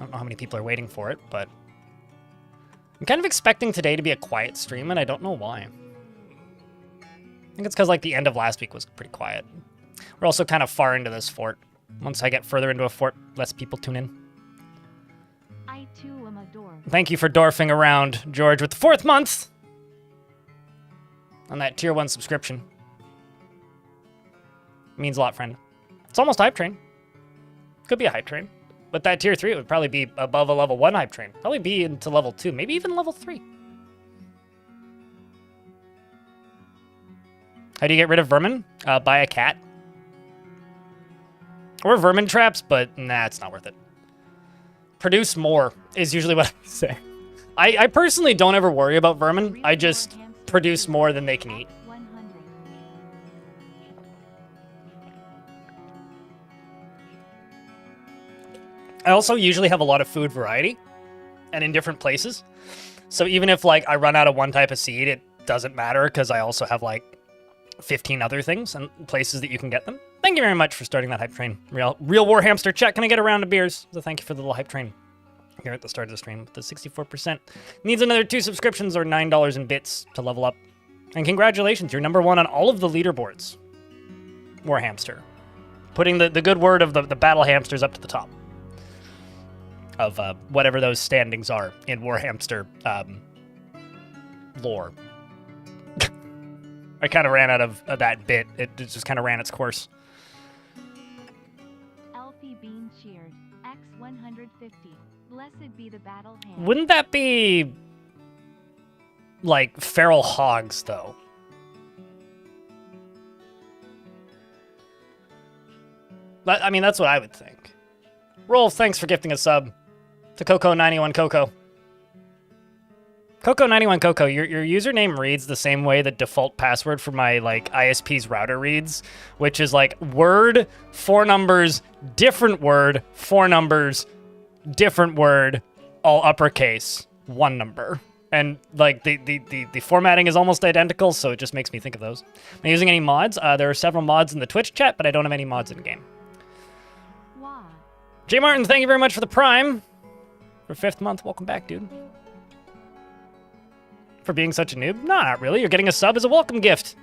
don't know how many people are waiting for it, but I'm kind of expecting today to be a quiet stream, and I don't know why. I think it's because, like, the end of last week was pretty quiet. We're also kind of far into this fort. Once I get further into a fort, less people tune in. I too am a dwarf. Thank you for dwarfing around, George, with the 4th month on that tier 1 subscription. Means a lot, friend. It's almost hype train. Could be a hype train. But that tier 3 would probably be above a level 1 hype train. Probably be into level 2, maybe even level 3. How do you get rid of vermin? Buy a cat. Or vermin traps, but nah, it's not worth it. Produce more is usually what I say. I personally don't ever worry about vermin. I just produce more than they can eat. I also usually have a lot of food variety and in different places. So even if like I run out of one type of seed, it doesn't matter because I also have like 15 other things and places that you can get them. Thank you very much for starting that hype train. Real War Hamster chat. Can I get a round of beers? So thank you for the little hype train here at the start of the stream. The 64% needs another 2 subscriptions or $9 in bits to level up. And congratulations, you're number 1 on all of the leaderboards. War Hamster. Putting the good word of the battle hamsters up to the top of whatever those standings are in War Hamster lore. I kind of ran out of that bit. It just kind of ran its course. Elfie Bean cheered. X150. Blessed be the battle hand. Wouldn't that be like feral hogs, though? I mean, that's what I would think. Rolf, thanks for gifting a sub to Coco91 Coco. Coco91 Coco, your username reads the same way the default password for my like ISP's router reads, which is like word, 4 numbers, different word, 4 numbers, different word, all uppercase, 1 number. And like the formatting is almost identical, so it just makes me think of those. Am I using any mods? There are several mods in the Twitch chat, but I don't have any mods in game. Wow. J Martin, thank you very much for the Prime. For 5th month, welcome back, dude. For being such a noob? No, not really. You're getting a sub as a welcome gift.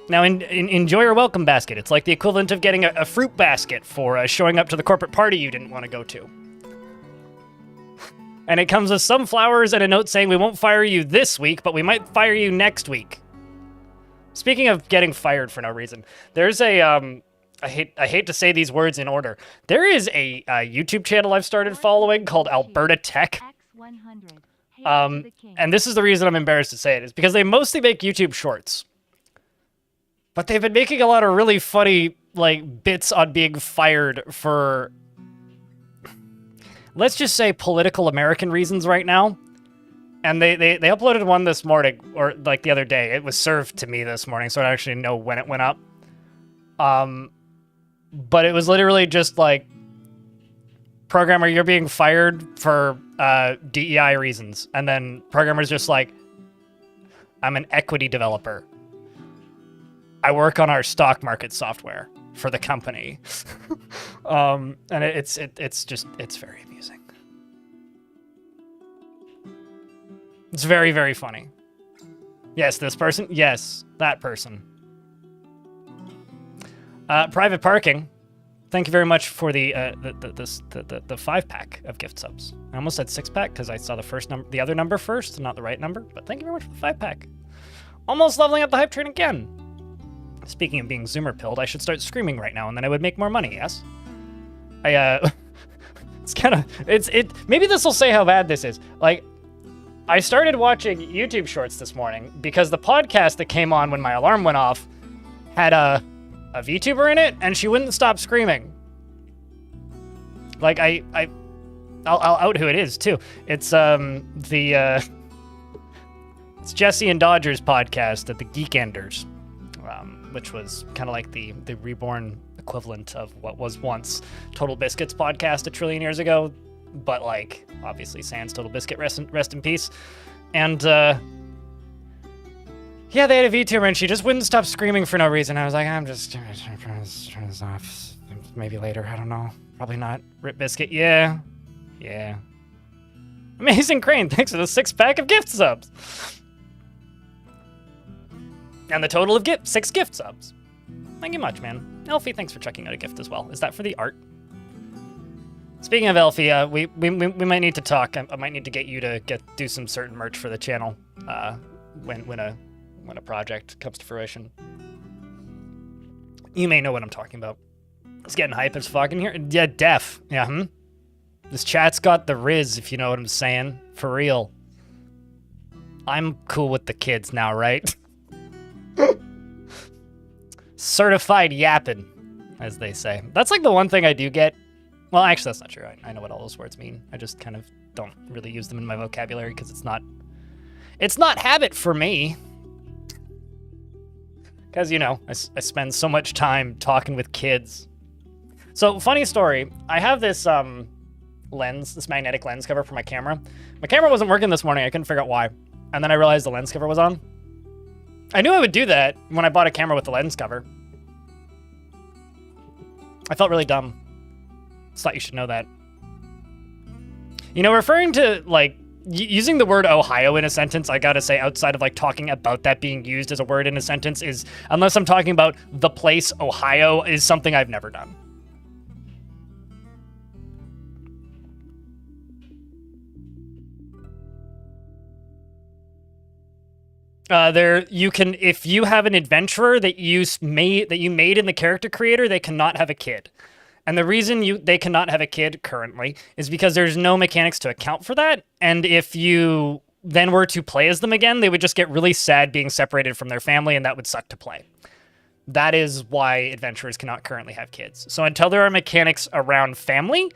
Now, enjoy your welcome basket. It's like the equivalent of getting a fruit basket for showing up to the corporate party you didn't want to go to. And it comes with some flowers and a note saying, we won't fire you this week, but we might fire you next week. Speaking of getting fired for no reason, there's a, I hate to say these words in order. There is a YouTube channel I've started following called Alberta Tech. X100. And this is the reason I'm embarrassed to say it, is because they mostly make YouTube shorts. But they've been making a lot of really funny, like, bits on being fired for, let's just say, political American reasons right now. And they uploaded one this morning, or, like, the other day. It was served to me this morning, so I don't actually know when it went up. But it was literally just, like, programmer, you're being fired for DEI reasons. And then programmer's just like, I'm an equity developer. I work on our stock market software for the company. And it's very amusing. It's very, very funny. Yes, this person. Yes, that person. Private parking. Thank you very much for the 5-pack of gift subs. I almost said 6-pack because I saw the other number first, not the right number. But thank you very much for the 5-pack. Almost leveling up the hype train again. Speaking of being Zoomer pilled, I should start screaming right now, and then I would make more money. Yes. It's kind of maybe this will say how bad this is. Like, I started watching YouTube shorts this morning because the podcast that came on when my alarm went off had a VTuber in it, and she wouldn't stop screaming. Like, I'll out who it is too. It's it's Jesse and Dodger's podcast at the Geekenders, which was kind of like the reborn equivalent of what was once Total Biscuit's podcast a trillion years ago, but like obviously sans Total Biscuit, rest in peace. And Yeah, they had a VTuber and she just wouldn't stop screaming for no reason. I was like, I'm just trying to turn this off. Maybe later, I don't know. Probably not. Rip Biscuit, yeah. Yeah. Amazing Crane, thanks for the 6-pack of gift subs. And the total of 6 gift subs. Thank you much, man. Elfie, thanks for checking out a gift as well. Is that for the art? Speaking of Elfie, we might need to talk. I might need to get you to do some certain merch for the channel when a project comes to fruition. You may know what I'm talking about. It's getting hype as fuck in here. Yeah, def. Yeah, This chat's got the riz, if you know what I'm saying. For real. I'm cool with the kids now, right? Certified yappin', as they say. That's like the one thing I do get. Well, actually, that's not true. I know what all those words mean. I just kind of don't really use them in my vocabulary because it's not habit for me. Because, you know, I spend so much time talking with kids. So, funny story. I have this lens, this magnetic lens cover for my camera. My camera wasn't working this morning. I couldn't figure out why. And then I realized the lens cover was on. I knew I would do that when I bought a camera with the lens cover. I felt really dumb. Just thought you should know that. You know, referring to, like, using the word Ohio in a sentence, I gotta say, outside of, like, talking about that being used as a word in a sentence is, unless I'm talking about the place Ohio, is something I've never done. You can, if you have an adventurer that you made in the character creator, they cannot have a kid. And the reason they cannot have a kid currently is because there's no mechanics to account for that. And if you then were to play as them again, they would just get really sad being separated from their family, and that would suck to play. That is why adventurers cannot currently have kids. So until there are mechanics around family,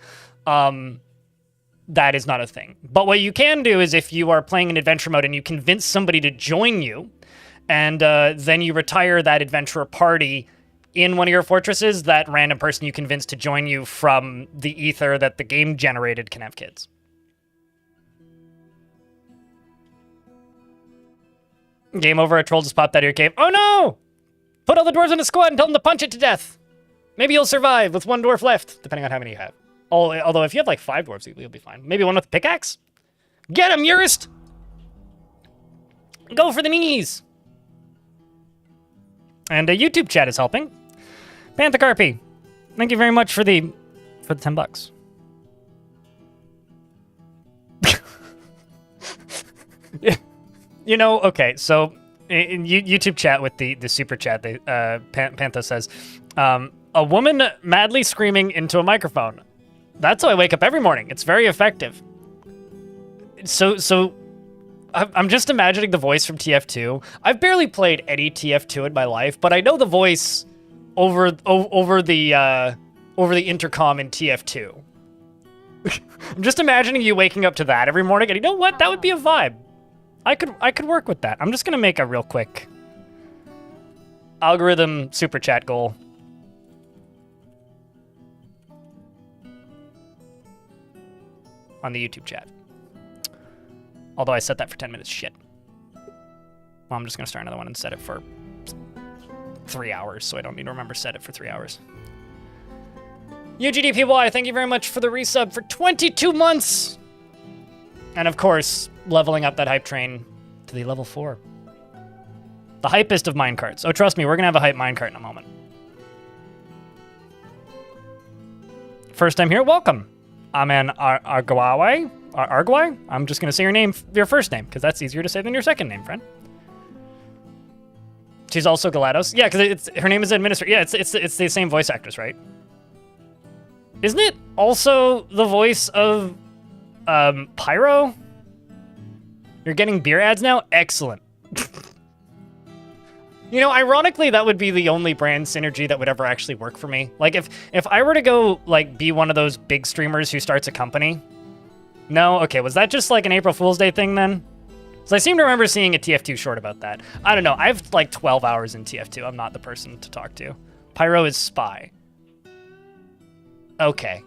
that is not a thing. But what you can do is if you are playing in adventure mode and you convince somebody to join you, and then you retire that adventurer party in one of your fortresses, that random person you convinced to join you from the ether that the game generated can have kids. Game over, a troll just popped out of your cave. Oh no! Put all the dwarves in a squad and tell them to punch it to death. Maybe you'll survive with 1 dwarf left, depending on how many you have. Although if you have like 5 dwarves, you'll be fine. Maybe one with a pickaxe? Get him, Urist! Go for the knees! And YouTube chat is helping. Panthercarpy, thank you very much for the $10. You know, okay, so in YouTube chat with the super chat, Panther says, a woman madly screaming into a microphone. That's how I wake up every morning. It's very effective. So I'm just imagining the voice from TF2. I've barely played any TF2 in my life, but I know the voice over the intercom in TF2. I'm just imagining you waking up to that every morning, and you know what? That would be a vibe. I could work with that. I'm just gonna make a real quick algorithm super chat goal. On the YouTube chat. Although I set that for 10 minutes. Shit. Well, I'm just going to start another one and set it for 3 hours, so I don't need to remember set it for 3 hours. UGDPY, thank you very much for the resub for 22 months! And of course, leveling up that hype train to the level 4. The hypest of minecarts. Oh, trust me, we're going to have a hype minecart in a moment. First time here, welcome. I'm an Arguay. I'm just going to say your first name, because that's easier to say than your second name, friend. She's also GLaDOS. Yeah, because her name is Administrator. Yeah, it's the same voice actress, right? Isn't it also the voice of Pyro? You're getting beer ads now? Excellent. You know, ironically, that would be the only brand synergy that would ever actually work for me. Like, if I were to go, like, be one of those big streamers who starts a company... No? Okay, was that just, like, an April Fool's Day thing, then? Because I seem to remember seeing a TF2 short about that. I don't know. I have, like, 12 hours in TF2. I'm not the person to talk to. Pyro is Spy. Okay.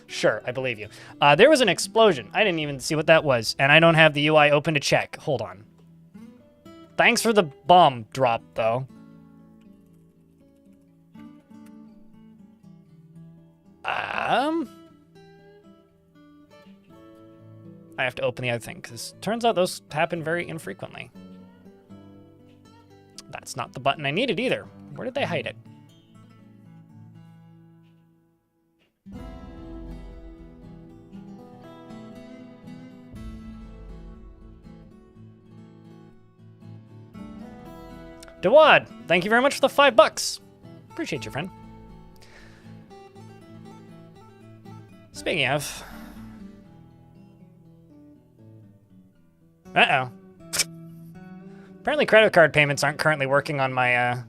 Sure, I believe you. There was an explosion. I didn't even see what that was, and I don't have the UI open to check. Hold on. Thanks for the bomb drop, though. I have to open the other thing, because turns out those happen very infrequently. That's not the button I needed either. Where did they hide it? Dewad, thank you very much for the $5. Appreciate you, friend. Speaking of... Uh-oh. Apparently credit card payments aren't currently working on my,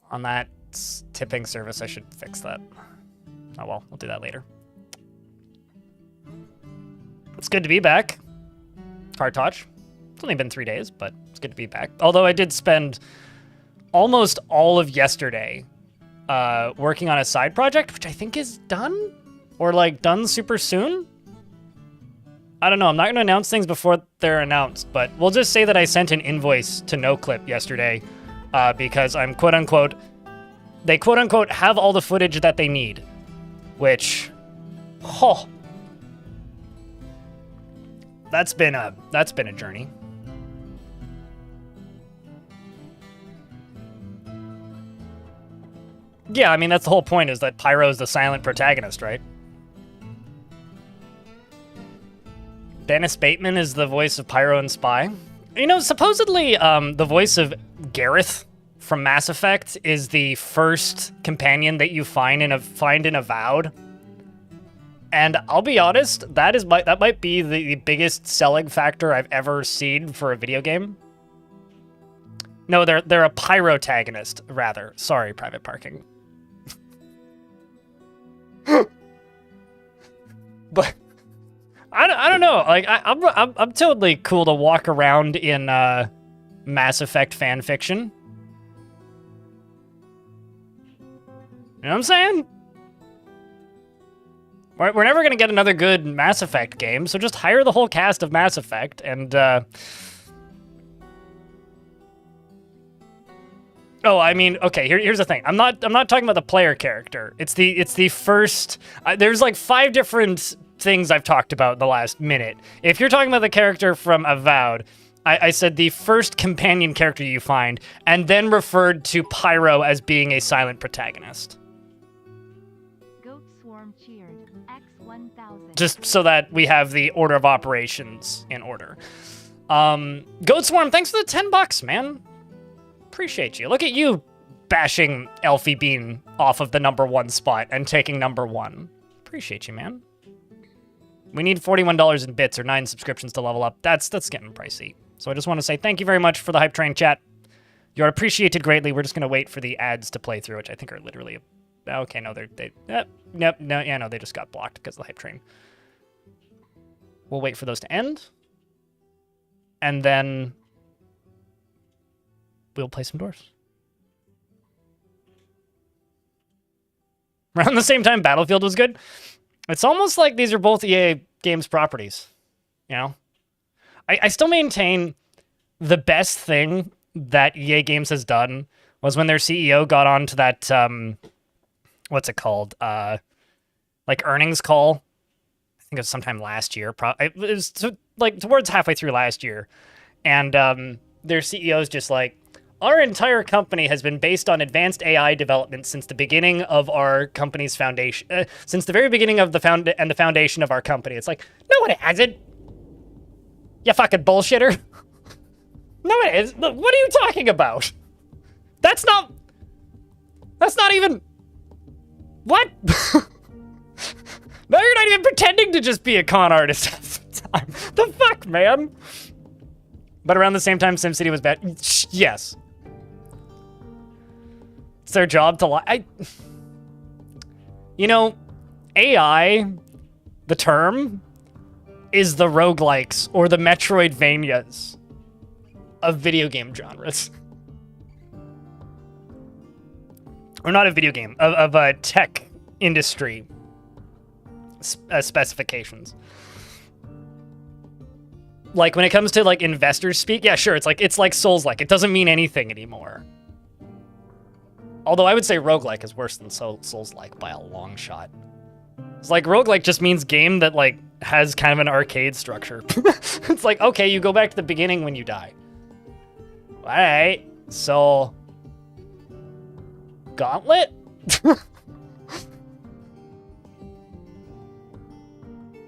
on that tipping service. I should fix that. Oh well, we'll do that later. It's good to be back. Hard touch. It's only been 3 days, but it's good to be back. Although I did spend almost all of yesterday working on a side project, which I think is done? Or, like, done super soon? I don't know. I'm not going to announce things before they're announced, but we'll just say that I sent an invoice to NoClip yesterday because I'm quote-unquote... They quote-unquote have all the footage that they need, which... Oh... That's been a journey. Yeah, I mean, that's the whole point, is that Pyro is the silent protagonist, right? Dennis Bateman is the voice of Pyro and Spy. You know, supposedly, the voice of Gareth from Mass Effect is the first companion that you find in Avowed. And I'll be honest, that might be the biggest selling factor I've ever seen for a video game. No, they're a pyrotagonist, rather. Sorry, private parking. But I don't know. Like I'm totally cool to walk around in Mass Effect fan fiction. You know what I'm saying? We're never gonna get another good Mass Effect game, so just hire the whole cast of Mass Effect and. Oh, I mean, okay. Here's the thing. I'm not talking about the player character. It's the first. There's like 5 different things I've talked about in the last minute. If you're talking about the character from Avowed, I said the first companion character you find, and then referred to Pyro as being a silent protagonist. Goat Swarm cheered. X1000. Just so that we have the order of operations in order. Goat Swarm, thanks for the $10, man. Appreciate you. Look at you bashing Elfie Bean off of the #1 spot and taking #1. Appreciate you, man. We need $41 in bits or 9 subscriptions to level up. That's getting pricey. So I just want to say thank you very much for the Hype Train chat. You're appreciated greatly. We're just going to wait for the ads to play through, which I think are literally... Okay, no, they just got blocked because of the Hype Train. We'll wait for those to end. And then... we'll play some Dwarfs. Around the same time Battlefield was good. It's almost like these are both EA Games properties. You know? I still maintain the best thing that EA Games has done was when their CEO got on to that, what's it called? Like earnings call. I think it was sometime last year. It was towards halfway through last year. And their CEO's just like, our entire company has been based on advanced AI development since the beginning of our company's foundation, since the very beginning of the foundation of our company. It's like, no, it hasn't. You fucking bullshitter. No, it is. Look, what are you talking about? That's not even... What? Now you're not even pretending to just be a con artist at the time. The fuck, man? But around the same time, SimCity was bad. Yes. It's their job to lie. You know, AI, the term, is the roguelikes or the Metroidvanias of video game genres. Or not a video game, of tech industry specifications. Like when it comes to like investors speak, yeah, sure, it's like Souls-like. It doesn't mean anything anymore. Although I would say roguelike is worse than Souls-like by a long shot. It's like roguelike just means game that like has kind of an arcade structure. It's like, okay, you go back to the beginning when you die. All right, so Gauntlet?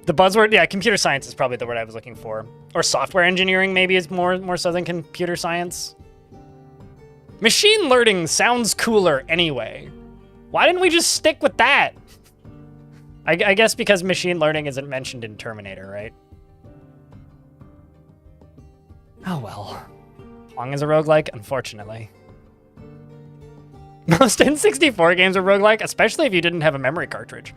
The buzzword, yeah, computer science is probably the word I was looking for. Or software engineering maybe is more so than computer science. Machine learning sounds cooler anyway. Why didn't we just stick with that? I guess because machine learning isn't mentioned in Terminator, right? Oh well. Long as a roguelike, unfortunately. Most N64 games are roguelike, especially if you didn't have a memory cartridge.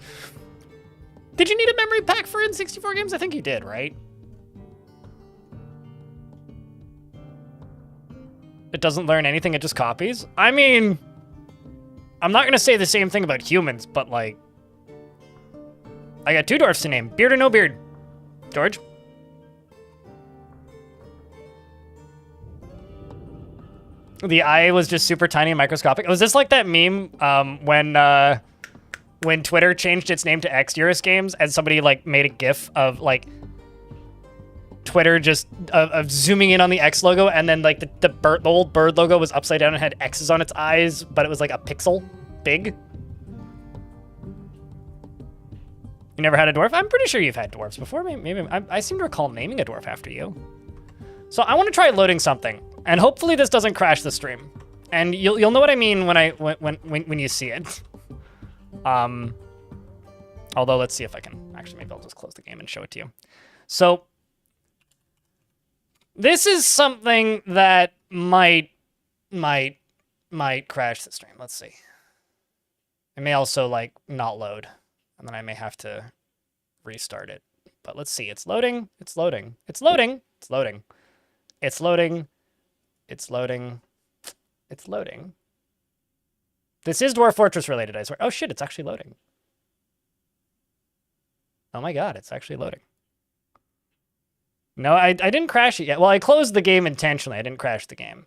Did you need a memory pack for N64 games? I think you did, right? It doesn't learn anything, it just copies? I mean, I'm not gonna say the same thing about humans, but like, I got 2 dwarfs to name. Beard or no beard? George? The eye was just super tiny and microscopic. Was this like that meme when Twitter changed its name to Xurus Games and somebody like made a GIF of like Twitter just of zooming in on the X logo and then like the old bird logo was upside down and had X's on its eyes, but it was like a pixel big. You never had a dwarf? I'm pretty sure you've had dwarfs before. Maybe I seem to recall naming a dwarf after you. So I want to try loading something, and hopefully this doesn't crash the stream. And you'll know what I mean when you see it. Although let's see if I can actually, maybe I'll just close the game and show it to you. So this is something that might crash the stream. Let's see. It may also like not load, and then I may have to restart it. But let's see. It's loading. It's loading. It's loading. It's loading. It's loading. It's loading. It's loading. This is Dwarf Fortress related, I swear. Oh shit, it's actually loading. Oh my god, it's actually loading. No, I didn't crash it yet. Well, I closed the game intentionally. I didn't crash the game.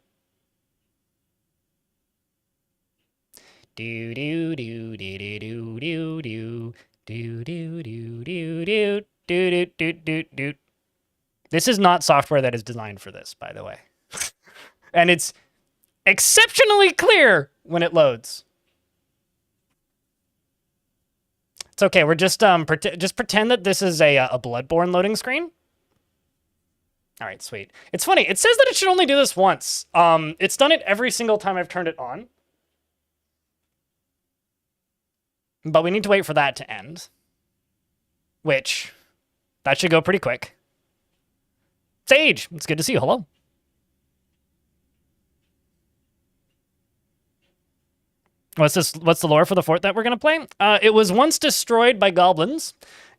Do do do do do do do do do do do do do do do do do. This is not software that is designed for this, by the way. And it's exceptionally clear when it loads. It's okay. We're just pretend that this is a Bloodborne loading screen. All right, sweet. It's funny. It says that it should only do this once. It's done it every single time I've turned it on. But we need to wait for that to end. Which, that should go pretty quick. Sage, it's good to see you. Hello. What's this? What's the lore for the fort that we're gonna play? It was once destroyed by goblins,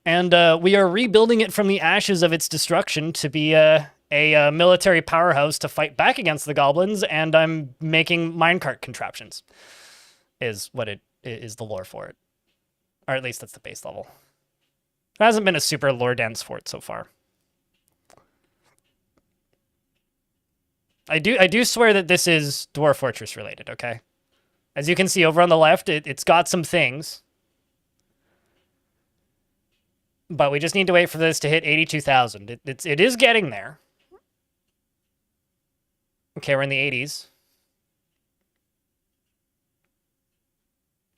and we are rebuilding it from the ashes of its destruction to be a military powerhouse to fight back against the goblins. And I'm making minecart contraptions. Is what it is the lore for it, or at least that's the base level. It hasn't been a super lore dense fort so far. I do swear that this is Dwarf Fortress related, okay? As you can see over on the left, it's got some things. But we just need to wait for this to hit 82,000. It is getting there. Okay, we're in the 80s.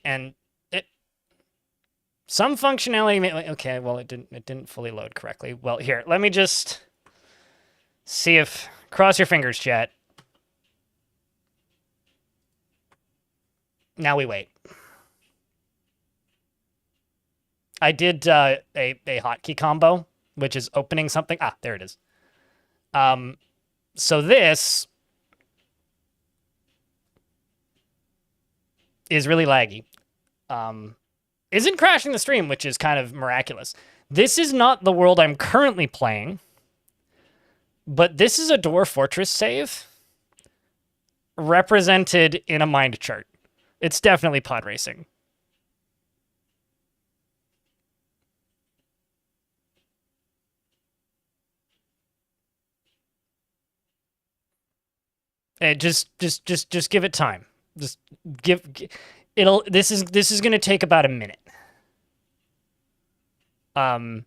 And some functionality, okay, well it didn't fully load correctly. Well, here, let me just see if, cross your fingers, chat. Now we wait. I did a hotkey combo, which is opening something. Ah, there it is. So this is really laggy. Isn't crashing the stream, which is kind of miraculous. This is not the world I'm currently playing, but this is a Dwarf Fortress save represented in a mind chart. It's definitely pod racing. Just give it time. Just this is gonna take about a minute. I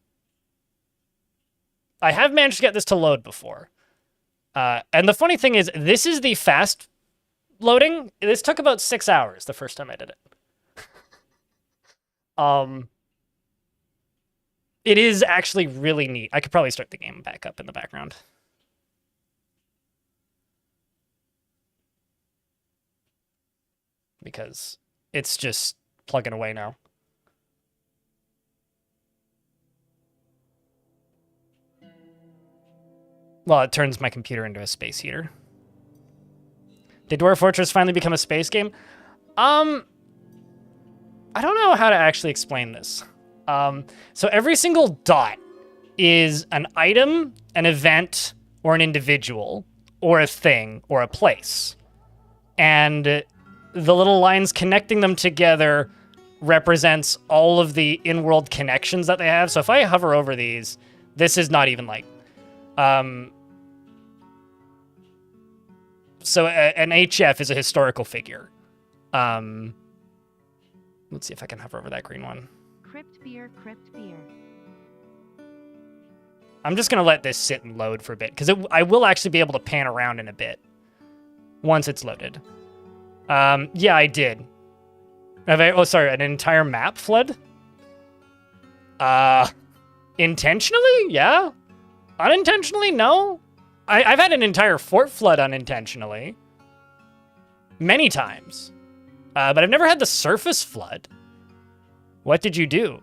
have managed to get this to load before. And the funny thing is, this is the fast loading. This took about 6 hours the first time I did it. It is actually really neat. I could probably start the game back up in the background. Because it's just plugging away now. Well, it turns my computer into a space heater. Did Dwarf Fortress finally become a space game? I don't know how to actually explain this. So every single dot is an item, an event, or an individual, or a thing, or a place. And the little lines connecting them together represents all of the in-world connections that they have. So if I hover over these, this is not even like... So an HF is a historical figure. Let's see if I can hover over that green one. Crypt beer, crypt beer. I'm just going to let this sit and load for a bit, because I will actually be able to pan around in a bit once it's loaded. Yeah, I did. Oh, sorry, an entire map flood? Intentionally? Yeah. Unintentionally? No. I've had an entire fort flood unintentionally. Many times. But I've never had the surface flood. What did you do?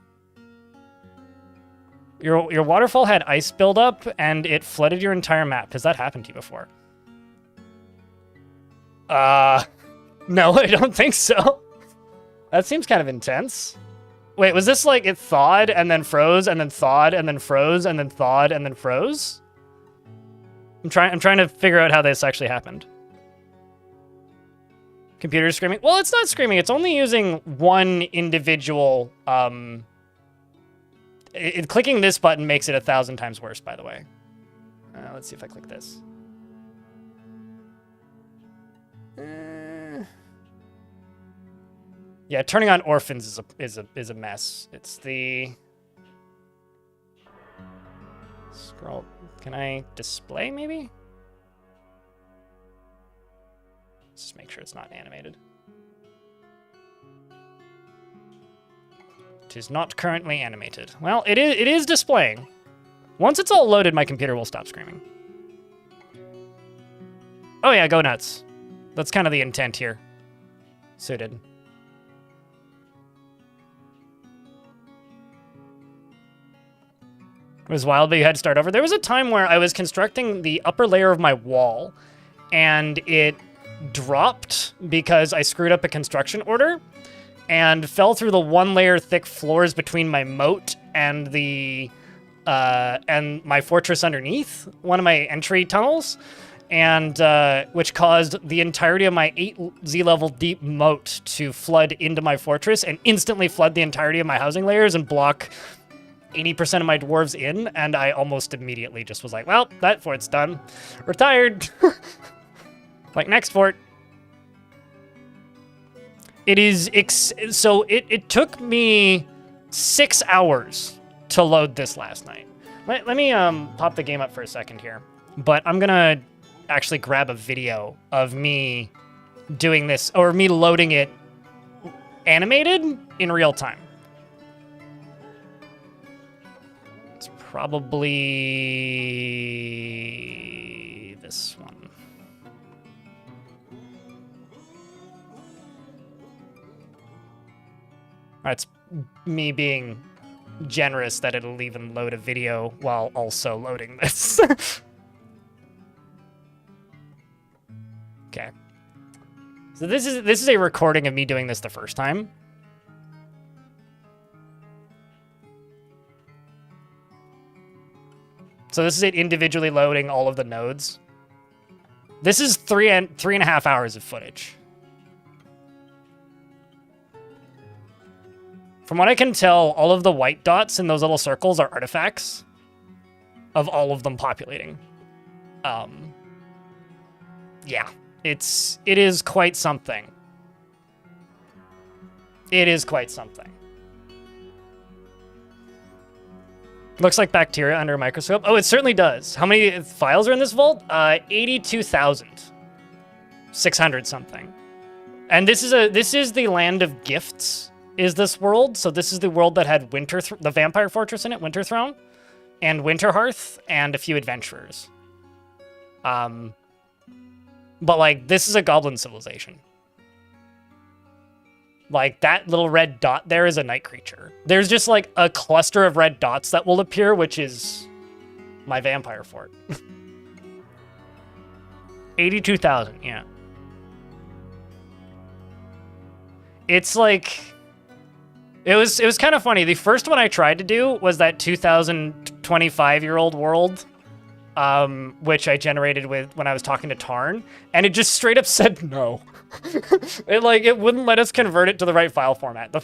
Your waterfall had ice buildup and it flooded your entire map. Has that happened to you before? No, I don't think so. That seems kind of intense. Wait, was this like it thawed and then froze and then thawed and then froze and then thawed and then froze? I'm trying to figure out how this actually happened. Computer screaming? Well, it's not screaming. It's only using one individual. Clicking this button makes it 1,000 times worse, by the way. Let's see if I click this. Yeah, turning on orphans is a mess. It's the scroll. Can I display maybe? Let's just make sure it's not animated. It is not currently animated. Well, it is displaying. Once it's all loaded, my computer will stop screaming. Oh yeah, go nuts. That's kind of the intent here. Suited. It was wild, but you had to start over. There was a time where I was constructing the upper layer of my wall, and it dropped because I screwed up a construction order, and fell through the one layer thick floors between my moat and the and my fortress underneath, one of my entry tunnels, and which caused the entirety of my 8Z level deep moat to flood into my fortress and instantly flood the entirety of my housing layers and block 80% of my dwarves in, and I almost immediately just was like, well, that fort's done. Retired. Like, next fort. It is, so it took me 6 hours to load this last night. Let me pop the game up for a second here. But I'm gonna actually grab a video of me doing this, or me loading it animated in real time. It's probably this one. It's me being generous that it'll even load a video while also loading this. Okay. So this is a recording of me doing this the first time. So this is it individually loading all of the nodes. This is three and a half hours of footage. From what I can tell, all of the white dots in those little circles are artifacts of all of them populating. Yeah. It is quite something. It is quite something. Looks like bacteria under a microscope. Oh, it certainly does. How many files are in this vault? 82,600 something. And this is the land of gifts, is this world. So this is the world that had the vampire fortress in it, Winter Throne, and Winterhearth, and a few adventurers. But like, this is a goblin civilization. Like, that little red dot there is a night creature. There's just like a cluster of red dots that will appear, which is my vampire fort. 82,000, yeah. It's like, it was kind of funny. The first one I tried to do was that 2025-year-old world, which I generated when I was talking to Tarn, and it just straight up said no. It wouldn't let us convert it to the right file format. The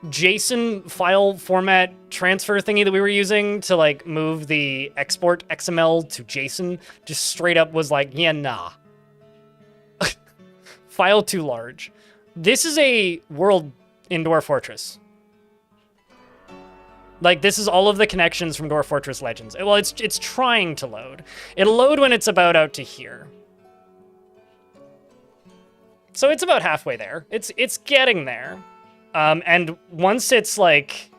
JSON file format transfer thingy that we were using to like move the export XML to JSON just straight up was like, yeah, nah. File too large. This is a world in Dwarf Fortress. Like, this is all of the connections from Dwarf Fortress Legends. Well, it's trying to load. It'll load when it's about out to here. So it's about halfway there. It's getting there. And once it's, like,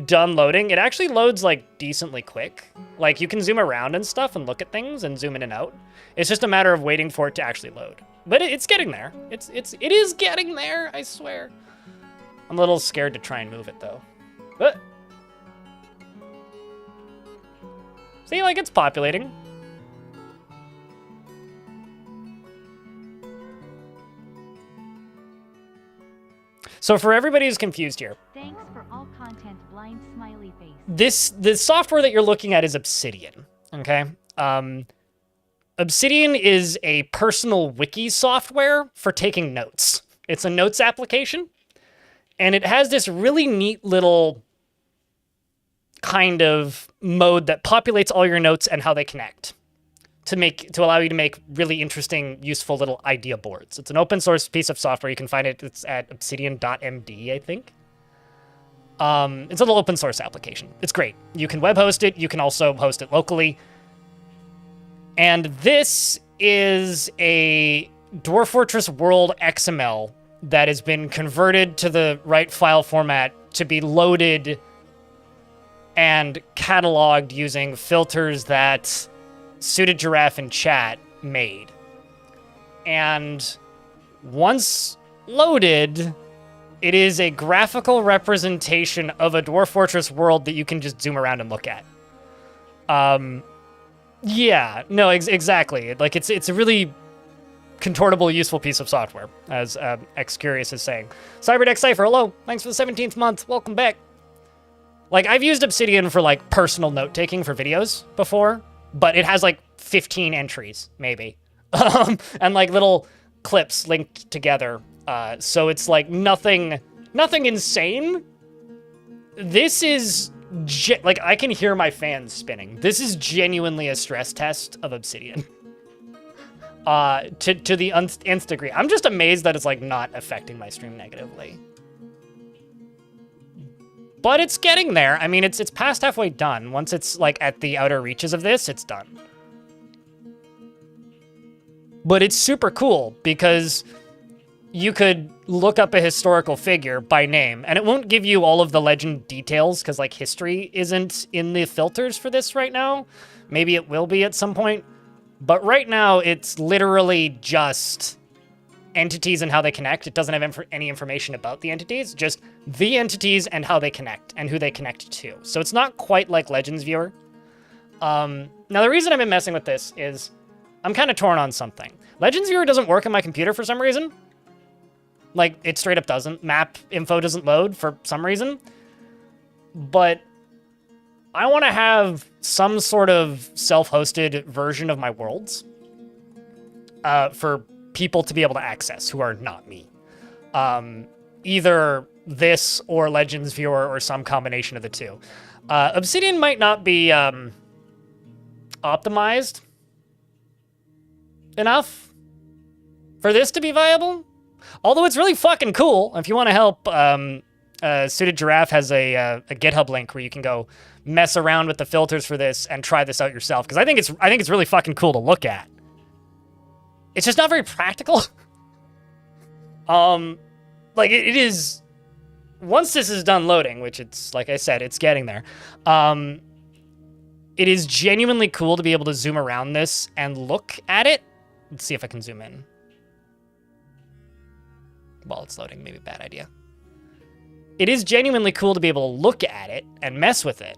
done loading, it actually loads, like, decently quick. Like, you can zoom around and stuff and look at things and zoom in and out. It's just a matter of waiting for it to actually load. But it's getting there. It is getting there, I swear. I'm a little scared to try and move it, though. But see, like, it's populating. So for everybody who's confused here, Thanks for all content, blind smiley face. the software that you're looking at is Obsidian, okay? Obsidian is a personal wiki software for taking notes. It's a notes application, and it has this really neat little kind of mode that populates all your notes and how they connect to allow you to make really interesting, useful little idea boards. It's an open source piece of software. You can find it. It's at obsidian.md, I think. It's a little open source application. It's great. You can web host it. You can also host it locally. And this is a Dwarf Fortress World XML that has been converted to the right file format to be loaded and cataloged using filters that Suited Giraffe in chat made. And once loaded, it is a graphical representation of a Dwarf Fortress world that you can just zoom around and look at. Yeah, no, exactly. Like, it's a really contortable, useful piece of software, as X-Curious is saying. Cyberdeck Cypher, hello. Thanks for the 17th month. Welcome back. Like, I've used Obsidian for, like, personal note-taking for videos before, but it has, like, 15 entries, maybe. And, like, little clips linked together. So it's, like, nothing insane. This is... like, I can hear my fans spinning. This is genuinely a stress test of Obsidian. To the nth degree. I'm just amazed that it's, like, not affecting my stream negatively. But it's getting there. I mean, it's past halfway done. Once it's, like, at the outer reaches of this, it's done. But it's super cool, because you could look up a historical figure by name, and it won't give you all of the legend details, because, like, history isn't in the filters for this right now. Maybe it will be at some point. But right now, it's literally just entities and how they connect. It doesn't have any information about the entities, just the entities and how they connect, and who they connect to. So it's not quite like Legends Viewer. Now, the reason I've been messing with this is I'm kind of torn on something. Legends Viewer doesn't work on my computer for some reason. Like, it straight up doesn't. Map info doesn't load for some reason. But I want to have some sort of self-hosted version of my worlds for people to be able to access who are not me. Either this or Legends Viewer or some combination of the two. Obsidian might not be optimized enough for this to be viable. Although it's really fucking cool. If you want to help, Suited Giraffe has a GitHub link where you can go mess around with the filters for this and try this out yourself. Because I think it's really fucking cool to look at. It's just not very practical. Like it is. Once this is done loading, which it's like I said, it's getting there. It is genuinely cool to be able to zoom around this and look at it. Let's see if I can zoom in. While it's loading, maybe a bad idea. It is genuinely cool to be able to look at it and mess with it.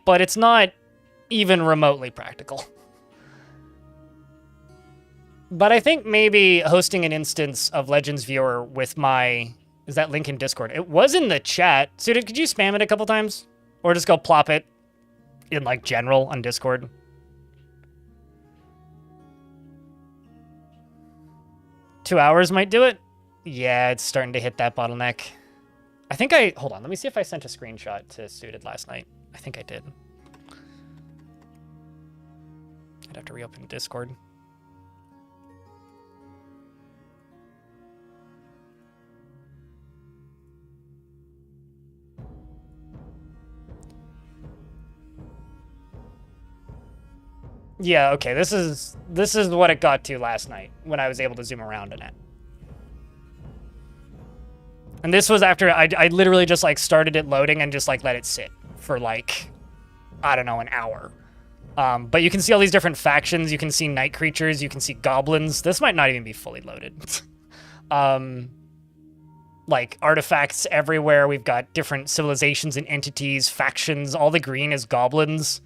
But it's not even remotely practical. But I think maybe hosting an instance of Legends Viewer with my... Is that link in Discord? It was in the chat. Suited, could you spam it a couple times? Or just go plop it in, like, general on Discord? Two hours might do it? Yeah, it's starting to hit that bottleneck. I think I... Hold on, let me see if I sent a screenshot to Suited last night. I think I did. I'd have to reopen Discord. Yeah, okay, this is what it got to last night when I was able to zoom around in it. And this was after I literally just like started it loading and just like let it sit for like, I don't know, an hour. But you can see all these different factions. You can see night creatures. You can see goblins. This might not even be fully loaded. Like artifacts everywhere. We've got different civilizations and entities, factions. All the green is goblins.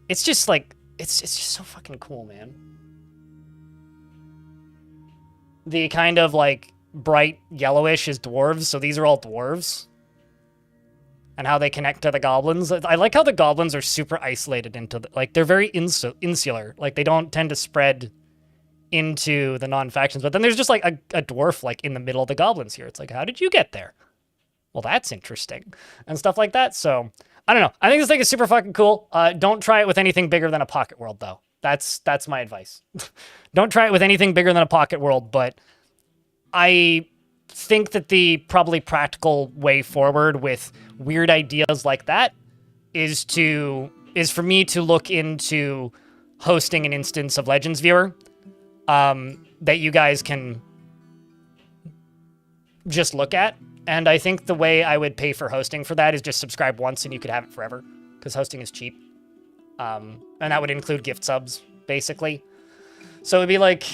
It's just like, it's just so fucking cool, man. The kind of like bright yellowish is dwarves, so these are all dwarves. And how they connect to the goblins. I like how the goblins are super isolated into the, like they're very insular. Like they don't tend to spread into the non-factions. But then there's just like a dwarf like in the middle of the goblins here. It's like, how did you get there? Well, that's interesting. And stuff like that. So I don't know. I think this thing is super fucking cool. Don't try it with anything bigger than a pocket world, though. That's my advice. Don't try it with anything bigger than a pocket world, but I think that the probably practical way forward with weird ideas like that is for me to look into hosting an instance of Legends Viewer that you guys can just look at. And I think the way I would pay for hosting for that is just subscribe once and you could have it forever, because hosting is cheap. And that would include gift subs, basically. So it'd be like,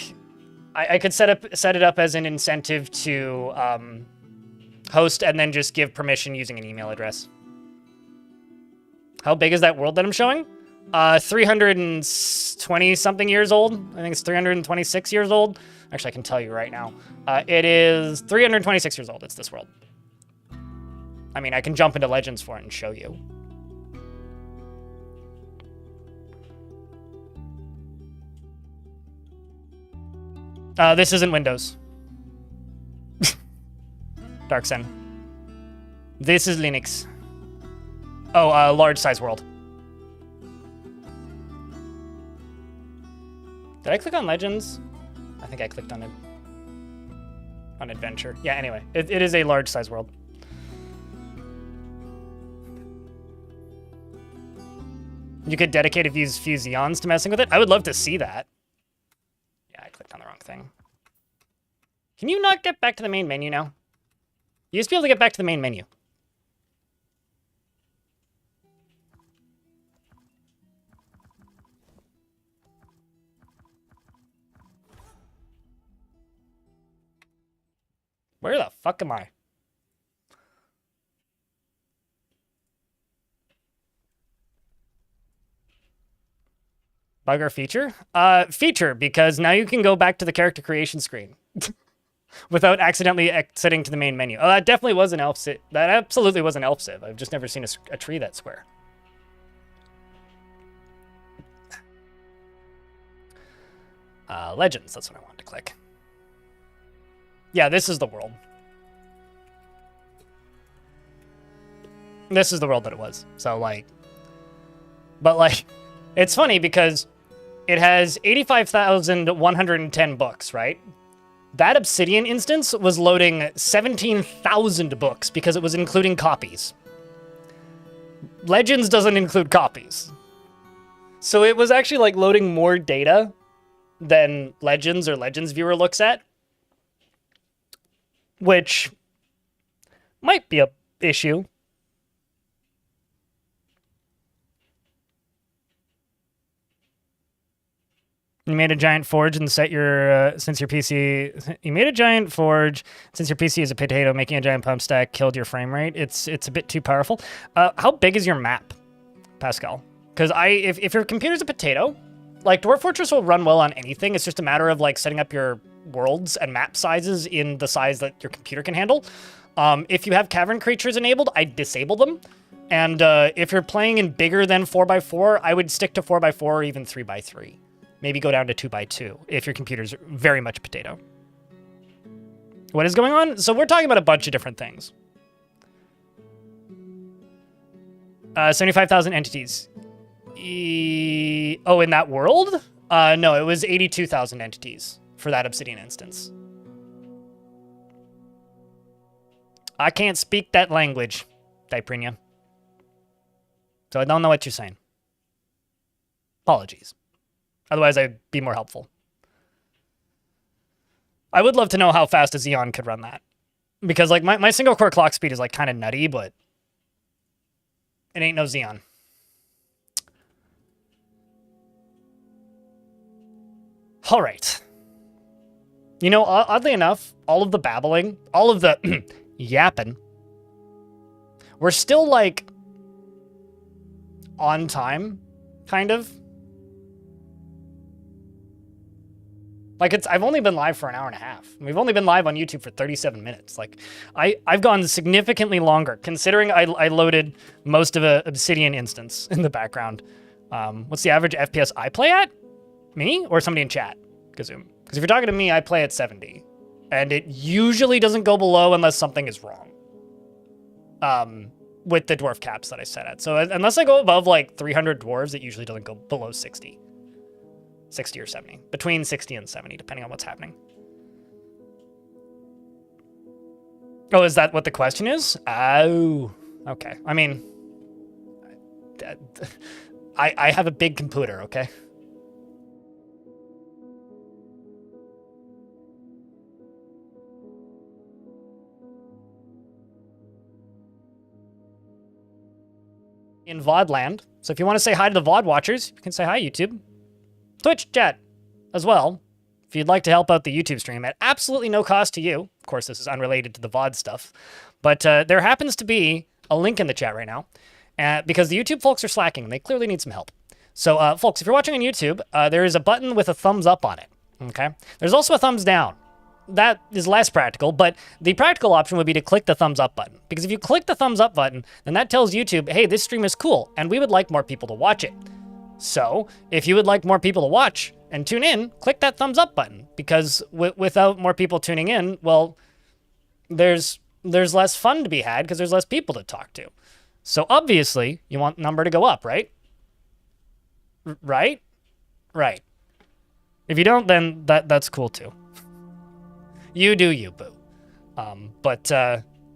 I could set it up as an incentive to host and then just give permission using an email address. How big is that world that I'm showing? 320 something years old. I think it's 326 years old. Actually, I can tell you right now. It is 326 years old. It's this world. I mean, I can jump into Legends for it and show you. This isn't Windows. Dark Sun. This is Linux. Oh, large size world. Did I click on Legends? I think I clicked on it. On Adventure. Yeah, anyway. It is a large size world. You could dedicate a few Xeons to messing with it. I would love to see that. Yeah, I clicked on the wrong thing. Can you not get back to the main menu now? You used to be able to get back to the main menu. Where the fuck am I? Bug or feature? Feature, because now you can go back to the character creation screen without accidentally exiting to the main menu. Oh, that definitely was an elf civ. That absolutely was an elf civ. I've just never seen a tree that square. Legends, that's what I wanted to click. Yeah, this is the world. This is the world that it was. So, like... But, like, It's funny because it has 85,110 books, right? That Obsidian instance was loading 17,000 books because it was including copies. Legends doesn't include copies. So it was actually like loading more data than Legends or Legends viewer looks at, which might be a issue. You made a giant forge and set your, since your PC, you made a giant forge, since your PC is a potato, making a giant pump stack killed your frame rate. It's a bit too powerful. How big is your map, Pascal? Because if your computer's a potato, like Dwarf Fortress will run well on anything. It's just a matter of like setting up your worlds and map sizes in the size that your computer can handle. If you have cavern creatures enabled, I disable them. And if you're playing in bigger than 4x4, I would stick to 4x4 or even 3x3. Maybe go down to 2x2 if your computer's very much potato. What is going on? So we're talking about a bunch of different things. 75,000 entities. Oh, in that world? No, it was 82,000 entities for that Obsidian instance. I can't speak that language, Diprinia. So I don't know what you're saying. Apologies. Otherwise, I'd be more helpful. I would love to know how fast a Xeon could run that. Because, like, my single-core clock speed is, like, kind of nutty, but it ain't no Xeon. All right. You know, oddly enough, all of the babbling, all of the yapping, we're still, like, on time, kind of. Like, I've only been live for an hour and a half. We've only been live on YouTube for 37 minutes. Like, I've gone significantly longer, considering I loaded most of a Obsidian instance in the background. What's the average FPS I play at? Me or somebody in chat? Gazoom. Because if you're talking to me, I play at 70. And it usually doesn't go below unless something is wrong. With the dwarf caps that I set at. So unless I go above, like, 300 dwarves, it usually doesn't go below 60. 60 or 70. Between 60 and 70, depending on what's happening. Oh, is that what the question is? Oh, okay. I mean, I have a big computer, okay? In VOD land. So if you want to say hi to the VOD watchers, you can say hi, YouTube. Twitch chat as well, if you'd like to help out the YouTube stream at absolutely no cost to you. Of course, this is unrelated to the VOD stuff, but there happens to be a link in the chat right now because the YouTube folks are slacking and they clearly need some help. So, folks, if you're watching on YouTube, there is a button with a thumbs up on it, okay? There's also a thumbs down. That is less practical, but the practical option would be to click the thumbs up button, because if you click the thumbs up button, then that tells YouTube, hey, this stream is cool, and we would like more people to watch it. So, if you would like more people to watch and tune in, click that thumbs up button, because without more people tuning in, well, there's less fun to be had because there's less people to talk to. So obviously, you want the number to go up, right? Right? Right. If you don't, then that's cool too. You do you, boo.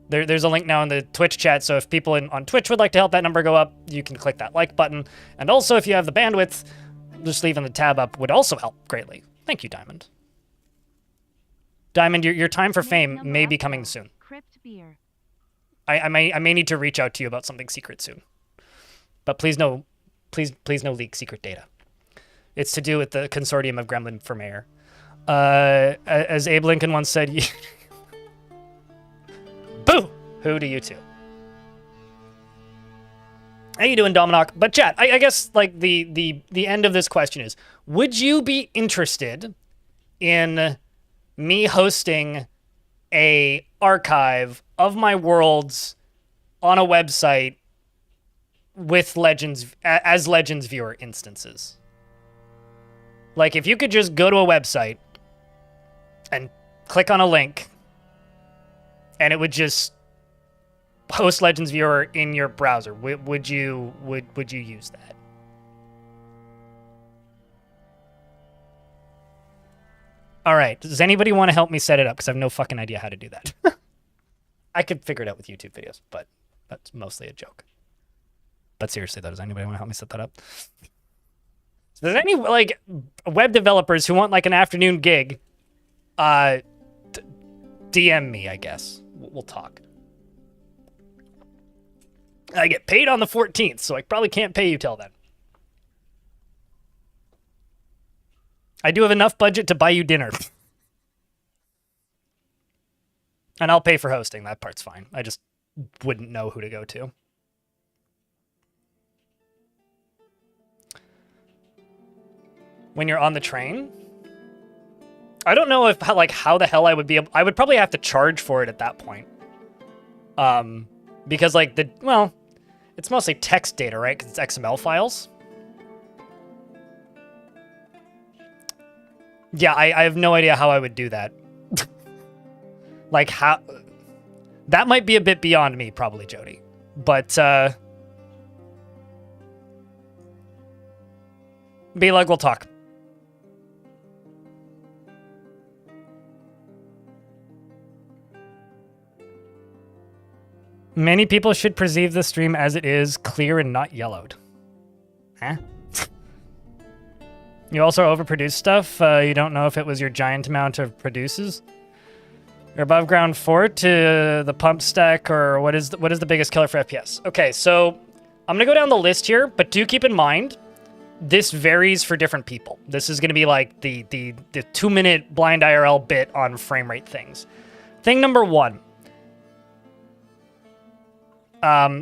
There's a link now in the Twitch chat, so if people on Twitch would like to help that number go up, you can click that like button. And also, if you have the bandwidth, just leaving the tab up would also help greatly. Thank you, Diamond. Diamond, your time for fame may be coming soon. Crypt beer. I may need to reach out to you about something secret soon. But please no leak secret data. It's to do with the consortium of Gremlin for mayor. As Abe Lincoln once said, boo! Who do you two? How you doing, Dominoc? But chat, I guess like the end of this question is, would you be interested in me hosting a archive of my worlds on a website with Legends as Legends viewer instances? Like, if you could just go to a website and click on a link, and it would just host Legends viewer in your browser, would you use that? All right. Does anybody want to help me set it up? Because I have no fucking idea how to do that. I could figure it out with YouTube videos, but that's mostly a joke. But seriously, though, does anybody want to help me set that up? So there's any like web developers who want like an afternoon gig? DM me, I guess. We'll talk. I get paid on the 14th, so I probably can't pay you till then. I do have enough budget to buy you dinner. And I'll pay for hosting. That part's fine. I just wouldn't know who to go to. When you're on the train? I don't know if how the hell I would be able... I would probably have to charge for it at that point. Because like it's mostly text data, right? Because it's XML files. Yeah, I have no idea how I would do that. Like how... That might be a bit beyond me, probably, Jody. But, be like, we'll talk. Many people should perceive the stream as it is, clear and not yellowed. Huh? You also overproduce stuff. You don't know if it was your giant amount of produces. Your above ground fort to the pump stack, or what is the biggest killer for FPS? Okay, so I'm gonna go down the list here, but do keep in mind this varies for different people. This is gonna be like the 2-minute blind IRL bit on frame rate things. Thing number 1.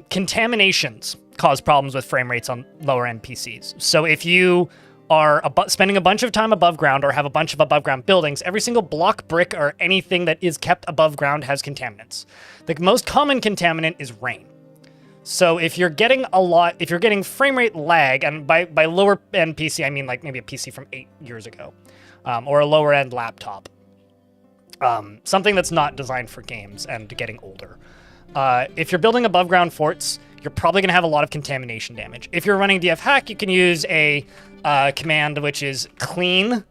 Contaminations cause problems with frame rates on lower end PCs. So if you are spending a bunch of time above ground or have a bunch of above ground buildings, every single block, brick, or anything that is kept above ground has contaminants. The most common contaminant is rain. So if you're getting frame rate lag, and by lower end PC, I mean like maybe a PC from 8 years ago, or a lower end laptop, something that's not designed for games and getting older. If you're building above ground forts, you're probably going to have a lot of contamination damage. If you're running DF hack, you can use a command which is clean,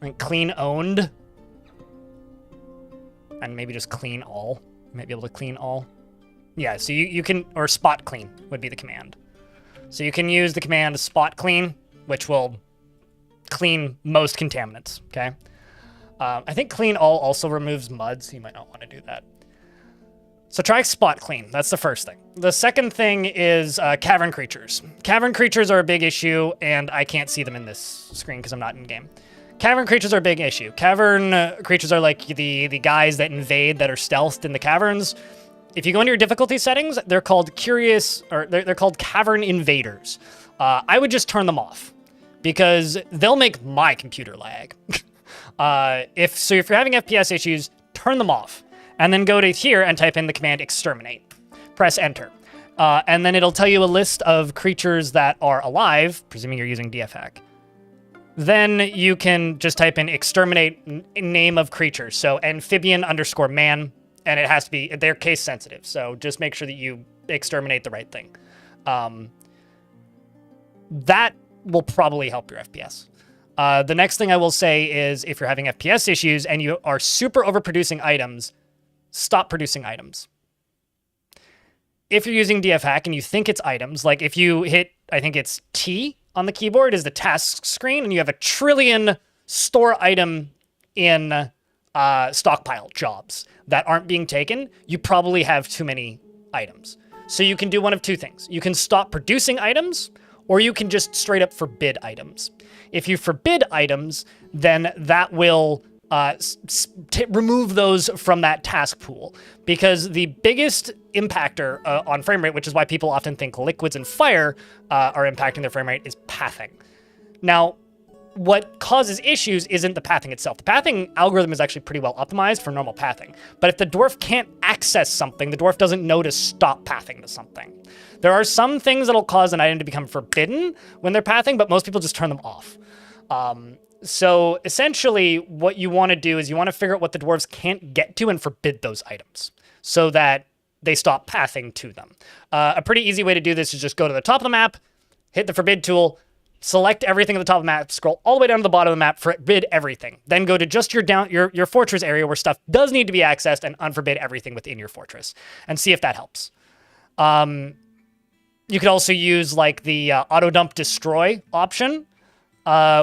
like clean owned, and maybe just clean all. You might be able to clean all. Yeah, so you can, or spot clean would be the command. So you can use the command spot clean, which will clean most contaminants, okay? I think clean all also removes mud, so you might not want to do that. So try spot clean. That's the first thing. The second thing is cavern creatures. Cavern creatures are a big issue, and I can't see them in this screen because I'm not in game. Cavern creatures are a big issue. Cavern creatures are like the guys that invade that are stealthed in the caverns. If you go into your difficulty settings, they're called they're called cavern invaders. I would just turn them off because they'll make my computer lag. If you're having FPS issues, turn them off. And then go to here and type in the command exterminate. Press enter. And then it'll tell you a list of creatures that are alive, presuming you're using DFhack. Then you can just type in exterminate name of creatures. So amphibian_man, and it has to be, they're case sensitive. So just make sure that you exterminate the right thing. That will probably help your FPS. The next thing I will say is if you're having FPS issues and you are super overproducing items, stop producing items. If you're using DFhack and you think it's items, like if you hit, I think it's T on the keyboard is the task screen, and you have a trillion store item in stockpile jobs that aren't being taken, you probably have too many items. So you can do one of two things. You can stop producing items, or you can just straight up forbid items. If you forbid items, then that will remove those from that task pool, because the biggest impactor on frame rate, which is why people often think liquids and fire are impacting their frame rate, is pathing. Now, what causes issues isn't the pathing itself. The pathing algorithm is actually pretty well optimized for normal pathing. But if the dwarf can't access something, the dwarf doesn't know to stop pathing to something. There are some things that'll cause an item to become forbidden when they're pathing, but most people just turn them off. So essentially what you want to do is you want to figure out what the dwarves can't get to and forbid those items so that they stop pathing to them. A pretty easy way to do this is just go to the top of the map, hit the forbid tool, select everything at the top of the map, scroll all the way down to the bottom of the map, forbid everything. Then go to just your fortress area where stuff does need to be accessed and unforbid everything within your fortress and see if that helps. You could also use like the auto dump destroy option,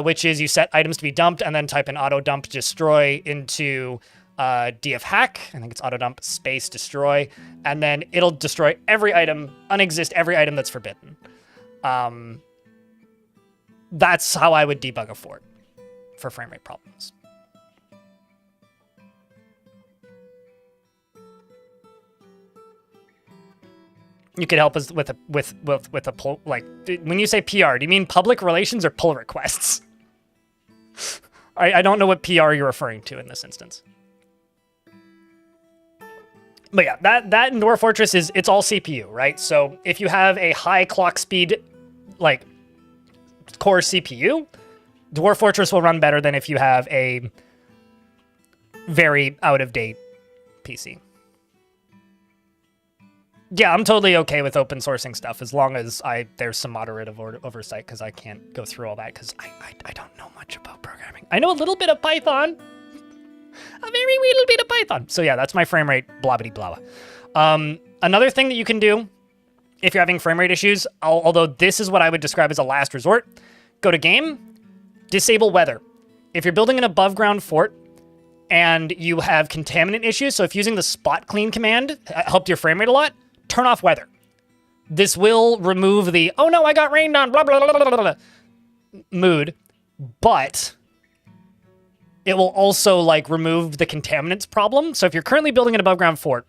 which is you set items to be dumped and then type in auto dump destroy into df hack. I think it's auto dump space destroy, and then it'll destroy every item, unexist every item that's forbidden. That's how I would debug a fort for frame rate problems. You could help us with a pull, like, when you say PR, do you mean public relations or pull requests? I don't know what PR you're referring to in this instance. But yeah, that in Dwarf Fortress it's all CPU, right? So if you have a high clock speed, like, core CPU, Dwarf Fortress will run better than if you have a very out-of-date PC. Yeah, I'm totally okay with open sourcing stuff as long as there's some moderate oversight, because I can't go through all that because I don't know much about programming. I know a little bit of Python. A very little bit of Python. So yeah, that's my frame rate, blah blah blah. Another thing that you can do if you're having frame rate issues, although this is what I would describe as a last resort, go to game, disable weather. If you're building an above ground fort and you have contaminant issues, so if using the spot clean command helped your frame rate a lot, turn off weather. This will remove the, oh no, I got rained on, blah, blah, blah, blah, blah, blah, mood, but it will also like remove the contaminants problem. So if you're currently building an above ground fort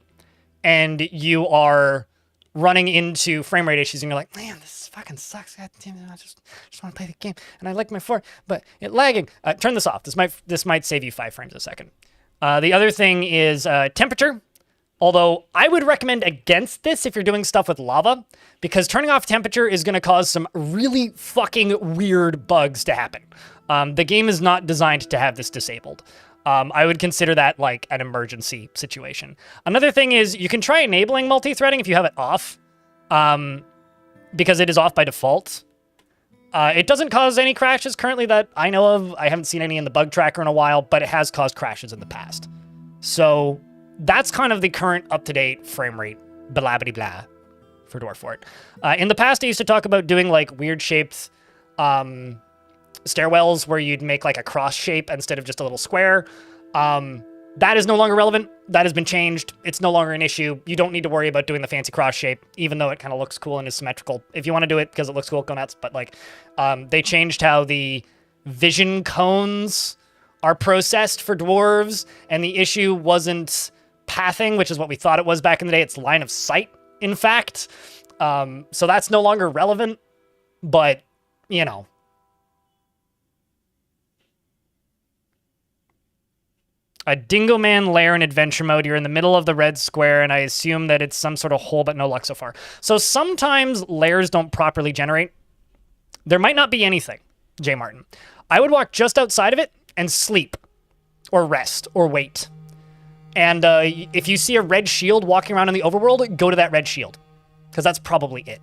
and you are running into frame rate issues and you're like, man, this fucking sucks. God damn it, I just want to play the game and I like my fort, but it's lagging. Turn this off. This might save you 5 frames a second. The other thing is temperature. Although I would recommend against this if you're doing stuff with lava, because turning off temperature is going to cause some really fucking weird bugs to happen. The game is not designed to have this disabled. I would consider that like an emergency situation. Another thing is you can try enabling multi-threading if you have it off, because it is off by default. It doesn't cause any crashes currently that I know of. I haven't seen any in the bug tracker in a while, but it has caused crashes in the past. So that's kind of the current up-to-date frame rate, blah, blah, blah, for Dwarf Fort. In the past, I used to talk about doing like weird shaped stairwells where you'd make like a cross shape instead of just a little square. That is no longer relevant. That has been changed. It's no longer an issue. You don't need to worry about doing the fancy cross shape, even though it kind of looks cool and is symmetrical. If you want to do it because it looks cool, go nuts. But like, they changed how the vision cones are processed for dwarves, and the issue wasn't pathing, which is what we thought it was back in the day. It's line of sight, in fact. So that's no longer relevant, but, you know. A Dingo Man lair in adventure mode. You're in the middle of the red square, and I assume that it's some sort of hole, but no luck so far. So sometimes lairs don't properly generate. There might not be anything, J. Martin. I would walk just outside of it and sleep, or rest, or wait. And if you see a red shield walking around in the overworld, go to that red shield, because that's probably it.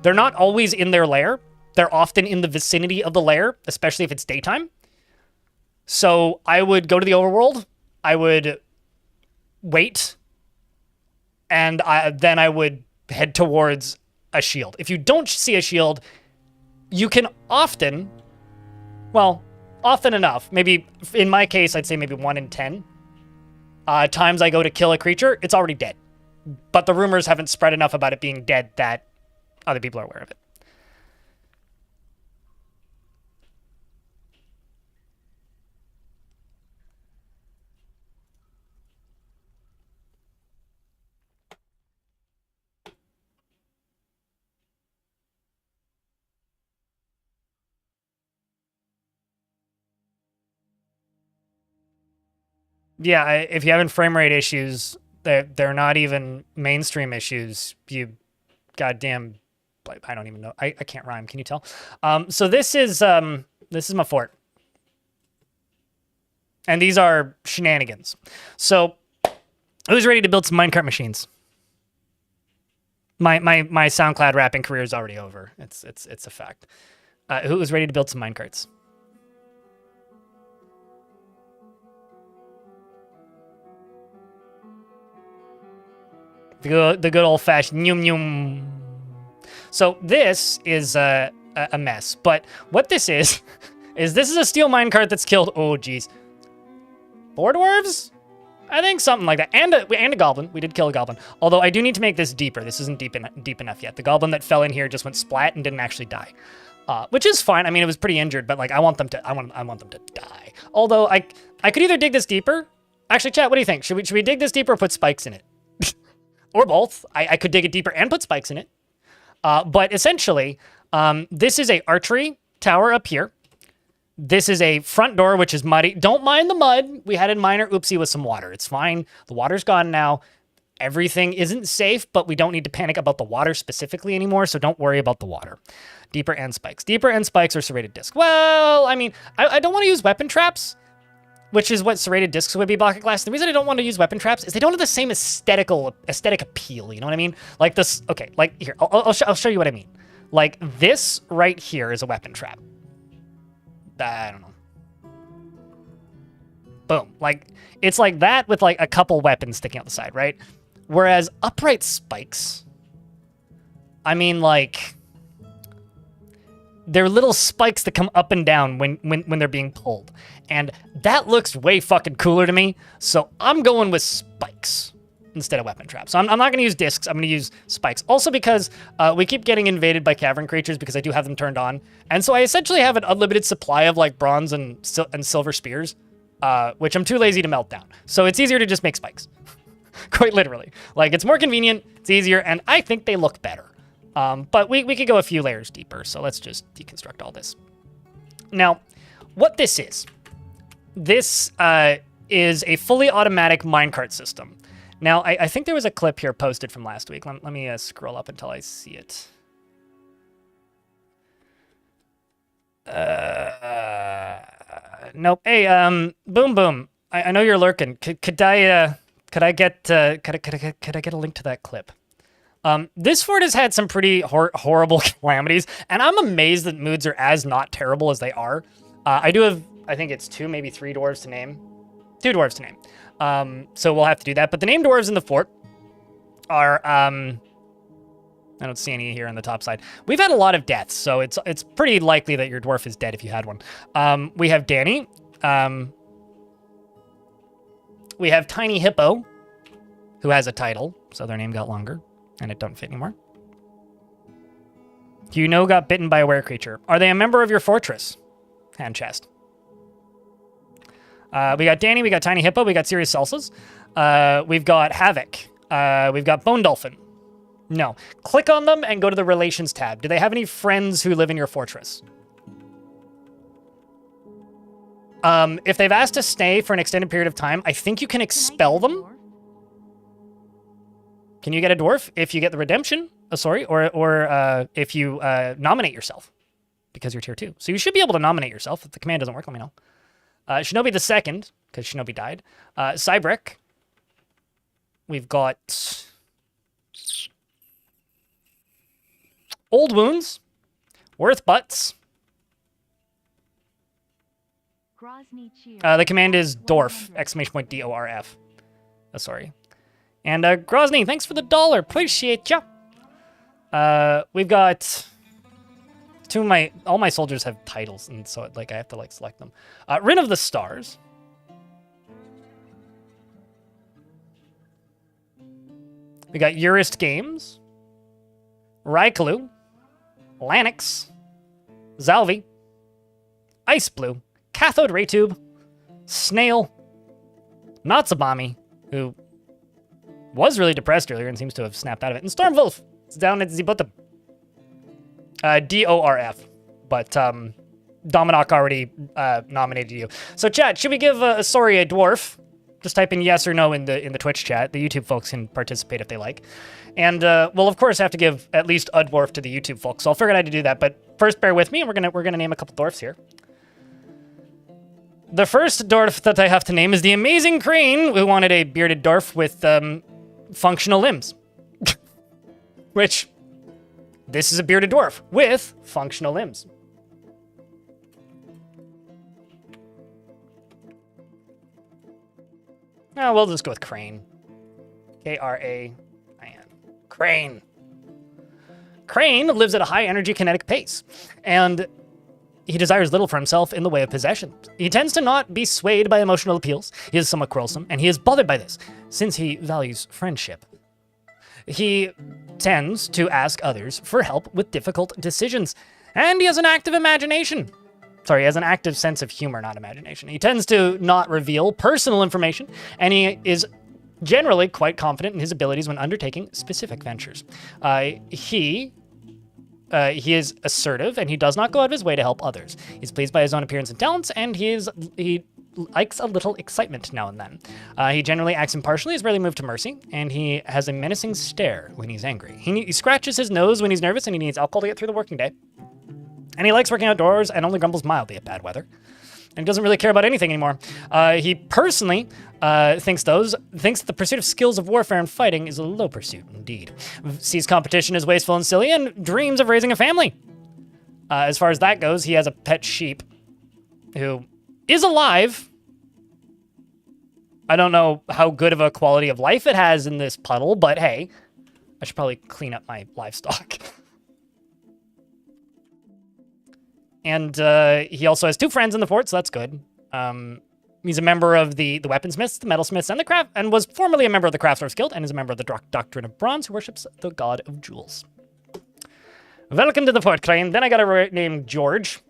They're not always in their lair. They're often in the vicinity of the lair, especially if it's daytime. So I would go to the overworld, I would wait, and then I would head towards a shield. If you don't see a shield, you can often enough, maybe in my case, I'd say maybe 1 in 10 times I go to kill a creature, it's already dead. But the rumors haven't spread enough about it being dead that other people are aware of it. Yeah, if you're having frame rate issues, they're not even mainstream issues. You goddamn, I don't even know. I can't rhyme. Can you tell? So this is my fort, and these are shenanigans. So who's ready to build some minecart machines? My SoundCloud rapping career is already over. It's a fact. Who's ready to build some minecarts? The good old-fashioned nyum nyum. So this is a mess, but what this is this is a steel minecart that's killed, oh geez, 4 dwarves? I think something like that, and a goblin. We did kill a goblin, although I do need to make this deeper. This isn't deep enough yet. The goblin that fell in here just went splat and didn't actually die, which is fine. I mean, it was pretty injured, but like I want them to die. Although I could either dig this deeper. Actually, chat, what do you think? Should we dig this deeper or put spikes in it? Or both. I could dig it deeper and put spikes in it. But essentially, this is a archery tower up here. This is a front door, which is muddy. Don't mind the mud. We had a minor oopsie with some water. It's fine. The water's gone now. Everything isn't safe, but we don't need to panic about the water specifically anymore, so don't worry about the water. Deeper and spikes. Deeper and spikes or serrated discs. Well, I mean, I don't want to use weapon traps, which is what serrated discs would be block of glass. The reason I don't want to use weapon traps is they don't have the same aesthetic appeal, you know what I mean? Like this, okay, like here, I'll show you what I mean. Like this right here is a weapon trap. I don't know. Boom. Like, it's like that with like a couple weapons sticking out the side, right? Whereas upright spikes, I mean, like, they're little spikes that come up and down when they're being pulled. And that looks way fucking cooler to me, so I'm going with spikes instead of weapon traps. So I'm not going to use discs, I'm going to use spikes. Also because we keep getting invaded by cavern creatures because I do have them turned on. And so I essentially have an unlimited supply of like bronze and silver spears, which I'm too lazy to melt down. So it's easier to just make spikes. Quite literally. Like, it's more convenient, it's easier, and I think they look better. But we could go a few layers deeper, so let's just deconstruct all this. Now, what this is a fully automatic minecart system. Now, I think there was a clip here posted from last week. Let me scroll up until I see it. Nope. Hey, Boom Boom. I know you're lurking. Could I get a link to that clip? This fort has had some pretty horrible calamities, and I'm amazed that moods are as not terrible as they are. I do have, I think it's 2, maybe 3 dwarves to name. 2 dwarves to name. So we'll have to do that. But the named dwarves in the fort are, I don't see any here on the top side. We've had a lot of deaths, so it's pretty likely that your dwarf is dead if you had one. We have Danny. We have Tiny Hippo, who has a title, so their name got longer, and it don't fit anymore. You know, got bitten by a were creature. Are they a member of your fortress? Hand chest. We got Danny, we got Tiny Hippo, we got Serious Salsas. We've got Havoc. We've got Bone Dolphin. No. Click on them and go to the Relations tab. Do they have any friends who live in your fortress? If they've asked to stay for an extended period of time, I think you can expel them. Can you get a dwarf if you get the redemption? Or if you nominate yourself, because you're tier 2. So you should be able to nominate yourself. If the command doesn't work, let me know. Shinobi the second, because Shinobi died. Cybrick. We've got Old Wounds. Worth Butts. The command is Dorf, exclamation point DORF. Sorry. And Grozny, thanks for the $1. Appreciate ya. We've got all my soldiers have titles, and so like I have to like select them. Rin of the Stars. We got Urist Games. Raikalu. Lanix. Zalvi. Ice Blue. Cathode Ray Tube. Snail. Natsubami, who was really depressed earlier and seems to have snapped out of it. And Stormwolf. It's down at the bottom. DORF. But Dominoc already nominated you. So chat, should we give a dwarf? Just type in yes or no in the Twitch chat. The YouTube folks can participate if they like. And we'll of course have to give at least a dwarf to the YouTube folks. So I'll figure out how to do that. But first bear with me, and we're gonna name a couple dwarfs here. The first dwarf that I have to name is the Amazing Crane, who wanted a bearded dwarf with functional limbs. Which, this is a bearded dwarf with functional limbs. Oh, we'll just go with Crane. K-R-A-I-N. Crane. Crane lives at a high energy kinetic pace, and he desires little for himself in the way of possessions. He tends to not be swayed by emotional appeals. He is somewhat quarrelsome, and he is bothered by this, since he values friendship. He tends to ask others for help with difficult decisions, and he has an active imagination. Sorry, he has an active sense of humor, not imagination. He tends to not reveal personal information, and he is generally quite confident in his abilities when undertaking specific ventures. He is assertive, and he does not go out of his way to help others. He's pleased by his own appearance and talents, and he likes a little excitement now and then. He generally acts impartially, is rarely moved to mercy, and he has a menacing stare when he's angry. He scratches his nose when he's nervous, and he needs alcohol to get through the working day. And he likes working outdoors and only grumbles mildly at bad weather. And he doesn't really care about anything anymore. He personally thinks the pursuit of skills of warfare and fighting is a low pursuit indeed. Sees competition as wasteful and silly, and dreams of raising a family. As far as that goes, he has a pet sheep who is alive. I don't know how good of a quality of life it has in this puddle, but hey, I should probably clean up my livestock. And he also has 2 friends in the fort, so that's good. He's a member of the weaponsmiths, the metalsmiths, and the craft, and was formerly a member of the Craftsdwarfs Guild, and is a member of the Doctrine of Bronze, who worships the god of jewels. Welcome to the fort, Crane. Then I got a name George.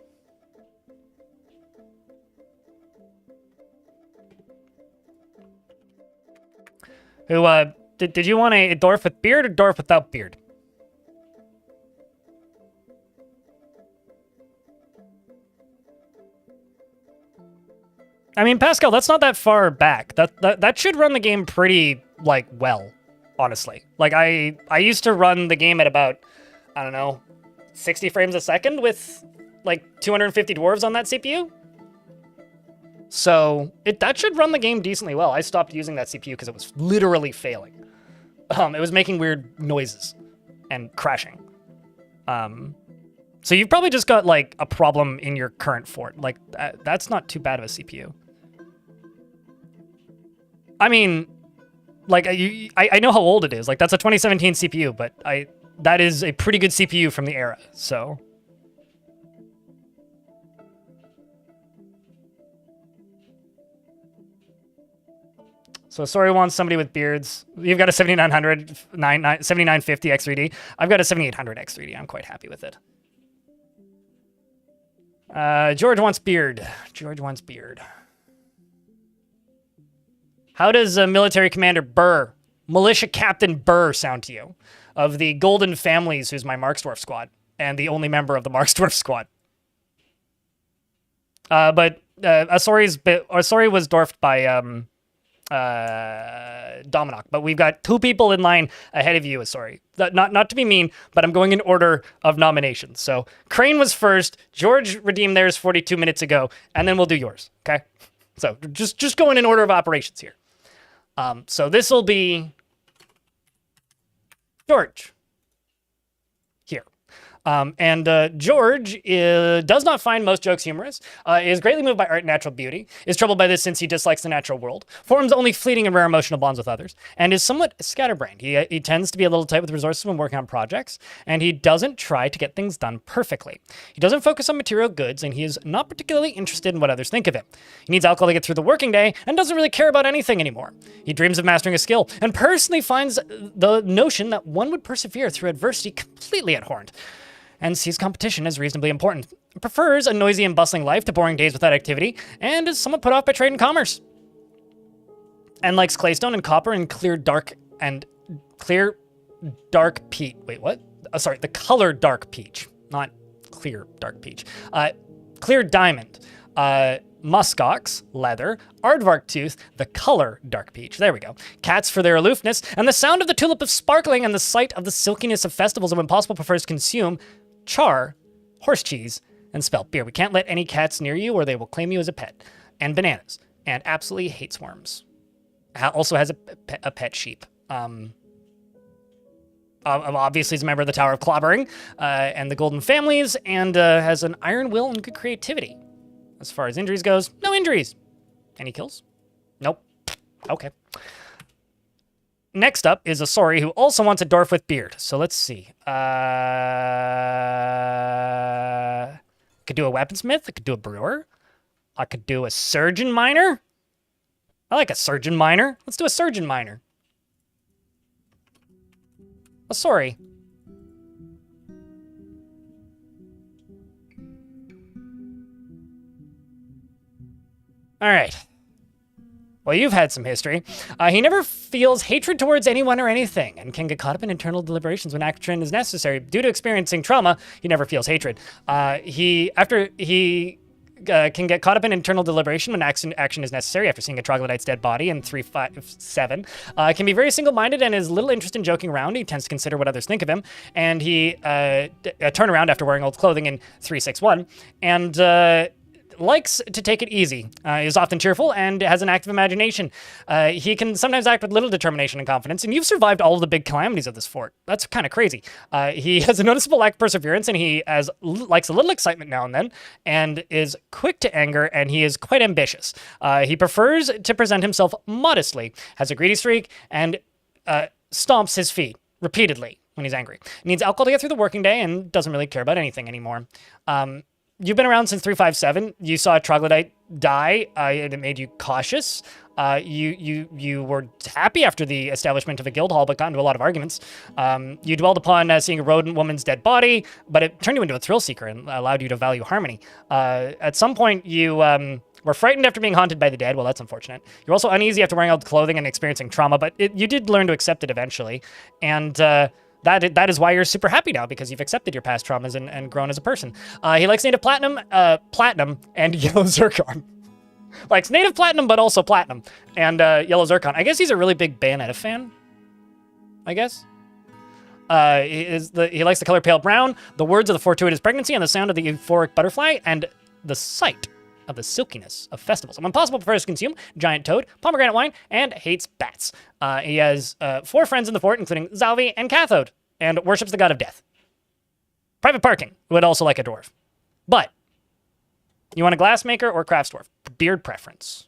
Who, did you want a dwarf with beard or dwarf without beard? I mean, Pascal, that's not that far back. That should run the game pretty, like, well, honestly. Like, I used to run the game at about, I don't know, 60 frames a second with, like, 250 dwarves on that CPU. So, that should run the game decently well. I stopped using that CPU because it was literally failing. It was making weird noises and crashing. So you've probably just got, like, a problem in your current fort. Like, that's not too bad of a CPU. I mean, like, I know how old it is. Like, that's a 2017 CPU, but that is a pretty good CPU from the era, so. So Sori wants somebody with beards. You've got a 7900, 7950 X3D. I've got a 7800 X3D. I'm quite happy with it. George wants beard. George wants beard. How does Military Commander Burr, Militia Captain Burr, sound to you? Of the Golden Families, who's my Marksdwarf squad, and the only member of the Marksdwarf squad. But Asori was dwarfed by Dominok, but we've got 2 people in line ahead of you, Asori. Not to be mean, but I'm going in order of nominations. So Crane was first, George redeemed theirs 42 minutes ago, and then we'll do yours, okay? So just going in order of operations here. So this will be George here. George does not find most jokes humorous, is greatly moved by art and natural beauty, is troubled by this since he dislikes the natural world, forms only fleeting and rare emotional bonds with others, and is somewhat scatterbrained. He tends to be a little tight with resources when working on projects, and he doesn't try to get things done perfectly. He doesn't focus on material goods, and he is not particularly interested in what others think of him. He needs alcohol to get through the working day, and doesn't really care about anything anymore. He dreams of mastering a skill, and personally finds the notion that one would persevere through adversity completely abhorrent, and sees competition as reasonably important, prefers a noisy and bustling life to boring days without activity, and is somewhat put off by trade and commerce. And likes claystone and copper and clear dark peach. Wait, what? Sorry, the color dark peach, not clear dark peach. Clear diamond, muskox, leather, aardvark tooth, the color dark peach. There we go. Cats for their aloofness, and the sound of the tulip of sparkling, and the sight of the silkiness of festivals, and when possible prefers to consume char, horse cheese, and spelt beer. We can't let any cats near you or they will claim you as a pet. And bananas. And absolutely hates worms. Also has a pet sheep. Obviously is a member of the Tower of Clobbering and the Golden Families, and has an iron will and good creativity. As far as injuries goes, no injuries. Any kills? Nope. Okay. Next up is a Sori who also wants a dwarf with beard. So let's see. Could do a weaponsmith. I could do a brewer. I could do a surgeon miner. I like a surgeon miner. Let's do a surgeon miner. A Sori. All right. Well, you've had some history. He never feels hatred towards anyone or anything and can get caught up in internal deliberations when action is necessary. Due to experiencing trauma, he never feels hatred. He can get caught up in internal deliberation when action is necessary after seeing a troglodyte's dead body in 357. Can be very single-minded and is little interest in joking around. He tends to consider what others think of him. And he turn around after wearing old clothing in 361. And likes to take it easy, is often cheerful, and has an active imagination. He can sometimes act with little determination and confidence, and you've survived all of the big calamities of this fort. That's kind of crazy. He has a noticeable lack of perseverance, and he likes a little excitement now and then, and is quick to anger, and he is quite ambitious. He prefers to present himself modestly, has a greedy streak, and stomps his feet repeatedly when he's angry. Needs alcohol to get through the working day, and doesn't really care about anything anymore. You've been around since 357. You saw a troglodyte die, and it made you cautious. You were happy after the establishment of a guild hall, but got into a lot of arguments. You dwelled upon seeing a rodent woman's dead body, but it turned you into a thrill seeker and allowed you to value harmony. At some point, you were frightened after being haunted by the dead. Well, that's unfortunate. You're also uneasy after wearing old clothing and experiencing trauma, but you did learn to accept it eventually. And that is why you're super happy now, because you've accepted your past traumas and grown as a person. He likes native platinum, and yellow zircon. Likes native platinum, but also platinum and yellow zircon. I guess he's a really big Bayonetta fan. I guess. He likes the color pale brown, the words of the fortuitous pregnancy, and the sound of the euphoric butterfly, and the sight of the silkiness of festivals. And when possible, prefers to consume giant toad, pomegranate wine, and hates bats. He has 4 friends in the fort, including Zalvi and Cathode, and worships the god of death. Private parking would also like a dwarf. But you want a glassmaker or crafts dwarf? Beard preference.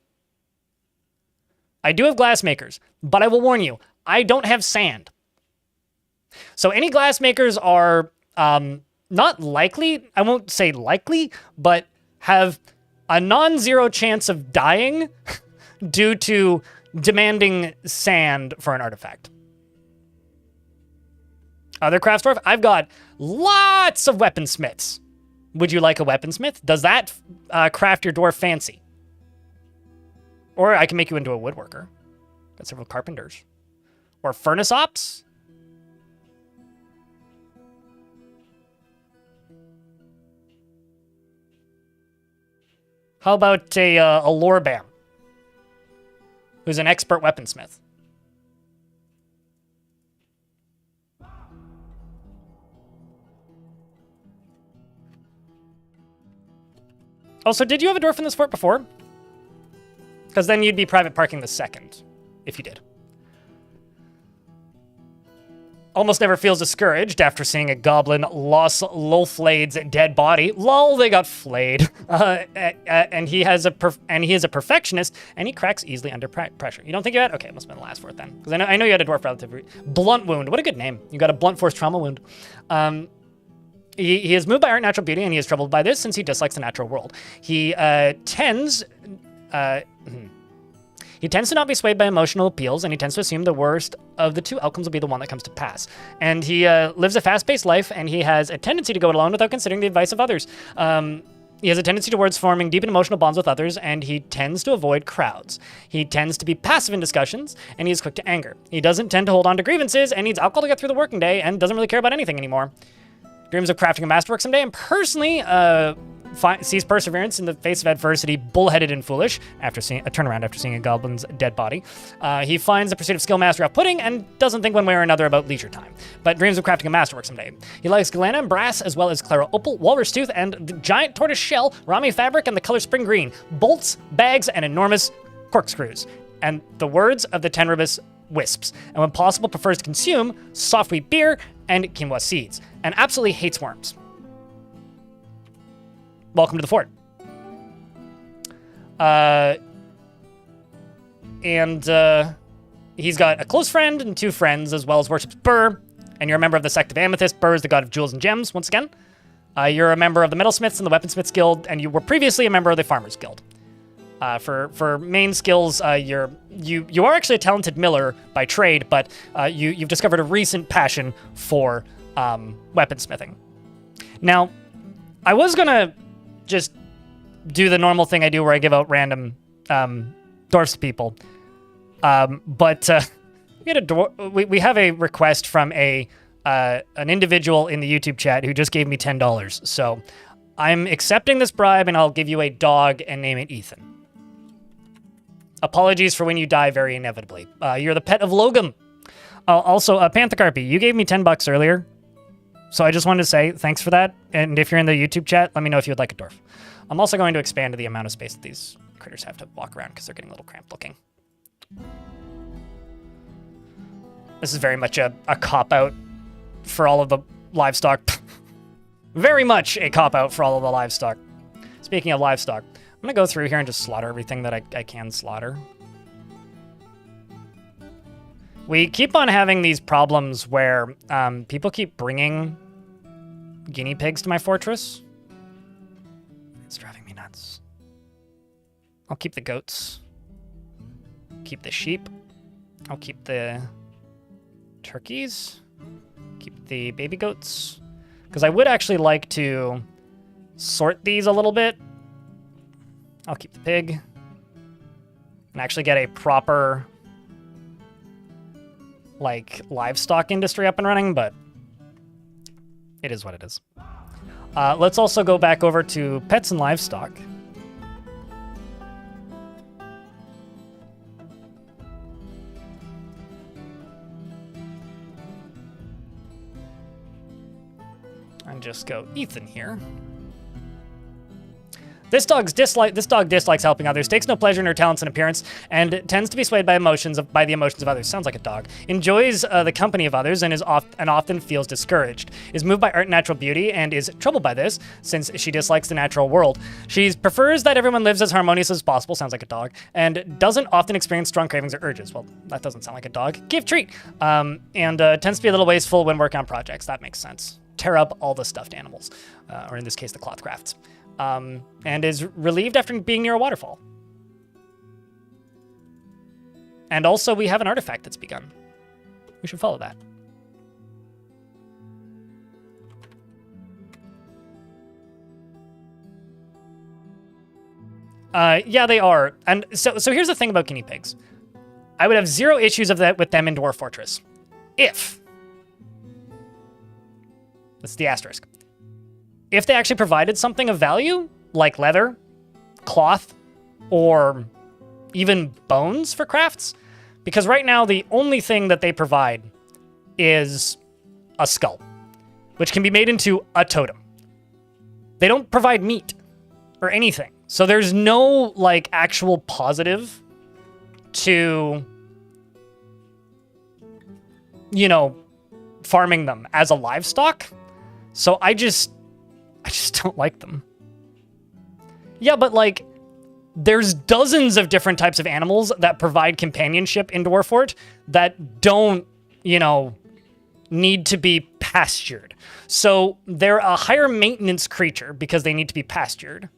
I do have glassmakers, but I will warn you, I don't have sand. So any glassmakers are not likely, I won't say likely, but have a non-zero chance of dying due to demanding sand for an artifact. Other crafts dwarf, I've got lots of weaponsmiths. Would you like a weaponsmith? Does that craft your dwarf fancy? Or I can make you into a woodworker. Got several carpenters. Or furnace ops. How about a Lorbam, who's an expert weaponsmith? Also, did you have a dwarf in this fort before? Because then you'd be private parking the second, if you did. Almost never feels discouraged after seeing a goblin Los Lolflade's dead body. Lol, they got flayed. And he is a perfectionist, and he cracks easily under pressure. You don't think you had? Okay, it must have been the last fort then, because I know you had a dwarf relative. Blunt wound. What a good name. You got a blunt force trauma wound. He is moved by art and natural beauty, and he is troubled by this since he dislikes the natural world. He tends to not be swayed by emotional appeals, and he tends to assume the worst of the two outcomes will be the one that comes to pass. And he lives a fast-paced life, and he has a tendency to go it alone without considering the advice of others. He has a tendency towards forming deep and emotional bonds with others, and he tends to avoid crowds. He tends to be passive in discussions, and he is quick to anger. He doesn't tend to hold on to grievances, and needs alcohol to get through the working day, and doesn't really care about anything anymore. Dreams of crafting a masterwork someday, and personally sees perseverance in the face of adversity bullheaded and foolish after seeing a turnaround after seeing a goblin's dead body. He finds the pursuit of skill mastery off-putting and doesn't think one way or another about leisure time, but dreams of crafting a masterwork someday. He likes galena and brass, as well as Clara opal, walrus tooth, and the giant tortoise shell, rami fabric, and the color spring green, bolts, bags, and enormous corkscrews, and the words of the Tenribus wisps, and when possible prefers to consume soft wheat beer and quinoa seeds, and absolutely hates worms. Welcome to the fort. and he's got a close friend and 2 friends, as well as worships Burr. And you're a member of the sect of Amethyst. Burr is the god of jewels and gems, once again. You're a member of the Metalsmiths and the Weaponsmiths Guild, and you were previously a member of the Farmers Guild. For main skills, you are actually a talented miller by trade, but you've discovered a recent passion for weaponsmithing. Now, I was gonna just do the normal thing I do where I give out random dwarfs to people, but we have a request from an individual in the YouTube chat who just gave me $10. So I'm accepting this bribe, and I'll give you a dog and name it Ethan. Apologies for when you die very inevitably. You're the pet of Logum. Also, Panthercarpy, you gave me $10 earlier. So I just wanted to say thanks for that. And if you're in the YouTube chat, let me know if you would like a dwarf. I'm also going to expand the amount of space that these critters have to walk around because they're getting a little cramped looking. This is very much a cop-out for all of the livestock. Very much a cop-out for all of the livestock. Speaking of livestock, I'm going to go through here and just slaughter everything that I can slaughter. We keep on having these problems where people keep bringing guinea pigs to my fortress. It's driving me nuts. I'll keep the goats. Keep the sheep. I'll keep the turkeys. Keep the baby goats. Because I would actually like to sort these a little bit. I'll keep the pig. And actually get a proper, like, livestock industry up and running, but it is what it is. Let's also go back over to pets and livestock. And just go Ethan here. This dog dislikes helping others, takes no pleasure in her talents and appearance, and tends to be swayed by the emotions of others. Sounds like a dog. Enjoys the company of others and often feels discouraged. Is moved by art and natural beauty and is troubled by this, since she dislikes the natural world. She prefers that everyone lives as harmonious as possible. Sounds like a dog. And doesn't often experience strong cravings or urges. Well, that doesn't sound like a dog. Give treat. And tends to be a little wasteful when working on projects. That makes sense. Tear up all the stuffed animals, or in this case, the cloth crafts. And is relieved after being near a waterfall. And also, we have an artifact that's begun. We should follow that. Yeah, they are. And so here's the thing about guinea pigs. I would have 0 issues with them in Dwarf Fortress. If. That's the asterisk. If they actually provided something of value, like leather, cloth, or even bones for crafts, because right now the only thing that they provide is a skull, which can be made into a totem. They don't provide meat or anything. So there's no, like, actual positive to, you know, farming them as a livestock. So I just don't like them. Yeah, but, like, there's dozens of different types of animals that provide companionship in Dwarfort that don't, you know, need to be pastured. So they're a higher maintenance creature because they need to be pastured.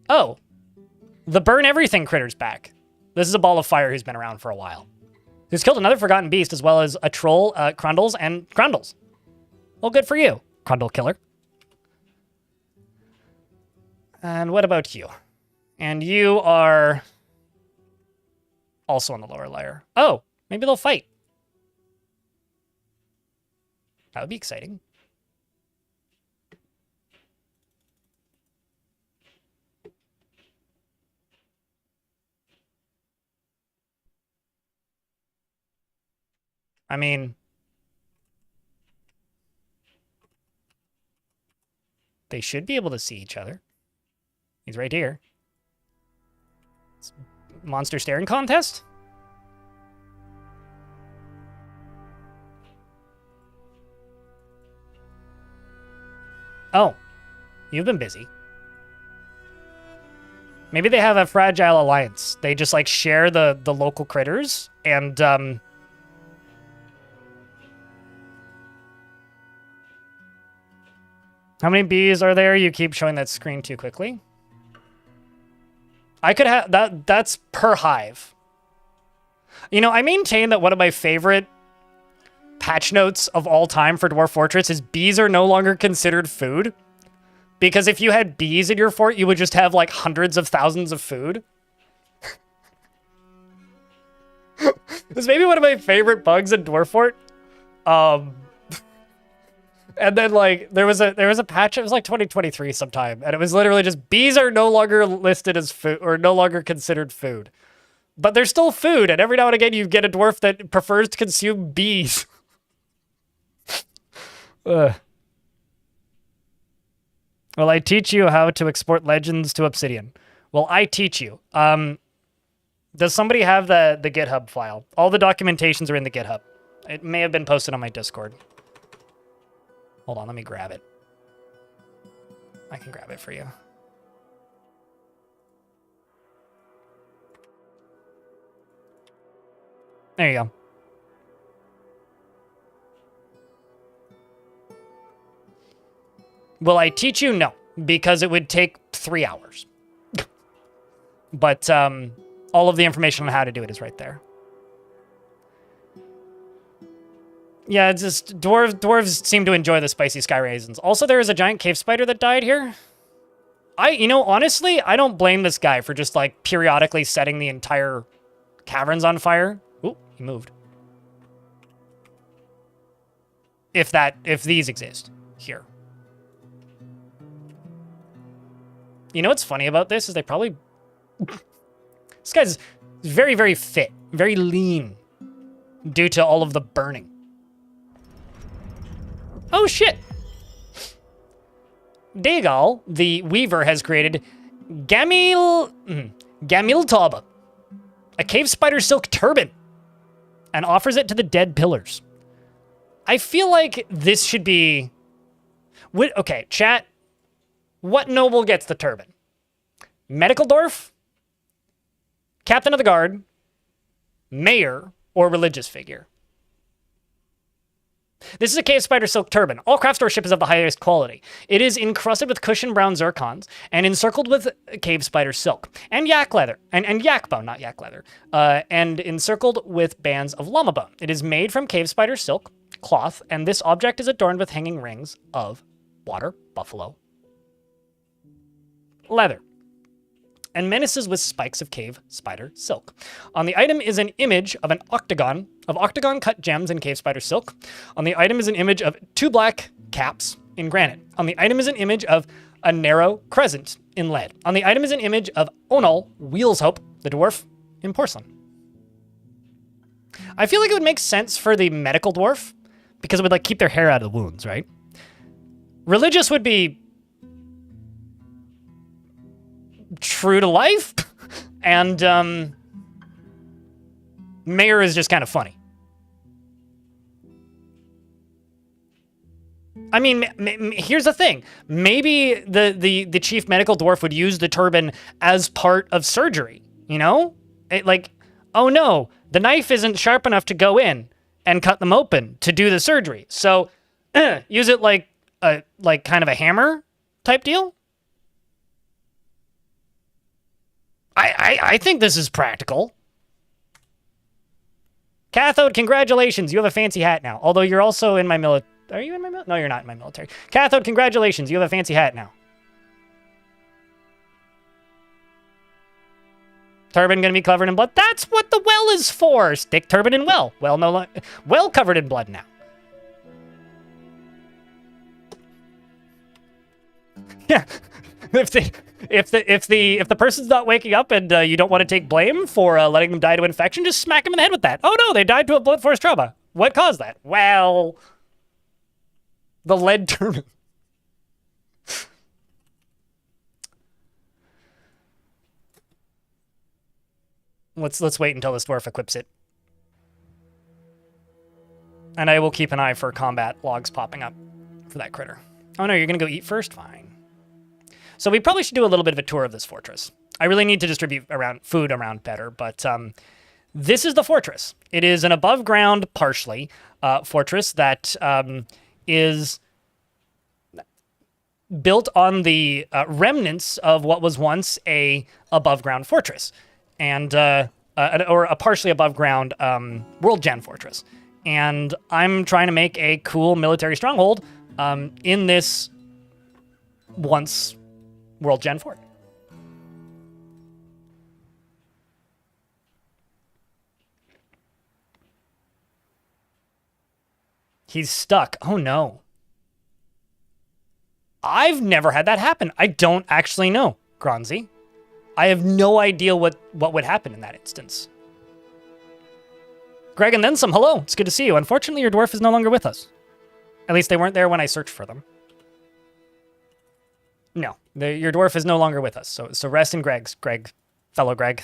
Oh, the burn everything critter's back. This is a ball of fire who's been around for a while. Who's killed another forgotten beast as well as a troll, Crundles, and Grundles. Well, good for you, Crundle killer. And what about you? And you are also on the lower layer. Oh, maybe they'll fight. That would be exciting. I mean, they should be able to see each other. He's right here. It's monster staring contest? Oh, you've been busy. Maybe they have a fragile alliance. They just like share the local critters and how many bees are there? You keep showing that screen too quickly. I could have that's per hive. You know, I maintain that one of my favorite patch notes of all time for Dwarf Fortress is bees are no longer considered food. Because if you had bees in your fort, you would just have like hundreds of thousands of food. This may be one of my favorite bugs in Dwarf Fort. And then like there was a patch, it was like 2023 sometime, and it was literally just bees are no longer listed as food or no longer considered food. But they're still food, and every now and again you get a dwarf that prefers to consume bees. Ugh. Well, I teach you how to export legends to Obsidian. Well, I teach you. Does somebody have the GitHub file? All the documentations are in the GitHub. It may have been posted on my Discord. Hold on, let me grab it. I can grab it for you. There you go. Will I teach you? No, because it would take 3 hours. But all of the information on how to do it is right there. Yeah, it's just dwarves seem to enjoy the spicy sky raisins. Also, there is a giant cave spider that died here. You know, honestly, I don't blame this guy for just like periodically setting the entire caverns on fire. Ooh, he moved. If these exist here. You know what's funny about this is they probably... This guy's very, very fit, very lean due to all of the burning. Oh, shit. Dagal, the weaver, has created Gamil Toba, a cave spider silk turban, and offers it to the dead pillars. I feel like this should be... Okay, chat. What noble gets the turban? Medical dwarf? Captain of the guard? Mayor? Or religious figure? This is a cave spider silk turban. All craft store ship is of the highest quality. It is encrusted with cushioned brown zircons and encircled with cave spider silk and yak leather and yak bone, not yak leather, and encircled with bands of llama bone. It is made from cave spider silk cloth, and this object is adorned with hanging rings of water buffalo leather and menaces with spikes of cave spider silk. On the item is an image of an octagon cut gems in cave spider silk. On the item is an image of 2 black caps in granite. On the item is an image of a narrow crescent in lead. On the item is an image of Onal Wheelshope, the dwarf, in porcelain. I feel like it would make sense for the medical dwarf because it would like keep their hair out of the wounds, right? Religious would be true to life, and mayor is just kind of funny. I mean, here's the thing. Maybe the chief medical dwarf would use the turban as part of surgery, you know? Like, oh no, the knife isn't sharp enough to go in and cut them open to do the surgery. So use it like kind of a hammer type deal. I think this is practical. Cathode, congratulations. You have a fancy hat now. Although you're also in my military. Are you in my military? No, you're not in my military. Cathode, congratulations. You have a fancy hat now. Turban gonna be covered in blood. That's what the well is for. Stick turban in well. Well covered in blood now. Yeah. If the person's not waking up and you don't want to take blame for letting them die to infection, just smack them in the head with that. Oh no, they died to a blunt force trauma. What caused that? Well, the lead turban. Let's wait until this dwarf equips it. And I will keep an eye for combat logs popping up for that critter. Oh no, you're gonna go eat first? Fine. So we probably should do a little bit of a tour of this fortress. I really need to distribute food around better, but this is the fortress. It is an above ground, partially, fortress that is built on the remnants of what was once a above ground fortress, and or a partially above ground world gen fortress. And I'm trying to make a cool military stronghold in this once world gen fort. He's stuck. Oh no. I've never had that happen. I don't actually know, Gronzi. I have no idea what would happen in that instance. Greg and then some, hello. It's good to see you. Unfortunately, your dwarf is no longer with us. At least they weren't there when I searched for them. No, your dwarf is no longer with us. So rest in Greg, fellow Greg.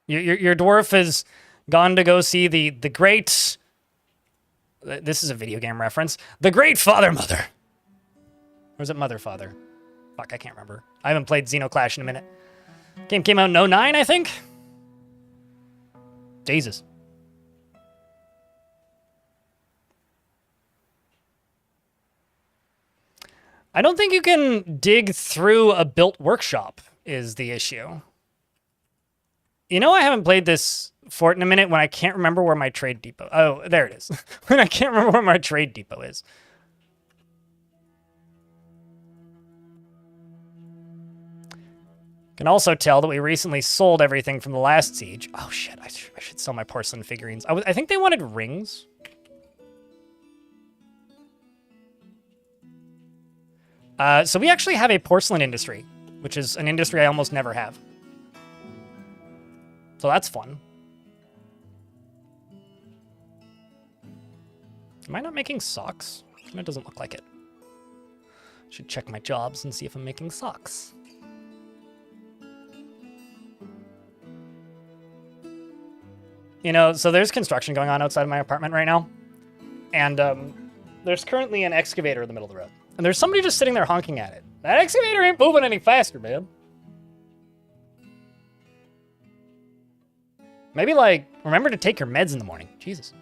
Your dwarf has gone to go see the great... This is a video game reference. The Great Father Mother. Or is it Mother Father? Fuck, I can't remember. I haven't played Xenoclash in a minute. Game came out in 09, I think? Jesus. I don't think you can dig through a built workshop is the issue. You know, I haven't played this fort in a minute when I can't remember where my trade depot... Oh, there it is. When I can't remember where my trade depot is. Can also tell that we recently sold everything from the last siege. Oh shit, I should sell my porcelain figurines. I think they wanted rings. So we actually have a porcelain industry, which is an industry I almost never have. So that's fun. Am I not making socks? It doesn't look like it. Should check my jobs and see if I'm making socks. You know, so there's construction going on outside of my apartment right now. And there's currently an excavator in the middle of the road. And there's somebody just sitting there honking at it. That excavator ain't moving any faster, man. Maybe, like, remember to take your meds in the morning. Jesus.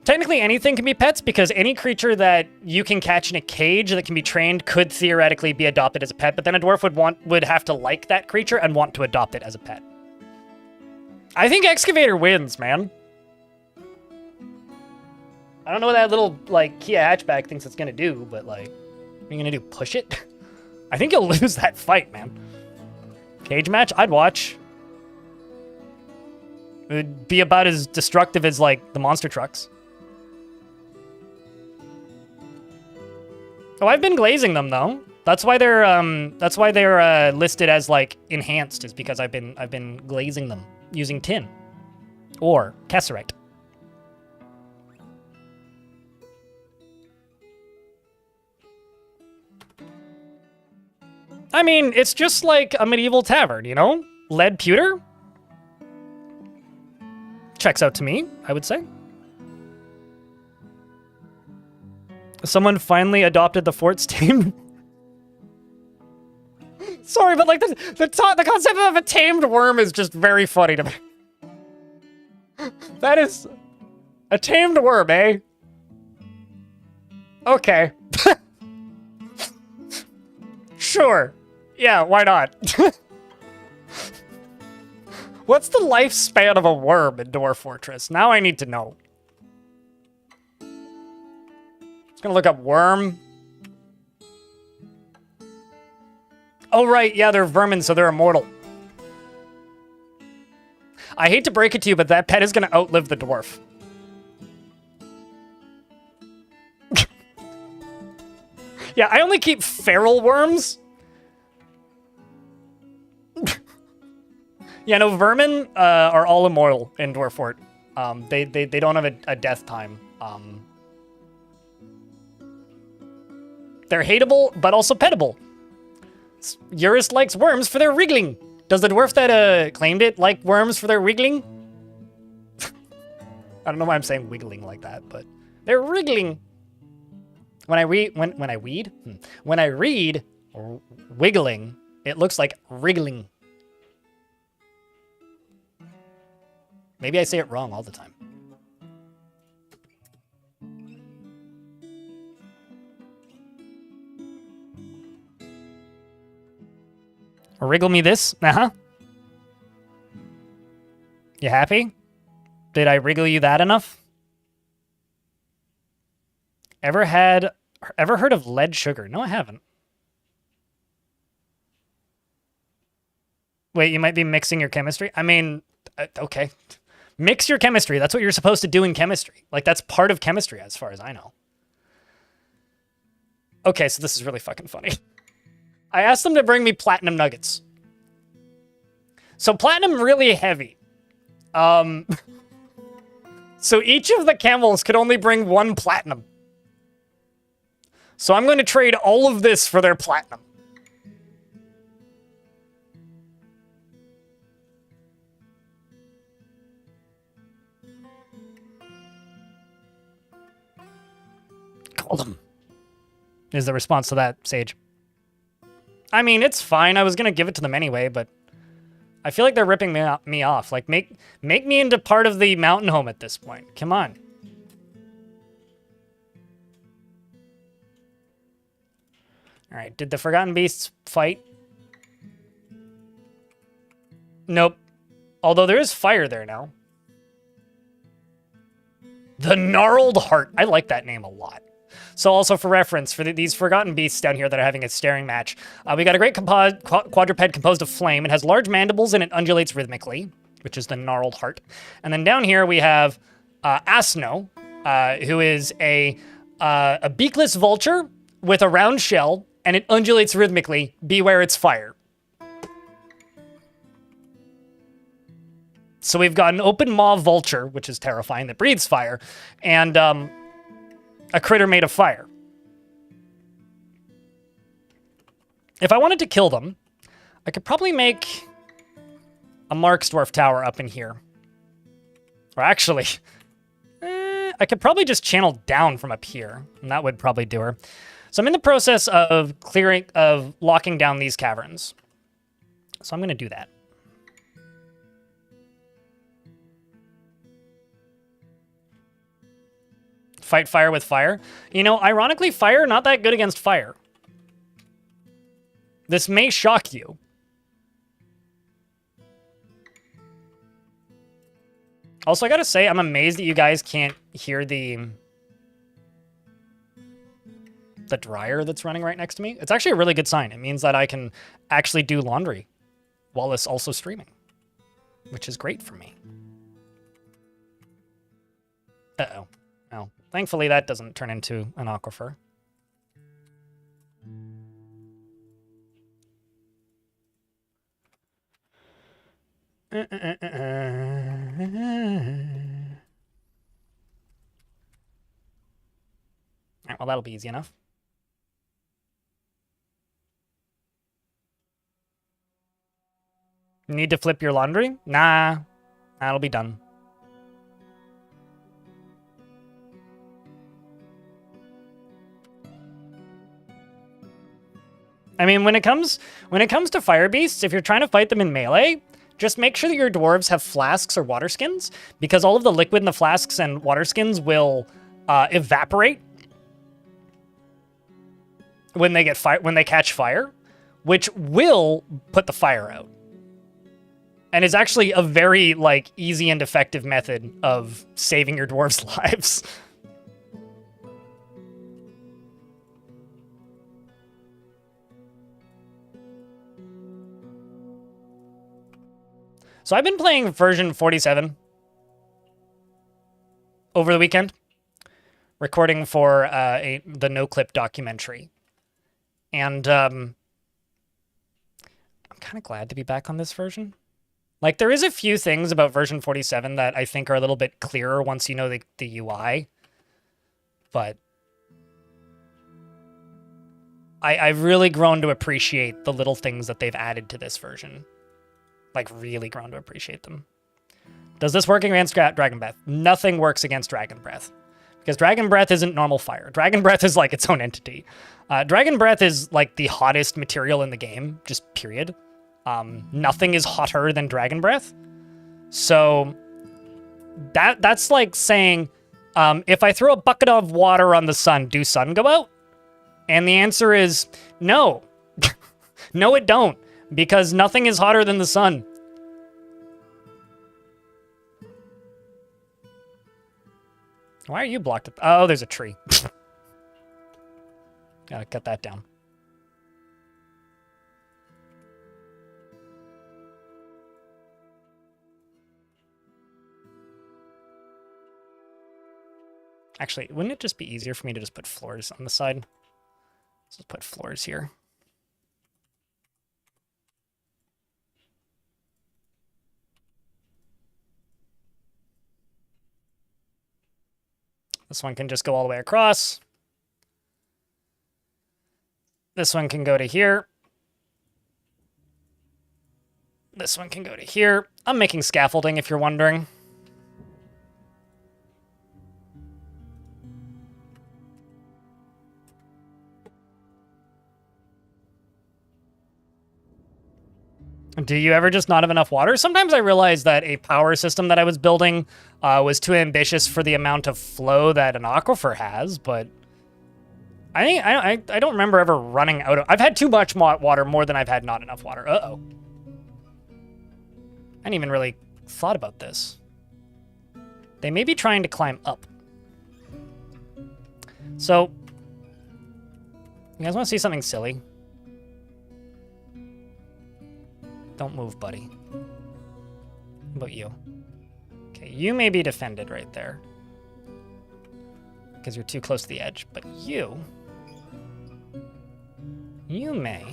Technically, anything can be pets because any creature that you can catch in a cage that can be trained could theoretically be adopted as a pet, but then a dwarf would have to like that creature and want to adopt it as a pet. I think excavator wins, man. I don't know what that little, like, Kia hatchback thinks it's gonna do, but, like, what are you gonna do, push it? I think you'll lose that fight, man. Cage match? I'd watch. It would be about as destructive as, like, the monster trucks. Oh, I've been glazing them, though. That's why they're listed as, like, enhanced, is because I've been glazing them using tin. Or Kesserite. I mean, it's just like a medieval tavern, you know? Lead pewter? Checks out to me, I would say. Someone finally adopted the fort's tamed... Sorry, but like the concept of a tamed worm is just very funny to me. That is... a tamed worm, eh? Okay. Sure. Yeah, why not? What's the lifespan of a worm in Dwarf Fortress? Now I need to know. Just gonna look up worm. Oh, right. Yeah, they're vermin, so they're immortal. I hate to break it to you, but that pet is gonna outlive the dwarf. Yeah, I only keep feral worms. Yeah, no, vermin are all immortal in Dwarf Fort. They don't have a death time. They're hateable, but also petable. Eurus likes worms for their wriggling. Does the dwarf that claimed it like worms for their wriggling? I don't know why I'm saying wiggling like that, but they're wriggling. When I read wiggling, it looks like wriggling. Maybe I say it wrong all the time. Wriggle me this? Uh-huh. You happy? Did I wriggle you that enough? Ever heard of lead sugar? No, I haven't. Wait, you might be mixing your chemistry? I mean, okay. Mix your chemistry. That's what you're supposed to do in chemistry. Like, that's part of chemistry as far as I know. Okay, so this is really fucking funny. I asked them to bring me platinum nuggets. So platinum really heavy. So each of the camels could only bring 1 platinum. So I'm going to trade all of this for their platinum. Call them. Is the response to that, Sage. I mean, it's fine. I was going to give it to them anyway, but I feel like they're ripping me off. Like, make me into part of the mountain home at this point. Come on. All right, did the Forgotten Beasts fight? Nope. Although there is fire there now. The Gnarled Heart. I like that name a lot. So also for reference, for these Forgotten Beasts down here that are having a staring match, we got a great quadruped composed of flame. It has large mandibles and it undulates rhythmically, which is the Gnarled Heart. And then down here we have Asno, who is a beakless vulture with a round shell, and it undulates rhythmically. Beware its fire. So we've got an open maw vulture, which is terrifying, that breathes fire, and a critter made of fire. If I wanted to kill them, I could probably make a Marksdwarf tower up in here. Or actually, I could probably just channel down from up here, and that would probably do her. So I'm in the process of locking down these caverns. So I'm going to do that. Fight fire with fire. You know, ironically, fire, not that good against fire. This may shock you. Also, I gotta say, I'm amazed that you guys can't hear the dryer that's running right next to me. It's actually a really good sign. It means that I can actually do laundry while it's also streaming, which is great for me. Uh-oh. Oh, thankfully that doesn't turn into an aquifer. All right, well, that'll be easy enough. Need to flip your laundry? Nah, that'll be done. I mean, when it comes to fire beasts, if you're trying to fight them in melee, just make sure that your dwarves have flasks or water skins, because all of the liquid in the flasks and water skins will evaporate when they catch fire, which will put the fire out. And is actually a very easy and effective method of saving your dwarves' lives. So I've been playing version 47 over the weekend, recording for the No Clip documentary. And I'm kind of glad to be back on this version. Like, there is a few things about version 47 that I think are a little bit clearer once you know the UI. But I've really grown to appreciate the little things that they've added to this version. Like, really grown to appreciate them. Does this work against Dragon Breath? Nothing works against Dragon Breath. Because Dragon Breath isn't normal fire. Dragon Breath is like its own entity. Dragon Breath is like the hottest material in the game, just period. Nothing is hotter than Dragon Breath. So that's like saying, if I throw a bucket of water on the sun, do sun go out? And the answer is no. No, it don't. Because nothing is hotter than the sun. Why are you blocked? Oh, there's a tree. Gotta cut that down. Actually, wouldn't it just be easier for me to just put floors on the side? Let's just put floors here. This one can just go all the way across. This one can go to here. This one can go to here. I'm making scaffolding if you're wondering. Do you ever just not have enough water? Sometimes I realize that a power system that I was building was too ambitious for the amount of flow that an aquifer has, but I don't remember ever running out of... I've had too much water more than I've had not enough water. Uh-oh. I hadn't even really thought about this. They may be trying to climb up. So, you guys want to see something silly? Don't move, buddy. How about you? Okay, you may be defended right there. Because you're too close to the edge. But you may.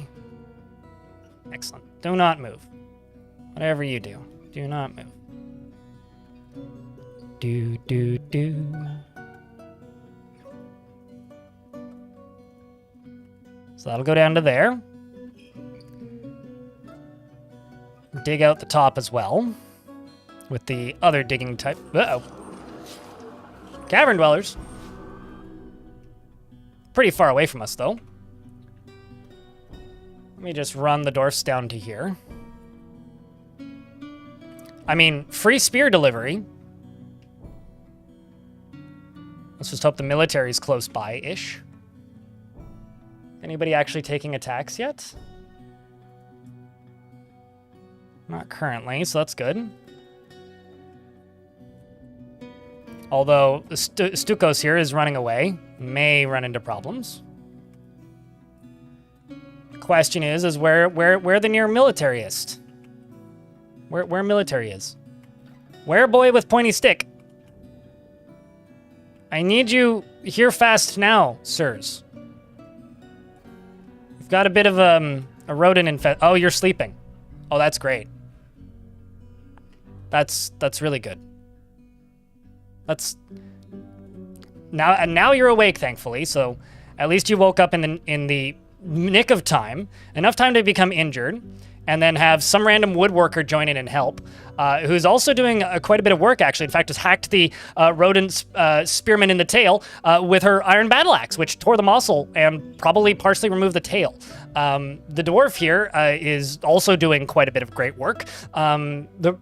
Excellent. Do not move. Whatever you do, do not move. Do. So that'll go down to there. Dig out the top as well with the other digging type. Uh-oh. Cavern dwellers. Pretty far away from us, though. Let me just run the dwarfs down to here. I mean, free spear delivery. Let's just hope the military's close by-ish. Anybody actually taking attacks yet? Not currently, so that's good. Although Stukos here is running away, may run into problems. Question is where the near militariist? Where military is? Where boy with pointy stick? I need you here fast now, sirs. You've got a bit of a rodent infest. Oh, you're sleeping. Oh, that's great. That's really good. Now you're awake, thankfully. So at least you woke up in the nick of time, enough time to become injured, and then have some random woodworker join in and help, who's also doing quite a bit of work, actually. In fact, has hacked the rodent spearman in the tail with her iron battle axe, which tore the muscle and probably partially removed the tail. The dwarf here is also doing quite a bit of great work,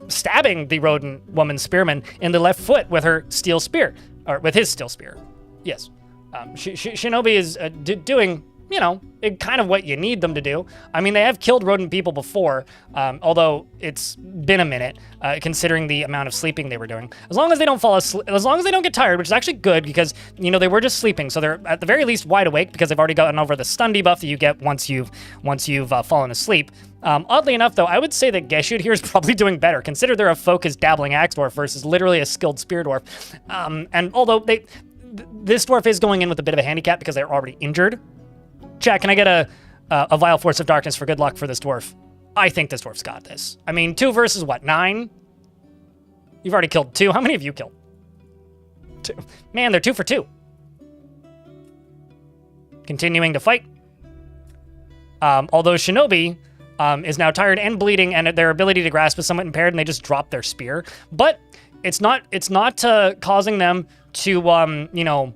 stabbing the rodent woman spearman in the left foot with her steel spear, or with his steel spear. Yes. Shinobi is doing, you know, kind of what you need them to do. I mean, they have killed rodent people before, although it's been a minute, considering the amount of sleeping they were doing. As long as they don't fall asleep, as long as they don't get tired, which is actually good because, you know, they were just sleeping, so they're at the very least wide awake because they've already gotten over the stun debuff that you get once you've fallen asleep. Oddly enough, though, I would say that Geshud here is probably doing better. Consider they're a focused dabbling axe dwarf versus literally a skilled spear dwarf. And although this dwarf is going in with a bit of a handicap because they're already injured. Chat, can I get a vile force of darkness for good luck for this dwarf? I think this dwarf's got this. I mean, 2 versus what, 9? You've already killed 2. How many have you killed? 2. Man, they're 2 for 2. Continuing to fight. Although Shinobi is now tired and bleeding, and their ability to grasp is somewhat impaired, and they just drop their spear. But it's not causing them to, you know,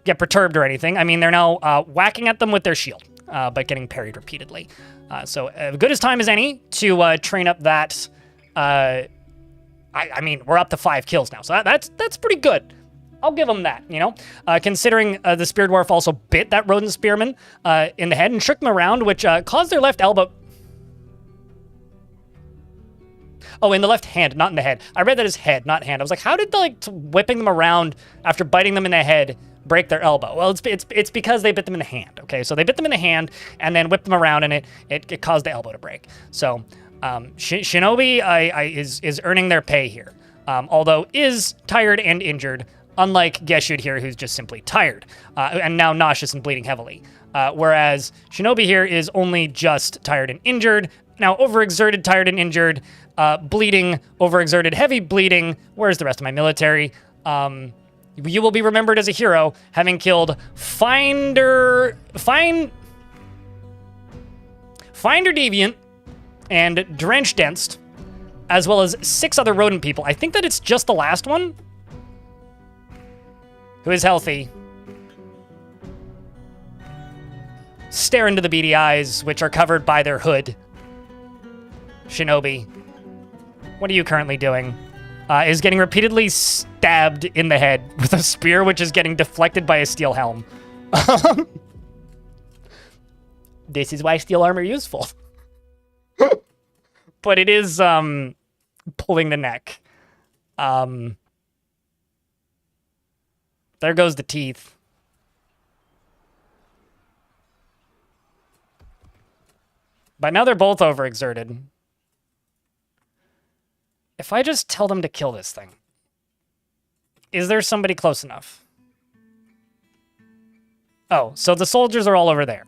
get perturbed or anything. I mean, they're now whacking at them with their shield, but getting parried repeatedly. So good as time as any to train up that. I mean, we're up to 5 kills now, so that's pretty good. I'll give them that, you know? Considering the Spear Dwarf also bit that Rodent Spearman in the head and shook them around, which caused their left elbow... Oh, in the left hand, not in the head. I read that as head, not hand. I was like, how did the, like, whipping them around after biting them in the head break their elbow? Well, it's because they bit them in the hand, okay? So they bit them in the hand and then whipped them around, and it caused the elbow to break. So Shinobi is earning their pay here, although is tired and injured, unlike Geshud here, who's just simply tired and now nauseous and bleeding heavily. Whereas Shinobi here is only just tired and injured, now overexerted, tired and injured, bleeding, overexerted, heavy bleeding. Where's the rest of my military? You will be remembered as a hero, having killed Finder Deviant and Drenched Denst, as well as 6 other rodent people. I think that it's just the last one who is healthy. Stare into the beady eyes, which are covered by their hood. Shinobi, what are you currently doing? Is getting repeatedly stabbed in the head with a spear, which is getting deflected by a steel helm. This is why steel armor is useful. But it is pulling the neck. There goes the teeth. But now they're both overexerted. If I just tell them to kill this thing, is there somebody close enough? Oh, so the soldiers are all over there.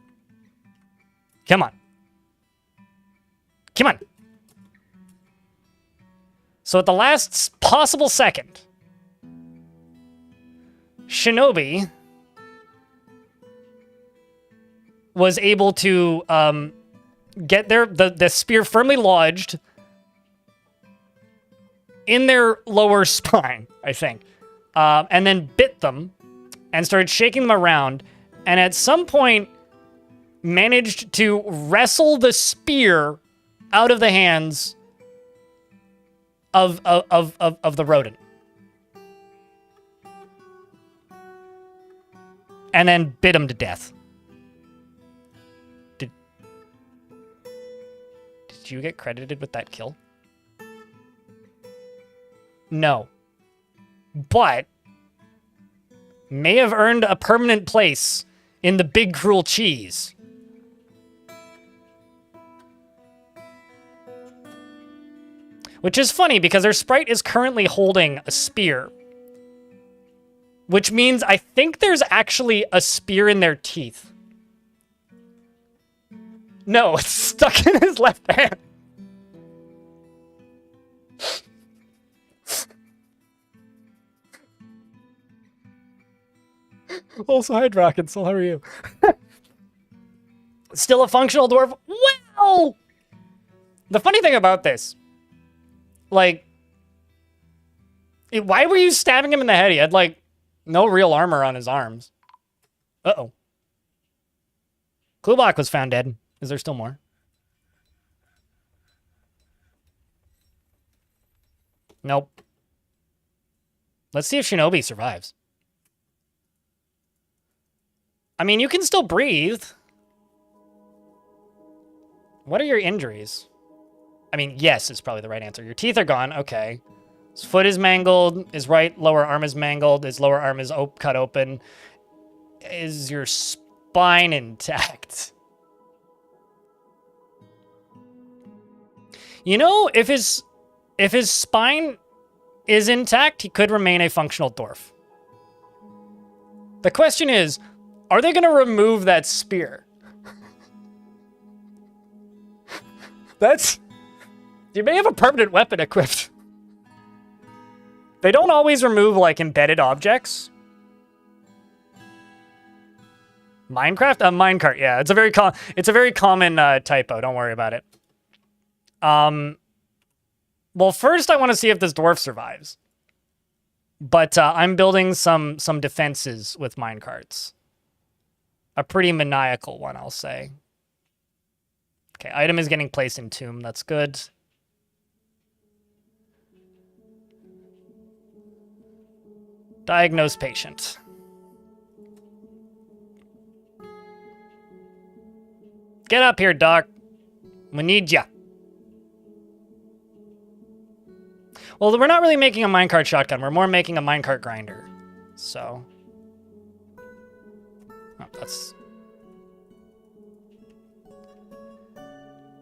Come on. Come on. So at the last possible second, Shinobi was able to get the spear firmly lodged in their lower spine, I think, and then bit them and started shaking them around, and at some point managed to wrestle the spear out of the hands of the rodent. And then bit him to death. Did you get credited with that kill? No. But may have earned a permanent place in the Big Cruel Cheese. Which is funny because their sprite is currently holding a spear. Which means I think there's actually a spear in their teeth. No, it's stuck in his left hand. Also, hi, Drakensil, how are you? Still a functional dwarf? Well! The funny thing about this, like, why were you stabbing him in the head? He had, like, no real armor on his arms. Uh-oh. Klubak was found dead. Is there still more? Nope. Let's see if Shinobi survives. I mean, you can still breathe. What are your injuries? I mean, yes is probably the right answer. Your teeth are gone. Okay. His foot is mangled. His right lower arm is mangled. His lower arm is cut open. Is your spine intact? You know, if his spine is intact, he could remain a functional dwarf. The question is, are they going to remove that spear? You may have a permanent weapon equipped. They don't always remove, like, embedded objects. Minecraft? Minecart, yeah. It's a very common typo. Don't worry about it. Well, first I want to see if this dwarf survives. But I'm building some defenses with minecarts. A pretty maniacal one, I'll say. Okay, item is getting placed in tomb. That's good. Diagnose patient. Get up here, doc. We need ya. Well, we're not really making a minecart shotgun. We're more making a minecart grinder. So. Oh, that's...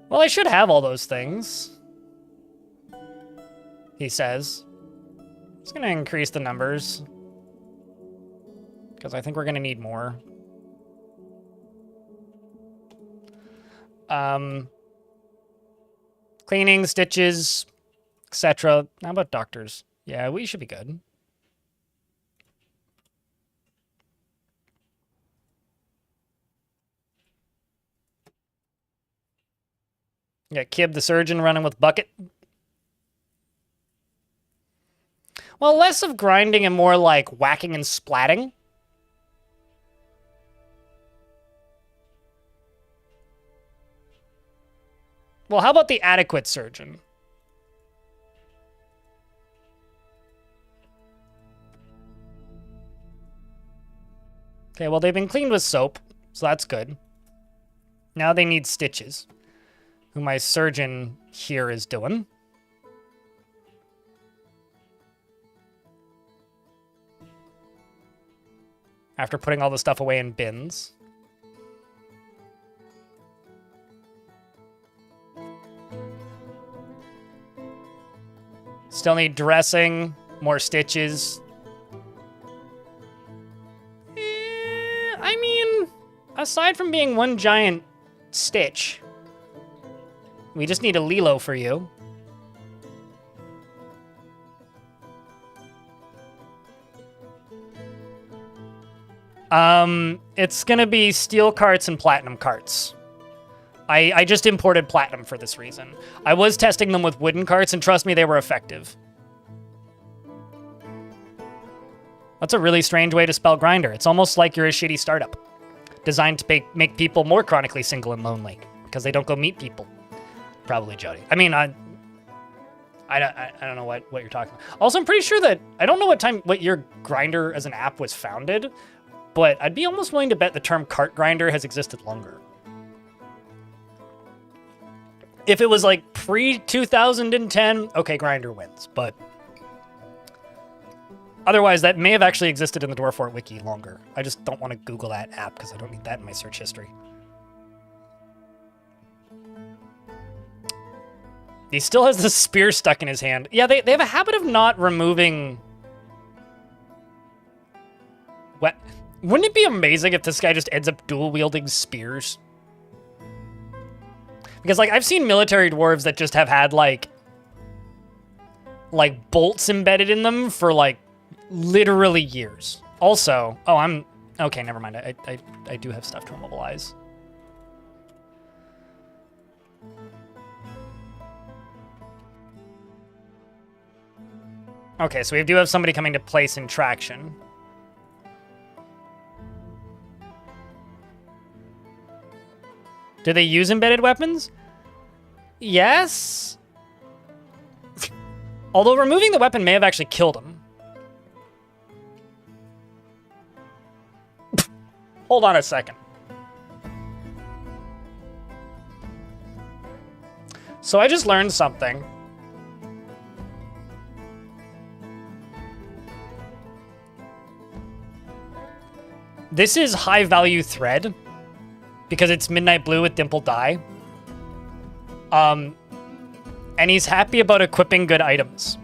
Well, I should have all those things. He says. It's going to increase the numbers. Because I think we're going to need more. Cleaning, stitches, etc. How about doctors? Yeah, we should be good. Yeah, Kib the surgeon running with bucket. Well, less of grinding and more like whacking and splatting. Well, how about the adequate surgeon? Okay, well, they've been cleaned with soap, so that's good. Now they need stitches, who my surgeon here is doing. After putting all the stuff away in bins. Still need dressing, more stitches. I mean, aside from being one giant stitch, we just need a Lilo for you. It's gonna be steel carts and platinum carts. I just imported platinum for this reason. I was testing them with wooden carts, and trust me, they were effective. That's a really strange way to spell grinder. It's almost like you're a shitty startup, designed to make people more chronically single and lonely, because they don't go meet people. Probably Jody. I mean, I don't know what you're talking about. Also, I'm pretty sure that, I don't know what your grinder as an app was founded, but I'd be almost willing to bet the term cart grinder has existed longer. If it was like pre-2010, okay, grinder wins, but otherwise that may have actually existed in the Dwarf Fort wiki longer. I just don't want to Google that app because I don't need that in my search history. He still has the spear stuck in his hand. Yeah, they have a habit of not removing... What? Wouldn't it be amazing if this guy just ends up dual-wielding spears? Because, like, I've seen military dwarves that just have had, like bolts embedded in them for, like, literally years. Also, oh, okay, never mind. I do have stuff to immobilize. Okay, so we do have somebody coming to place in traction. Do they use embedded weapons? Yes. Although removing the weapon may have actually killed him. Hold on a second. So I just learned something. This is high value thread because it's midnight blue with dimpled dye. And he's happy about equipping good items.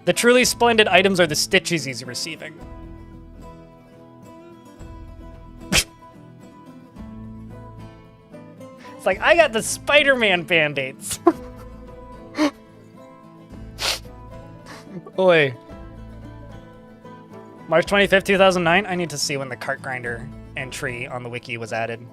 The truly splendid items are the stitches he's receiving. It's like, I got the Spider-Man Band-Aids. Oi. March 25th, 2009? I need to see when the cart grinder entry on the wiki was added.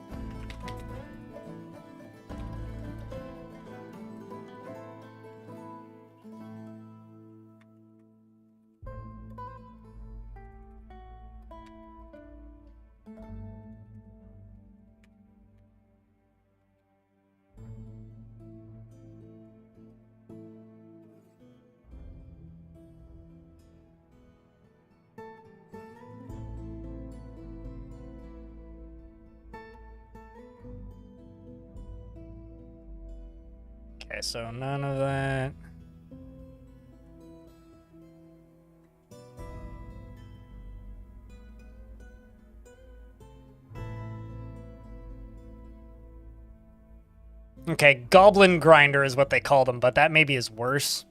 Okay, so none of that. Okay, goblin grinder is what they call them, but that maybe is worse.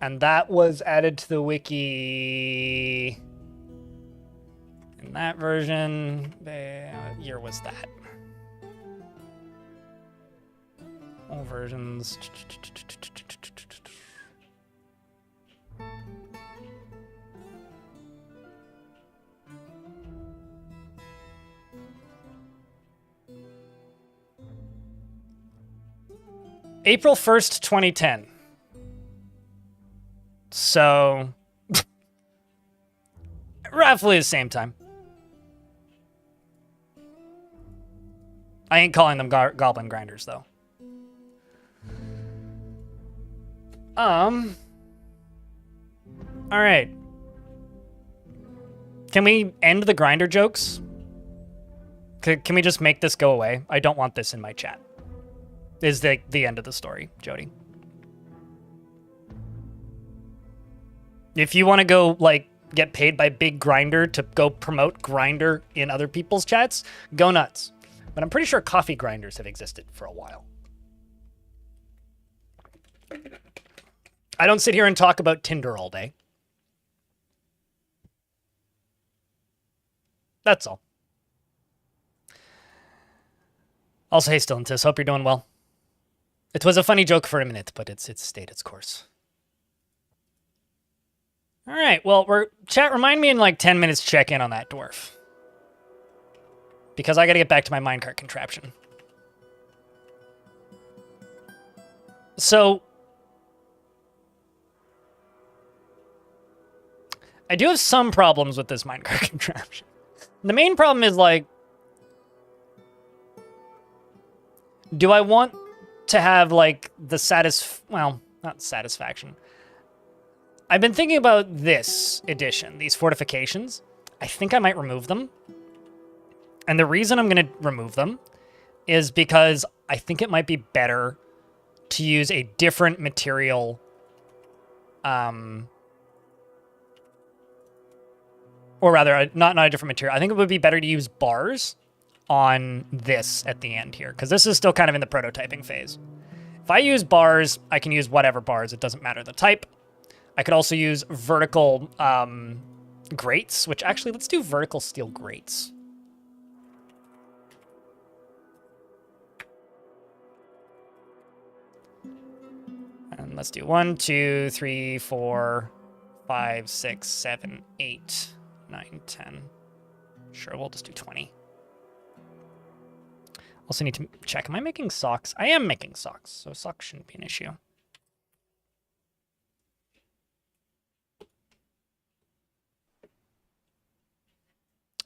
And that was added to the wiki in that version. What year was that? All versions. April 1st, 2010. So, roughly the same time. I ain't calling them goblin grinders, though. All right. Can we end the grinder jokes? Can we just make this go away? I don't want this in my chat. Is the end of the story, Jody. If you want to go, like, get paid by Big Grinder to go promote Grinder in other people's chats, go nuts. But I'm pretty sure coffee grinders have existed for a while. I don't sit here and talk about Tinder all day. That's all. Also, hey, Stillentis, hope you're doing well. It was a funny joke for a minute, but it's stayed its course. All right, well, chat, remind me in like 10 minutes to check in on that dwarf. Because I gotta get back to my minecart contraption. So, I do have some problems with this minecart contraption. The main problem is, like, do I want to have, like, the well, not satisfaction. I've been thinking about this edition, these fortifications. I think I might remove them. And the reason I'm going to remove them is because I think it might be better to use a different material. Or rather, not a different material. I think it would be better to use bars on this at the end here, because this is still kind of in the prototyping phase. If I use bars, I can use whatever bars. It doesn't matter the type. I could also use vertical grates, which actually, let's do vertical steel grates. And let's do 1, 2, 3, 4, 5, 6, 7, 8, 9, 10. Sure, we'll just do 20. Also need to check, am I making socks? I am making socks, so socks shouldn't be an issue.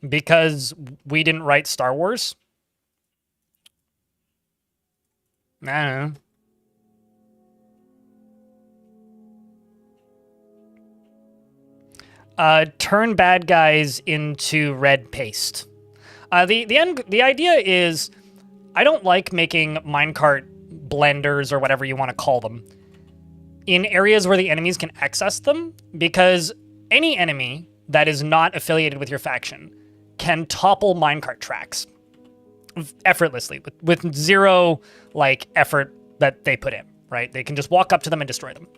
Because we didn't write Star Wars? I don't know. Turn bad guys into red paste. The idea is, I don't like making minecart blenders or whatever you want to call them in areas where the enemies can access them, because any enemy that is not affiliated with your faction can topple minecart tracks effortlessly with zero like effort that they put in, right? They can just walk up to them and destroy them.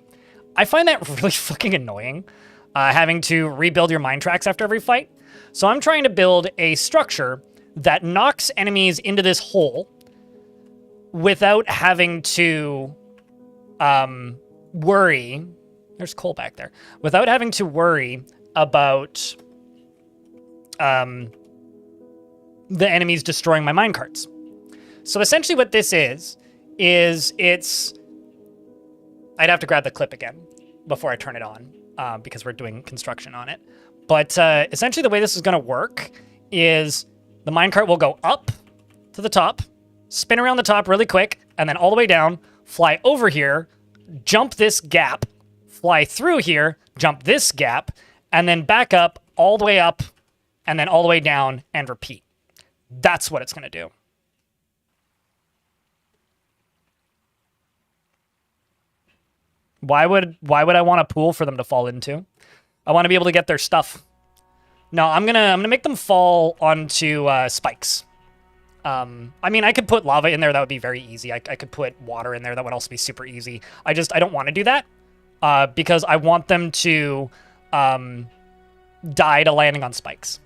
I find that really fucking annoying, having to rebuild your mine tracks after every fight. So I'm trying to build a structure that knocks enemies into this hole without having to worry. There's coal back there. Without having to worry about the enemies destroying my minecarts. So essentially what this is it's... I'd have to grab the clip again before I turn it on, because we're doing construction on it. But essentially the way this is going to work is the minecart will go up to the top, spin around the top really quick, and then all the way down, fly over here, jump this gap, fly through here, jump this gap, and then back up, all the way up, and then all the way down, and repeat. That's what it's going to do. Why would I want a pool for them to fall into? I want to be able to get their stuff. No, I'm gonna make them fall onto spikes. I mean, I could put lava in there. That would be very easy. I could put water in there. That would also be super easy. I don't want to do that because I want them to die to landing on spikes.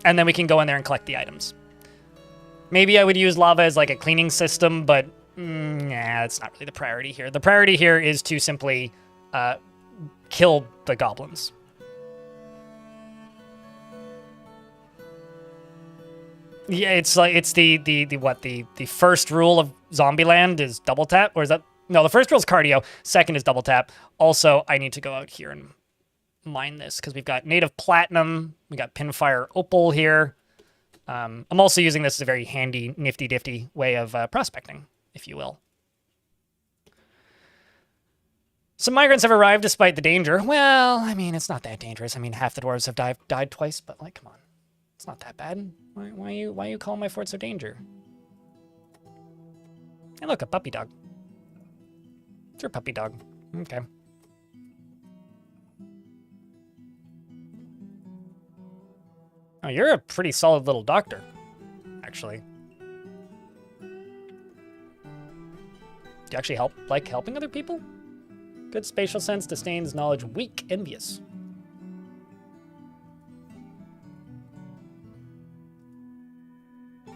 And then we can go in there and collect the items. Maybe I would use lava as like a cleaning system, but nah, that's not really the priority here. The priority here is to simply kill the goblins. Yeah, it's like it's the first rule of Zombieland is double tap, or is that no? The first rule is cardio. Second is double tap. Also, I need to go out here and mine this because we've got native platinum, we got pinfire opal here. I'm also using this as a very handy, nifty-difty way of prospecting, if you will. Some migrants have arrived despite the danger. Well, I mean, it's not that dangerous. I mean, half the dwarves have died twice, but like, come on. It's not that bad. Why you call my fort so danger? Hey, look, a puppy dog. It's your puppy dog. Okay. Oh, you're a pretty solid little doctor, actually. Do you actually like helping other people? Good spatial sense, disdains knowledge, weak, envious.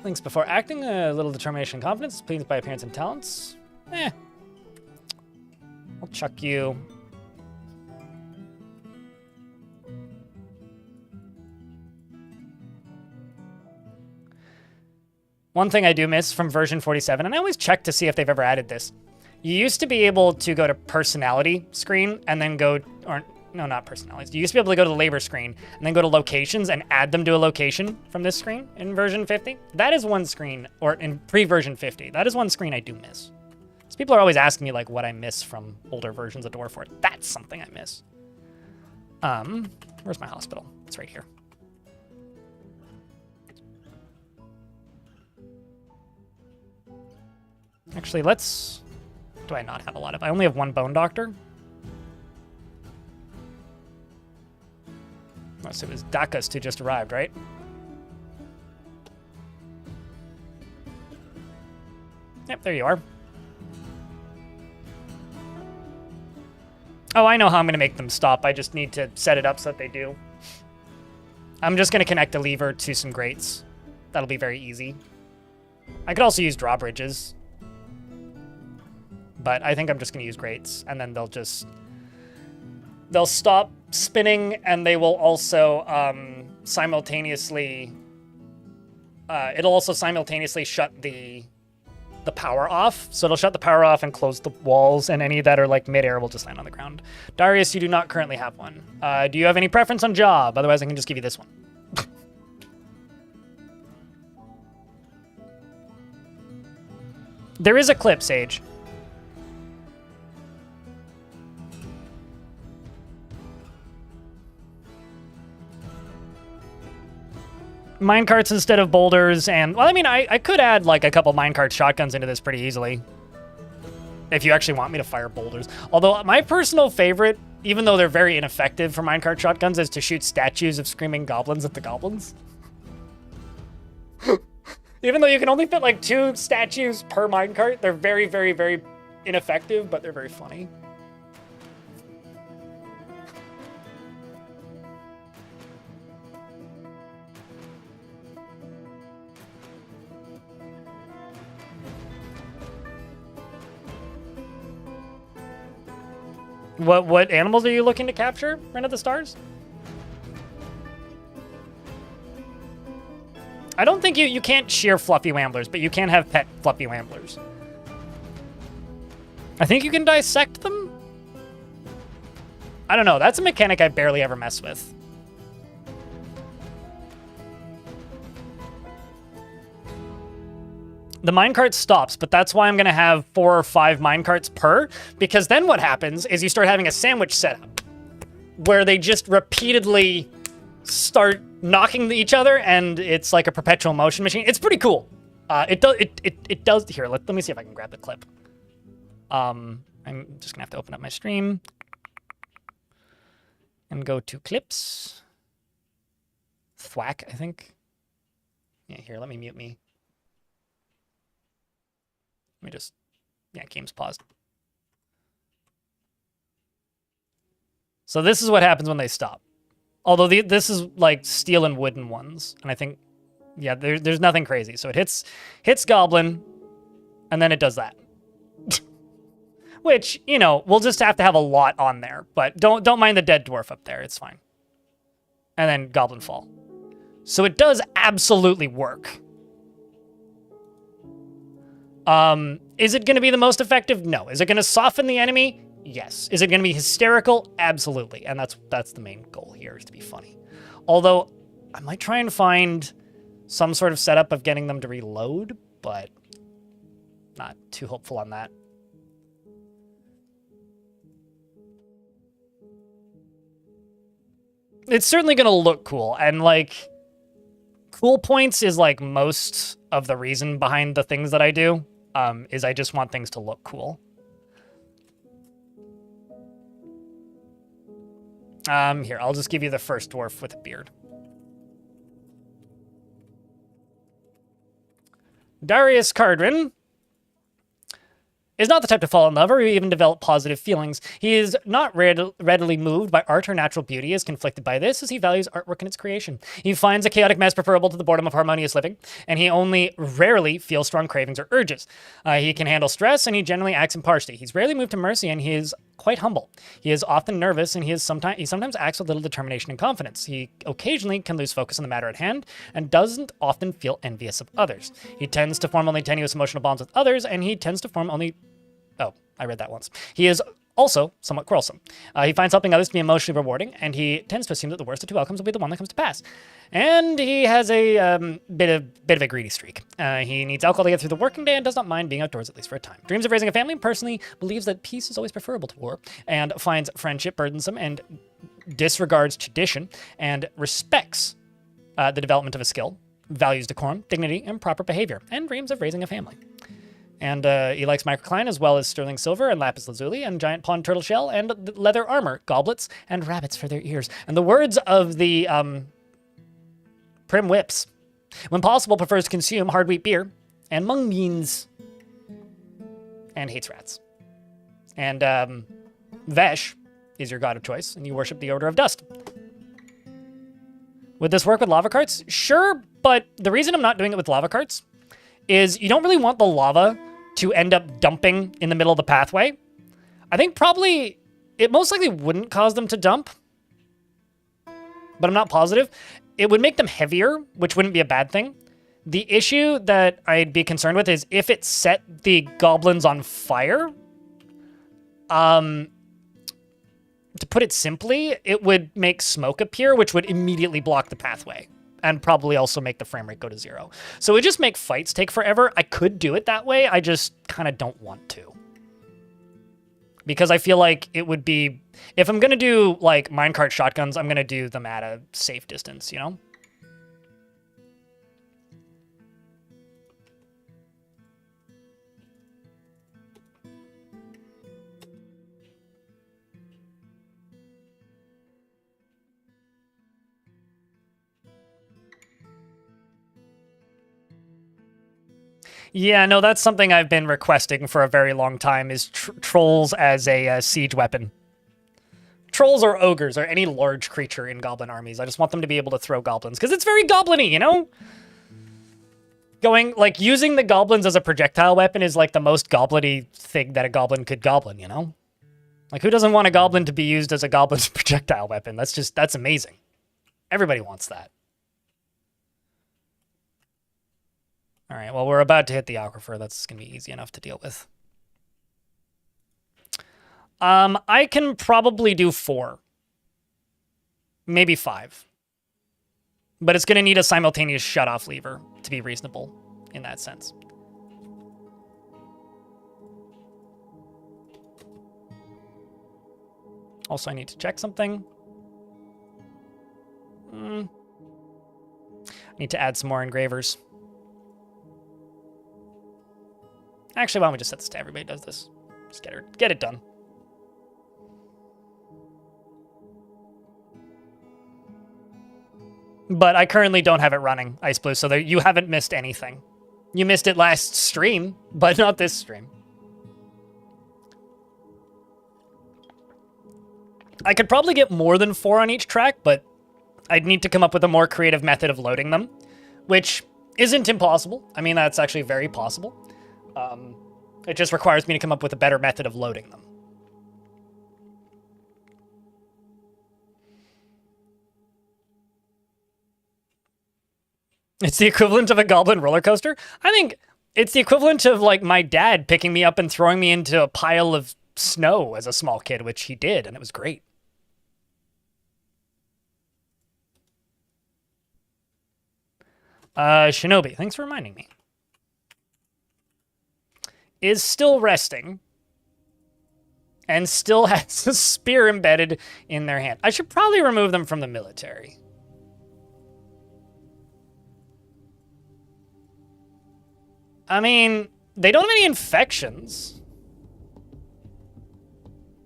Thinks before acting, a little determination and confidence, pleased by appearance and talents. I'll chuck you. One thing I do miss from version 47, and I always check to see if they've ever added this. You used to be able to go to personality screen and then go, or no, not personalities. You used to be able to go to the labor screen and then go to locations and add them to a location from this screen in version 50. That is one screen, or in pre-version 50. That is one screen I do miss. So people are always asking me like what I miss from older versions of Dwarf Fort. That's something I miss. Where's my hospital? It's right here. Actually, let's... Do I not have a lot of... I only have one bone doctor. Unless it was Dakas who just arrived, right? Yep, there you are. Oh, I know how I'm going to make them stop. I just need to set it up so that they do. I'm just going to connect a lever to some grates. That'll be very easy. I could also use drawbridges. But I think I'm just going to use grates, and then they'll stop spinning, and they will also simultaneously, it'll also simultaneously shut the power off. So it'll shut the power off and close the walls, and any that are like midair will just land on the ground. Darius, you do not currently have one. Do you have any preference on job? Otherwise, I can just give you this one. There is a clip, Sage. Minecarts instead of boulders, and... Well, I mean, I could add, like, a couple minecart shotguns into this pretty easily. If you actually want me to fire boulders. Although, my personal favorite, even though they're very ineffective for minecart shotguns, is to shoot statues of screaming goblins at the goblins. Even though you can only fit, like, 2 statues per minecart, they're very, very, very ineffective, but they're very funny. What animals are you looking to capture, Run of the Stars? I don't think you can't shear fluffy wamblers, but you can have pet fluffy wamblers. I think you can dissect them? I don't know. That's a mechanic I barely ever mess with. The minecart stops, but that's why I'm going to have 4 or 5 minecarts per, because then what happens is you start having a sandwich setup where they just repeatedly start knocking each other, and it's like a perpetual motion machine. It's pretty cool. It does. Here, let me see if I can grab the clip. I I'm just gonna have to open up my stream and go to clips. Thwack, I think. Yeah, here, let me mute me. Let me just, yeah, game's paused. So this is what happens when they stop. Although this is like steel and wooden ones. And I think, yeah, there's nothing crazy. So it hits Goblin, and then it does that. Which, you know, we'll just have to have a lot on there. But don't mind the dead dwarf up there. It's fine. And then Goblin fall. So it does absolutely work. Is it going to be the most effective? No. Is it going to soften the enemy? Yes. Is it going to be hysterical? Absolutely. And that's the main goal here, is to be funny. Although, I might try and find some sort of setup of getting them to reload, but not too hopeful on that. It's certainly going to look cool, and, like, cool points is, like, most of the reason behind the things that I do, is I just want things to look cool. Here, I'll just give you the first dwarf with a beard. Darius Cardrin is not the type to fall in love or even develop positive feelings. He is not readily moved by art or natural beauty, is conflicted by this, as he values artwork and its creation. He finds a chaotic mess preferable to the boredom of harmonious living, and he only rarely feels strong cravings or urges. He can handle stress, and he generally acts impartially. He's rarely moved to mercy, and he is quite humble. He is often nervous, and he sometimes acts with little determination and confidence. He occasionally can lose focus on the matter at hand, and doesn't often feel envious of others. He tends to form only tenuous emotional bonds with others, and he tends to form only... Oh, I read that once. He is also somewhat quarrelsome. He finds helping others to be emotionally rewarding, and he tends to assume that the worst of two outcomes will be the one that comes to pass. And he has a bit of a greedy streak. He needs alcohol to get through the working day and does not mind being outdoors, at least for a time. Dreams of raising a family, personally believes that peace is always preferable to war, and finds friendship burdensome and disregards tradition, and respects the development of a skill, values decorum, dignity, and proper behavior, and dreams of raising a family. And he likes microcline as well as sterling silver and lapis lazuli and giant pond turtle shell and leather armor, goblets, and rabbits for their ears. And the words of the Prim Whips. When possible, prefers to consume hard wheat beer and mung beans. And hates rats. And Vesh is your god of choice, and you worship the Order of Dust. Would this work with lava carts? Sure, but the reason I'm not doing it with lava carts is you don't really want the lava to end up dumping in the middle of the pathway. I think probably it most likely wouldn't cause them to dump, but I'm not positive. It would make them heavier, which wouldn't be a bad thing. The issue that I'd be concerned with is if it set the goblins on fire. To put it simply, it would make smoke appear, which would immediately block the pathway. And probably also make the frame rate go to 0. So it would just make fights take forever. I could do it that way, I just kind of don't want to. Because I feel like it would be... If I'm going to do, like, minecart shotguns, I'm going to do them at a safe distance, you know? Yeah, no, that's something I've been requesting for a very long time, is trolls as a siege weapon. Trolls or ogres or any large creature in goblin armies. I just want them to be able to throw goblins, because it's very goblin-y, you know? Using the goblins as a projectile weapon is like the most goblin-y thing that a goblin could goblin, you know? Like, who doesn't want a goblin to be used as a goblin's projectile weapon? That's amazing. Everybody wants that. All right, well, we're about to hit the aquifer. That's going to be easy enough to deal with. I can probably do 4. Maybe 5. But it's going to need a simultaneous shut-off lever to be reasonable in that sense. Also, I need to check something. I need to add some more engravers. Actually, why don't we just set this to everybody does this? Just get it done. But I currently don't have it running, Ice Blue, so you haven't missed anything. You missed it last stream, but not this stream. I could probably get more than 4 on each track, but I'd need to come up with a more creative method of loading them, which isn't impossible. I mean, that's actually very possible. It just requires me to come up with a better method of loading them. It's the equivalent of a goblin roller coaster? I think it's the equivalent of, like, my dad picking me up and throwing me into a pile of snow as a small kid, which he did, and it was great. Shinobi, thanks for reminding me. Is still resting and still has a spear embedded in their hand. I should probably remove them from the military. I mean, they don't have any infections.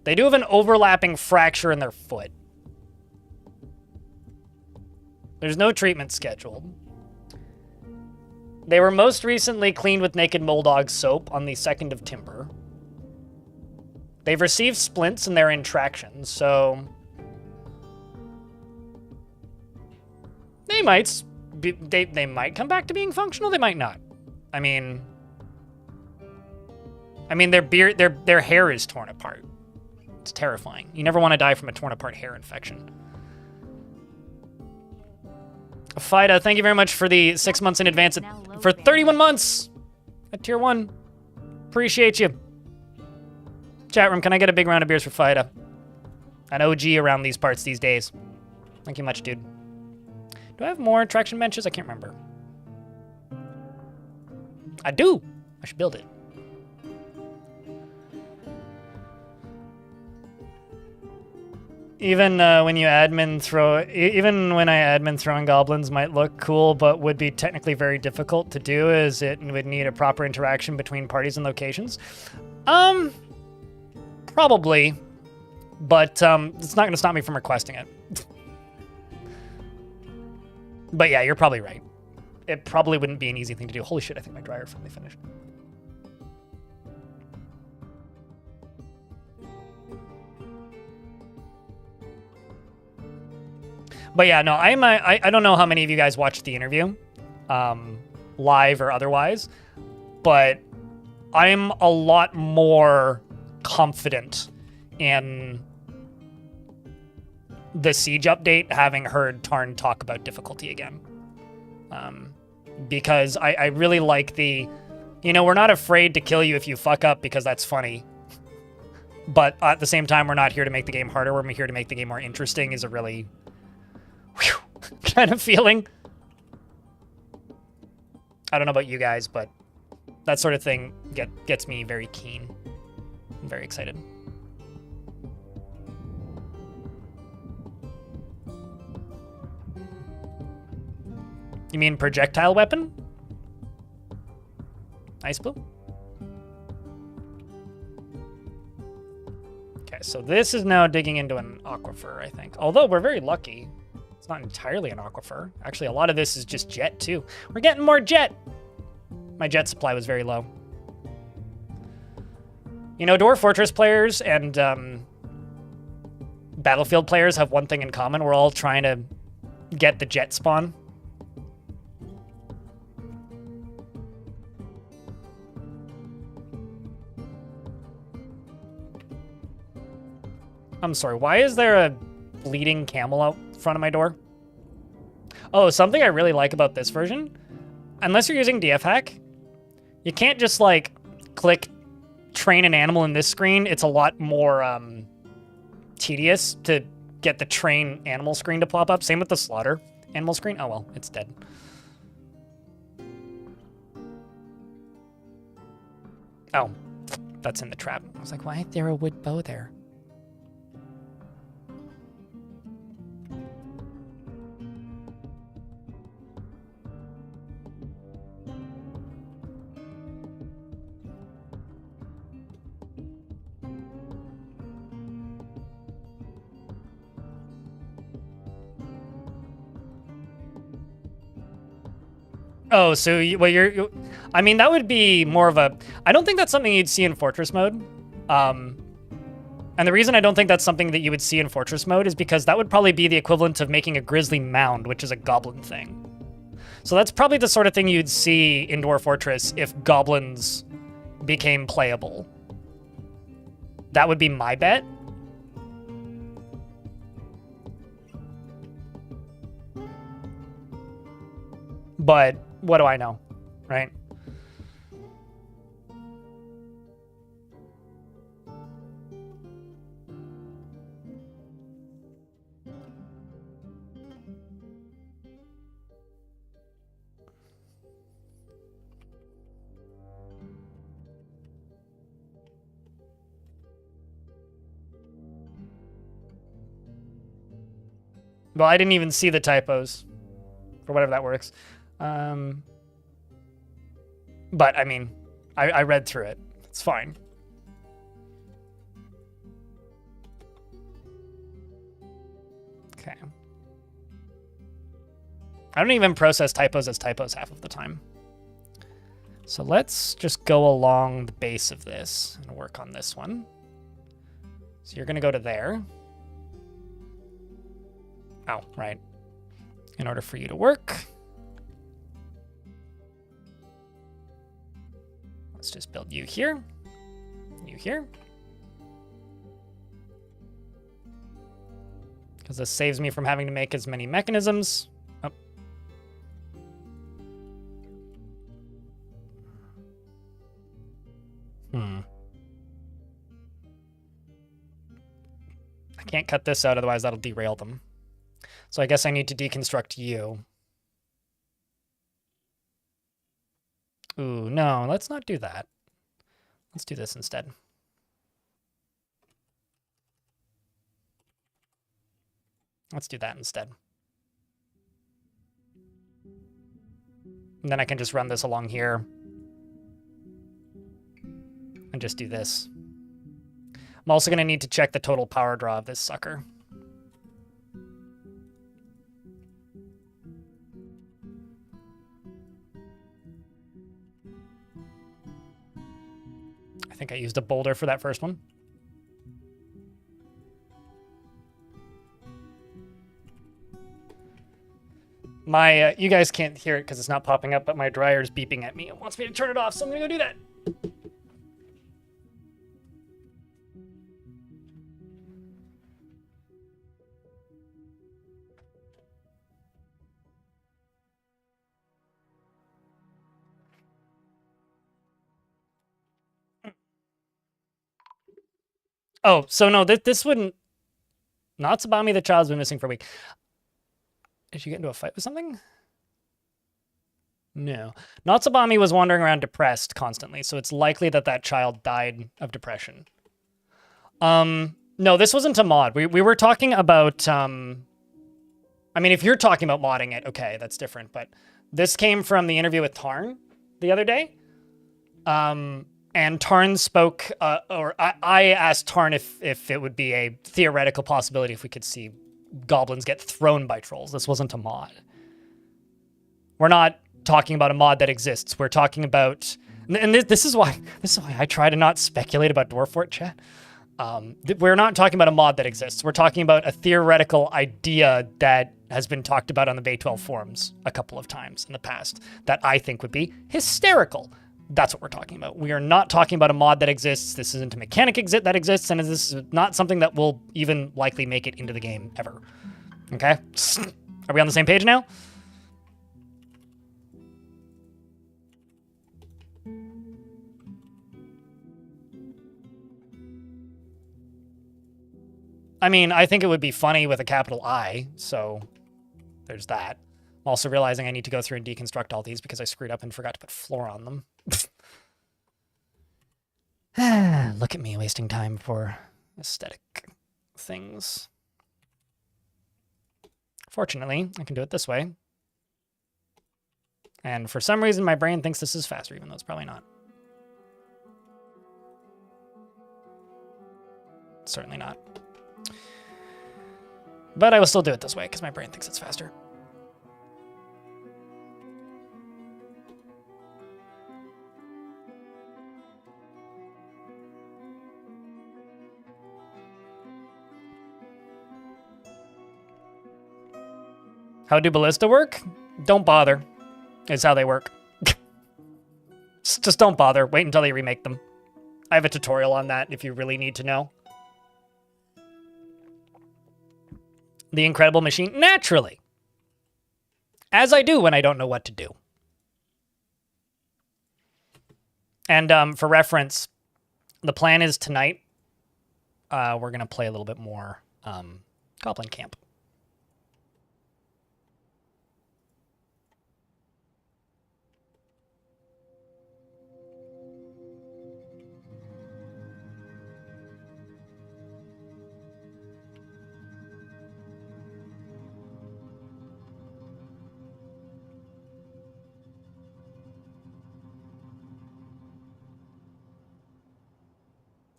They do have an overlapping fracture in their foot. There's no treatment scheduled. They were most recently cleaned with Naked Moldog soap on the 2nd of Timber. They've received splints and they're in traction, so they might come back to being functional. They might not. I mean, their hair is torn apart. It's terrifying. You never want to die from a torn apart hair infection. Fida, thank you very much for the 6 months in advance. For 31 months at tier 1. Appreciate you. Chat room, can I get a big round of beers for Fida? An OG around these parts these days. Thank you much, dude. Do I have more traction benches? I can't remember. I do. I should build it. Even when I admin throwing goblins might look cool, but would be technically very difficult to do, as it would need a proper interaction between parties and locations. Probably, but it's not going to stop me from requesting it. But yeah, you're probably right. It probably wouldn't be an easy thing to do. Holy shit, I think my dryer finally finished. But yeah, no, I don't know how many of you guys watched the interview, live or otherwise, but I'm a lot more confident in the Siege update, having heard Tarn talk about difficulty again. Because I really like the, we're not afraid to kill you if you fuck up because that's funny. But at the same time, we're not here to make the game harder. We're here to make the game more interesting is a really kind of feeling. I don't know about you guys, but that sort of thing gets me very keen. I'm very excited. You mean projectile weapon? Ice Blue? Okay, so this is now digging into an aquifer, I think. Although we're very lucky. It's not entirely an aquifer. Actually, a lot of this is just jet, too. We're getting more jet! My jet supply was very low. Dwarf Fortress players and Battlefield players have one thing in common. We're all trying to get the jet spawn. I'm sorry, why is there a bleeding camel out front of my door? Oh, something I really like about this version, unless you're using DF hack, you can't just click train an animal in this screen. It's a lot more tedious to get the train animal screen to pop up. Same with the slaughter animal screen. Oh well, it's dead. Oh, that's in the trap. I was like, why ain't there a wood bow there? Oh, so I mean, that would be more of a... I don't think that's something you'd see in Fortress mode. And the reason I don't think that's something that you would see in Fortress mode is because that would probably be the equivalent of making a Grizzly Mound, which is a goblin thing. So that's probably the sort of thing you'd see in Dwarf Fortress if goblins became playable. That would be my bet. But what do I know, right? Well, I didn't even see the typos, for whatever that works. But, I mean, I read through it. It's fine. Okay. I don't even process typos as typos half of the time. So let's just go along the base of this and work on this one. So you're going to go to there. Oh, right. In order for you to work, let's just build you here, you here. Because this saves me from having to make as many mechanisms. Oh. I can't cut this out, otherwise that'll derail them. So I guess I need to deconstruct you. Ooh, no, let's not do that. Let's do this instead. Let's do that instead. And then I can just run this along here. And just do this. I'm also going to need to check the total power draw of this sucker. I think I used a boulder for that first one. My, you guys can't hear it because it's not popping up, but my dryer's beeping at me. It wants me to turn it off, so I'm going to go do that. Oh, so no, this wouldn't... Natsubami the child's been missing for a week. Did she get into a fight with something? No. Natsubami was wandering around depressed constantly, so it's likely that that child died of depression. No, this wasn't a mod. We were talking about... I mean, if you're talking about modding it, okay, that's different, but this came from the interview with Tarn the other day. And Tarn spoke, or I asked Tarn if it would be a theoretical possibility if we could see goblins get thrown by trolls. This wasn't a mod. We're not talking about a mod that exists. We're talking about, and this is why I try to not speculate about Dwarf Fort chat. We're not talking about a mod that exists. We're talking about a theoretical idea that has been talked about on the Bay 12 forums a couple of times in the past that I think would be hysterical. That's what we're talking about. We are not talking about a mod that exists. This isn't a mechanic that exists, and this is not something that will even likely make it into the game ever. Okay? Are we on the same page now? I mean, I think it would be funny with a capital I, so there's that. I'm also realizing I need to go through and deconstruct all these because I screwed up and forgot to put floor on them. Look at me wasting time for aesthetic things. Fortunately, I can do it this way. And for some reason, my brain thinks this is faster, even though it's probably not. Certainly not. But I will still do it this way, because my brain thinks it's faster. How do ballista work? Don't bother. Is how they work. Just don't bother. Wait until they remake them. I have a tutorial on that if you really need to know. The Incredible Machine? Naturally. As I do when I don't know what to do. And for reference, the plan is tonight, we're going to play a little bit more Goblin Camp.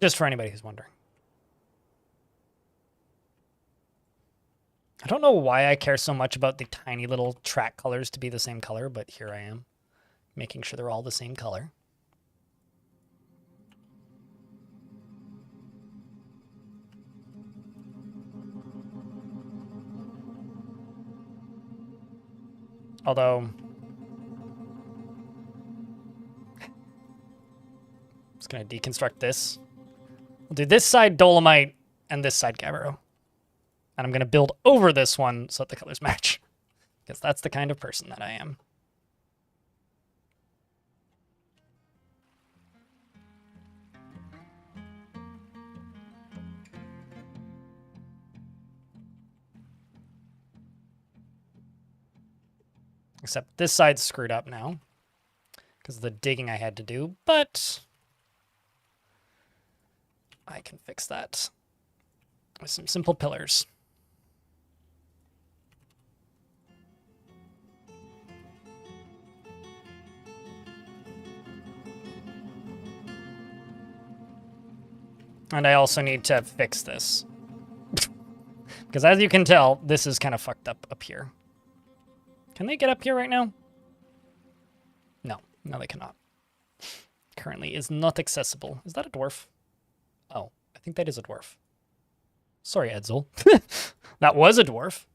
Just for anybody who's wondering. I don't know why I care so much about the tiny little track colors to be the same color, but here I am, making sure they're all the same color. Although, I'm just going to deconstruct this. We'll do this side Dolomite and this side Gabbro. And I'm going to build over this one so that the colors match. Because that's the kind of person that I am. Except this side's screwed up now. Because of the digging I had to do. But I can fix that with some simple pillars. And I also need to fix this. Because as you can tell, this is kind of fucked up here. Can they get up here right now? No, they cannot. Currently is not accessible. Is that a dwarf? Oh, I think that is a dwarf. Sorry, Edsel. That was a dwarf.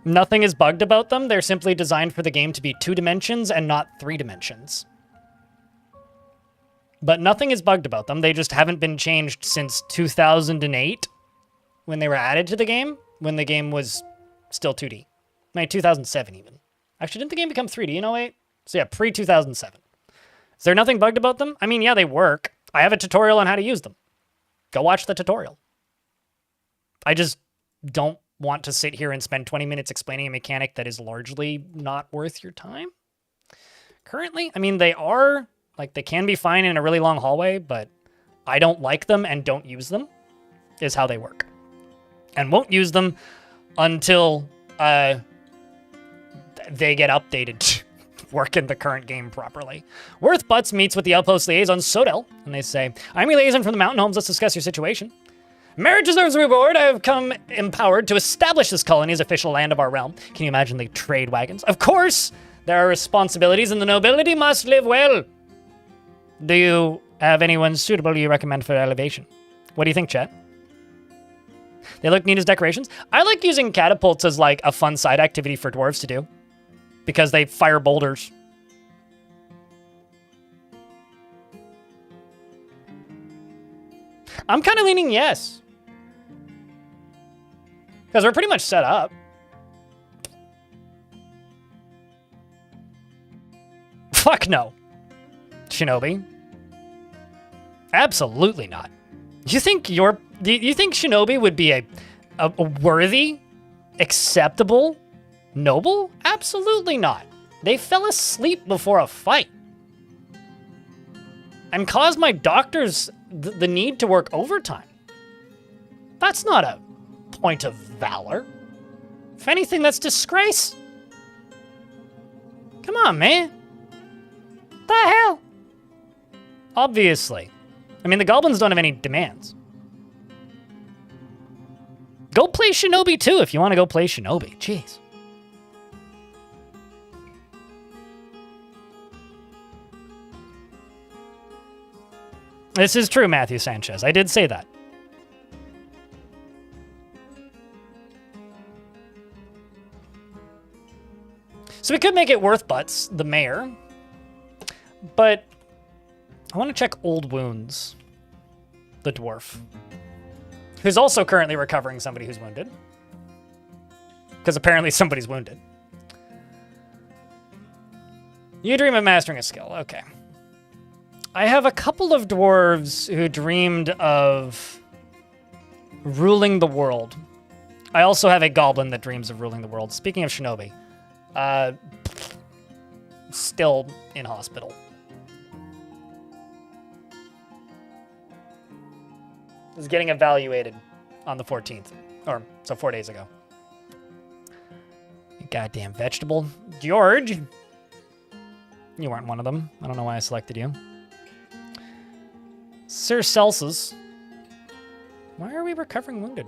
Nothing is bugged about them. They're simply designed for the game to be 2 dimensions and not 3 dimensions. But nothing is bugged about them. They just haven't been changed since 2008 when they were added to the game, when the game was still 2D. I mean, 2007 even. Actually, didn't the game become 3D in 08? So yeah, pre-2007. Is there nothing bugged about them? I mean, yeah, they work. I have a tutorial on how to use them. Go watch the tutorial. I just don't want to sit here and spend 20 minutes explaining a mechanic that is largely not worth your time. Currently, I mean, they are, like, they can be fine in a really long hallway, but I don't like them and don't use them, is how they work. And won't use them until they get updated to work in the current game properly. Worth Butts meets with the Outpost liaison, Sodell, and they say, I'm your liaison from the Mountain Homes. Let's discuss your situation. Merit deserves a reward. I have come empowered to establish this colony as official land of our realm. Can you imagine the trade wagons? Of course, there are responsibilities and the nobility must live well. Do you have anyone suitable you recommend for elevation? What do you think, chat? They look neat as decorations. I like using catapults as like a fun side activity for dwarves to do because they fire boulders. I'm kind of leaning yes. Because we're pretty much set up. Fuck no. Shinobi. Absolutely not. You think you think Shinobi would be a worthy, acceptable noble? Absolutely not. They fell asleep before a fight. And caused my doctors the need to work overtime. That's not a point of valor. If anything, that's disgrace. Come on, man. What the hell? Obviously. I mean, the goblins don't have any demands. Go play Shinobi too if you want to go play Shinobi. Jeez. This is true, Matthew Sanchez. I did say that. So we could make it worth butts, the mayor. But I want to check Old Wounds, the dwarf, who's also currently recovering somebody who's wounded. Because apparently somebody's wounded. You dream of mastering a skill. Okay. I have a couple of dwarves who dreamed of ruling the world. I also have a goblin that dreams of ruling the world. Speaking of shinobi, still in hospital. Is getting evaluated on the 14th. Or, so 4 days ago. You goddamn vegetable. George! You weren't one of them. I don't know why I selected you. Sir Celsus. Why are we recovering wounded?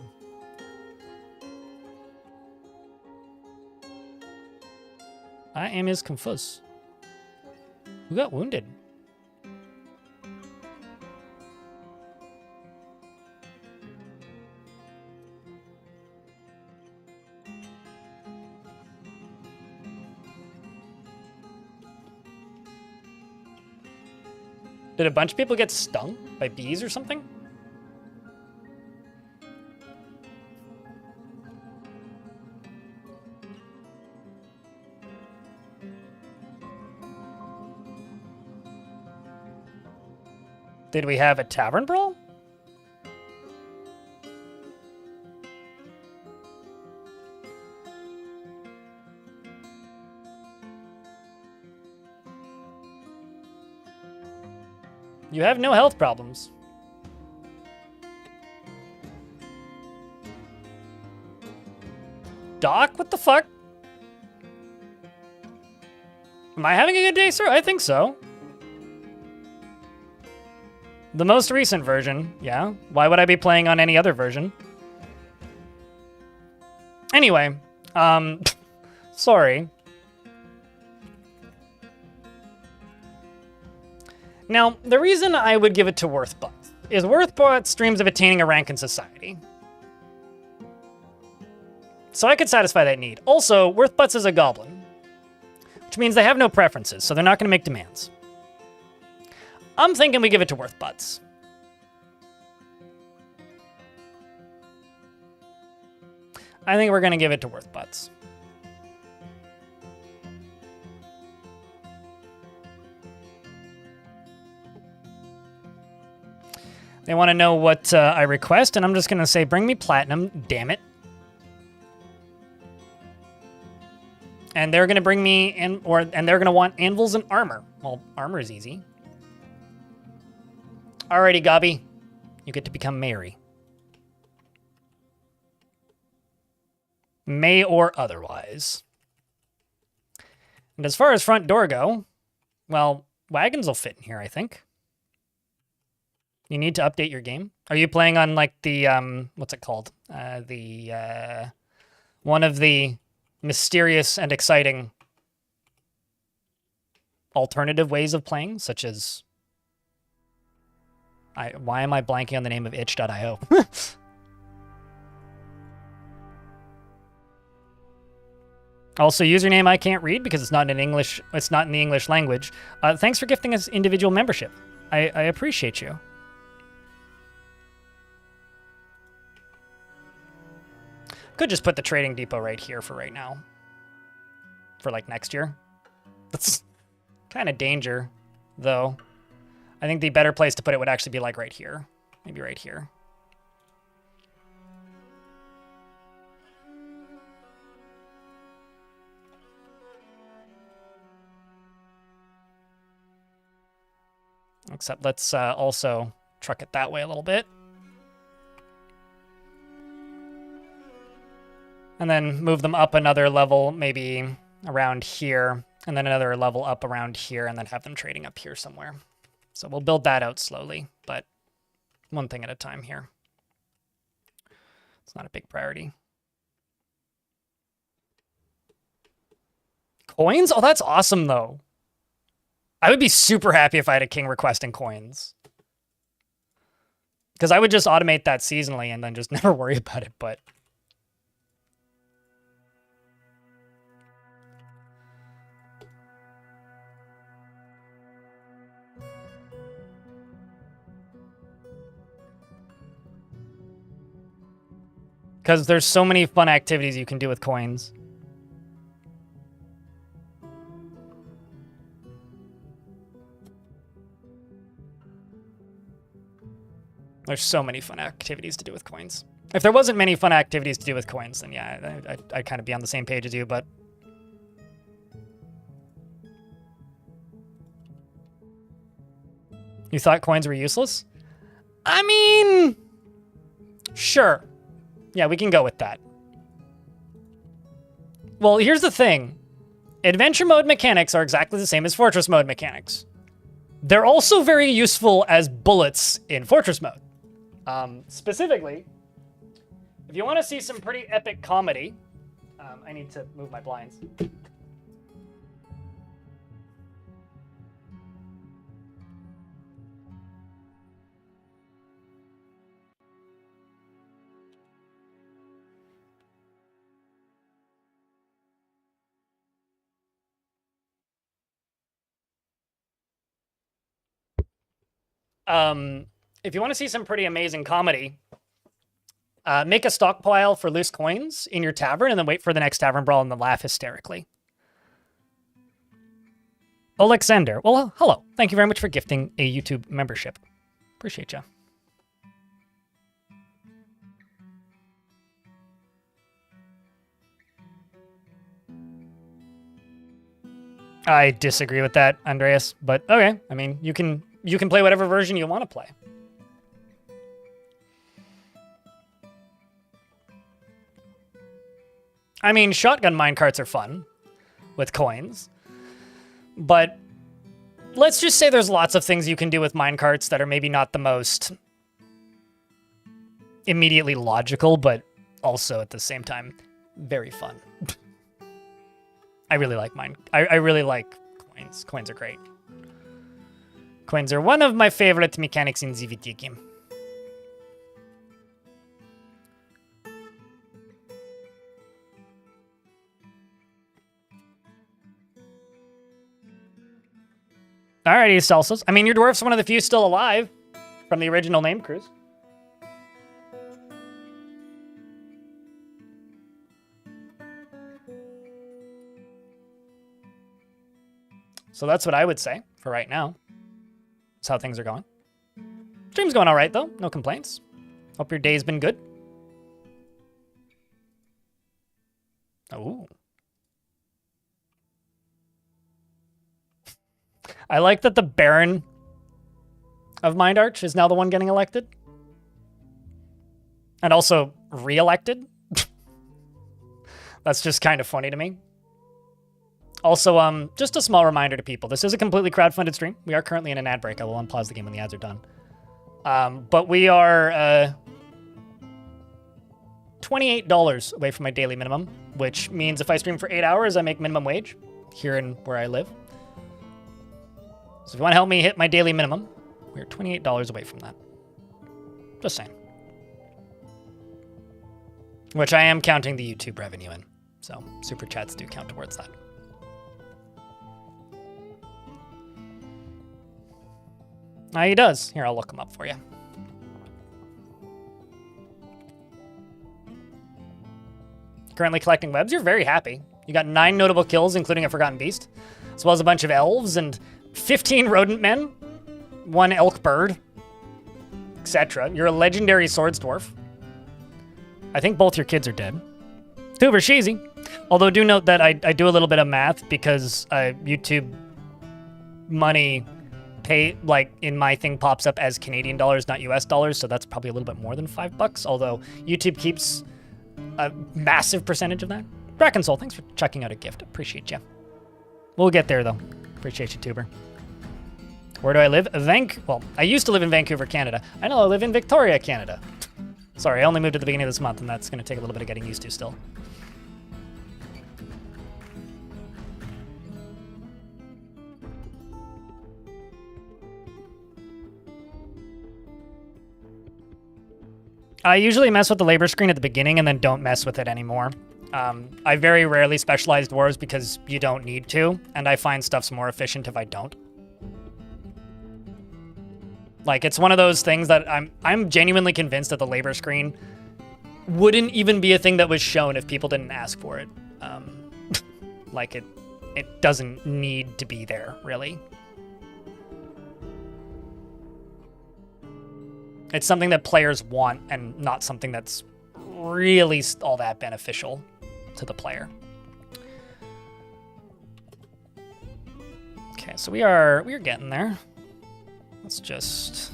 I am is confused. Who got wounded? Did a bunch of people get stung by bees or something? Did we have a tavern brawl? You have no health problems. Doc, what the fuck? Am I having a good day, sir? I think so. The most recent version, yeah. Why would I be playing on any other version? Anyway, sorry. Now, the reason I would give it to Worthbutt is Worthbutt dreams of attaining a rank in society. So I could satisfy that need. Also, Worthbutts is a goblin, which means they have no preferences, so they're not going to make demands. I'm thinking we give it to Worthbutts. I think we're going to give it to Worthbutts. They want to know what I request, and I'm just going to say, bring me platinum, damn it. And they're going to bring me, and they're going to want anvils and armor. Well, armor is easy. Alrighty, Gobby. You get to become Mary. May or otherwise. And as far as front door go, well, wagons will fit in here, I think. You need to update your game. Are you playing on like the what's it called? One of the mysterious and exciting alternative ways of playing, such as why am I blanking on the name of itch.io? Also, username I can't read because it's not in English. It's not in the English language. Thanks for gifting us individual membership. I appreciate you. Could just put the trading depot right here for right now. For like next year. That's kind of danger, though. I think the better place to put it would actually be like right here. Maybe right here. Except let's also truck it that way a little bit. And then move them up another level, maybe around here. And then another level up around here, and then have them trading up here somewhere. So we'll build that out slowly, but one thing at a time here. It's not a big priority. Coins? Oh, that's awesome, though. I would be super happy if I had a king requesting coins. Because I would just automate that seasonally and then just never worry about it, but... Because there's so many fun activities you can do with coins. There's so many fun activities to do with coins. If there wasn't many fun activities to do with coins, then yeah, I'd kind of be on the same page as you, but... You thought coins were useless? I mean... Sure. Yeah, we can go with that. Well, here's the thing. Adventure mode mechanics are exactly the same as Fortress mode mechanics. They're also very useful as bullets in Fortress mode. Specifically, if you want to see some pretty epic comedy... I need to move my blinds. If you want to see some pretty amazing comedy, make a stockpile for loose coins in your tavern and then wait for the next tavern brawl and then laugh hysterically. Alexander, well, hello. Thank you very much for gifting a YouTube membership. Appreciate you. I disagree with that, Andreas, but okay. I mean, you can play whatever version you want to play. I mean, shotgun minecarts are fun with coins, but let's just say there's lots of things you can do with minecarts that are maybe not the most immediately logical, but also at the same time very fun. I really like mine. I really like coins. Coins are great. Coins are one of my favorite mechanics in the video game. Alrighty, Celsius. I mean, your dwarf's one of the few still alive from the original name cruise. So that's what I would say for right now. That's how things are going. Stream's going all right, though. No complaints. Hope your day's been good. Oh. I like that the Baron of Mind Arch is now the one getting elected. And also re-elected. That's just kind of funny to me. Also, just a small reminder to people. This is a completely crowdfunded stream. We are currently in an ad break. I will unpause the game when the ads are done. But we are $28 away from my daily minimum, which means if I stream for 8 hours, I make minimum wage here in where I live. So if you want to help me hit my daily minimum, we're $28 away from that. Just saying. Which I am counting the YouTube revenue in. So super chats do count towards that. He does. Here, I'll look him up for you. Currently collecting webs. You're very happy. You got 9 notable kills, including a Forgotten Beast, as well as a bunch of elves and 15 rodent men, 1 elk bird, etc. You're a legendary swords dwarf. I think both your kids are dead. Hoover Sheezy. Although do note that I do a little bit of math because YouTube money like in my thing pops up as Canadian dollars, not US dollars, so that's probably a little bit more than $5, although YouTube keeps a massive percentage of that. Brackensoul, thanks for checking out a gift. Appreciate you. We'll get there though. Appreciate you, Tuber. Where do I live? Well, I used to live in Vancouver, Canada. I know I live in Victoria, Canada. Sorry, I only moved at the beginning of this month, and that's going to take a little bit of getting used to still. I usually mess with the labor screen at the beginning and then don't mess with it anymore. I very rarely specialize dwarves because you don't need to, and I find stuff's more efficient if I don't. Like, it's one of those things that I'm genuinely convinced that the labor screen wouldn't even be a thing that was shown if people didn't ask for it. Like, it doesn't need to be there, really. It's something that players want and not something that's really all that beneficial to the player. Okay, so we're getting there. Let's just...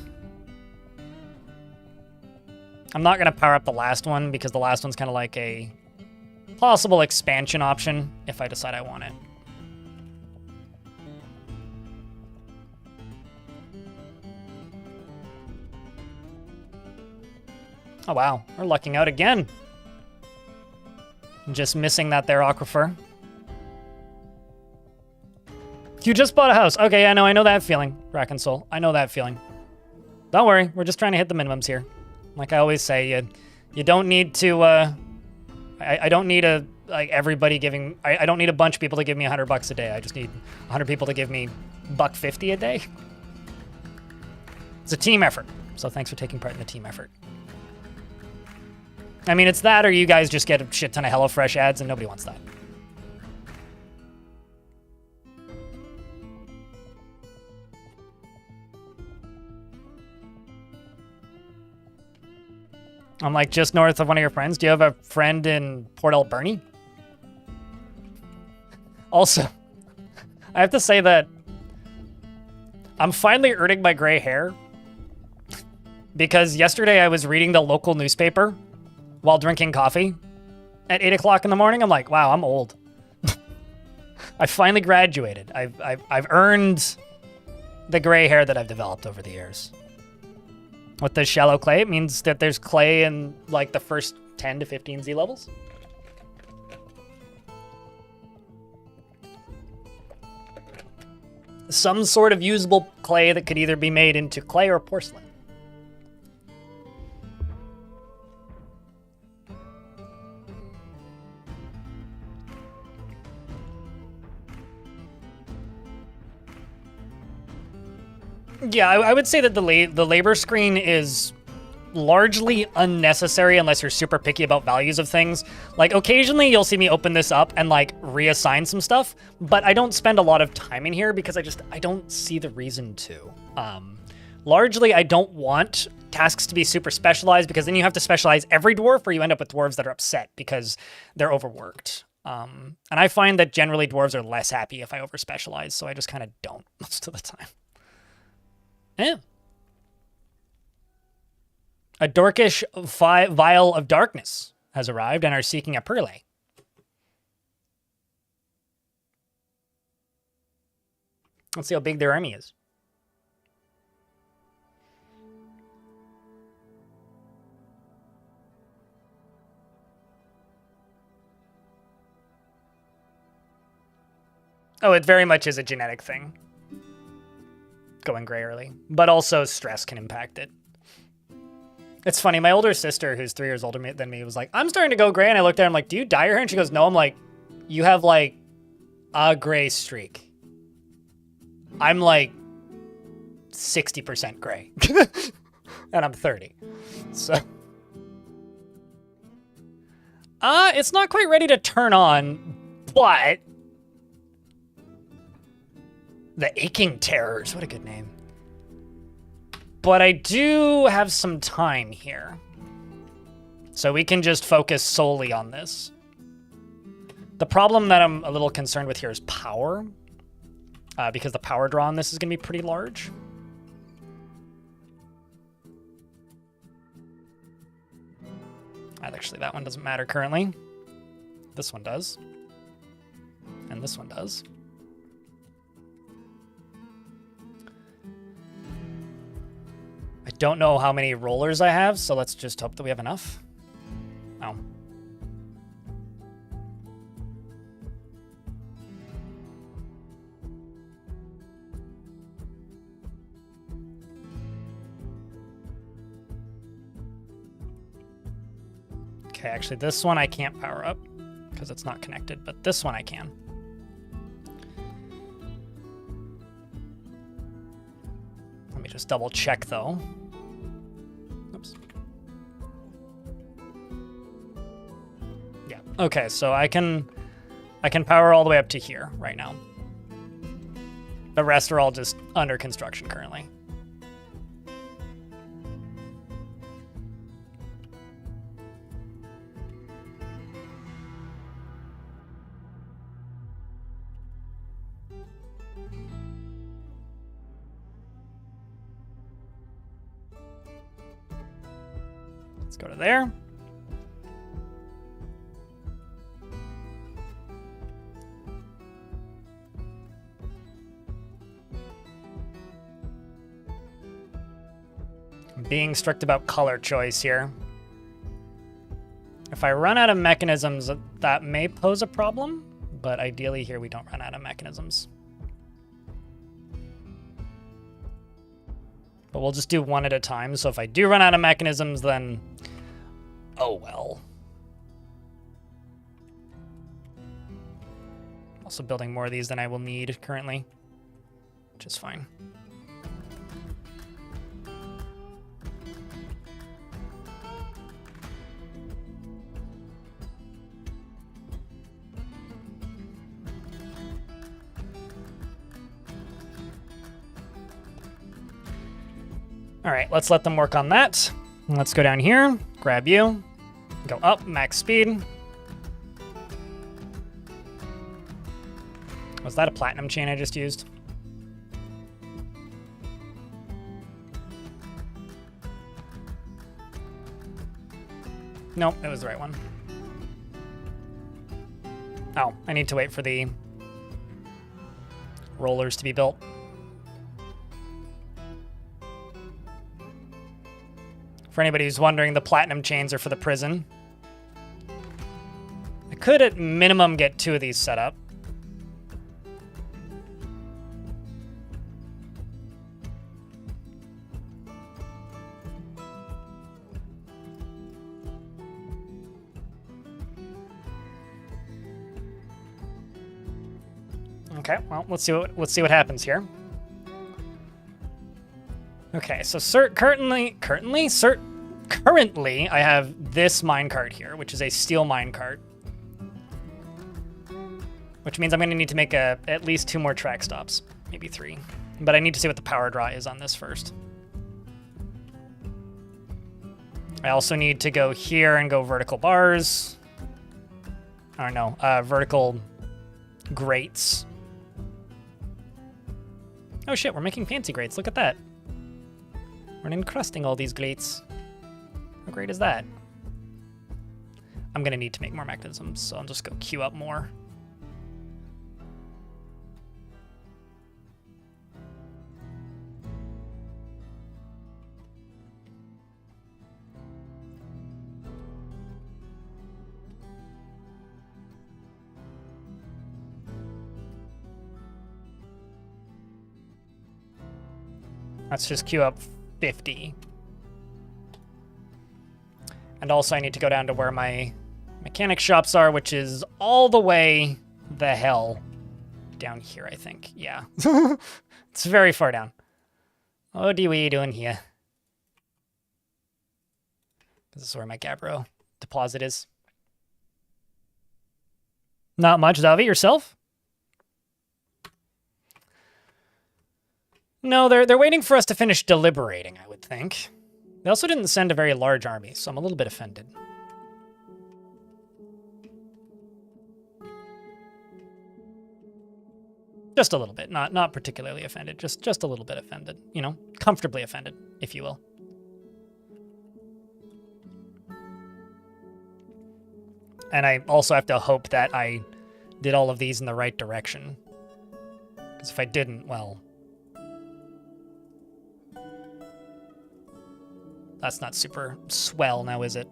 I'm not going to power up the last one because the last one's kind of like a possible expansion option if I decide I want it. Oh wow, we're lucking out again. Just missing that there aquifer. You just bought a house. Okay, I know that feeling, Rack and Soul. I know that feeling. Don't worry, we're just trying to hit the minimums here. Like I always say, you don't need to, I don't need everybody giving, I don't need a bunch of people to give me $100 a day. I just need 100 people to give me $1.50 a day. It's a team effort. So thanks for taking part in the team effort. I mean, it's that or you guys just get a shit ton of HelloFresh ads and nobody wants that. I'm like just north of one of your friends. Do you have a friend in Port Alberni? Also, I have to say that I'm finally earning my gray hair because yesterday I was reading the local newspaper while drinking coffee at 8 o'clock in the morning. I'm like, wow, I'm old. I finally graduated. I've earned the gray hair that I've developed over the years. With the shallow clay, it means that there's clay in like the first 10 to 15 Z levels. Some sort of usable clay that could either be made into clay or porcelain. Yeah, I would say that the labor screen is largely unnecessary unless you're super picky about values of things. Like, occasionally you'll see me open this up and, like, reassign some stuff, but I don't spend a lot of time in here because I don't see the reason to. Largely, I don't want tasks to be super specialized because then you have to specialize every dwarf or you end up with dwarves that are upset because they're overworked. And I find that generally dwarves are less happy if I over-specialize, so I just kind of don't most of the time. Yeah. A dorkish vial of darkness has arrived and are seeking a perle. Let's see how big their army is. Oh, it very much is a genetic thing. Going gray early, but also stress can impact it. It's funny, my older sister, who's 3 years older than me, was like, I'm starting to go gray, and I looked at her, I'm like, do you dye your hair? And she goes, no. I'm like, you have, like, a gray streak. I'm, like, 60% gray. And I'm 30. So. It's not quite ready to turn on, but... The Aching Terrors. What a good name. But I do have some time here. So we can just focus solely on this. The problem that I'm a little concerned with here is power. Because the power draw on this is going to be pretty large. Actually, that one doesn't matter currently. This one does. And this one does. I don't know how many rollers I have, so let's just hope that we have enough. Oh. Okay, actually, this one I can't power up because it's not connected, but this one I can. Let me just double check though. Oops. Yeah. Okay, so I can power all the way up to here right now. The rest are all just under construction currently. Let's go to there. I'm being strict about color choice here. If I run out of mechanisms, that may pose a problem, but ideally here we don't run out of mechanisms. But we'll just do one at a time, so if I do run out of mechanisms, then oh well. Also building more of these than I will need currently, which is fine. All right, let's let them work on that. Let's go down here, grab you, go up, max speed. Was that a platinum chain I just used? Nope, it was the right one. Oh, I need to wait for the rollers to be built. For anybody who's wondering, the platinum chains are for the prison. I could at minimum get 2 of these set up. Okay, well, let's see what happens here. Okay, so currently I have this minecart here, which is a steel minecart. Which means I'm going to need to make at least 2 more track stops, maybe 3. But I need to see what the power draw is on this first. I also need to go here and go vertical bars. Or no, vertical grates. Oh shit, we're making fancy grates, look at that. We're encrusting all these grates. How great is that? I'm gonna need to make more mechanisms, so I'll just go queue up more. Let's just queue up 50. And also I need to go down to where my mechanic shops are, which is all the way the hell down here, I think. Yeah. It's very far down. What are we doing here? This is where my Gabbro deposit is. Not much. Zavi, yourself? No, they're waiting for us to finish deliberating, I would think. They also didn't send a very large army, so I'm a little bit offended. Just a little bit, not particularly offended, just a little bit offended. You know, comfortably offended, if you will. And I also have to hope that I did all of these in the right direction. Because if I didn't, well... That's not super swell now, is it?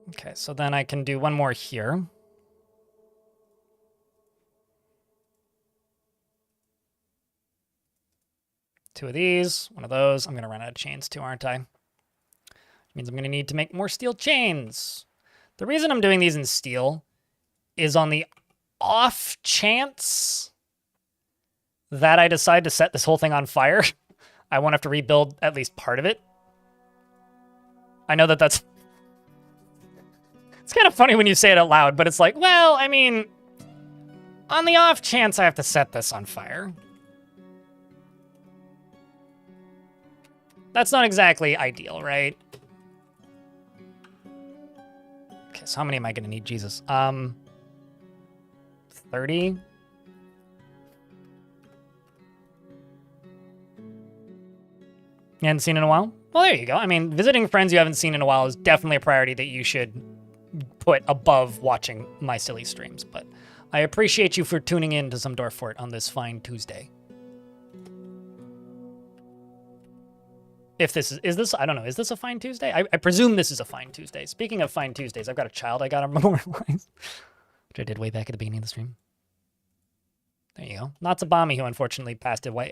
Okay, so then I can do one more here. 2 of these, 1 of those. I'm going to run out of chains too, aren't I? Means I'm going to need to make more steel chains. The reason I'm doing these in steel is on the off chance that I decide to set this whole thing on fire. I won't have to rebuild at least part of it. I know that that's... It's kind of funny when you say it out loud, but it's like, well, I mean, on the off chance I have to set this on fire. That's not exactly ideal, right? Okay, so how many am I going to need? Jesus. 30? You hadn't seen in a while? Well, there you go. I mean, visiting friends you haven't seen in a while is definitely a priority that you should put above watching my silly streams, but I appreciate you for tuning in to some Dorfort on this fine Tuesday. If this is this, I don't know, is this a fine Tuesday? I presume this is a fine Tuesday. Speaking of fine Tuesdays, I've got a child I got to memorialize, which I did way back at the beginning of the stream. There you go. Natsubami, who unfortunately passed away.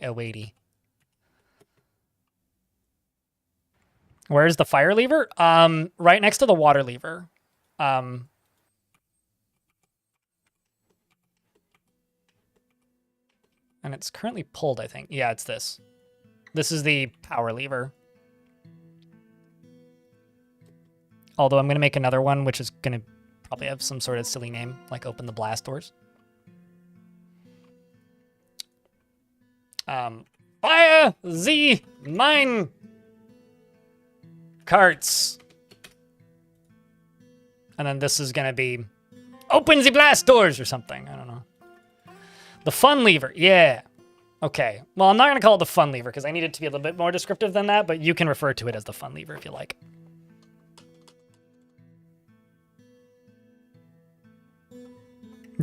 Where's the fire lever? Right next to the water lever. And it's currently pulled, I think. Yeah, it's this. This is the power lever. Although I'm going to make another one, which is going to probably have some sort of silly name, like open the blast doors. Fire the mine carts. And then this is going to be open the blast doors or something. I don't know. The fun lever. Yeah. Okay. Well, I'm not going to call it the fun lever because I need it to be a little bit more descriptive than that, but you can refer to it as the fun lever if you like.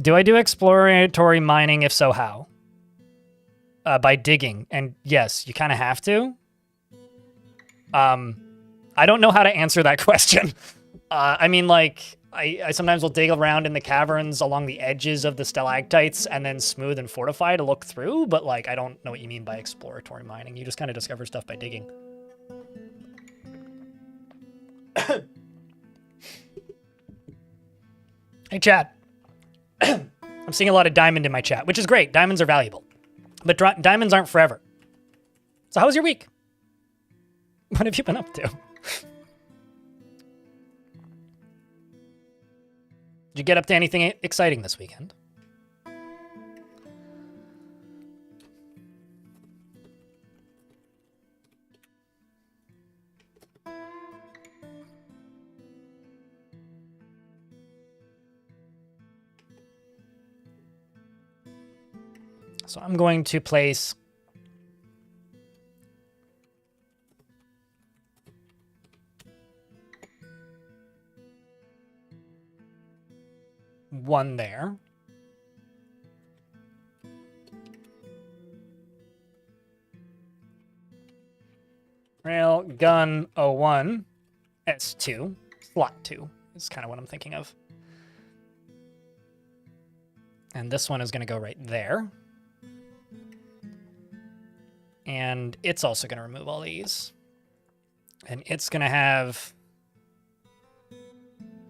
Do I do exploratory mining? If so, how? By digging. And yes, you kind of have to. I don't know how to answer that question. I mean, like, I sometimes will dig around in the caverns along the edges of the stalactites and then smooth and fortify to look through, but, like, I don't know what you mean by exploratory mining. You just kind of discover stuff by digging. Hey, chat. I'm seeing a lot of diamond in my chat, which is great. Diamonds are valuable. But diamonds aren't forever. So how was your week? What have you been up to? Did you get up to anything exciting this weekend? So I'm going to place one there. Rail gun 01 S2 slot 2 is kind of what I'm thinking of. And this one is going to go right there. And it's also going to remove all these. And it's going to have...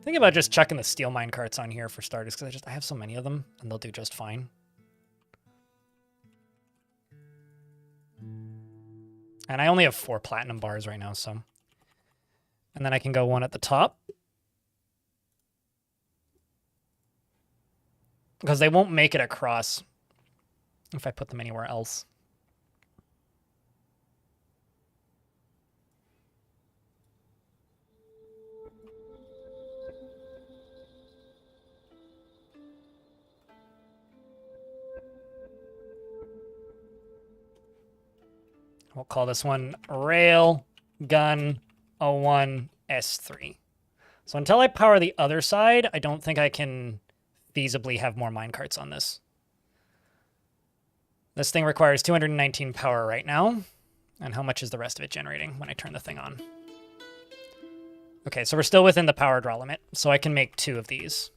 Think about just chucking the steel mine carts on here for starters, because I have so many of them, and they'll do just fine. And I only have 4 platinum bars right now, so... And then I can go one at the top. Because they won't make it across if I put them anywhere else. We'll call this one Rail Gun 01 S3. So until I power the other side, I don't think I can feasibly have more minecarts on this. This thing requires 219 power right now. And how much is the rest of it generating when I turn the thing on? Okay, so we're still within the power draw limit, so I can make 2 of these.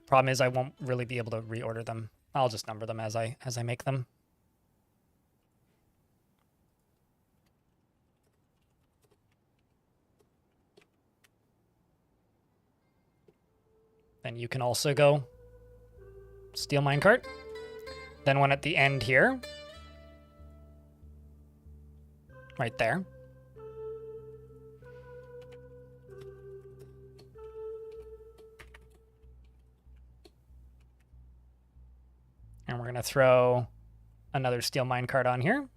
Problem is I won't really be able to reorder them. I'll just number them as I make them. Then you can also go steel minecart. Then one at the end here. Right there. And we're going to throw another steel minecart on here.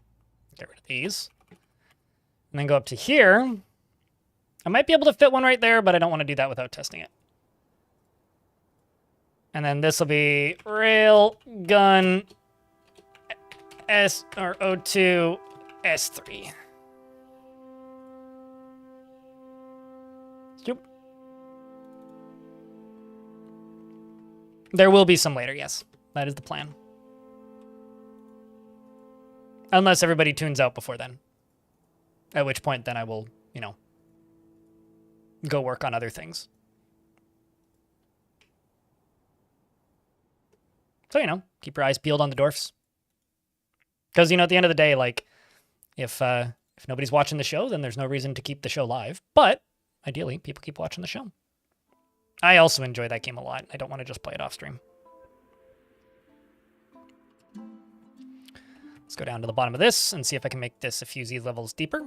Get rid of these. And then go up to here. I might be able to fit one right there, but I don't want to do that without testing it. And then this will be rail gun S or O2 S3. Yep. There will be some later, yes. That is the plan. Unless everybody tunes out before then. At which point then I will, you know, go work on other things. So, you know, keep your eyes peeled on the dwarfs. Because, you know, at the end of the day, like, if nobody's watching the show, then there's no reason to keep the show live. But, ideally, people keep watching the show. I also enjoy that game a lot. I don't want to just play it off stream. Let's go down to the bottom of this and see if I can make this a few Z levels deeper.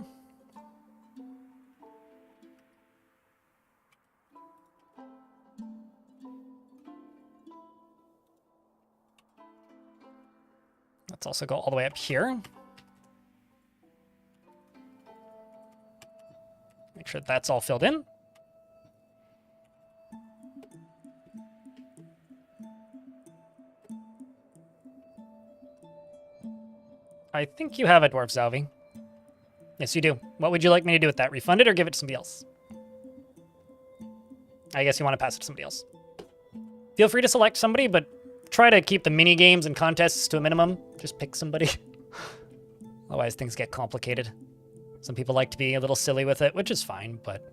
Let's also go all the way up here. Make sure that's all filled in. I think you have a dwarf, Zalvi. Yes, you do. What would you like me to do with that? Refund it or give it to somebody else? I guess you want to pass it to somebody else. Feel free to select somebody, but try to keep the mini games and contests to a minimum. Just pick somebody. Otherwise, things get complicated. Some people like to be a little silly with it, which is fine, but...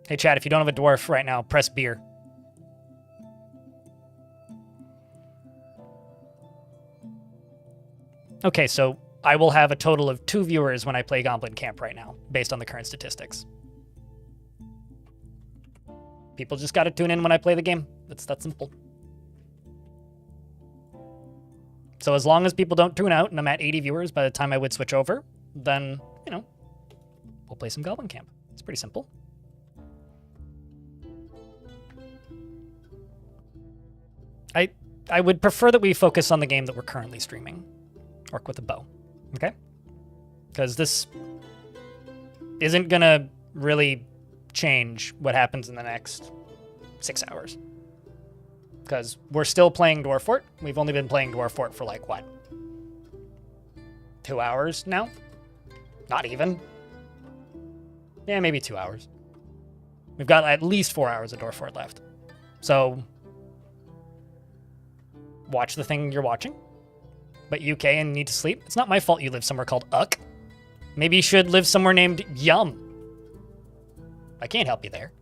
Hey, chat, if you don't have a dwarf right now, press beer. Okay, so I will have a total of 2 viewers when I play Goblin Camp right now, based on the current statistics. People just gotta tune in when I play the game. It's that simple. So as long as people don't tune out and I'm at 80 viewers by the time I would switch over, then, you know, we'll play some Goblin Camp. It's pretty simple. I would prefer that we focus on the game that we're currently streaming. Orc with a bow. Okay? Because this isn't gonna really change what happens in the next 6 hours. Because we're still playing Dwarf Fort. We've only been playing Dwarf Fort for like, what? 2 hours now? Not even. Yeah, maybe 2 hours. We've got at least 4 hours of Dwarf Fort left. So, watch the thing you're watching. But UK and need to sleep. It's not my fault you live somewhere called Uck. Maybe you should live somewhere named Yum. I can't help you there.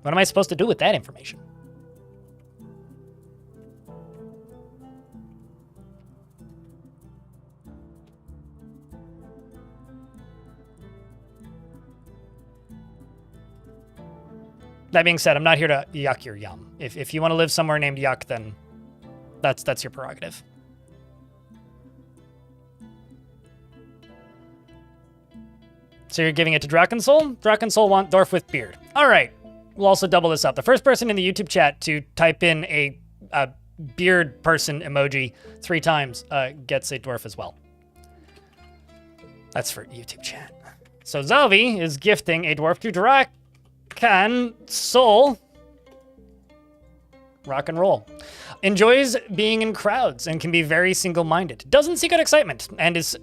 What am I supposed to do with that information? That being said, I'm not here to yuck your yum. If you want to live somewhere named Yuck, then that's your prerogative. So you're giving it to Drakensol? Drakensol want Dwarf with beard. All right. We'll also double this up. The first person in the YouTube chat to type in a beard person emoji 3 times gets a dwarf as well. That's for YouTube chat. So Zalvi is gifting a dwarf to Drakensol. Rock and roll. Enjoys being in crowds and can be very single-minded. Doesn't seek out excitement and is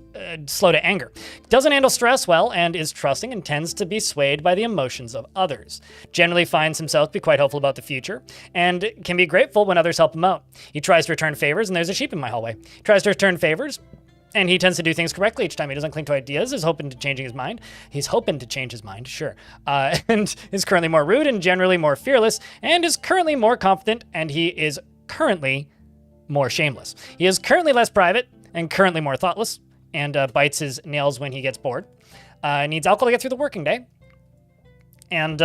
slow to anger. Doesn't handle stress well and is trusting and tends to be swayed by the emotions of others. Generally finds himself to be quite hopeful about the future and can be grateful when others help him out. He tries to return favors, and there's a sheep in my hallway. Tries to return favors And he tends to do things correctly each time. He doesn't cling to ideas. Is hoping to changing his mind. He's hoping to change his mind, sure. And is currently more rude and generally more fearless, and is currently more confident, and he is currently more shameless. He is currently less private and currently more thoughtless, and bites his nails when he gets bored. Needs alcohol to get through the working day. And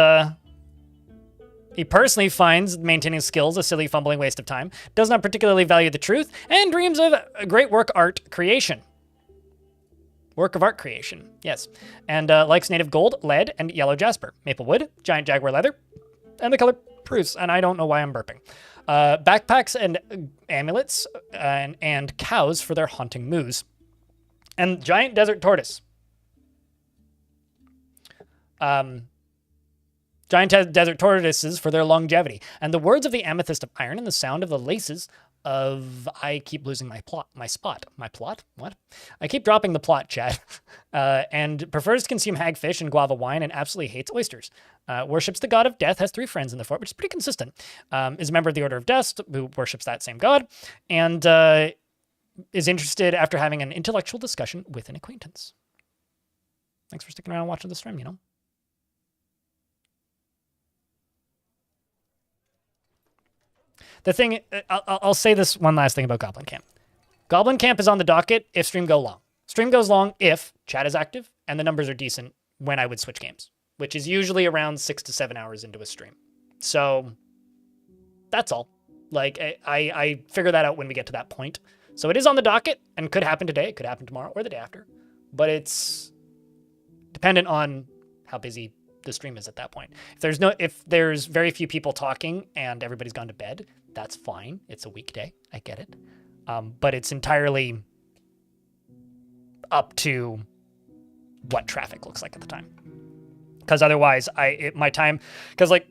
he personally finds maintaining skills a silly, fumbling waste of time, does not particularly value the truth, and dreams of a great work of art creation. Work of art creation, yes. And likes native gold, lead, and yellow jasper, maple wood, giant jaguar leather, and the color spruce. And I don't know why I'm burping. Backpacks and amulets and cows for their hunting moose. And giant desert tortoise. Giant desert tortoises for their longevity. And the words of the amethyst of iron and the sound of the laces of... I keep losing my plot. My plot? What? I keep dropping the plot, chat. And prefers to consume hagfish and guava wine and absolutely hates oysters. Worships the god of death, has 3 friends in the fort, which is pretty consistent. Is a member of the Order of Dust, who worships that same god. And is interested after having an intellectual discussion with an acquaintance. Thanks for sticking around and watching the stream, you know. The thing, I'll say this one last thing about Goblin Camp. Goblin Camp is on the docket if stream go long. Stream goes long if chat is active and the numbers are decent when I would switch games, which is usually around 6 to 7 hours into a stream. So that's all. Like, I figure that out when we get to that point. So it is on the docket and could happen today, it could happen tomorrow or the day after. But it's dependent on how busy the stream is at that point. If there's very few people talking and everybody's gone to bed, that's fine. It's a weekday. I get it. But it's entirely up to what traffic looks like at the time. Because otherwise, my time... Because, like,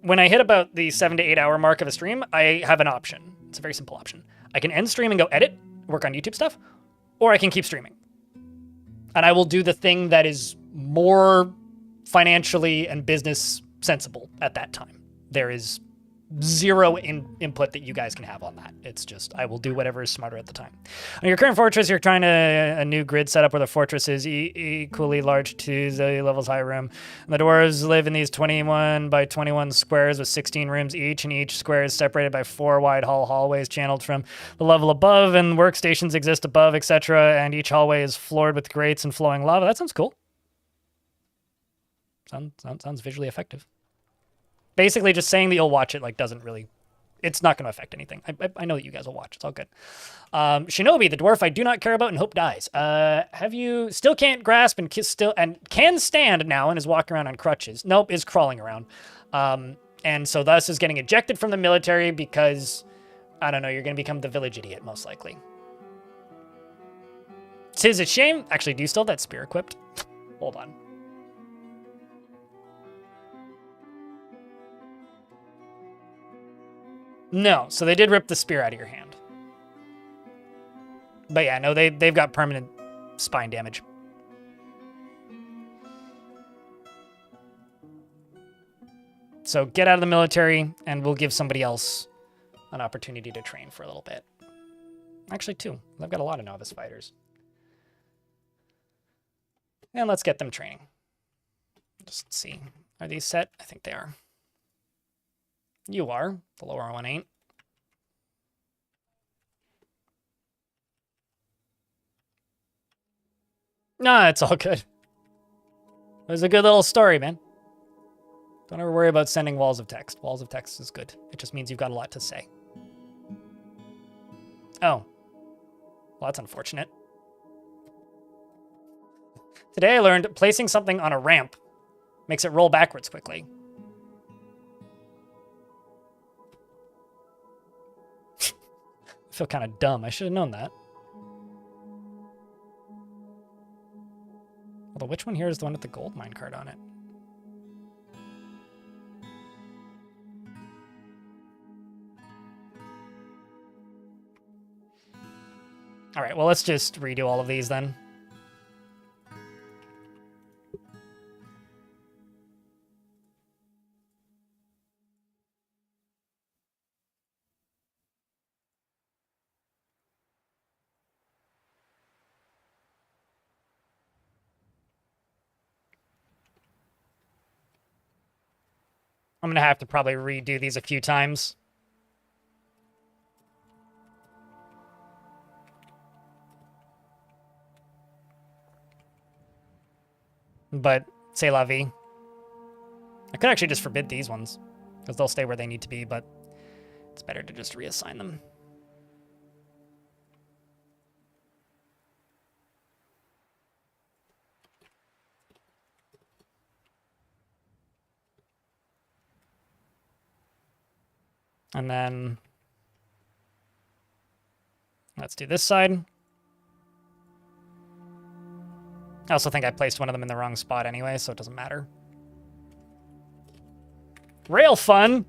when I hit about the 7 to 8 hour mark of a stream, I have an option. It's a very simple option. I can end stream and go edit, work on YouTube stuff, or I can keep streaming. And I will do the thing that is more financially and business sensible at that time. There is zero input that you guys can have on that. It's just, I will do whatever is smarter at the time. On your current fortress, you're trying a new grid setup where the fortress is equally large to the levels high room. And the dwarves live in these 21 by 21 squares with 16 rooms each, and each square is separated by 4 wide hallways channeled from the level above, and workstations exist above, etc. And each hallway is floored with grates and flowing lava. That sounds cool. Sounds visually effective. Basically, just saying that you'll watch it, like, doesn't really... It's not going to affect anything. I know that you guys will watch. It's all good. Shinobi, the dwarf I do not care about and hope dies. Have you... Still can't grasp and can stand now and is walking around on crutches. Nope, is crawling around. And so thus is getting ejected from the military because, I don't know, you're going to become the village idiot, most likely. 'Tis a shame. Actually, do you still have that spear equipped? Hold on. No, so they did rip the spear out of your hand. But yeah, no, they've got permanent spine damage. So get out of the military, and we'll give somebody else an opportunity to train for a little bit. Actually, 2. I've got a lot of novice fighters. And let's get them training. Just see. Are these set? I think they are. You are. The lower one ain't. Nah, it's all good. It was a good little story, man. Don't ever worry about sending walls of text. Walls of text is good. It just means you've got a lot to say. Oh. Well, that's unfortunate. Today I learned placing something on a ramp makes it roll backwards quickly. I feel kind of dumb. I should have known that. Although, which one here is the one with the gold minecart on it? All right, well, let's just redo all of these then. I'm gonna have to probably redo these a few times. But, c'est la vie. I could actually just forbid these ones, because they'll stay where they need to be, but it's better to just reassign them. And then let's do this side. I also think I placed one of them in the wrong spot anyway, so it doesn't matter. Rail fun!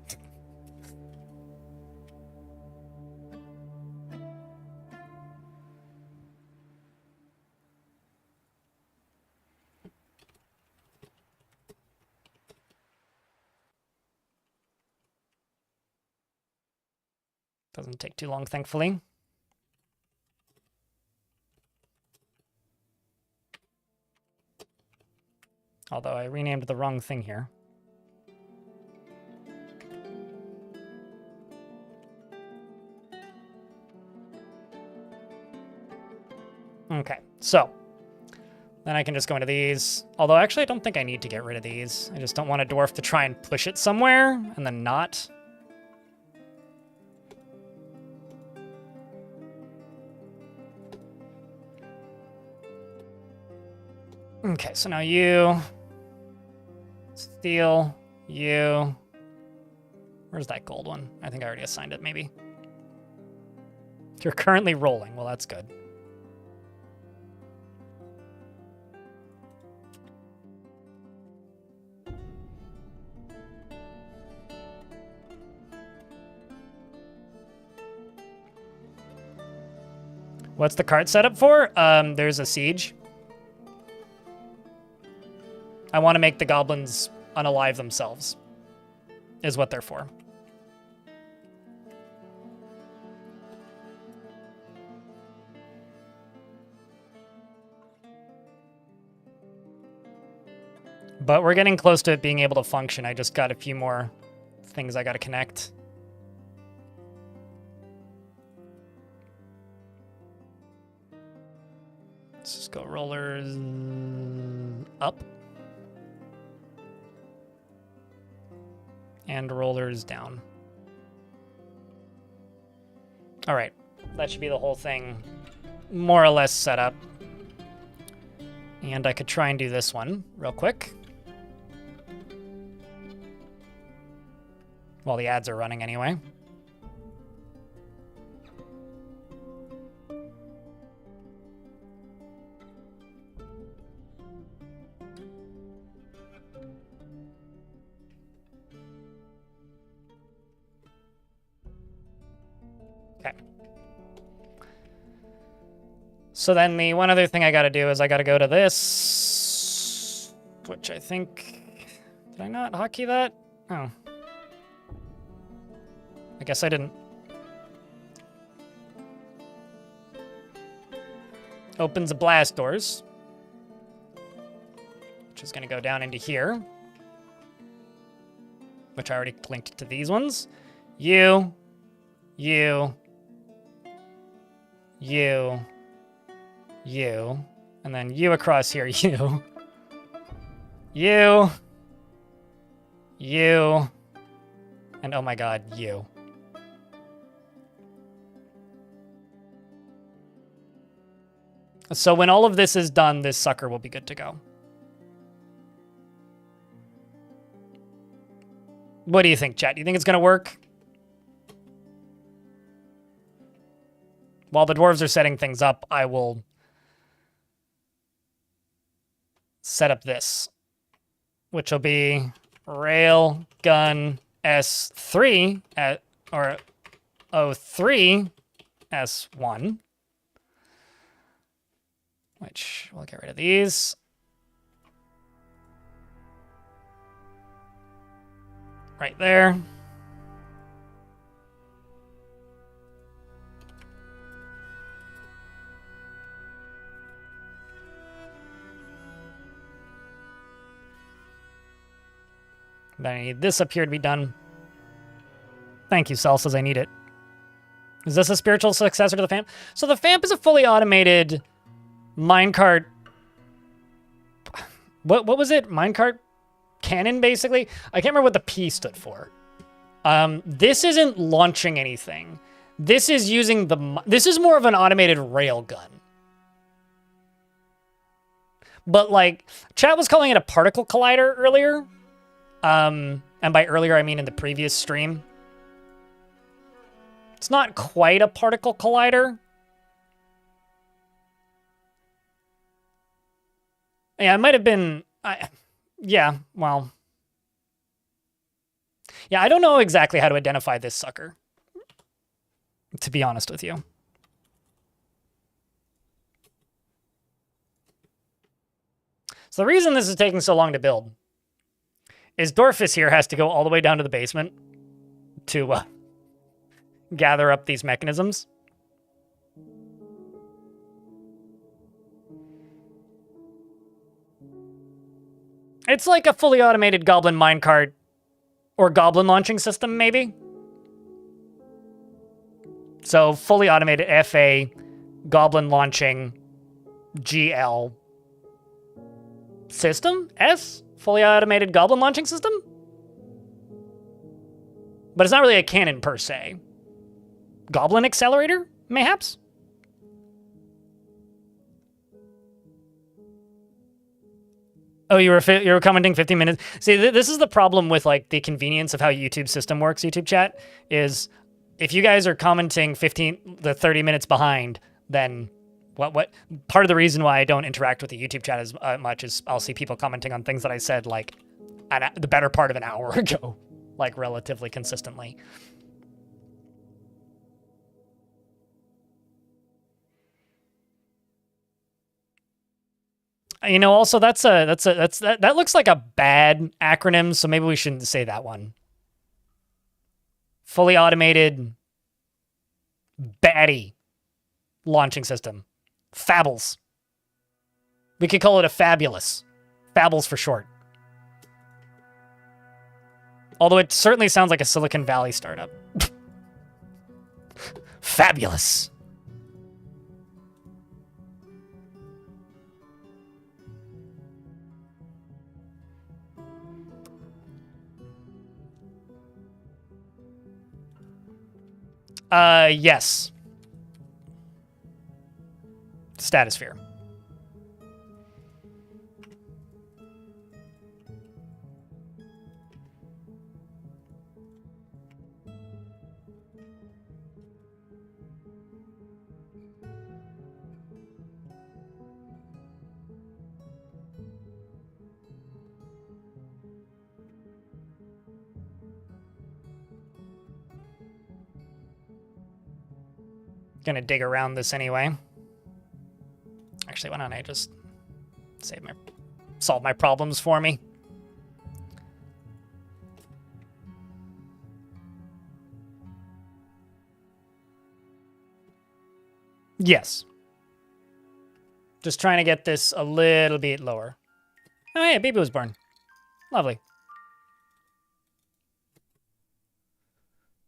Doesn't take too long, thankfully. Although I renamed the wrong thing here. Okay, so then I can just go into these. Although actually I don't think I need to get rid of these. I just don't want a dwarf to try and push it somewhere and then not. Okay, so now you steal, you. Where's that gold one? I think I already assigned it, maybe. You're currently rolling. Well, that's good. What's the cart setup for? There's a siege. I want to make the goblins unalive themselves, is what they're for. But we're getting close to it being able to function. I just got a few more things I got to connect. Let's just go rollers up. And rollers down. All right, that should be the whole thing more or less set up. And I could try and do this one real quick. While the ads are running anyway. Okay. So then the one other thing I got to do is I got to go to this, which I think, did I not hotkey that? Oh. I guess I didn't. Opens the blast doors, which is going to go down into here, which I already linked to these ones. You, and then you across here, you, and oh my god, you. So when all of this is done, this sucker will be good to go. What do you think, chat? Do you think it's going to work? While the dwarves are setting things up, I will set up this, which will be rail gun S3 at, or O3 S1, which we'll get rid of these. Right there. Then I need this up here to be done. Thank you, Cell says I need it. Is this a spiritual successor to the FAMP? So the FAMP is a fully automated minecart. What was it? Minecart cannon, basically? I can't remember what the P stood for. This isn't launching anything. This is using the... This is more of an automated railgun. But, like, chat was calling it a particle collider earlier. And by earlier, I mean in the previous stream. It's not quite a particle collider. Yeah, it might have been... yeah, well... Yeah, I don't know exactly how to identify this sucker, to be honest with you. So the reason this is taking so long to build is Dorfus here has to go all the way down to the basement to gather up these mechanisms. It's like a fully automated goblin minecart or goblin launching system, maybe. So fully automated FA, goblin launching, GL system? S? Fully automated goblin launching system? But it's not really a cannon per se. Goblin accelerator, mayhaps? Oh, you were commenting 15 minutes. See, this is the problem with like the convenience of how YouTube system works, YouTube chat, is if you guys are commenting 30 minutes behind, then what part of the reason why I don't interact with the YouTube chat as much is I'll see people commenting on things that I said like the better part of an hour ago, like relatively consistently. You know, also that looks like a bad acronym, so maybe we shouldn't say that one. Fully automated baddie launching system. Fabbles. We could call it a fabulous. Fabbles for short. Although it certainly sounds like a Silicon Valley startup. Fabulous. Yes. Statosphere. Gonna dig around this anyway. Actually, why don't I just solve my problems for me? Yes. Just trying to get this a little bit lower. Oh yeah, baby was born. Lovely.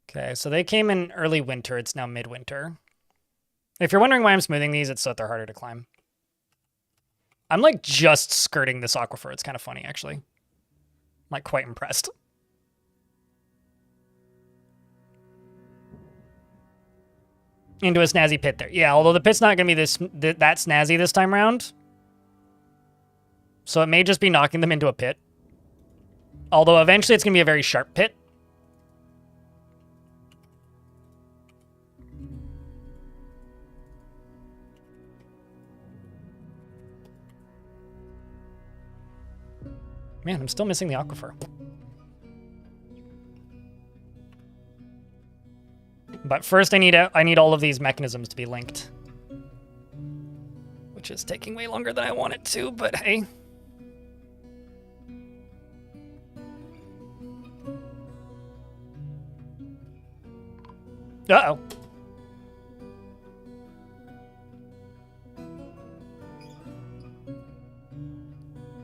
Okay, so they came in early winter. It's now midwinter. If you're wondering why I'm smoothing these, it's so that they're harder to climb. I'm like just skirting this aquifer. It's kind of funny, actually. I'm like quite impressed. Into a snazzy pit there. Yeah, although the pit's not going to be that snazzy this time around. So it may just be knocking them into a pit. Although eventually it's going to be a very sharp pit. Man, I'm still missing the aquifer. But first I need all of these mechanisms to be linked. Which is taking way longer than I want it to, but hey. Uh-oh.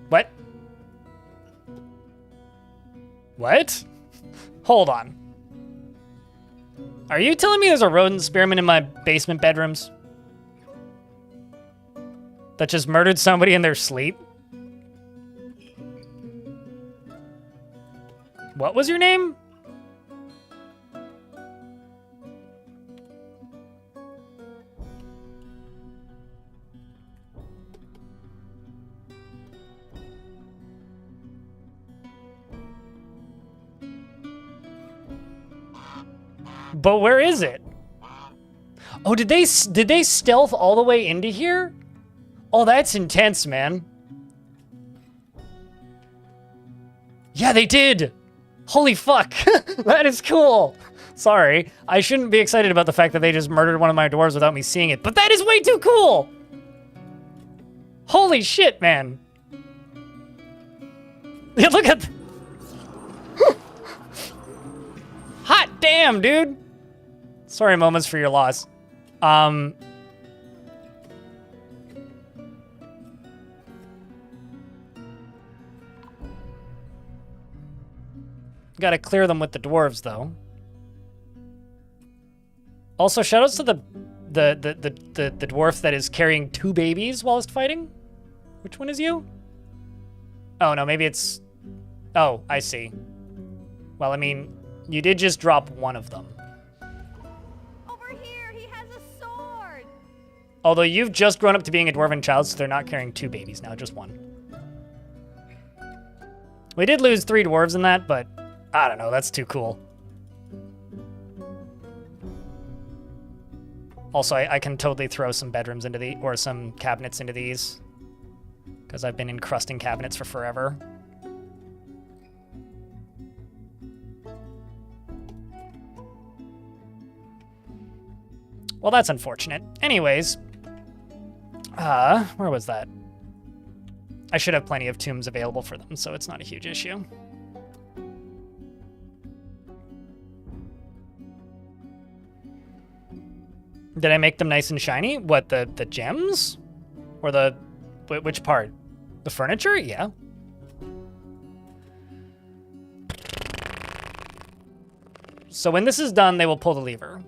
What? What? Hold on. Are you telling me there's a rodent spearman in my basement bedrooms? That just murdered somebody in their sleep? What was your name? But where is it? Oh, did they stealth all the way into here? Oh, that's intense, man. Yeah, they did. Holy fuck. That is cool. Sorry. I shouldn't be excited about the fact that they just murdered one of my dwarves without me seeing it, but that is way too cool. Holy shit, man. Look at... Hot damn, dude. Sorry, moments for your loss. Gotta clear them with the dwarves, though. Also, shoutouts to the dwarf that is carrying 2 babies whilst fighting. Which one is you? Oh, no, maybe it's... Oh, I see. Well, I mean, you did just drop one of them. Over here, he has a sword. Although you've just grown up to being a dwarven child, so they're not carrying 2 babies now, just 1. We did lose 3 dwarves in that, but I don't know, that's too cool. Also, I can totally throw some bedrooms into the, or some cabinets into these, because I've been encrusting cabinets for forever. Well, that's unfortunate. Anyways, where was that? I should have plenty of tombs available for them, so it's not a huge issue. Did I make them nice and shiny? What, the gems? Or the... which part? The furniture? Yeah. So when this is done, they will pull the lever.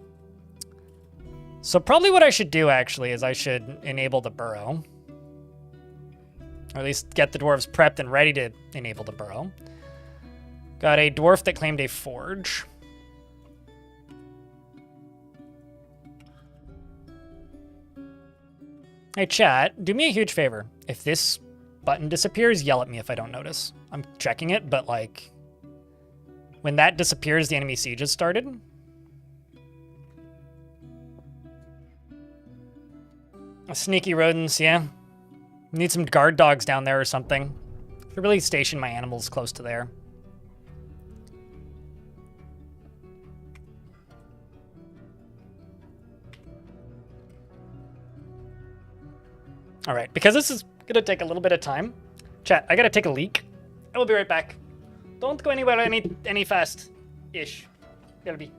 So probably what I should do, actually, is I should enable the burrow. Or at least get the dwarves prepped and ready to enable the burrow. Got a dwarf that claimed a forge. Hey, chat, do me a huge favor. If this button disappears, yell at me if I don't notice. I'm checking it, but, like, when that disappears, the enemy siege has started. Sneaky rodents, yeah. Need some guard dogs down there or something. I could really station my animals close to there. All right, because this is gonna take a little bit of time. Chat, I gotta take a leak. I will be right back. Don't go anywhere any fast-ish. Gotta be.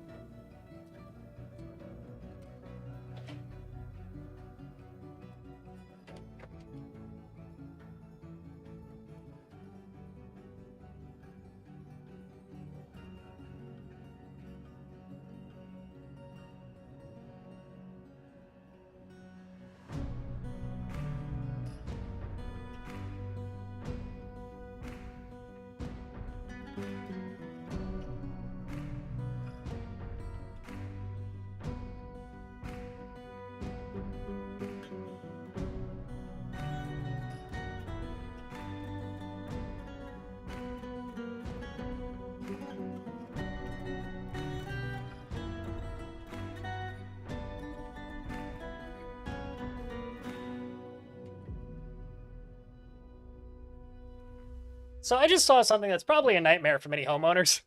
So I just saw something that's probably a nightmare for many homeowners,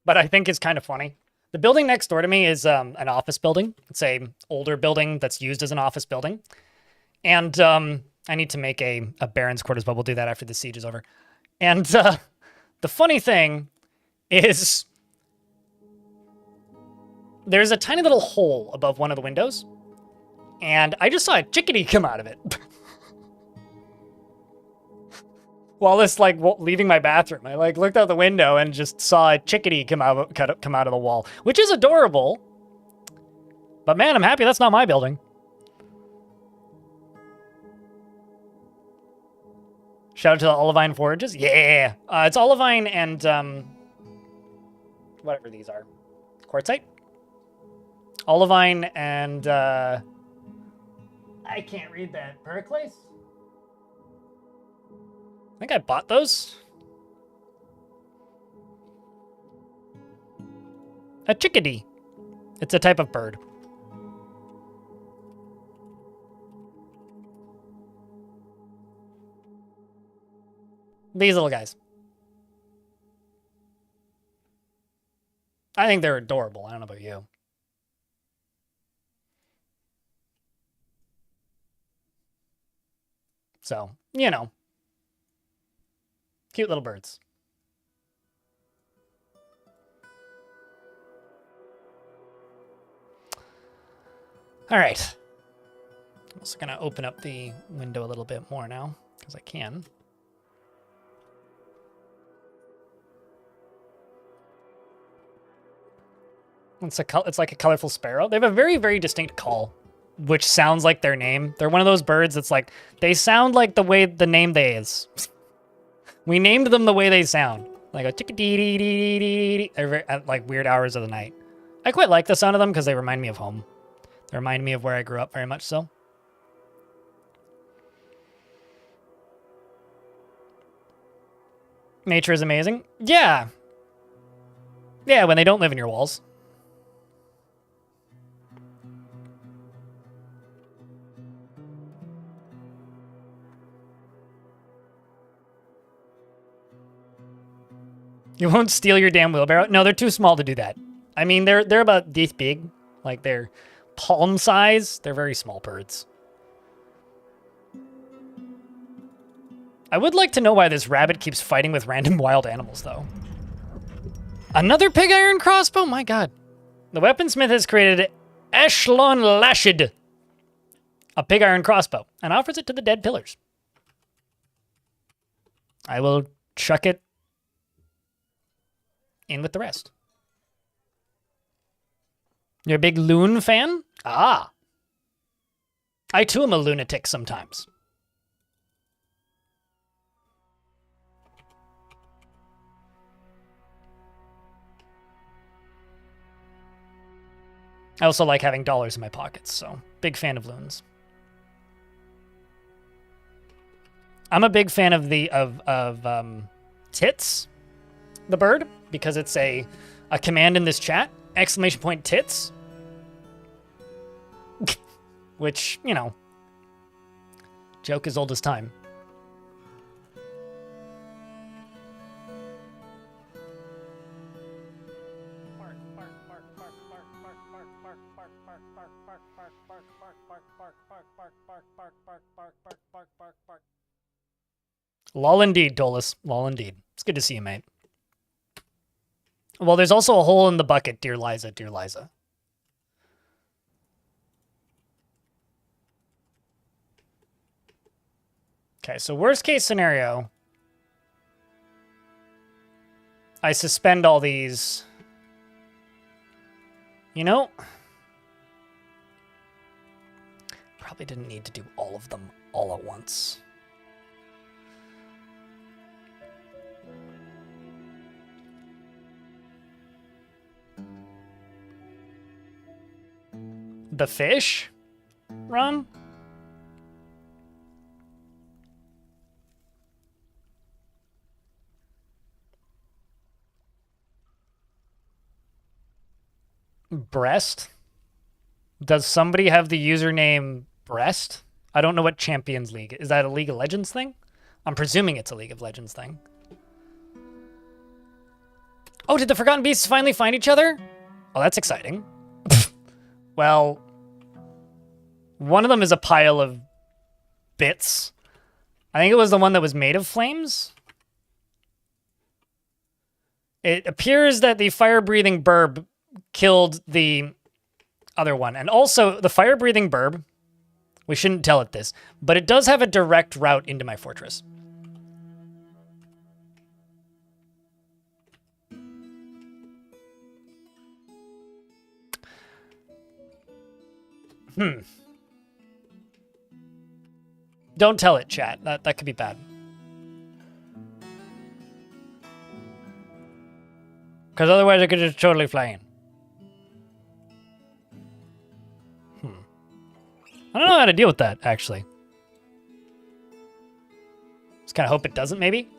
but I think is kind of funny. The building next door to me is an office building. It's a older building that's used as an office building. And I need to make a Baron's Quarters, but we'll do that after the siege is over. And the funny thing is there's a tiny little hole above one of the windows, and I just saw a chickadee come out of it. while this like leaving my bathroom. I like looked out the window and just saw a chickadee come out of the wall, which is adorable. But man, I'm happy that's not my building. Shout out to the Olivine Forages. Yeah, it's Olivine and whatever these are, quartzite. Olivine and I can't read that. Periclase. I think I bought those. A chickadee. It's a type of bird. These little guys. I think they're adorable. I don't know about you. So, you know. Cute little birds. All right. I'm also going to open up the window a little bit more now, because I can. It's like a colorful sparrow. They have a very, very distinct call, which sounds like their name. They're one of those birds that's like, they sound like the way the name they is. We named them the way they sound. Like a chick-a-dee-dee-dee-dee-dee at like weird hours of the night. I quite like the sound of them because they remind me of home. They remind me of where I grew up very much so. Nature is amazing. Yeah. Yeah, when they don't live in your walls. You won't steal your damn wheelbarrow? No, they're too small to do that. I mean, they're about this big. Like, they're palm size. They're very small birds. I would like to know why this rabbit keeps fighting with random wild animals, though. Another pig iron crossbow? My god. The weaponsmith has created Echelon Lashed, a pig iron crossbow, and offers it to the dead pillars. I will chuck it in with the rest. You're a big loon fan? Ah. I too am a lunatic sometimes. I also like having dollars in my pockets, so big fan of loons. I'm a big fan of the Tits, the bird, because it's a command in this chat, !tits. Which, you know, joke as old as time. Lol indeed, Dolus. Lol indeed. It's good to see you, mate. Well, there's also a hole in the bucket, dear Liza, dear Liza. Okay, so worst case scenario, I suspend all these. You know, probably didn't need to do all of them all at once. The fish run? Breast? Does somebody have the username Breast? I don't know what Champions League. Is that a League of Legends thing? I'm presuming it's a League of Legends thing. Oh, did the Forgotten Beasts finally find each other? Oh, that's exciting. Well, one of them is a pile of bits. I think it was the one that was made of flames. It appears that the fire-breathing burb killed the other one. And also, the fire-breathing burb, we shouldn't tell it this, but it does have a direct route into my fortress. Don't tell it, chat. That could be bad. Because otherwise I could just totally fly in. I don't know how to deal with that, actually. Just kind of hope it doesn't, maybe?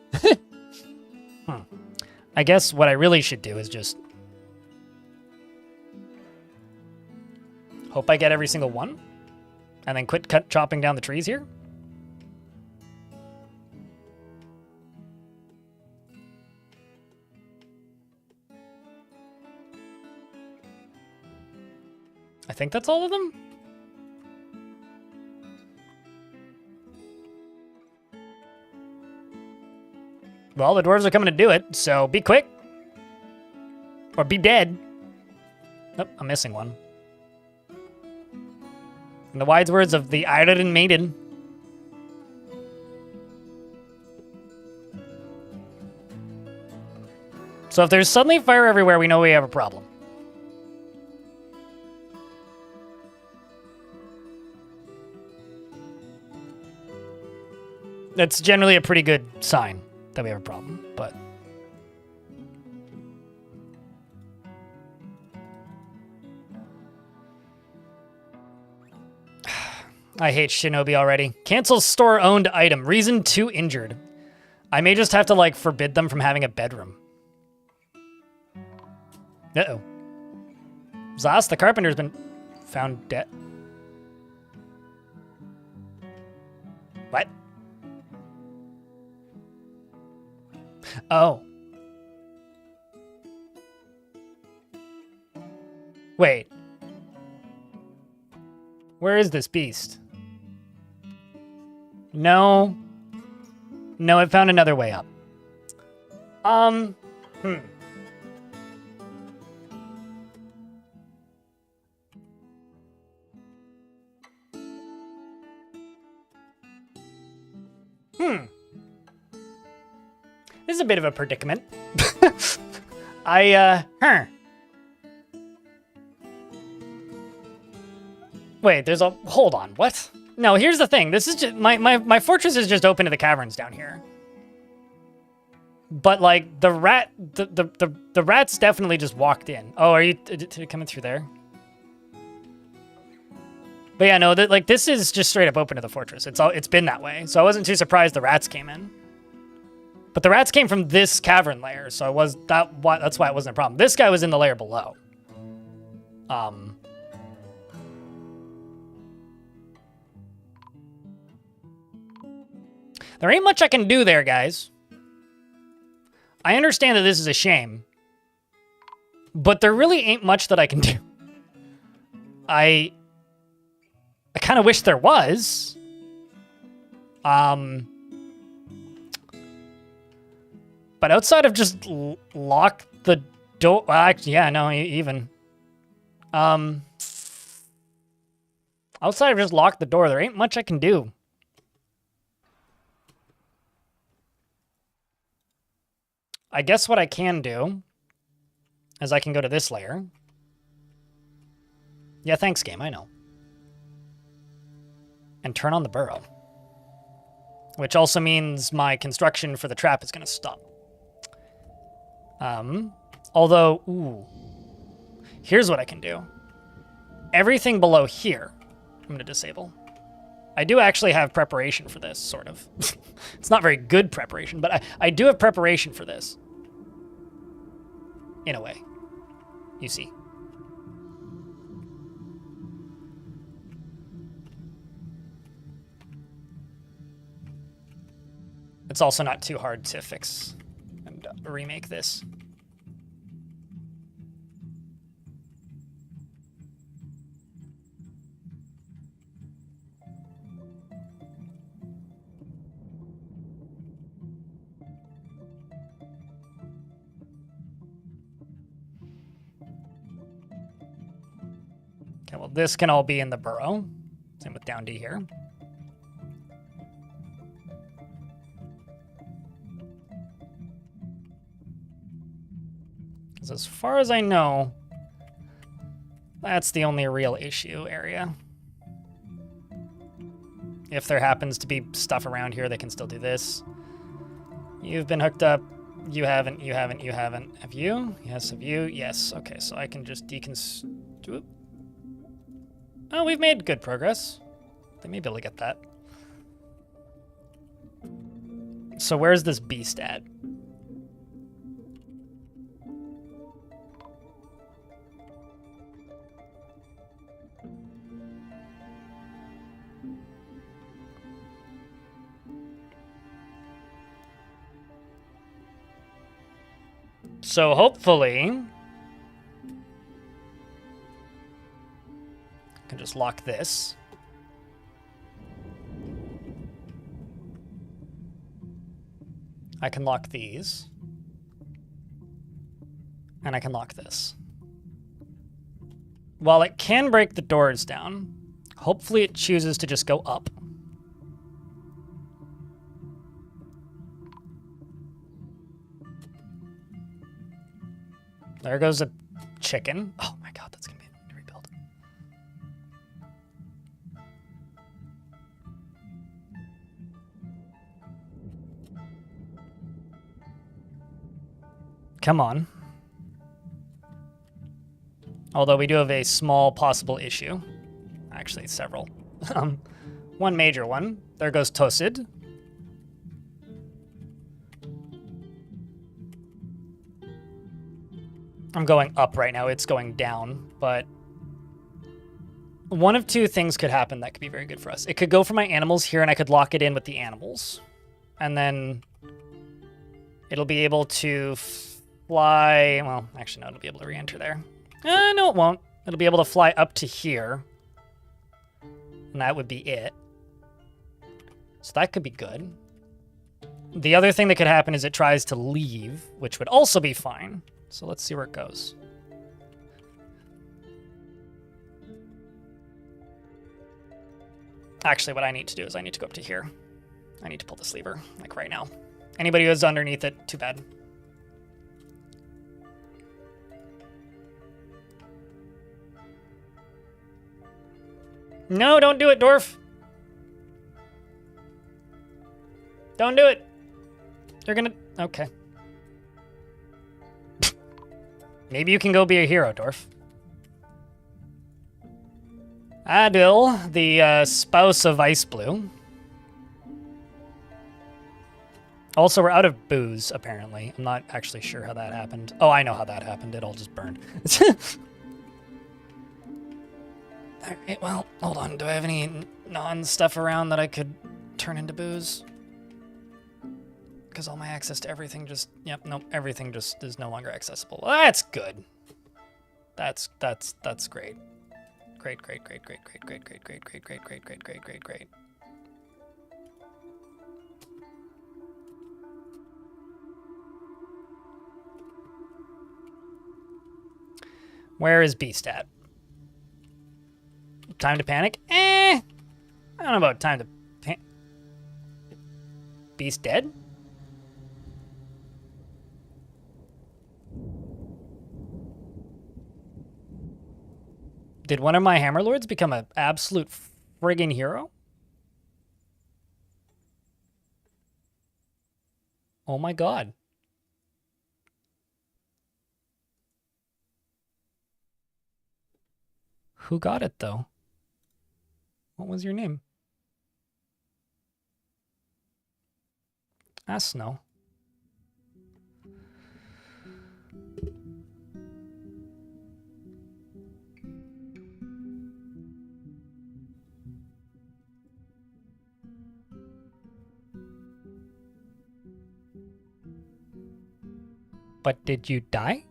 I guess what I really should do is just... hope I get every single one? And then quit chopping down the trees here? I think that's all of them? Well, the dwarves are coming to do it, so be quick. Or be dead. Nope, I'm missing one. In the wise words of the Iron Maiden. So if there's suddenly fire everywhere, we know we have a problem. That's generally a pretty good sign that we have a problem, but... I hate Shinobi already. Cancel store-owned item. Reason too injured. I may just have to, like, forbid them from having a bedroom. Uh-oh. Zas, the carpenter's been found dead. What? Oh. Wait. Where is this beast? No. No, I found another way up. This is a bit of a predicament. Wait, there's a... Hold on, what? No, here's the thing. This is just... My fortress is just open to the caverns down here. But, like, the rat... The rats definitely just walked in. Oh, are you coming through there? But yeah, no, like, this is just straight up open to the fortress. It's been that way. So I wasn't too surprised the rats came in. But the rats came from this cavern layer, so that's why it wasn't a problem. This guy was in the layer below. There ain't much I can do there, guys. I understand that this is a shame, but there really ain't much that I can do. I kind of wish there was. But outside of just lock the door... Well, actually, yeah, no, even. Outside of just lock the door, there ain't much I can do. I guess what I can do is I can go to this layer. Yeah, thanks, game, I know. And turn on the burrow. Which also means my construction for the trap is going to stop. Although, ooh, here's what I can do. Everything below here, I'm going to disable. I do actually have preparation for this, sort of. It's not very good preparation, but I do have preparation for this. In a way. You see. It's also not too hard to fix and remake this. Okay, well, this can all be in the burrow. Same with down D here. Because as far as I know, that's the only real issue area. If there happens to be stuff around here, they can still do this. You've been hooked up. You haven't, you haven't, you haven't. Have you? Yes, have you? Yes. Okay, so I can just deconstruct. Oh, we've made good progress. They may be able to get that. So where's this beast at? So hopefully, I can just lock this. I can lock these. And I can lock this. While it can break the doors down, hopefully it chooses to just go up. There goes a chicken. Oh my god, that's gonna be a rebuild. Come on. Although we do have a small possible issue. Actually, several. One major one. There goes Tosid. I'm going up right now. It's going down, but one of two things could happen that could be very good for us. It could go for my animals here, and I could lock it in with the animals. And then it'll be able to fly... Well, actually, no, it'll be able to re-enter there. No, it won't. It'll be able to fly up to here. And that would be it. So that could be good. The other thing that could happen is it tries to leave, which would also be fine. So let's see where it goes. Actually, what I need to do is I need to go up to here. I need to pull this lever, like right now. Anybody who's underneath it, too bad. No, don't do it, Dwarf. Don't do it. You're gonna... Okay. Maybe you can go be a hero, Dwarf. Adil, the spouse of Ice Blue. Also, we're out of booze, apparently. I'm not actually sure how that happened. Oh, I know how that happened. It all just burned. Alright, well, hold on. Do I have any non-stuff around that I could turn into booze? Because all my access to everything just... Yep, nope, everything just is no longer accessible. Well, that's good. That's great. Great. Where is Beast at? Time to panic? I don't know about time to panic. Beast dead? Did one of my Hammerlords become an absolute friggin' hero? Oh my god. Who got it, though? What was your name? Snow. But did you die?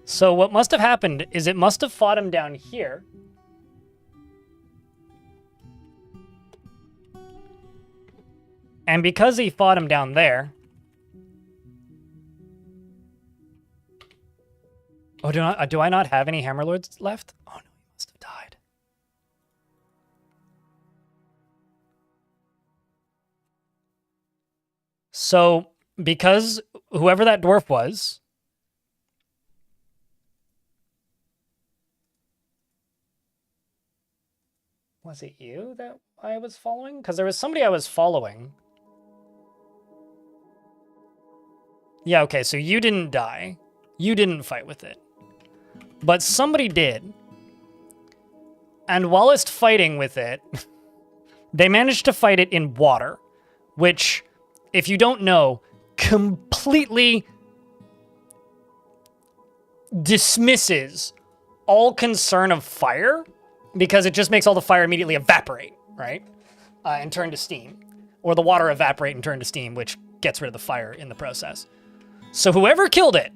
So what must have happened is it must have fought him down here. And because he fought him down there... Oh, do I not have any Hammerlords left? Oh no, he must have died. So, because whoever that dwarf was Was it you that I was following? Because there was somebody I was following. Yeah, okay, so you didn't die. You didn't fight with it. But somebody did. And whilst fighting with it, they managed to fight it in water, which, if you don't know, completely dismisses all concern of fire, because it just makes all the fire immediately evaporate, right? And turn to steam. Or the water evaporate and turn to steam, which gets rid of the fire in the process. So whoever killed it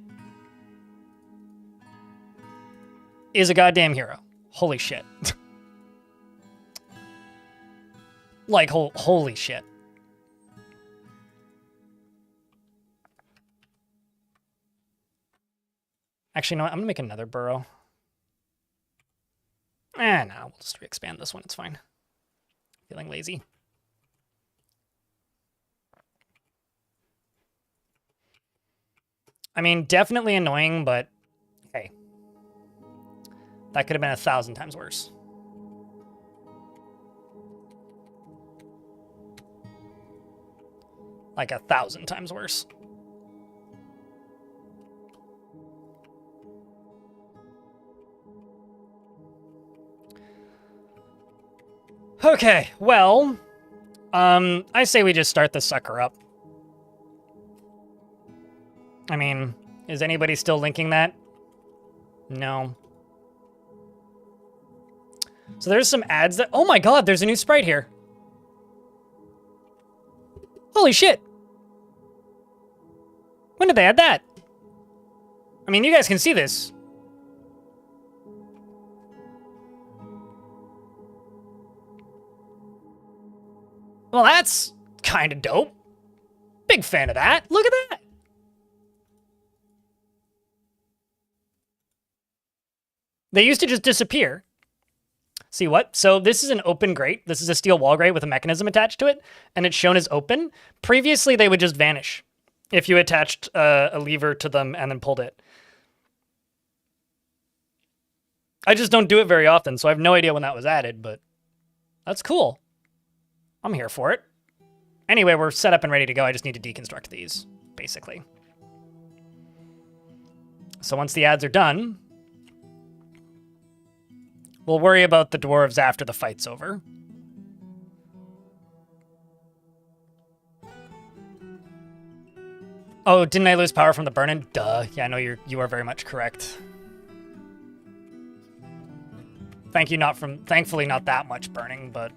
is a goddamn hero. Holy shit. Like, holy shit. Actually, no, I'm gonna make another burrow. No, we'll just re-expand this one. It's fine. Feeling lazy. I mean, definitely annoying, but hey. That could have been 1,000 times worse. Like 1,000 times worse. Okay, well, I say we just start this sucker up. I mean, is anybody still linking that? No. So there's some ads that... Oh my god, there's a new sprite here. Holy shit. When did they add that? I mean, you guys can see this. Well, that's kind of dope. Big fan of that. Look at that. They used to just disappear. See what? So this is an open grate. This is a steel wall grate with a mechanism attached to it, and it's shown as open. Previously, they would just vanish if you attached a lever to them and then pulled it. I just don't do it very often, so I have no idea when that was added, but that's cool. I'm here for it. Anyway, we're set up and ready to go. I just need to deconstruct these, basically. So once the ads are done, we'll worry about the dwarves after the fight's over. Oh, didn't I lose power from the burn-in? Duh. Yeah, no, you are very much correct. Thankfully not that much burning, but...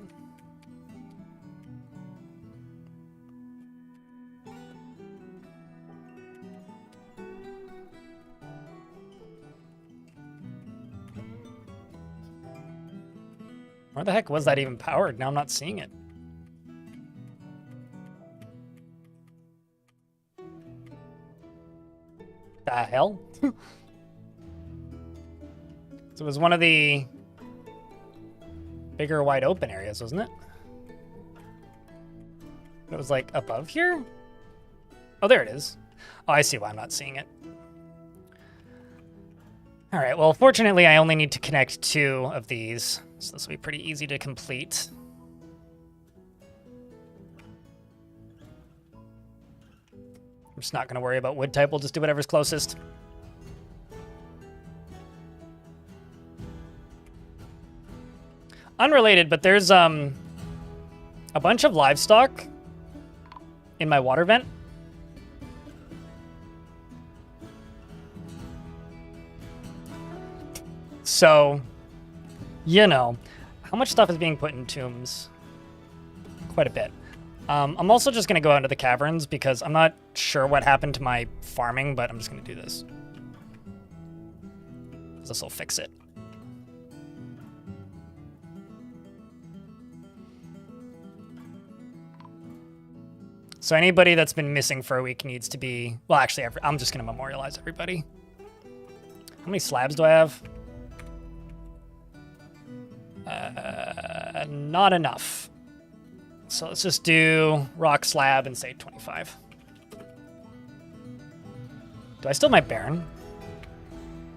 Where the heck was that even powered? Now I'm not seeing it. The hell? So it was one of the bigger wide open areas, wasn't it? It was like above here? Oh, there it is. Oh, I see why I'm not seeing it. All right, well, fortunately, I only need to connect 2 of these, so this will be pretty easy to complete. I'm just not going to worry about wood type. We'll just do whatever's closest. Unrelated, but there's a bunch of livestock in my water vent. So, you know, how much stuff is being put in tombs? Quite a bit. I'm also just going to go out into the caverns because I'm not sure what happened to my farming, but I'm just going to do this. This will fix it. So anybody that's been missing for a week needs to be... Well, actually, I'm just going to memorialize everybody. How many slabs do I have? Not enough. So let's just do rock slab and say 25. Do I still have my Baron?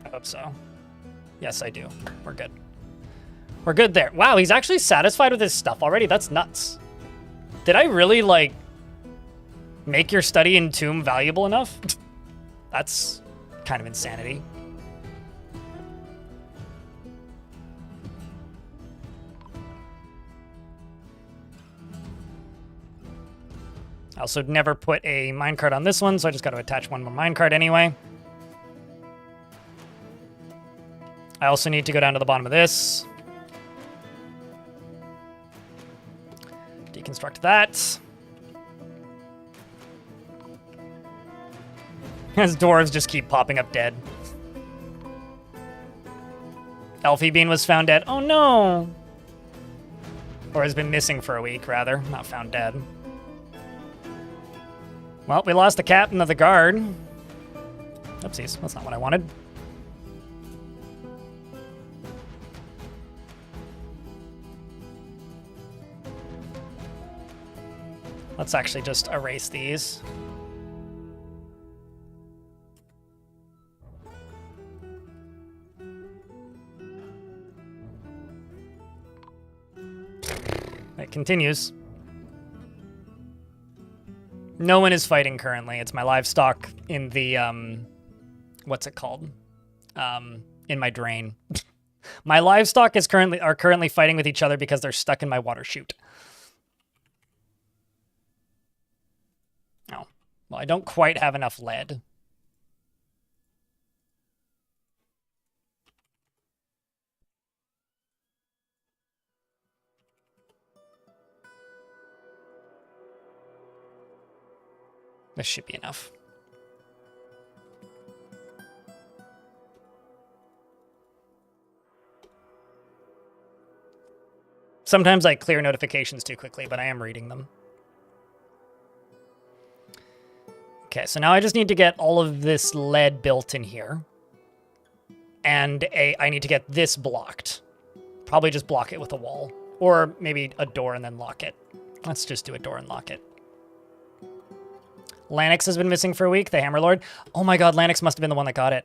I hope so. Yes, I do. We're good. We're good there. Wow, he's actually satisfied with his stuff already? That's nuts. Did I really, like, make your study in Tomb valuable enough? That's kind of insanity. I also never put a minecart on this one, so I just got to attach one more minecart anyway. I also need to go down to the bottom of this. Deconstruct that. As dwarves just keep popping up dead. Elfie Bean was found dead. Oh no! Or has been missing for a week, rather. Not found dead. Well, we lost the captain of the guard. Oopsies, that's not what I wanted. Let's actually just erase these. It continues. No one is fighting currently. It's my livestock in the, what's it called? In my drain. My livestock are currently fighting with each other because they're stuck in my water chute. Oh, well, I don't quite have enough lead. This should be enough. Sometimes I clear notifications too quickly, but I am reading them. Okay, so now I just need to get all of this lead built in here. And I need to get this blocked. Probably just block it with a wall. Or maybe a door and then lock it. Let's just do a door and lock it. Lanix has been missing for a week, the Hammerlord. Oh my god, Lanix must have been the one that got it.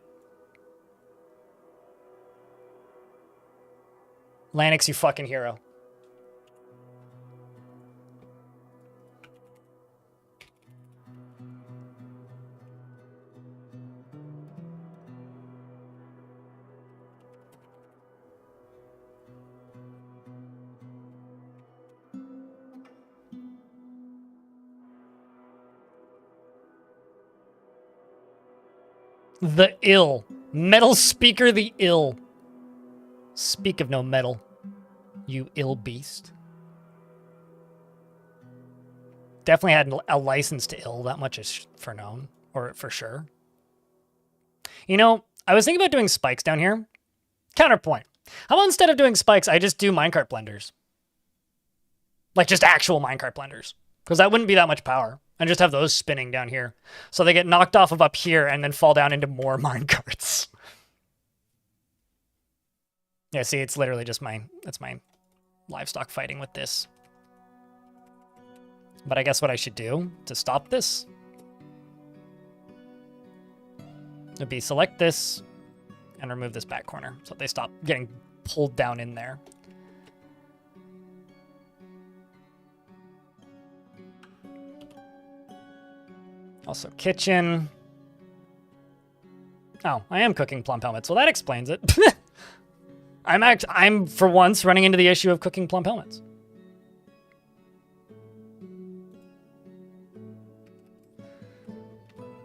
Lanix, you fucking hero. The ill. Metal speaker the ill. Speak of no metal, you ill beast. Definitely had a license to ill, that much is for known, or for sure. You know, I was thinking about doing spikes down here. Counterpoint. How about instead of doing spikes, I just do minecart blenders? Like just actual minecart blenders. Because that wouldn't be that much power. And just have those spinning down here. So they get knocked off of up here and then fall down into more minecarts. Yeah, see, it's literally just that's my livestock fighting with this. But I guess what I should do to stop this would be select this and remove this back corner so they stop getting pulled down in there. Also kitchen. Oh, I am cooking plump helmets. Well, that explains it. I'm for once running into the issue of cooking plump helmets.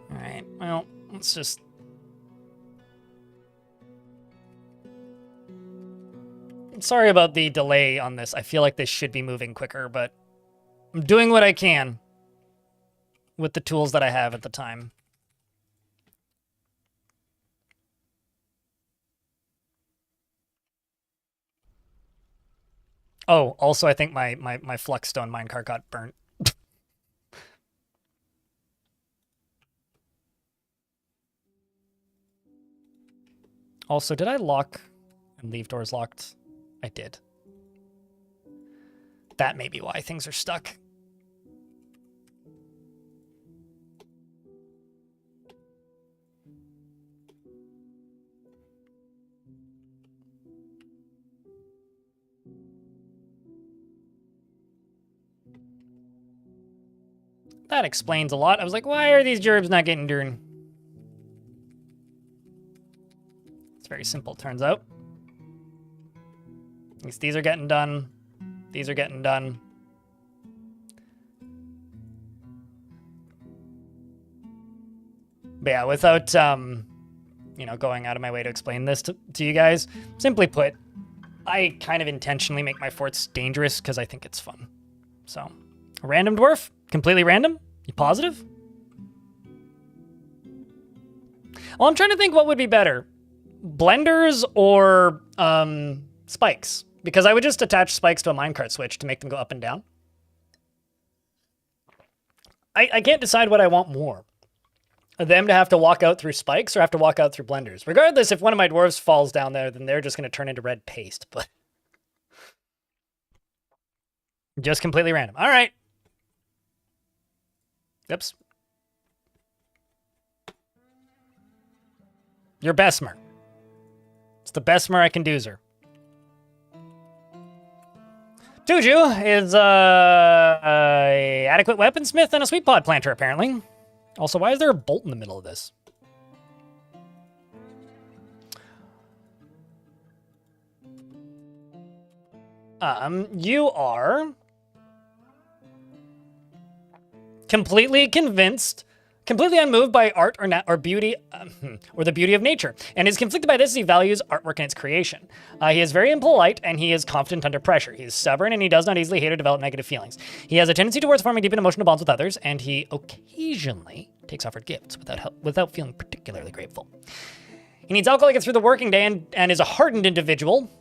All right. Well, let's just sorry about the delay on this. I feel like this should be moving quicker, but I'm doing what I can with the tools that I have at the time. Oh, also I think my Fluxstone minecart got burnt. Also, did I lock and leave doors locked? I did. That may be why things are stuck. That explains a lot. I was like, why are these gerbs not getting done? It's very simple, turns out. At least these are getting done. These are getting done. But yeah, without, you know, going out of my way to explain this to you guys, simply put, I kind of intentionally make my forts dangerous because I think it's fun. So, a random dwarf? Completely random? You positive? Well, I'm trying to think what would be better. Blenders or spikes? Because I would just attach spikes to a minecart switch to make them go up and down. I can't decide what I want more. Them to have to walk out through spikes or have to walk out through blenders. Regardless, if one of my dwarves falls down there, then they're just going to turn into red paste. But just completely random. All right. Oops. You're Besmer. It's the Besmer I can do, sir. Juju is a adequate weaponsmith and a sweet pod planter, apparently. Also, why is there a bolt in the middle of this? You are completely convinced, completely unmoved by art or beauty, or the beauty of nature, and is conflicted by this as he values artwork and its creation. He is very impolite, and he is confident under pressure. He is stubborn, and he does not easily hate or develop negative feelings. He has a tendency towards forming deep emotional bonds with others, and he occasionally takes offered gifts without feeling particularly grateful. He needs alcohol to get through the working day and is a hardened individual,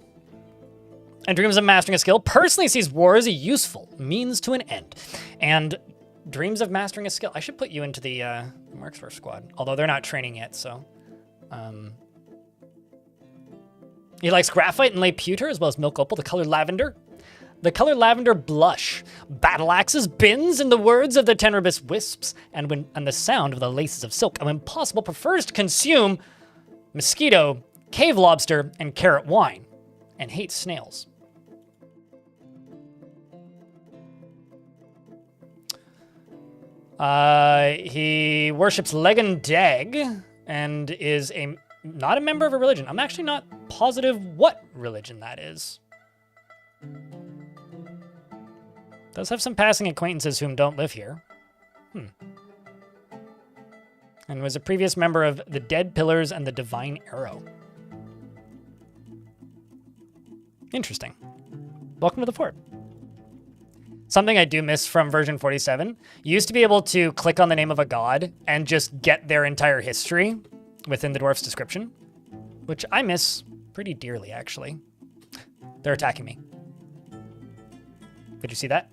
and dreams of mastering a skill. Personally sees war as a useful means to an end, and dreams of mastering a skill. I should put you into the Marks Force squad, although they're not training yet, so. He likes graphite and lay pewter, as well as milk opal, the color lavender. The color lavender blush, battle axes, bins, in the words of the Tenerbis wisps, and the sound of the laces of silk. And when possible, prefers to consume mosquito, cave lobster, and carrot wine, and hates snails. He worships Legan Dag and is not a member of a religion. I'm actually not positive what religion that is. Does have some passing acquaintances whom don't live here. And was a previous member of the Dead Pillars and the Divine Arrow. Interesting. Welcome to the fort. Something I do miss from version 47, you used to be able to click on the name of a god and just get their entire history within the dwarf's description, which I miss pretty dearly, actually. They're attacking me. Did you see that?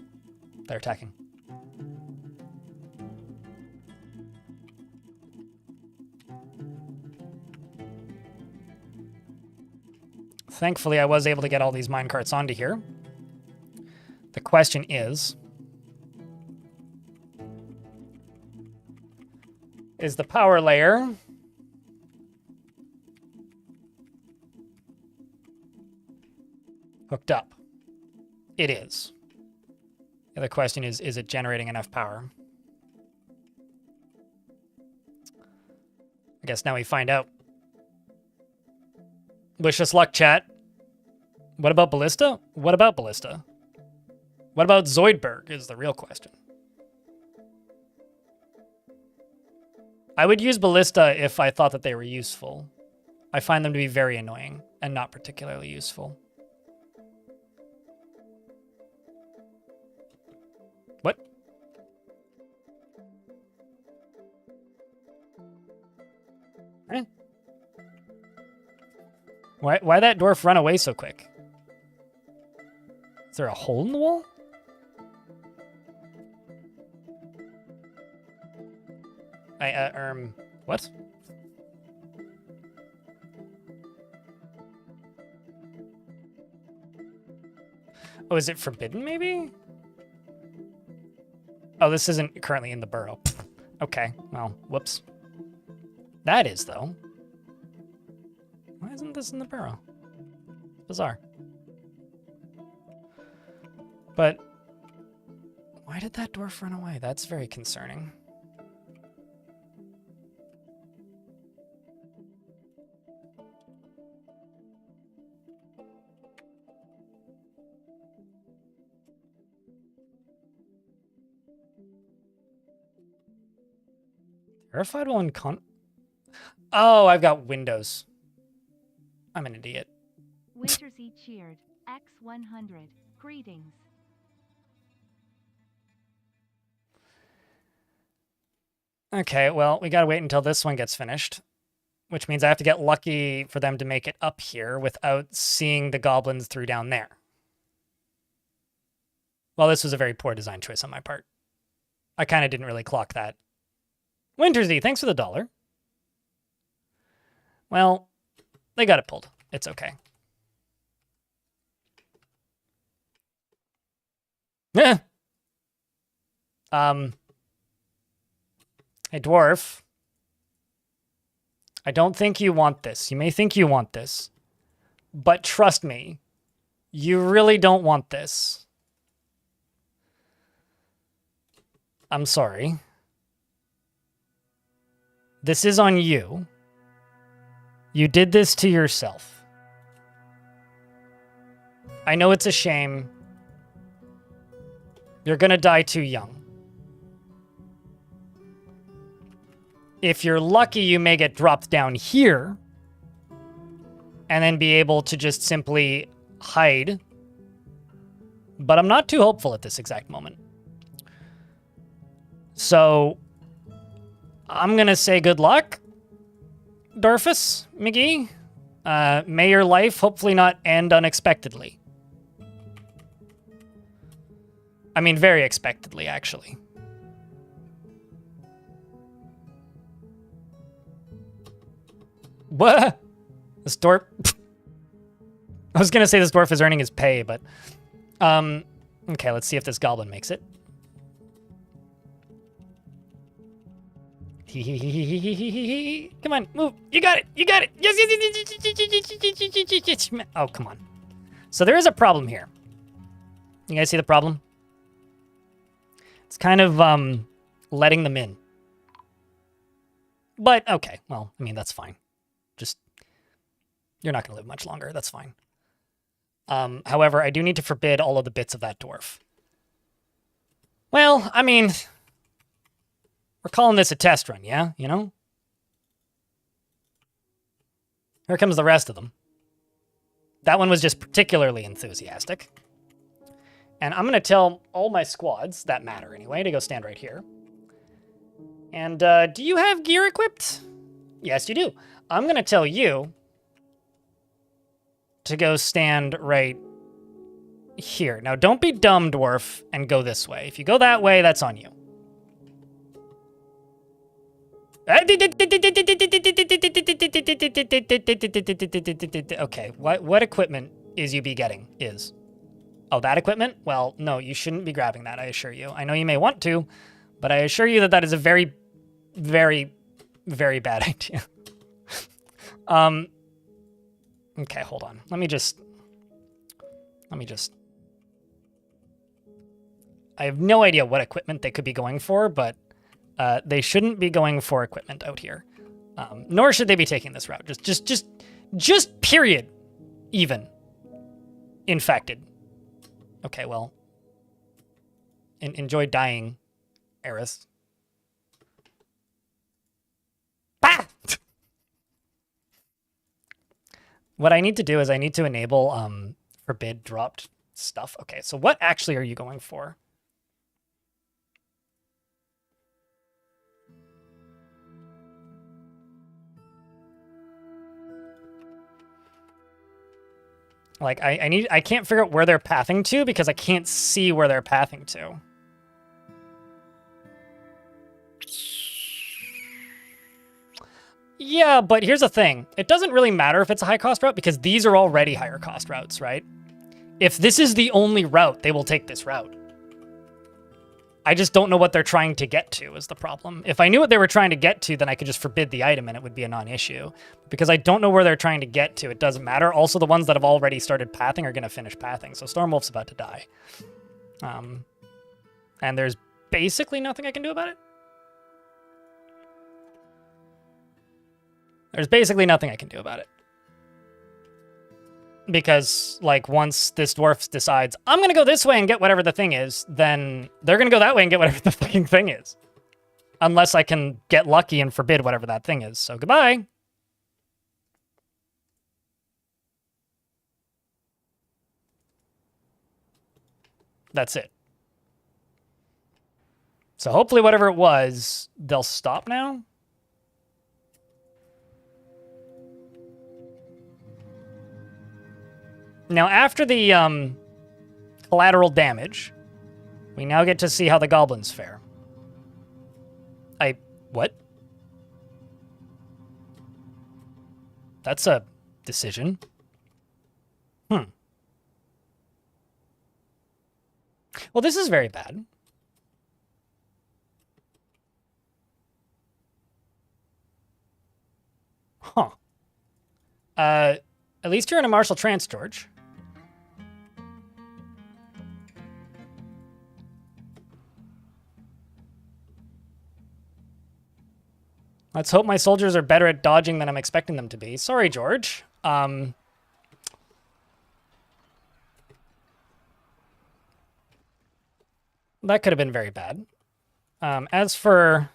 They're attacking. Thankfully, I was able to get all these minecarts onto here. The question is the power layer hooked up? It is. The other question is it generating enough power? I guess now we find out. Wish us luck, chat. What about Ballista? What about Ballista? What about Zoidberg is the real question. I would use Ballista if I thought that they were useful. I find them to be very annoying and not particularly useful. What? Eh? Why that dwarf run away so quick? Is there a hole in the wall? What? Oh, is it forbidden, maybe? Oh, this isn't currently in the burrow. Okay, well, whoops. That is, though. Why isn't this in the burrow? Bizarre. But Why did that dwarf run away? That's very concerning. Verified while in Oh, I've got windows. I'm an idiot. Wintersea cheered. X100. Greetings. Okay, well, we gotta wait until this one gets finished. Which means I have to get lucky for them to make it up here without seeing the goblins through down there. Well, this was a very poor design choice on my part. I kind of didn't really clock that. Wintersea, thanks for the $1. Well, they got it pulled. It's okay. Yeah. Hey, dwarf. I don't think you want this. You may think you want this. But trust me, you really don't want this. I'm sorry. This is on you. You did this to yourself. I know it's a shame. You're gonna die too young. If you're lucky, you may get dropped down here and then be able to just simply hide. But I'm not too hopeful at this exact moment. So I'm going to say good luck, Dorfus McGee. May your life hopefully not end unexpectedly. I mean, very expectedly, actually. What? This dwarf... I was going to say this dwarf is earning his pay, but... Okay, let's see if this goblin makes it. Come on, move. You got it. You got it. Yes, yes. Oh, come on. So there is a problem here. You guys see the problem? It's kind of letting them in. But, okay. Well, I mean, that's fine. Just, you're not going to live much longer. That's fine. However, I do need to forbid all of the bits of that dwarf. Well, I mean... We're calling this a test run, yeah? You know? Here comes the rest of them. That one was just particularly enthusiastic. And I'm going to tell all my squads, that matter anyway, to go stand right here. And do you have gear equipped? Yes, you do. I'm going to tell you to go stand right here. Now, don't be dumb, dwarf, and go this way. If you go that way, that's on you. Okay, what equipment is you be getting is? Oh, that equipment? Well, no, you shouldn't be grabbing that, I assure you. I know you may want to, but I assure you that that is a very, very, very bad idea. Okay, hold on. Let me just... I have no idea what equipment they could be going for, but they shouldn't be going for equipment out here. Nor should they be taking this route. Just period. Even. Infected. Okay, well. Enjoy dying, Aerith. Ah! What I need to do is I need to enable forbid dropped stuff. Okay, so what actually are you going for? Like, I can't figure out where they're pathing to because I can't see where they're pathing to. Yeah, but here's the thing. It doesn't really matter if it's a high cost route because these are already higher cost routes, right? If this is the only route, they will take this route. I just don't know what they're trying to get to is the problem. If I knew what they were trying to get to, then I could just forbid the item and it would be a non-issue. Because I don't know where they're trying to get to, it doesn't matter. Also, the ones that have already started pathing are going to finish pathing. So Stormwolf's about to die. And there's basically nothing I can do about it. There's basically nothing I can do about it. Because, like, once this dwarf decides, I'm gonna go this way and get whatever the thing is, then they're gonna go that way and get whatever the fucking thing is. Unless I can get lucky and forbid whatever that thing is. So, goodbye. That's it. So hopefully whatever it was, they'll stop now. Now, after the collateral damage, we now get to see how the goblins fare. What? That's a decision. Well, this is very bad. Huh. At least you're in a martial trance, George. Let's hope my soldiers are better at dodging than I'm expecting them to be. Sorry, George. That could have been very bad. As for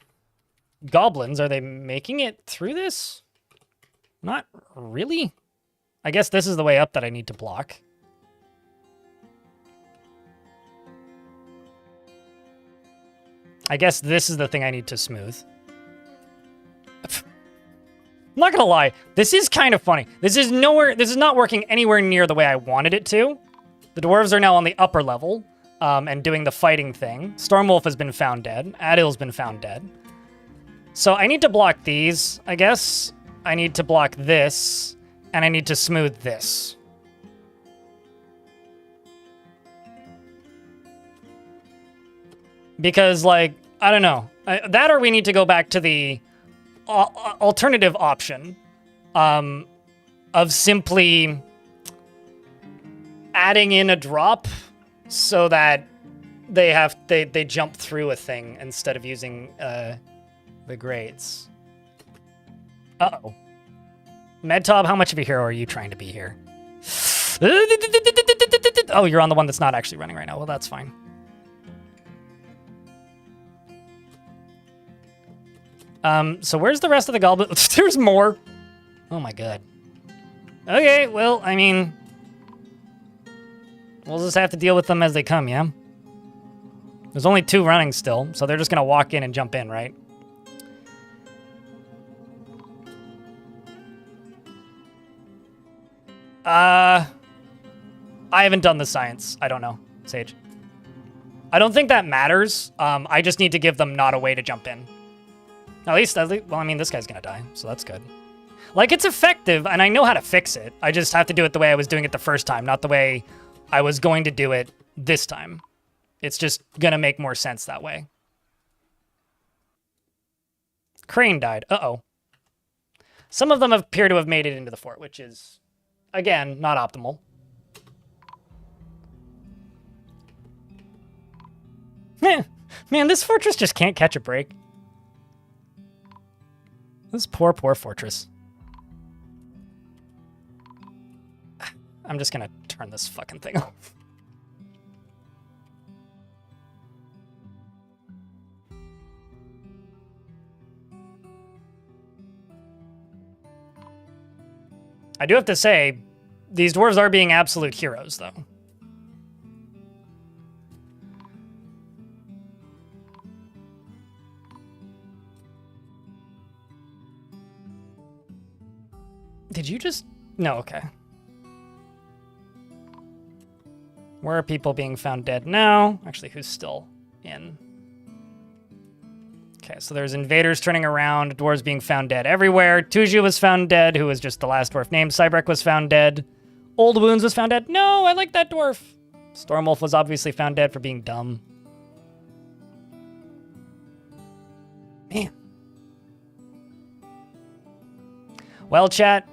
goblins, are they making it through this? Not really. I guess this is the way up that I need to block. I guess this is the thing I need to smooth. I'm not gonna lie, this is kind of funny. This is not working anywhere near the way I wanted it to. The dwarves are now on the upper level, and doing the fighting thing. Stormwolf has been found dead. Adil's been found dead. So I need to block these, I guess. I need to block this, and I need to smooth this. Because, like, I don't know. That or we need to go back to the alternative option of simply adding in a drop so that they jump through a thing instead of using the grates. Uh-oh. Medtob, how much of a hero are you trying to be here? Oh, you're on the one that's not actually running right now. Well, that's fine. So where's the rest of the goblins? There's more. Oh my god. Okay, well, I mean, we'll just have to deal with them as they come, yeah? There's only 2 running still, so they're just gonna walk in and jump in, right? I haven't done the science. I don't know, Sage. I don't think that matters. I just need to give them not a way to jump in. At least, well, I mean, this guy's gonna die, so that's good. Like, it's effective, and I know how to fix it. I just have to do it the way I was doing it the first time, not the way I was going to do it this time. It's just gonna make more sense that way. Crane died. Uh-oh. Some of them appear to have made it into the fort, which is, again, not optimal. Man, this fortress just can't catch a break. This poor, poor fortress. I'm just gonna turn this fucking thing off. I do have to say, these dwarves are being absolute heroes, though. Did you just... No, okay. Where are people being found dead now? Actually, who's still in? Okay, so there's invaders turning around, dwarves being found dead everywhere. Tuju was found dead, who was just the last dwarf named. Cybrek was found dead. Old Wounds was found dead. No, I like that dwarf. Stormwolf was obviously found dead for being dumb. Man. Well, chat,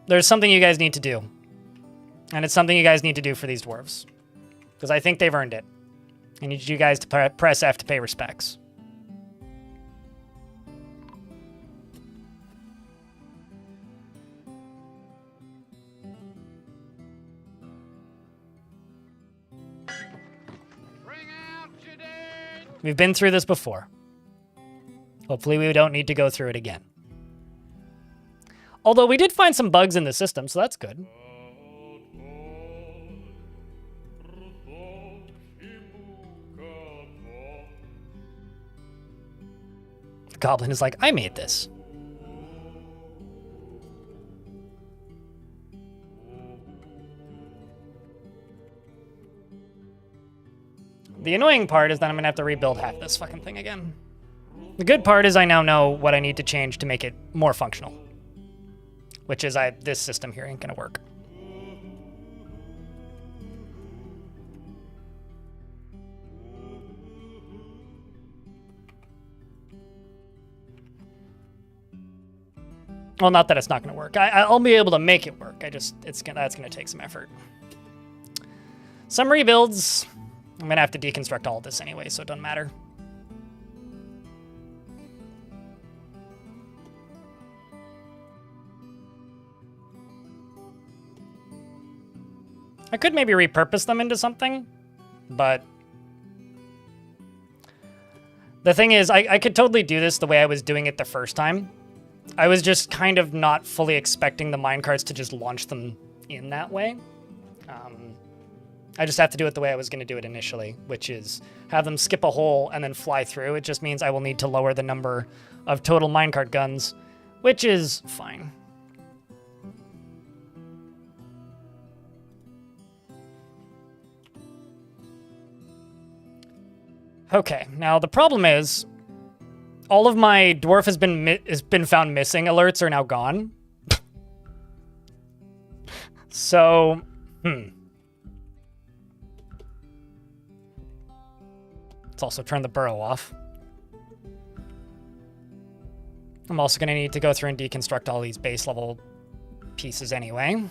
there's something you guys need to do. And it's something you guys need to do for these dwarves. Because I think they've earned it. I need you guys to press F to pay respects. We've been through this before. Hopefully we don't need to go through it again. Although we did find some bugs in the system, so that's good. The goblin is like, I made this. The annoying part is that I'm gonna have to rebuild half this fucking thing again. The good part is I now know what I need to change to make it more functional. Which is this system here ain't gonna work. Well, not that it's not gonna work. I'll be able to make it work. That's gonna take some effort. Some rebuilds. I'm gonna have to deconstruct all of this anyway, so it doesn't matter. I could maybe repurpose them into something, but the thing is, I could totally do this the way I was doing it the first time. I was just kind of not fully expecting the minecarts to just launch them in that way. I just have to do it the way I was going to do it initially, which is have them skip a hole and then fly through. It just means I will need to lower the number of total minecart guns, which is fine. Okay, now the problem is all of my dwarf has been found missing alerts are now gone. So, Let's also turn the burrow off. I'm also going to need to go through and deconstruct all these base level pieces anyway.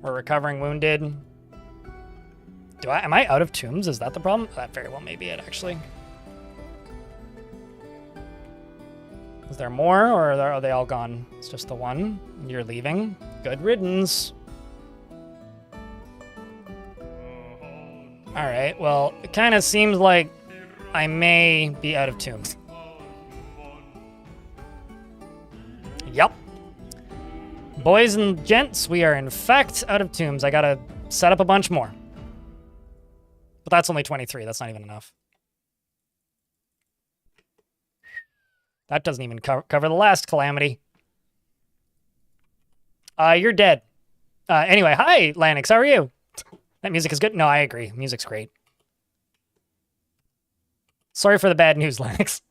We're recovering wounded. Am I out of tombs? Is that the problem? That very well may be it, actually. Is there more, or are they all gone? It's just the one. You're leaving. Good riddance. All right, well, it kind of seems like I may be out of tombs. Yep. Boys and gents, we are in fact out of tombs. I gotta set up a bunch more. But that's only 23. That's not even enough. That doesn't even cover the last calamity. You're dead. Anyway, hi, Lanix. How are you? That music is good. No, I agree. Music's great. Sorry for the bad news, Lanix.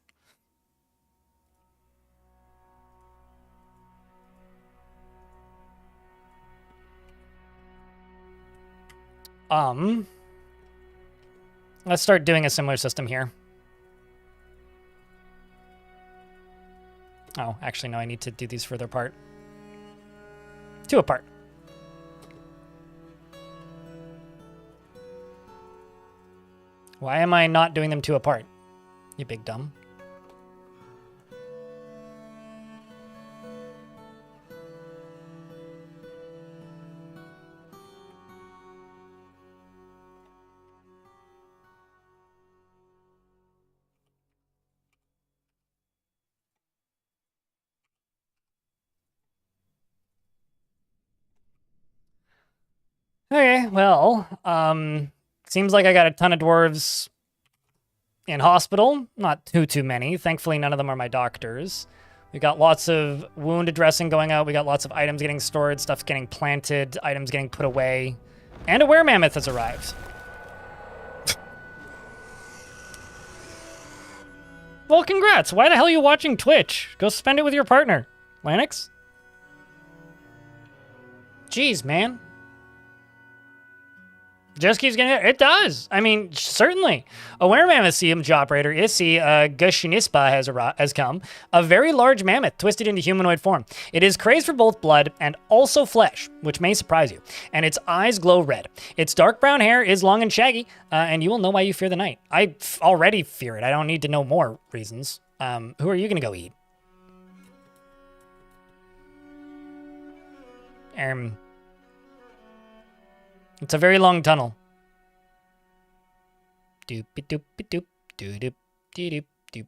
Let's start doing a similar system here. Oh, actually, no, I need to do these further apart. 2 apart. Why am I not doing them 2 apart? You big dumb. Okay, well, seems like I got a ton of dwarves in hospital. Not too many. Thankfully, none of them are my doctors. We got lots of wound dressing going out. We got lots of items getting stored, stuff getting planted, items getting put away. And a were-mammoth has arrived. Well, congrats. Why the hell are you watching Twitch? Go spend it with your partner. Lanix? Jeez, man. Just keeps getting better. It does. I mean, certainly. A were-mammoth siege operator, Issy Gushinispa, has come. A very large mammoth twisted into humanoid form. It is crazed for both blood and also flesh, which may surprise you. And its eyes glow red. Its dark brown hair is long and shaggy, and you will know why you fear the night. I already fear it. I don't need to know more reasons. Who are you going to go eat? It's a very long tunnel. Doop doop doop doop doop doop doop.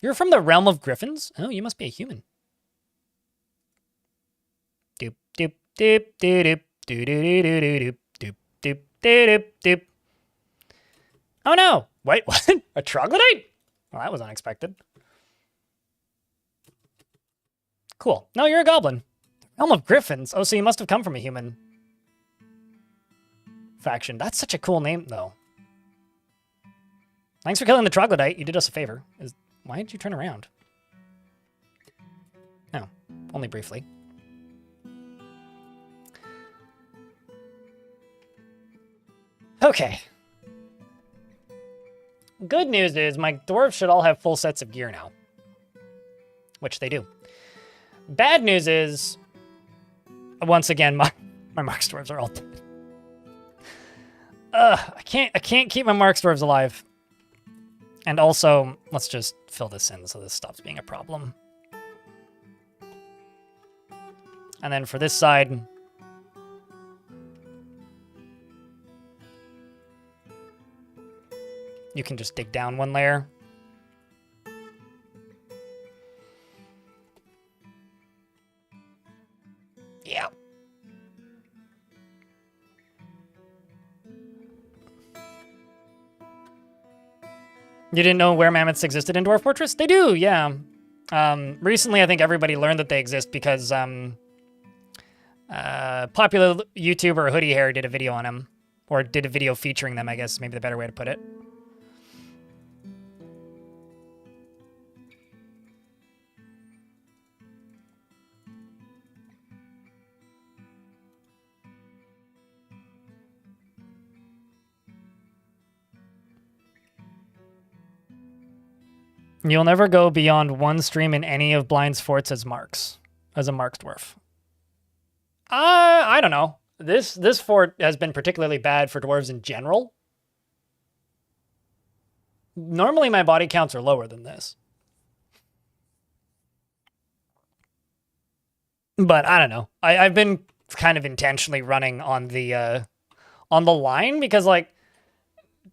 You're from the realm of griffins? Oh, you must be a human. Doop doop doop doop doop doop doop doop doop doop. Oh no! Wait, what? A troglodyte? Well, that was unexpected. Cool. No, you're a goblin. Realm of griffins. Oh, so you must have come from a human faction. That's such a cool name, though. Thanks for killing the troglodyte. You did us a favor. Why did you turn around? No, only briefly. Okay. Good news is my dwarves should all have full sets of gear now. Which they do. Bad news is, once again, my Marks dwarves are all dead. I can't keep my Marks dwarves alive. And also, let's just fill this in so this stops being a problem. And then for this side, you can just dig down one layer. Yeah. You didn't know where mammoths existed in Dwarf Fortress? They do, yeah. Recently, I think everybody learned that they exist because popular YouTuber Hoodie Hair did a video on them. Or did a video featuring them, I guess, maybe the better way to put it. You'll never go beyond one stream in any of Blind's forts as Marks. As a Marks dwarf. I don't know. This fort has been particularly bad for dwarves in general. Normally my body counts are lower than this. But I don't know. I've been kind of intentionally running on the line because, like,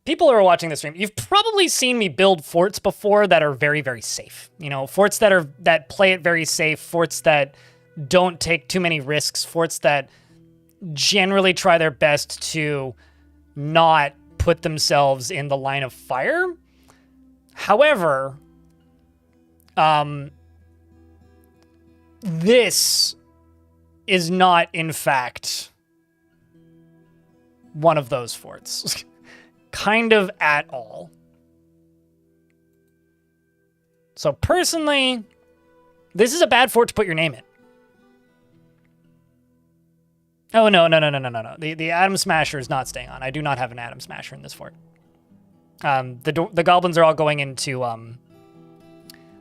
people who are watching this stream, you've probably seen me build forts before that are very, very safe. You know, forts that play it very safe, forts that don't take too many risks, forts that generally try their best to not put themselves in the line of fire. However, this is not, in fact, one of those forts. Kind of at all. So personally, this is a bad fort to put your name in. Oh, no. The Atom Smasher is not staying on. I do not have an Atom Smasher in this fort. The goblins are all going into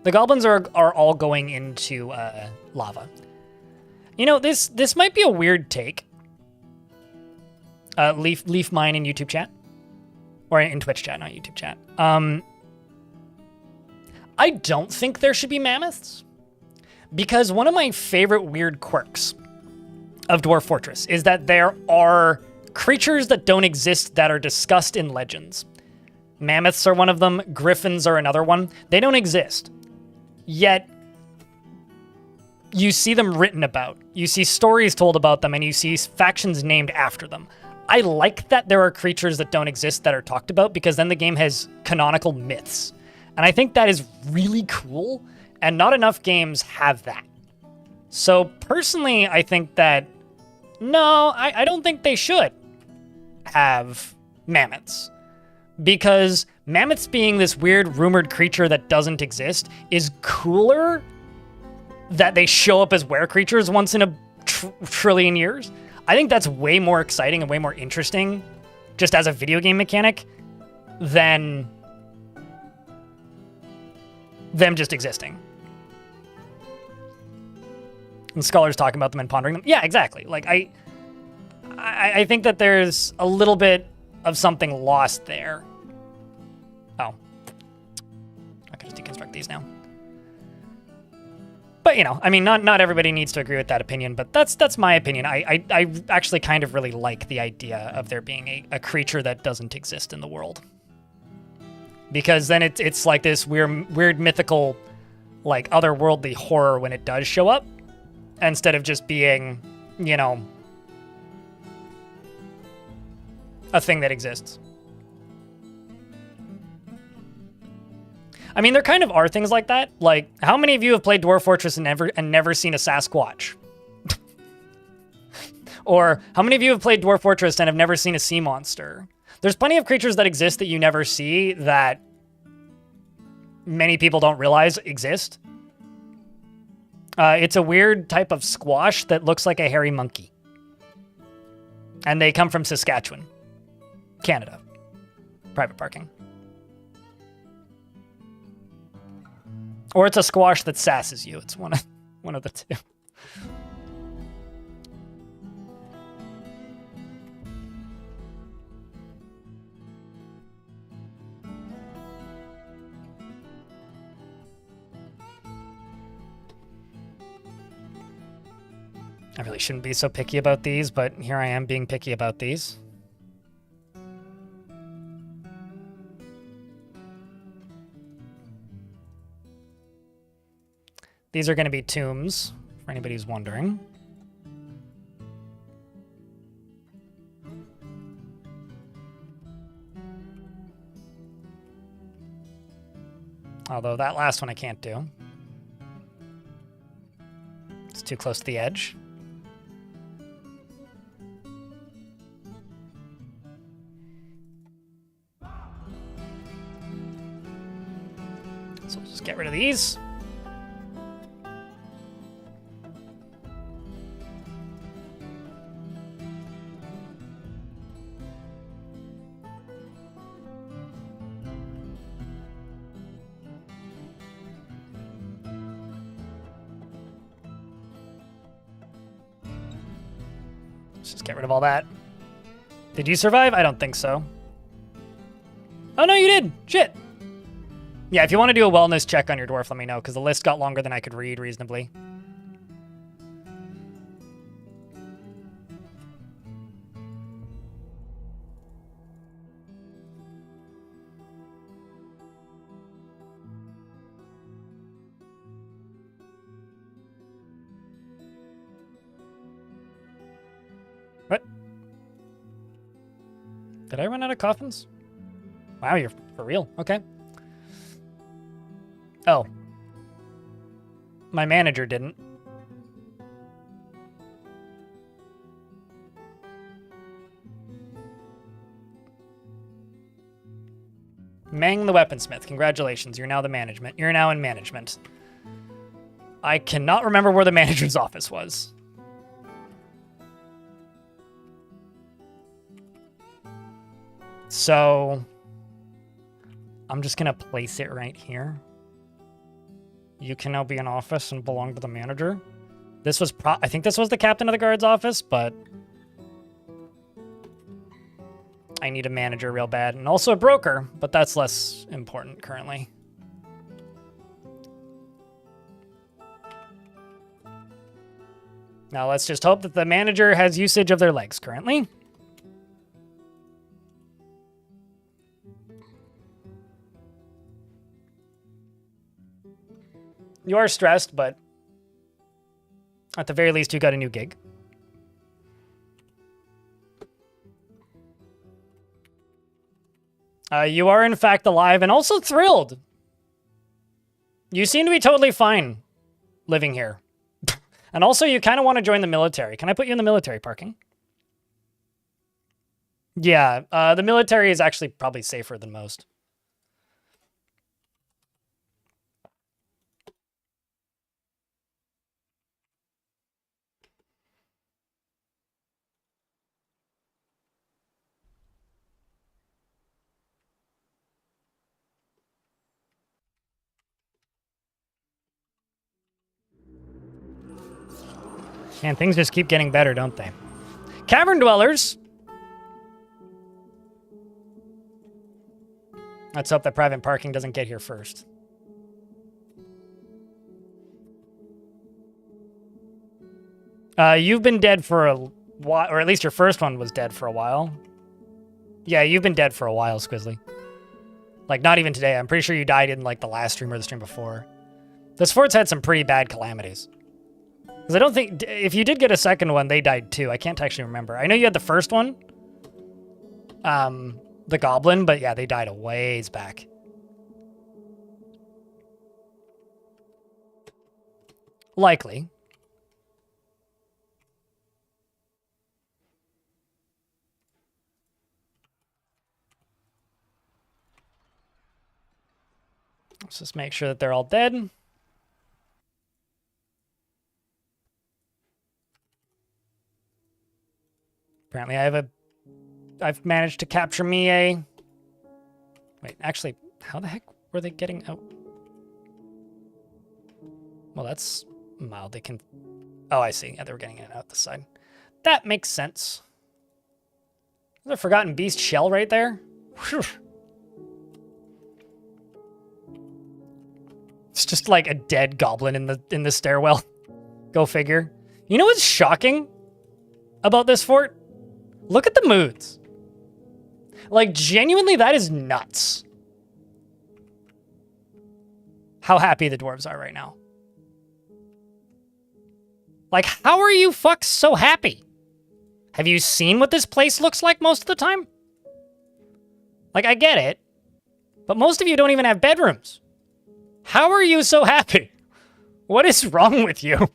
the goblins are all going into lava. You know, this might be a weird take. Leaf mine in YouTube chat. Or in Twitch chat, not YouTube chat. I don't think there should be mammoths. Because one of my favorite weird quirks of Dwarf Fortress is that there are creatures that don't exist that are discussed in legends. Mammoths are one of them. Griffins are another one. They don't exist. Yet, you see them written about. You see stories told about them, and you see factions named after them. I like that there are creatures that don't exist that are talked about, because then the game has canonical myths. And I think that is really cool, and not enough games have that. So personally, I think that, no, I don't think they should have mammoths. Because mammoths being this weird rumored creature that doesn't exist is cooler that they show up as were creatures once in a trillion years. I think that's way more exciting and way more interesting just as a video game mechanic than them just existing. And scholars talking about them and pondering them. Yeah, exactly. Like, I think that there's a little bit of something lost there. Oh. I could just deconstruct these now. But, you know, I mean, not everybody needs to agree with that opinion, but that's my opinion. I actually kind of really like the idea of there being a creature that doesn't exist in the world. Because then it's like this weird mythical, like, otherworldly horror when it does show up, instead of just being, you know, a thing that exists. I mean, there kind of are things like that. Like, how many of you have played Dwarf Fortress and never seen a Sasquatch? Or how many of you have played Dwarf Fortress and have never seen a sea monster? There's plenty of creatures that exist that you never see that many people don't realize exist. It's a weird type of squash that looks like a hairy monkey. And they come from Saskatchewan, Canada. Private parking. Or it's a squash that sasses you. It's one of the two. I really shouldn't be so picky about these, but here I am being picky about these. These are going to be tombs, for anybody who's wondering. Although that last one I can't do. It's too close to the edge. So we'll just get rid of these. Let's just get rid of all that. Did you survive? I don't think so. Oh, no, you did. Shit. Yeah, if you want to do a wellness check on your dwarf, let me know, because the list got longer than I could read reasonably. What? Did I run out of coffins? Wow, you're for real. Okay. Oh. My manager didn't. Mang the weaponsmith. Congratulations. You're now the management. You're now in management. I cannot remember where the manager's office was. So I'm just going to place it right here. You can now be in office and belong to the manager. This was I think this was the captain of the guard's office, but I need a manager real bad. And also a broker, but that's less important currently. Now let's just hope that the manager has usage of their legs currently. You are stressed, but at the very least, you got a new gig. You are, in fact, alive and also thrilled. You seem to be totally fine living here. And also, you kind of want to join the military. Can I put you in the military parking? Yeah, the military is actually probably safer than most. Man, things just keep getting better, don't they? Cavern dwellers. Let's hope that private parking doesn't get here first. You've been dead for a while, or at least your first one was dead for a while. Yeah, you've been dead for a while, Squizzly. Like, not even today. I'm pretty sure you died in, like, the last stream or the stream before. This fort's had some pretty bad calamities. Because I don't think... If you did get a second one, they died too. I can't actually remember. I know you had the first one. The goblin, but yeah, they died a ways back. Likely. Let's just make sure that they're all dead. Apparently I've managed to capture me a... Wait, actually, how the heck were they getting out? Well, that's mild. They can... Oh, I see. Yeah, they were getting in and out this side. That makes sense. There's a Forgotten Beast shell right there. Whew. It's just like a dead goblin in the stairwell. Go figure. You know what's shocking about this fort? Look at the moods. Like, genuinely, that is nuts. How happy the dwarves are right now. Like, how are you fucks so happy? Have you seen what this place looks like most of the time? Like, I get it, but most of you don't even have bedrooms. How are you so happy? What is wrong with you?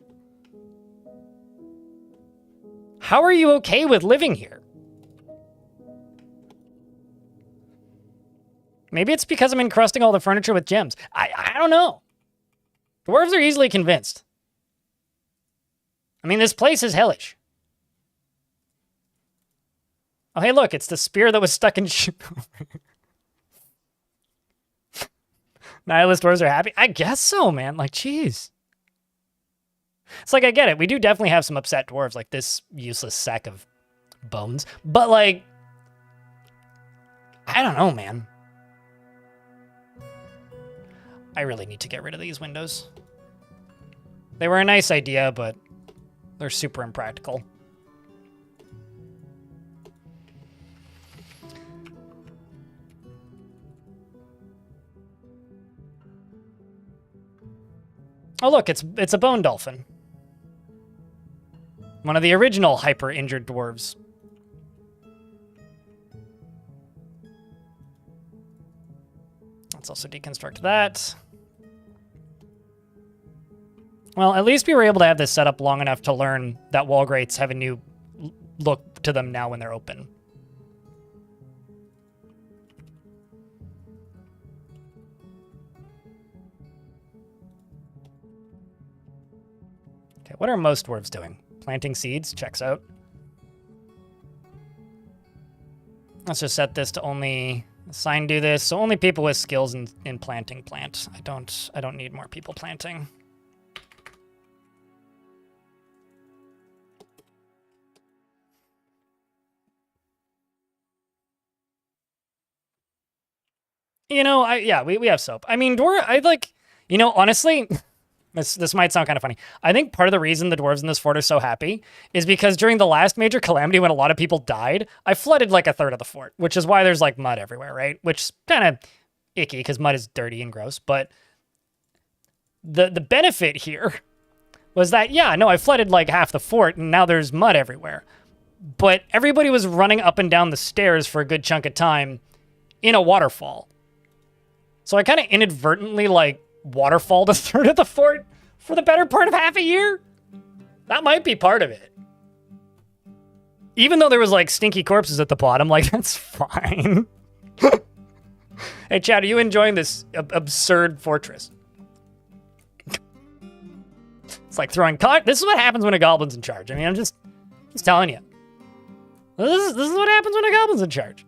How are you okay with living here? Maybe it's because I'm encrusting all the furniture with gems. I don't know. Dwarves are easily convinced. I mean, this place is hellish. Oh, hey, look, it's the spear that was stuck in... Nihilist dwarves are happy? I guess so, man. Like, jeez. It's like, I get it. We do definitely have some upset dwarves, like this useless sack of bones. But, like, I don't know, man. I really need to get rid of these windows. They were a nice idea, but they're super impractical. Oh, look, it's a bone dolphin. One of the original hyper-injured dwarves. Let's also deconstruct that. Well, at least we were able to have this set up long enough to learn that wall grates have a new look to them now when they're open. Okay, what are most dwarves doing? Planting seeds? Checks out. Let's just set this to only... Assign do this, so only people with skills in planting plant. I don't need more people planting. You know, we have soap. I mean, you know, honestly, this might sound kind of funny. I think part of the reason the dwarves in this fort are so happy is because during the last major calamity when a lot of people died, I flooded like a third of the fort, which is why there's like mud everywhere, right? Which is kind of icky because mud is dirty and gross. But the benefit here was that, yeah, no, I flooded like half the fort and now there's mud everywhere. But everybody was running up and down the stairs for a good chunk of time in a waterfall. So I kind of inadvertently like waterfalled a third of the fort for the better part of half a year. That might be part of it. Even though there was like stinky corpses at the bottom, like that's fine. Hey Chad, are you enjoying this absurd fortress? It's like throwing this is what happens when a goblin's in charge. I mean, I'm just telling you. This is what happens when a goblin's in charge.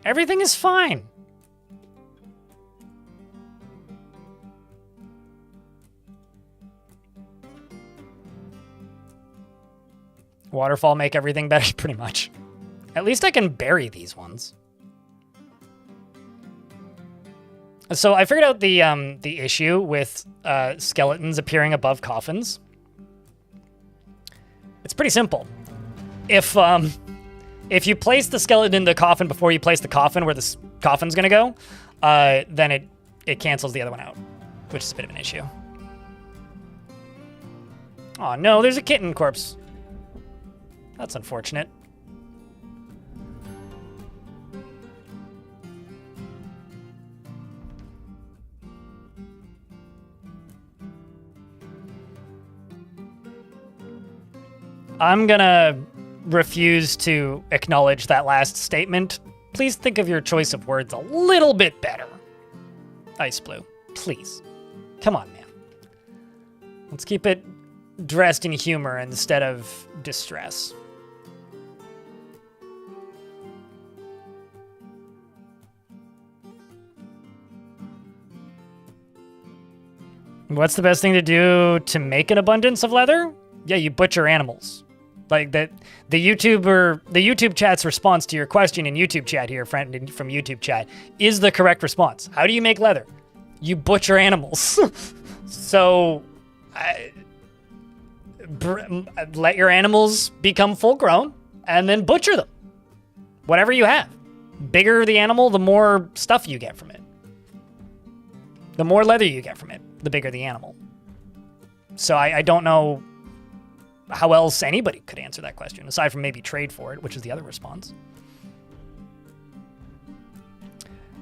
Everything is fine. Waterfall make everything better, pretty much. At least I can bury these ones. So I figured out the issue with skeletons appearing above coffins. It's pretty simple. If you place the skeleton in the coffin before you place the coffin where the coffin's gonna go, then it cancels the other one out, which is a bit of an issue. Oh no, there's a kitten corpse. That's unfortunate. I'm gonna refuse to acknowledge that last statement. Please think of your choice of words a little bit better. Ice Blue, please. Come on, man. Let's keep it dressed in humor instead of distress. What's the best thing to do to make an abundance of leather? Yeah, you butcher animals. Like that, the YouTube chat's response to your question in YouTube chat here, friend from YouTube chat, is the correct response. How do you make leather? You butcher animals. So, let your animals become full grown and then butcher them. Whatever you have. Bigger the animal, the more stuff you get from it. The more leather you get from it, the bigger the animal. So I don't know how else anybody could answer that question, aside from maybe trade for it, which is the other response.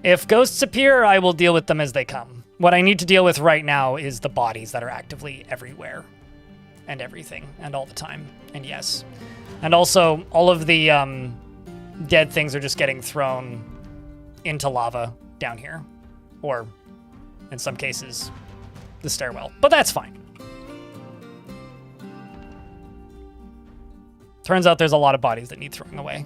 If ghosts appear, I will deal with them as they come. What I need to deal with right now is the bodies that are actively everywhere. And everything, and all the time. And yes. And also, all of the dead things are just getting thrown into lava down here. Or, in some cases, the stairwell. But that's fine. Turns out there's a lot of bodies that need throwing away.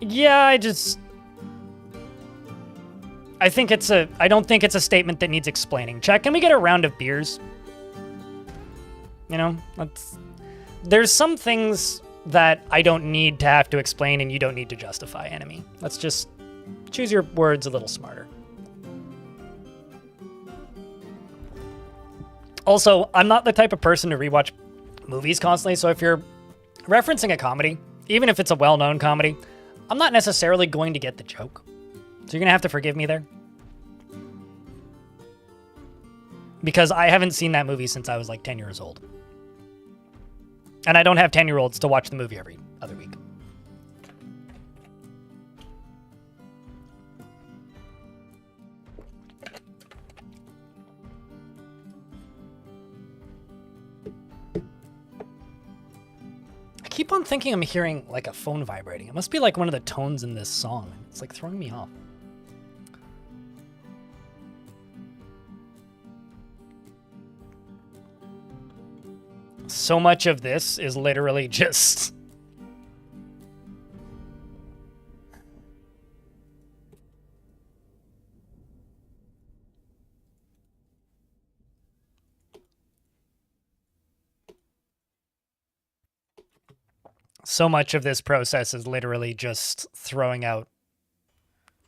Yeah, I don't think it's a statement that needs explaining. Chat, can we get a round of beers? You know, there's some things that I don't need to have to explain and you don't need to justify, enemy. Let's just choose your words a little smarter. Also, I'm not the type of person to rewatch movies constantly, so if you're referencing a comedy, even if it's a well-known comedy, I'm not necessarily going to get the joke. So you're going to have to forgive me there. Because I haven't seen that movie since I was like 10 years old. And I don't have 10-year-olds to watch the movie every other week. I keep on thinking I'm hearing like a phone vibrating. It must be like one of the tones in this song. It's like throwing me off. So much of this is literally just... So much of this process is literally just throwing out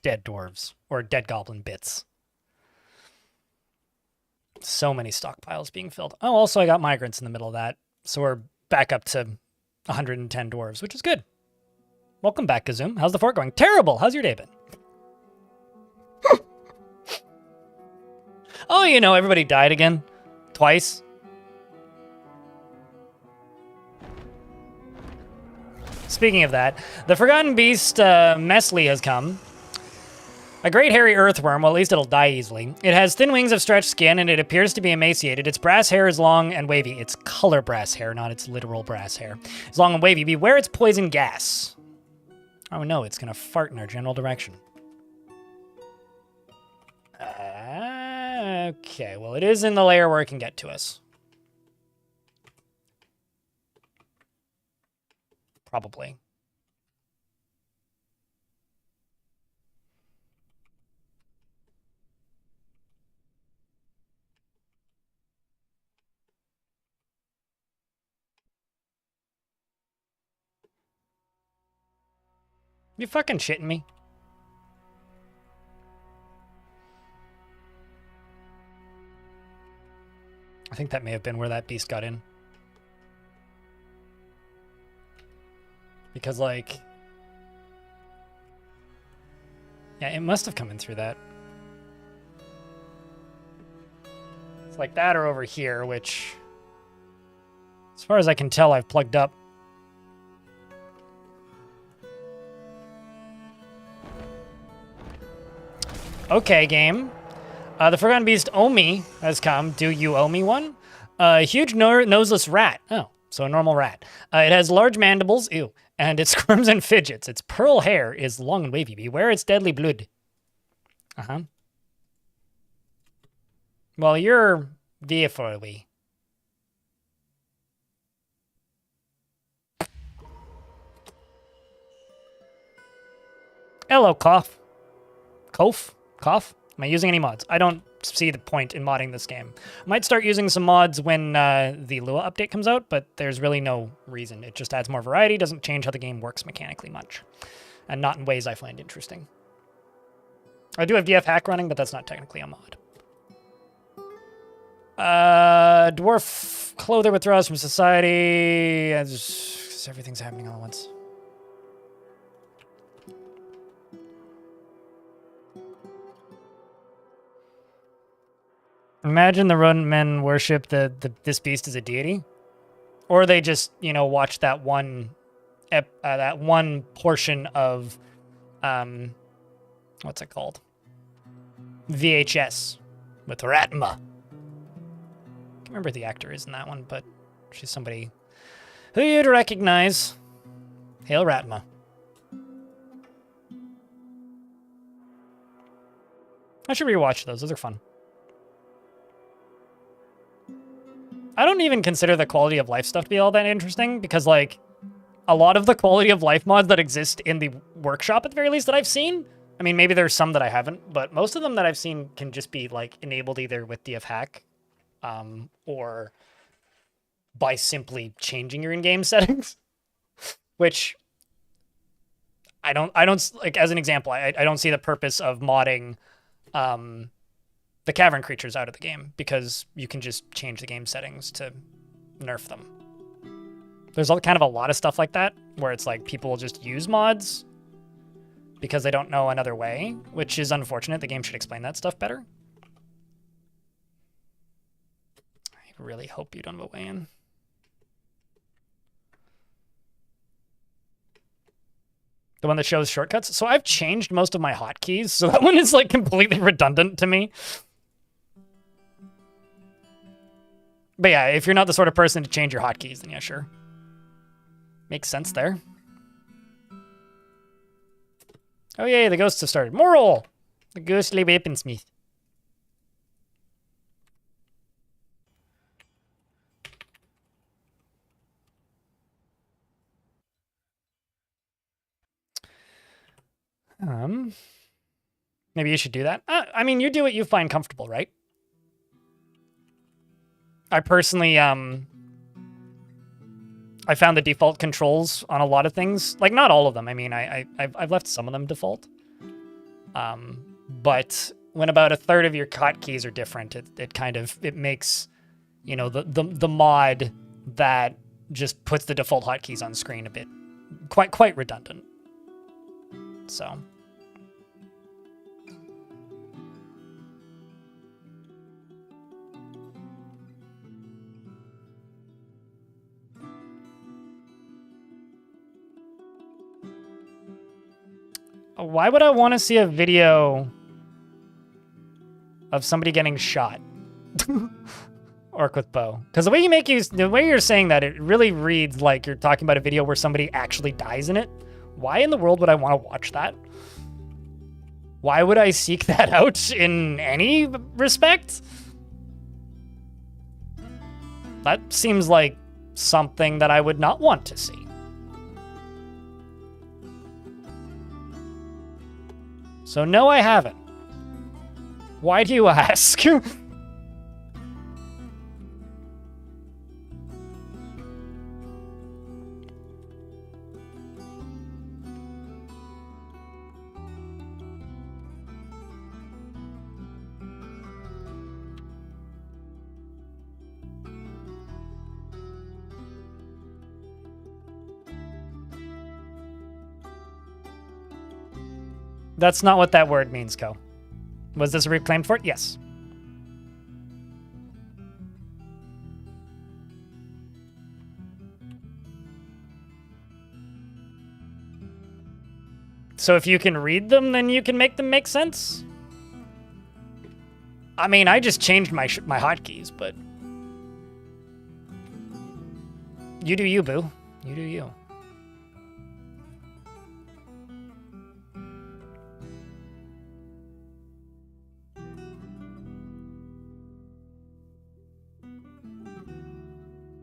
dead dwarves or dead goblin bits. So many stockpiles being filled. Oh, also I got migrants in the middle of that. So we're back up to 110 dwarves, which is good. Welcome back, Kazoom. How's the fort going? Terrible. How's your day been? Oh, you know, everybody died again. Twice. Speaking of that, the Forgotten Beast, Mesli, has come. A great hairy earthworm, well, at least it'll die easily. It has thin wings of stretched skin, and it appears to be emaciated. Its brass hair is long and wavy. It's color brass hair, not its literal brass hair. It's long and wavy. Beware its poison gas. Oh no, it's gonna fart in our general direction. Okay, well, it is in the layer where it can get to us. Probably. You fucking shitting me? I think that may have been where that beast got in. Because, like... Yeah, it must have come in through that. It's like that or over here, which... As far as I can tell, I've plugged up. Okay, game. The Forgotten Beast Omi has come. Do you owe me one? A huge noseless rat. Oh, so a normal rat. It has large mandibles. Ew. And it squirms and fidgets. Its pearl hair is long and wavy. Beware its deadly blood. Uh-huh. Well, you're VFOE. Hello, Cough. Cough? Am I using any mods? I don't see the point in modding this game. I might start using some mods when the Lua update comes out, but there's really no reason. It just adds more variety, doesn't change how the game works mechanically much. And not in ways I find interesting. I do have DF hack running, but that's not technically a mod. Dwarf clother withdraws from society. Everything's happening all at once. Imagine the Rodent Men worship this beast as a deity, or they just watch that one portion of what's it called, VHS with Ratma. I can't remember who the actor is in that one, but she's somebody who you'd recognize. Hail Ratma. I should rewatch those. Those are fun. I don't even consider the quality of life stuff to be all that interesting because, like, a lot of the quality of life mods that exist in the workshop, at the very least, that I've seen, I mean, maybe there's some that I haven't, but most of them that I've seen can just be, like, enabled either with DF hack or by simply changing your in-game settings, which I don't, like, as an example, I don't see the purpose of modding the cavern creatures out of the game because you can just change the game settings to nerf them. There's kind of a lot of stuff like that where it's like people will just use mods because they don't know another way, which is unfortunate. The game should explain that stuff better. I really hope you don't have a way in. The one that shows shortcuts. So I've changed most of my hotkeys, so that one is like completely redundant to me. But yeah, if you're not the sort of person to change your hotkeys, then yeah, sure. Makes sense there. Oh yay, the ghosts have started. Moral! The ghostly weaponsmith. Maybe you should do that. I mean, you do what you find comfortable, right? I personally, I found the default controls on a lot of things, like not all of them. I mean, I've left some of them default. But when about a third of your hotkeys are different, it makes, the mod that just puts the default hotkeys on screen a bit quite redundant. So. Why would I want to see a video of somebody getting shot? Orc with bow. Because the way you're saying that, it really reads like you're talking about a video where somebody actually dies in it. Why in the world would I want to watch that? Why would I seek that out in any respect? That seems like something that I would not want to see. So no, I haven't. Why do you ask? That's not what that word means, Ko. Was this a reclaimed fort? Yes. So if you can read them, then you can make them make sense? I mean, I just changed my hotkeys, but... You do you, boo. You do you.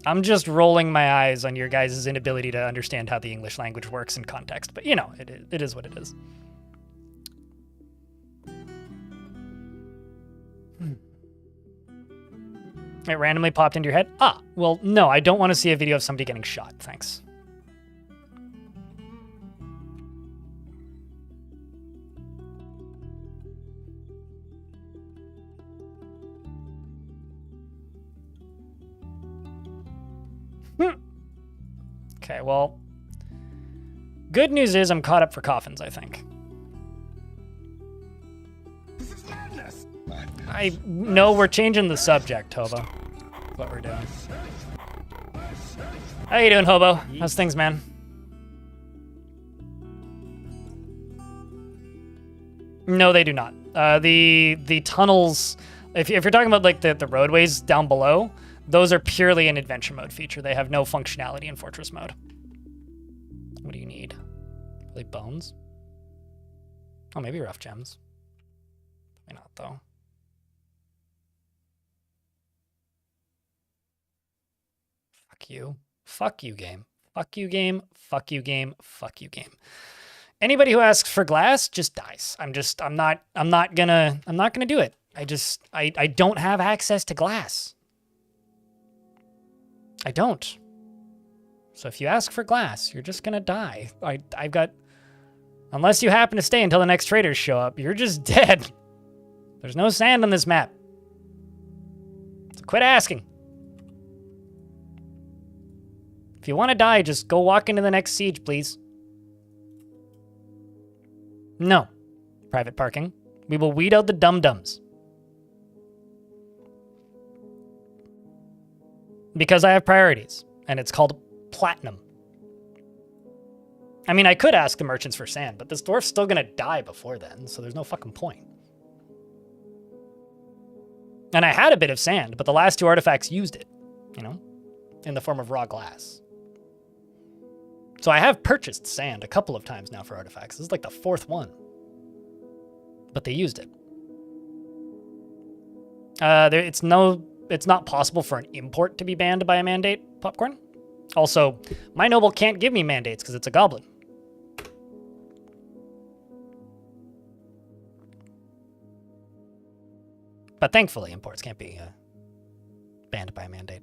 I'm just rolling my eyes on your guys' inability to understand how the English language works in context, but you know, it is what it is. It randomly popped into your head? Ah, well, no, I don't want to see a video of somebody getting shot, thanks. Okay, well, good news is I'm caught up for coffins, I think. I know we're changing the subject, Hobo. That's what we're doing. How you doing, Hobo? How's things, man? No, they do not. The tunnels, if you're talking about like the roadways down below, those are purely an adventure mode feature. They have no functionality in fortress mode. What do you need? Really bones? Oh, maybe rough gems. Probably not, though. Fuck you. Fuck you, game. Fuck you, game. Fuck you, game. Fuck you, game. Anybody who asks for glass just dies. I'm not gonna do it. I don't have access to glass. I don't. So if you ask for glass, you're just gonna die. I've got... Unless you happen to stay until the next traders show up, you're just dead. There's no sand on this map. So quit asking. If you want to die, just go walk into the next siege, please. No. Private parking. We will weed out the dum-dums. Because I have priorities, and it's called platinum. I mean, I could ask the merchants for sand, but this dwarf's still gonna die before then, so there's no fucking point. And I had a bit of sand, but the last two artifacts used it, you know, in the form of raw glass. So I have purchased sand a couple of times now for artifacts. This is like the fourth one. But they used it. It's not possible for an import to be banned by a mandate, Popcorn. Also, my noble can't give me mandates because it's a goblin. But thankfully, imports can't be banned by a mandate.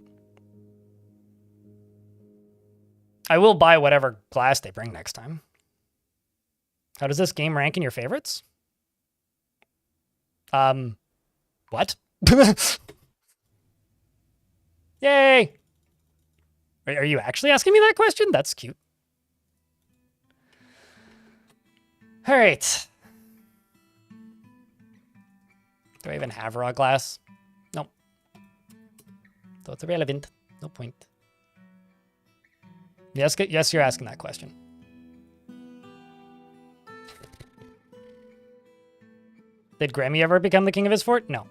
I will buy whatever glass they bring next time. How does this game rank in your favorites? What? Yay! Are you actually asking me that question? That's cute. All right. Do I even have raw glass? No. So it's irrelevant. No point. Yes, you're asking that question. Did Grammy ever become the king of his fort? No.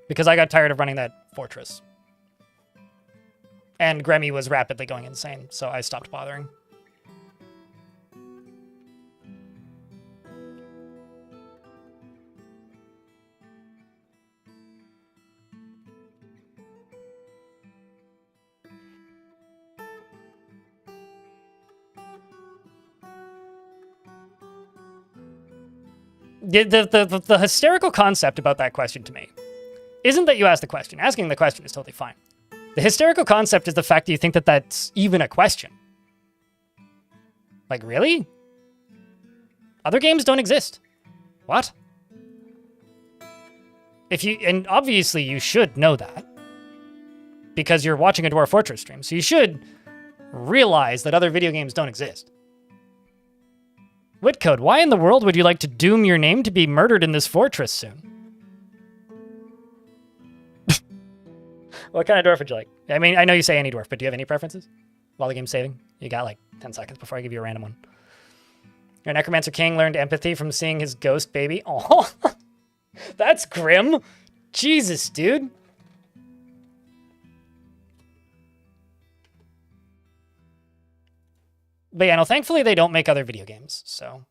Because I got tired of running that fortress. And Grammy was rapidly going insane, so I stopped bothering. The hysterical concept about that question to me isn't that you asked the question. Asking the question is totally fine. The hysterical concept is the fact that you think that that's even a question. Like, really? Other games don't exist. What? And obviously you should know that because you're watching a Dwarf Fortress stream, so you should realize that other video games don't exist. Whitcode, why in the world would you like to doom your name to be murdered in this fortress soon? What kind of dwarf would you like? I mean, I know you say any dwarf, but do you have any preferences while the game's saving? You got like 10 seconds before I give you a random one. Your Necromancer King learned empathy from seeing his ghost baby. Oh, that's grim. Jesus, dude. But yeah, no, thankfully they don't make other video games, so.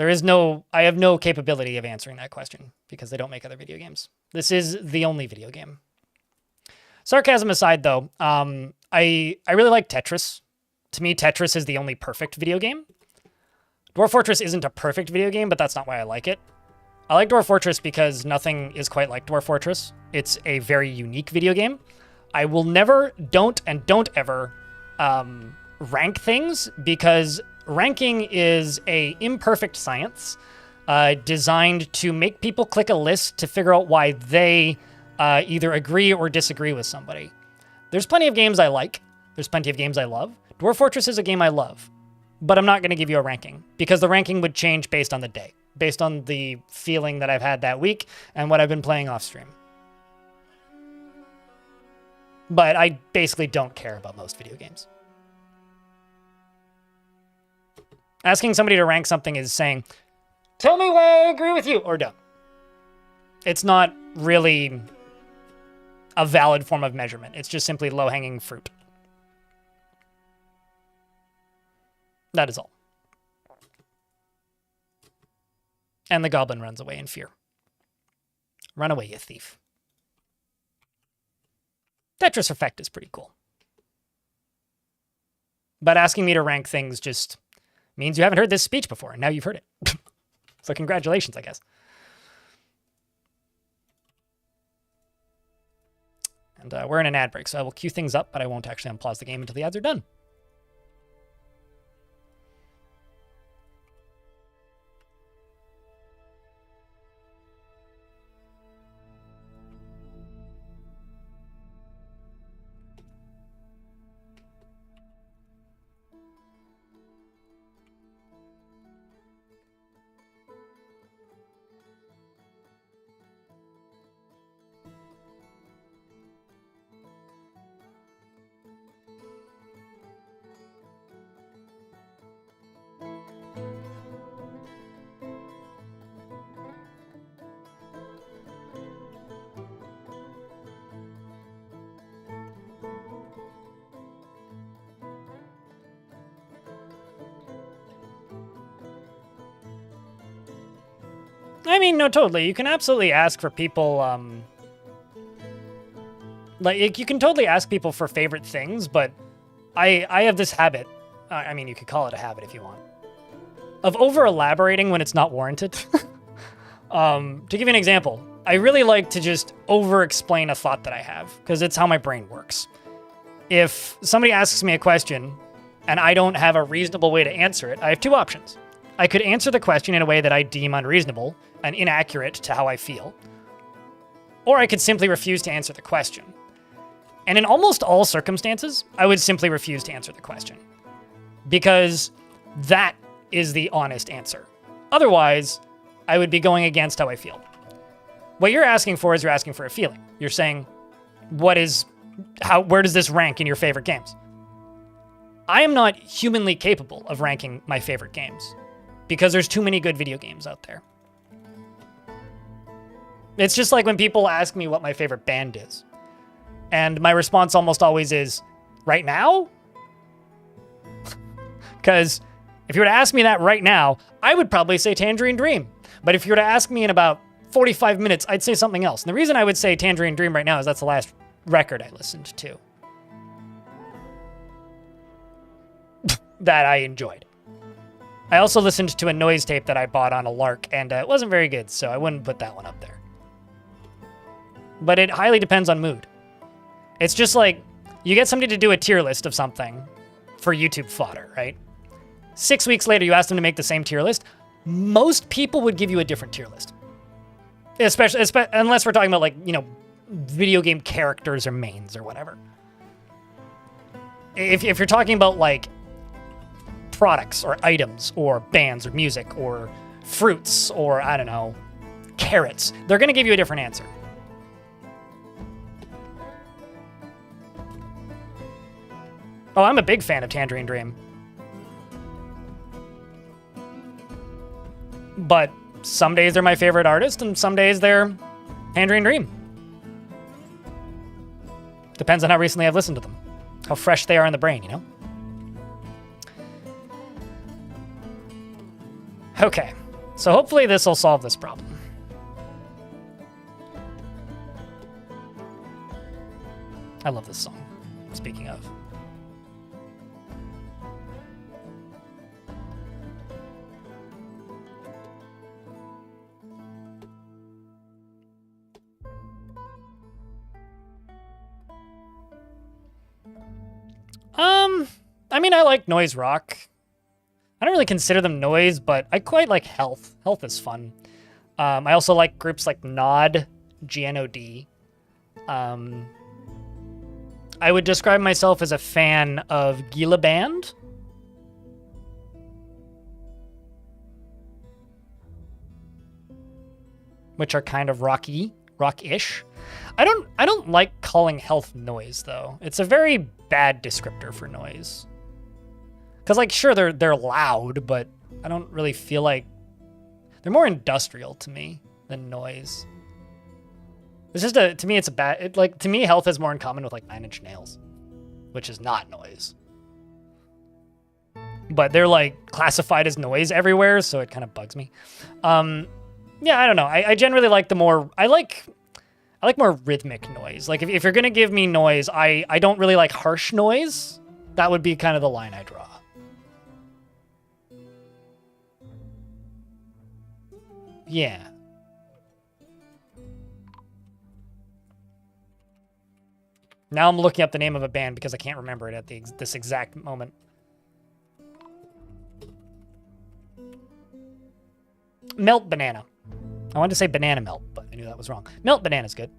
I have no capability of answering that question because they don't make other video games. This is the only video game. Sarcasm aside, though, I really like Tetris. To me, Tetris is the only perfect video game. Dwarf Fortress isn't a perfect video game, but that's not why I like it. I like Dwarf Fortress because nothing is quite like Dwarf Fortress. It's a very unique video game. I will never, don't ever rank things because ranking is a imperfect science designed to make people click a list to figure out why they either agree or disagree with somebody. There's plenty of games I like. There's plenty of games I love. Dwarf Fortress is a game I love, but I'm not going to give you a ranking because the ranking would change based on the day, based on the feeling that I've had that week and what I've been playing off stream. But I basically don't care about most video games. Asking somebody to rank something is saying, tell me why I agree with you, or don't. It's not really a valid form of measurement. It's just simply low-hanging fruit. That is all. And the goblin runs away in fear. Run away, you thief. Tetris Effect is pretty cool. But asking me to rank things just means you haven't heard this speech before, and now you've heard it. So congratulations, I guess. And we're in an ad break, so I will cue things up, but I won't actually unpause the game until the ads are done. I mean, no, totally. You can absolutely ask for people, like, you can totally ask people for favorite things, but I have this habit, I mean, you could call it a habit if you want, of over-elaborating when it's not warranted. To give you an example, I really like to just over-explain a thought that I have, because it's how my brain works. If somebody asks me a question, and I don't have a reasonable way to answer it, I have two options. I could answer the question in a way that I deem unreasonable and inaccurate to how I feel, or I could simply refuse to answer the question. And in almost all circumstances, I would simply refuse to answer the question, because that is the honest answer. Otherwise, I would be going against how I feel. What you're asking for is you're asking for a feeling. You're saying, where does this rank in your favorite games? I am not humanly capable of ranking my favorite games, because there's too many good video games out there. It's just like when people ask me what my favorite band is. And my response almost always is, right now? Because if you were to ask me that right now, I would probably say Tangerine Dream. But if you were to ask me in about 45 minutes, I'd say something else. And the reason I would say Tangerine Dream right now is that's the last record I listened to that I enjoyed. I also listened to a noise tape that I bought on a lark, and it wasn't very good, so I wouldn't put that one up there. But it highly depends on mood. It's just like, you get somebody to do a tier list of something for YouTube fodder, right? 6 weeks later, you ask them to make the same tier list. Most people would give you a different tier list. Especially unless we're talking about, like, you know, video game characters or mains or whatever. If you're talking about, like, products or items or bands or music or fruits or, I don't know, carrots, they're going to give you a different answer. Oh, I'm a big fan of Tangerine Dream. But some days they're my favorite artist, and some days they're Tangerine Dream. Depends on how recently I've listened to them. How fresh they are in the brain, you know? Okay, so hopefully this will solve this problem. I love this song, speaking of. I mean, I like noise rock. I don't really consider them noise, but I quite like Health. Health is fun. I also like groups like Nod, GNOD. I would describe myself as a fan of Gila Band. Which are kind of rock-ish. I don't like calling Health noise though. It's a very bad descriptor for noise. Cause like sure they're loud, but I don't really feel like they're more industrial to me than noise. It's just to me it's a bad to me Health is more in common with like Nine Inch Nails, which is not noise. But they're like classified as noise everywhere, so it kind of bugs me. Yeah, I don't know. I generally like the more I like more rhythmic noise. Like if you're gonna give me noise, I don't really like harsh noise. That would be kind of the line I draw. Yeah. Now I'm looking up the name of a band because I can't remember it at this exact moment. Melt Banana. I wanted to say Banana Melt, but I knew that was wrong. Melt Banana's good.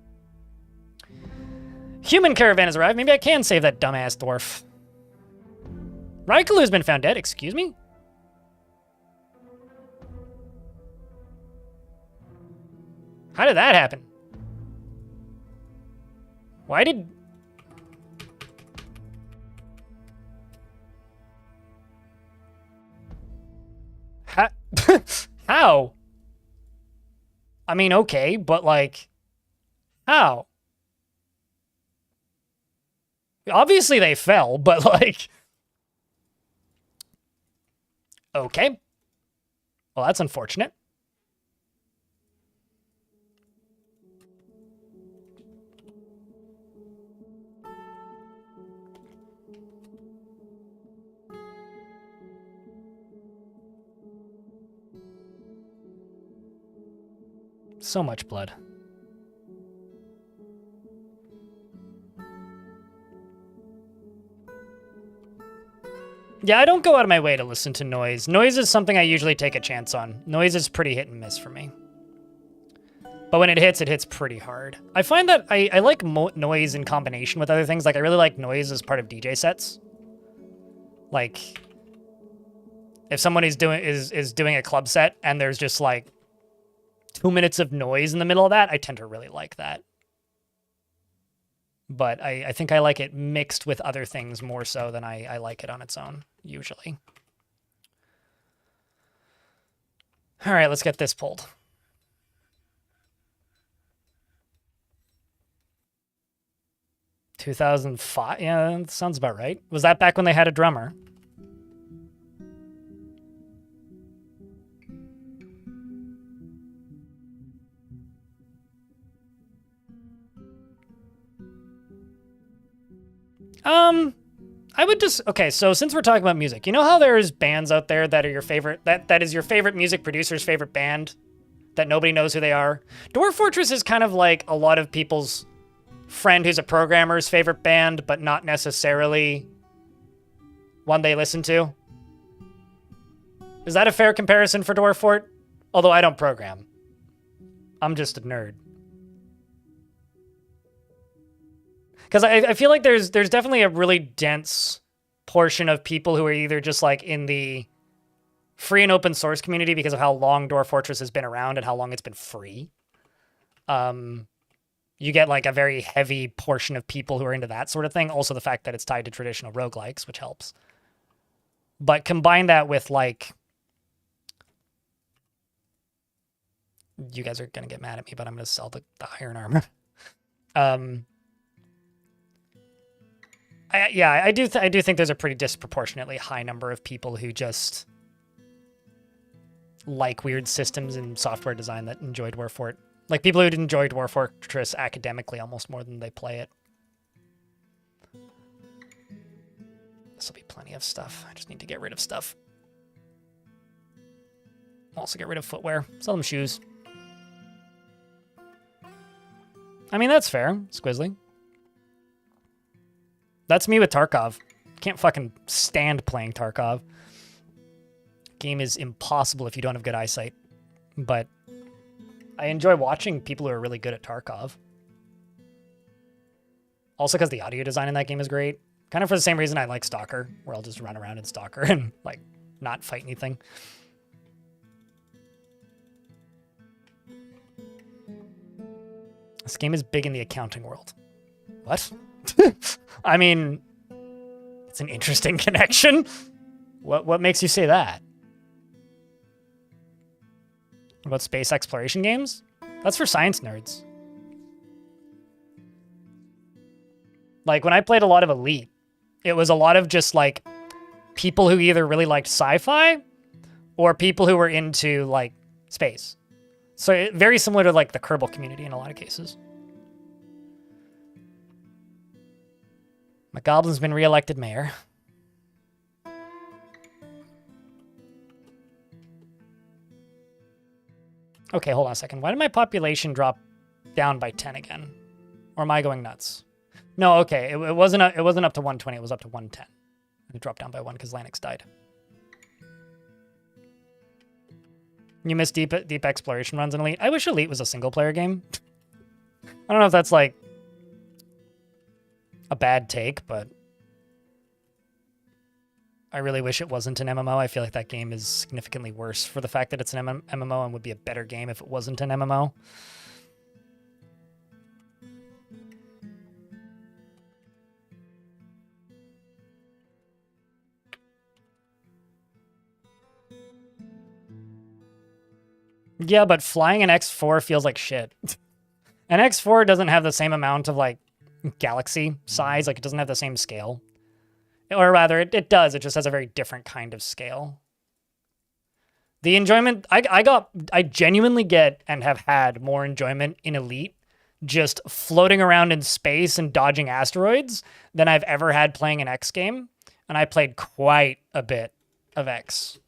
Human caravan has arrived. Maybe I can save that dumbass dwarf. Raikalu's been found dead. Excuse me? How did that happen? Why did... How? I mean, okay, but like, how? Obviously they fell, but like, okay. Well, that's unfortunate. So much blood. Yeah, I don't go out of my way to listen to noise. Noise is something I usually take a chance on. Noise is pretty hit and miss for me. But when it hits pretty hard. I find that I like noise in combination with other things. Like, I really like noise as part of DJ sets. Like, if someone is doing a club set and there's just like 2 minutes of noise in the middle of that, I tend to really like that. But I think I like it mixed with other things more so than I like it on its own, usually. All right, let's get this pulled. $2005? Yeah, that sounds about right. Was that back when they had a drummer? I would just, okay, so since we're talking about music, you know how there's bands out there that are your favorite, that is your favorite music producer's favorite band, that nobody knows who they are? Dwarf Fortress is kind of like a lot of people's friend who's a programmer's favorite band, but not necessarily one they listen to. Is that a fair comparison for Dwarf Fort? Although I don't program. I'm just a nerd. Because I feel like there's definitely a really dense portion of people who are either just like in the free and open source community because of how long Dwarf Fortress has been around and how long it's been free. You get like a very heavy portion of people who are into that sort of thing. Also the fact that it's tied to traditional roguelikes, which helps. But combine that with like, you guys are going to get mad at me, but I'm going to sell the iron armor. I do think there's a pretty disproportionately high number of people who just like weird systems and software design that enjoy Dwarf Fort. Like people who enjoy Dwarf Fortress academically almost more than they play it. This will be plenty of stuff. I just need to get rid of stuff. Also get rid of footwear. Sell them shoes. I mean, that's fair, Squizzly. That's me with Tarkov. Can't fucking stand playing Tarkov. Game is impossible if you don't have good eyesight. But I enjoy watching people who are really good at Tarkov. Also because the audio design in that game is great. Kind of for the same reason I like Stalker, where I'll just run around in Stalker and like not fight anything. This game is big in the accounting world. What? I mean, it's an interesting connection. What makes you say that? What about space exploration games? That's for science nerds. Like, when I played a lot of Elite, it was a lot of just, like, people who either really liked sci-fi or people who were into, like, space. So, very similar to, like, the Kerbal community in a lot of cases. My goblin's been re-elected mayor. Okay, hold on a second. Why did my population drop down by 10 again? Or am I going nuts? No, okay. It wasn't up to 120. It was up to 110. It dropped down by 1 because Lanix died. You missed deep exploration runs in Elite. I wish Elite was a single-player game. I don't know if that's, like, a bad take, but I really wish it wasn't an MMO. I feel like that game is significantly worse for the fact that it's an MMO and would be a better game if it wasn't an MMO. Yeah, but flying an X4 feels like shit. An X4 doesn't have the same amount of, like, galaxy size. Like, it doesn't have the same scale. Or rather, it does. It just has a very different kind of scale. The enjoyment... I genuinely get and have had more enjoyment in Elite just floating around in space and dodging asteroids than I've ever had playing an X game. And I played quite a bit of X3.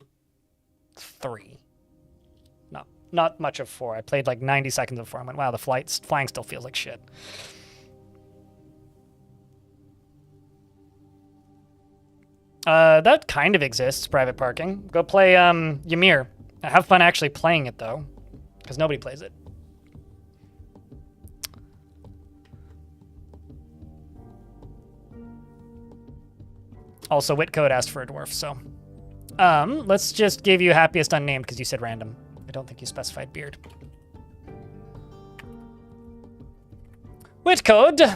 Not much of 4. I played like 90 seconds of 4. I went, wow, the flying still feels like shit. That kind of exists, private parking. Go play Ymir. Have fun actually playing it, though, because nobody plays it. Also, Whitcode asked for a dwarf, so... let's just give you happiest unnamed, because you said random. I don't think you specified beard. Whitcode,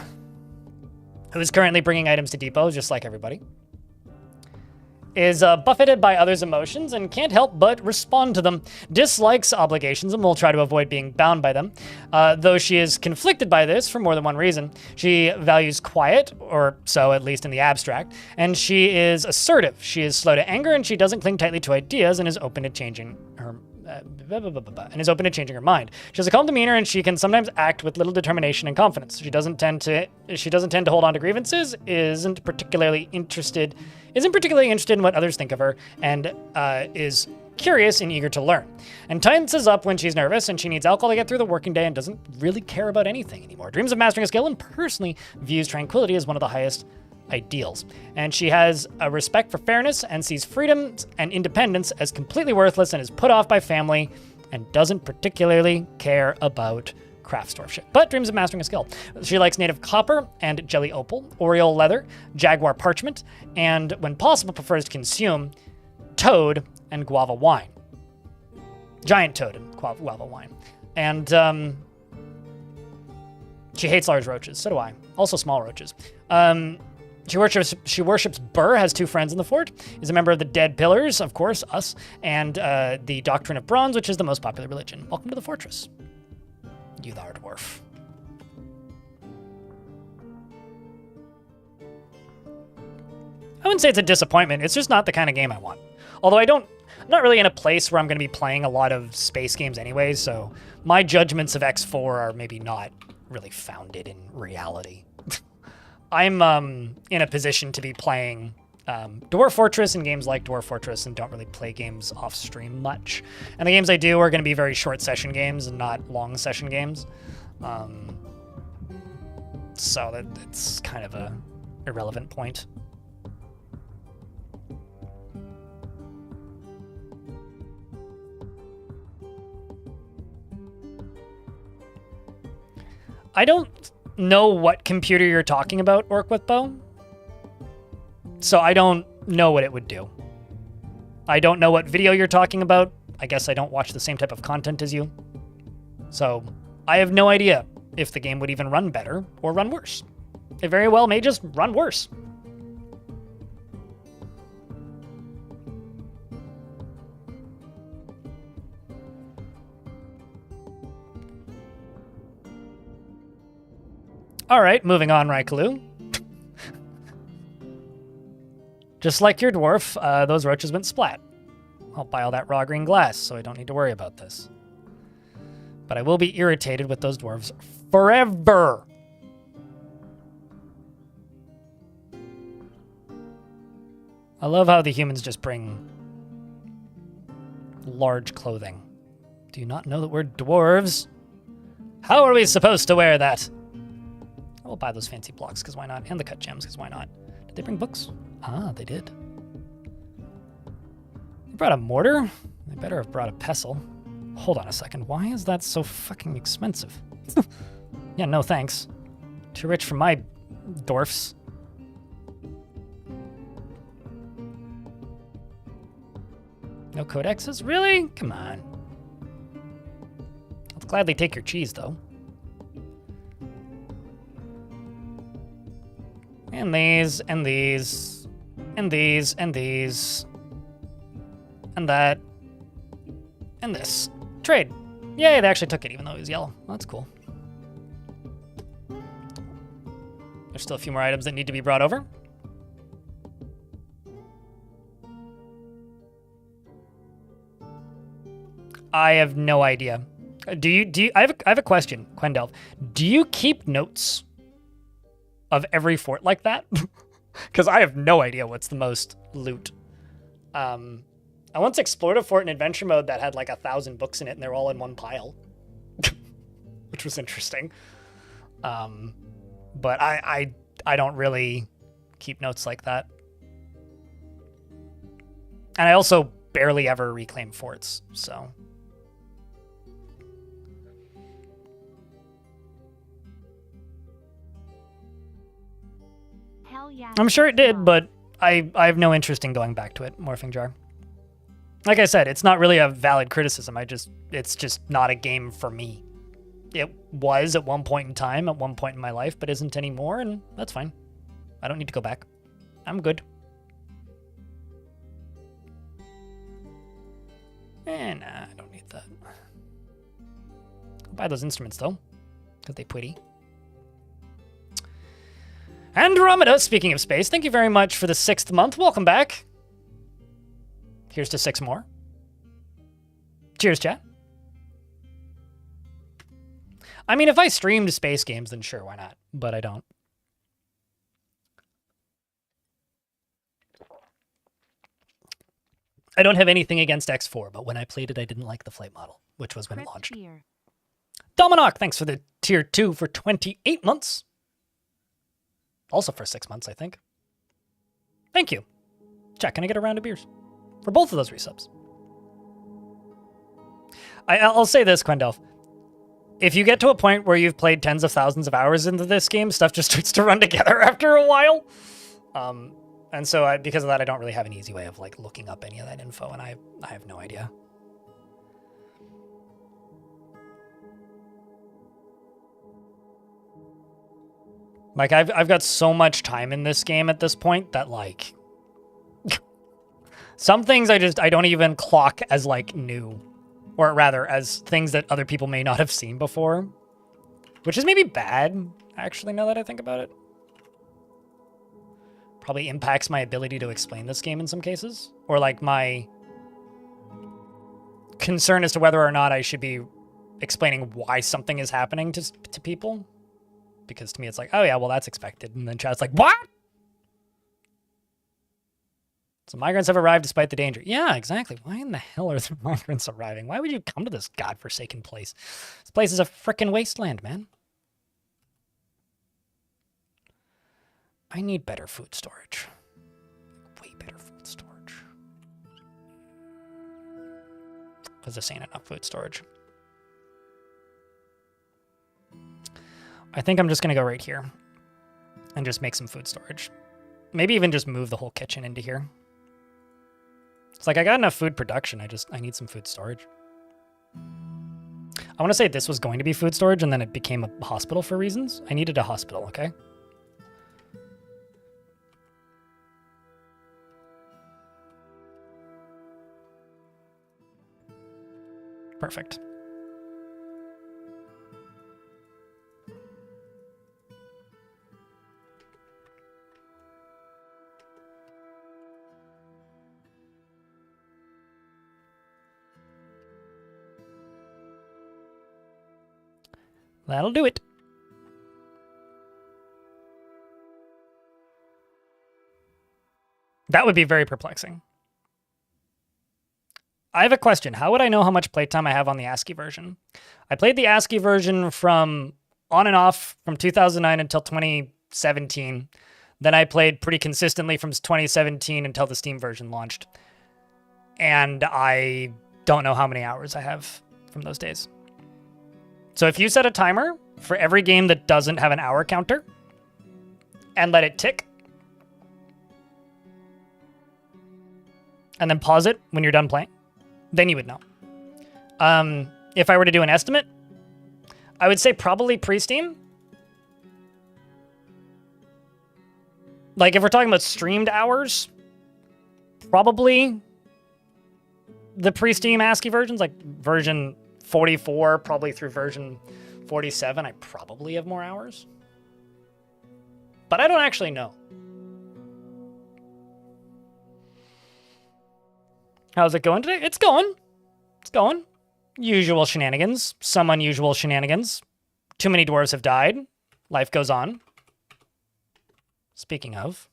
who is currently bringing items to depot, just like everybody, is buffeted by others' emotions and can't help but respond to them. Dislikes obligations and will try to avoid being bound by them. Though she is conflicted by this for more than one reason. She values quiet, or so at least in the abstract, and she is assertive. She is slow to anger and she doesn't cling tightly to ideas and is open to changing her mind. She has a calm demeanor and she can sometimes act with little determination and confidence. She doesn't tend to hold on to grievances, isn't particularly interested in what others think of her, and is curious and eager to learn. And tenses up when she's nervous and she needs alcohol to get through the working day and doesn't really care about anything anymore. Dreams of mastering a skill and personally views tranquility as one of the highest ideals. And she has a respect for fairness and sees freedom and independence as completely worthless and is put off by family and doesn't particularly care about craft dwarf shit, but dreams of mastering a skill. She likes native copper and jelly opal, oriole leather, jaguar parchment, and when possible prefers to consume toad and guava wine. Giant toad and guava wine. And she hates large roaches. So do I. Also small roaches. She worships Burr, has 2 friends in the fort, is a member of the Dead Pillars, of course, us, and the Doctrine of Bronze, which is the most popular religion. Welcome to the fortress, you thar dwarf. I wouldn't say it's a disappointment. It's just not the kind of game I want. Although I'm not really in a place where I'm going to be playing a lot of space games anyways, so my judgments of X4 are maybe not really founded in reality. I'm in a position to be playing Dwarf Fortress and games like Dwarf Fortress and don't really play games off stream much. And the games I do are going to be very short session games and not long session games. So that's kind of a irrelevant point. I don't know what computer you're talking about, Orc with Bow. So I don't know what it would do. I don't know what video you're talking about. I guess I don't watch the same type of content as you. So I have no idea if the game would even run better or run worse. It very well may just run worse. All right, moving on, Raikalu. Just like your dwarf, those roaches went splat. I'll buy all that raw green glass, so I don't need to worry about this. But I will be irritated with those dwarves forever. I love how the humans just bring large clothing. Do you not know that we're dwarves? How are we supposed to wear that? We'll buy those fancy blocks, because why not? And the cut gems, because why not? Did they bring books? Ah, they did. They brought a mortar? They better have brought a pestle. Hold on a second. Why is that so fucking expensive? Yeah, no thanks. Too rich for my dwarfs. No codexes? Really? Come on. I'll gladly take your cheese, though. And these, and these, and these, and these, and that, and this. Trade. Yay, they actually took it even though it was yellow. Well, that's cool. There's still a few more items that need to be brought over. I have no idea. I have a question, Quendelv. Do you keep notes of every fort like that? Because I have no idea what's the most loot. I once explored a fort in adventure mode that had like 1,000 books in it and they're all in one pile. Which was interesting. But I don't really keep notes like that. And I also barely ever reclaim forts, so... Hell yeah. I'm sure it did, but I have no interest in going back to it, Morphing Jar. Like I said, it's not really a valid criticism. It's just not a game for me. It was at one point in time, at one point in my life, but isn't anymore, and that's fine. I don't need to go back. I'm good. Nah, I don't need that. I'll buy those instruments, though, because they're pretty. Andromeda, speaking of space, thank you very much for the 6th month. Welcome back. Here's to 6 more. Cheers, chat. I mean, if I streamed space games, then sure, why not? But I don't. I don't have anything against X4, but when I played it, I didn't like the flight model, which was when it launched. Dominoc, thanks for the tier 2 for 28 months. Also for 6 months, I think. Thank you. Jack, can I get a round of beers? For both of those resubs. I'll say this, Quendelf. if you get to a point where you've played tens of thousands of hours into this game, stuff just starts to run together after a while. And so because of that, I don't really have an easy way of like looking up any of that info, and I have no idea. Like I've got so much time in this game at this point that like some things I don't even clock as like new, or rather as things that other people may not have seen before, which is maybe bad actually now that I think about it. Probably impacts my ability to explain this game in some cases, or like my concern as to whether or not I should be explaining why something is happening to people. Because to me, it's like, oh yeah, well, that's expected. And then chat's like, what? So migrants have arrived despite the danger. Yeah, exactly. Why in the hell are the migrants arriving? Why would you come to this godforsaken place? This place is a frickin' wasteland, man. I need better food storage. Way better food storage. Because this ain't enough food storage. I think I'm just going to go right here and just make some food storage. Maybe even just move the whole kitchen into here. It's like I got enough food production. I need some food storage. I want to say this was going to be food storage and then it became a hospital for reasons. I needed a hospital, okay? Perfect. That'll do it. That would be very perplexing. I have a question. How would I know how much playtime I have on the ASCII version? I played the ASCII version from on and off from 2009 until 2017. Then I played pretty consistently from 2017 until the Steam version launched. And I don't know how many hours I have from those days. So if you set a timer for every game that doesn't have an hour counter and let it tick, and then pause it when you're done playing, then you would know. If I were to do an estimate, I would say probably pre-Steam. Like if we're talking about streamed hours, probably the pre-Steam ASCII versions, like version 44, probably through version 47, I probably have more hours. But I don't actually know. How's it going today? It's going. It's going. Usual shenanigans. Some unusual shenanigans. Too many dwarves have died. Life goes on. Speaking of.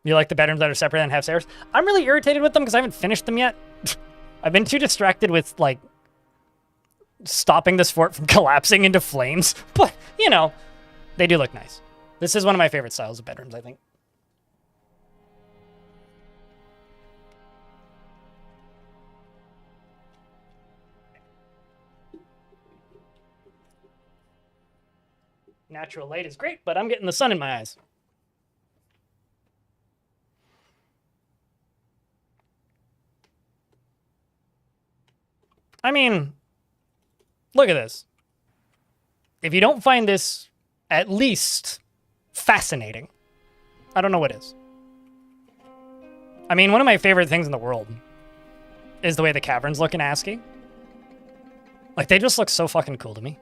You like the bedrooms that are separate and have stairs? I'm really irritated with them because I haven't finished them yet. I've been too distracted with, like, stopping this fort from collapsing into flames. But, you know, they do look nice. This is one of my favorite styles of bedrooms, I think. Natural light is great, but I'm getting the sun in my eyes. I mean, look at this. If you don't find this at least fascinating, I don't know what is. I mean, one of my favorite things in the world is the way the caverns look in ASCII. Like, they just look so fucking cool to me.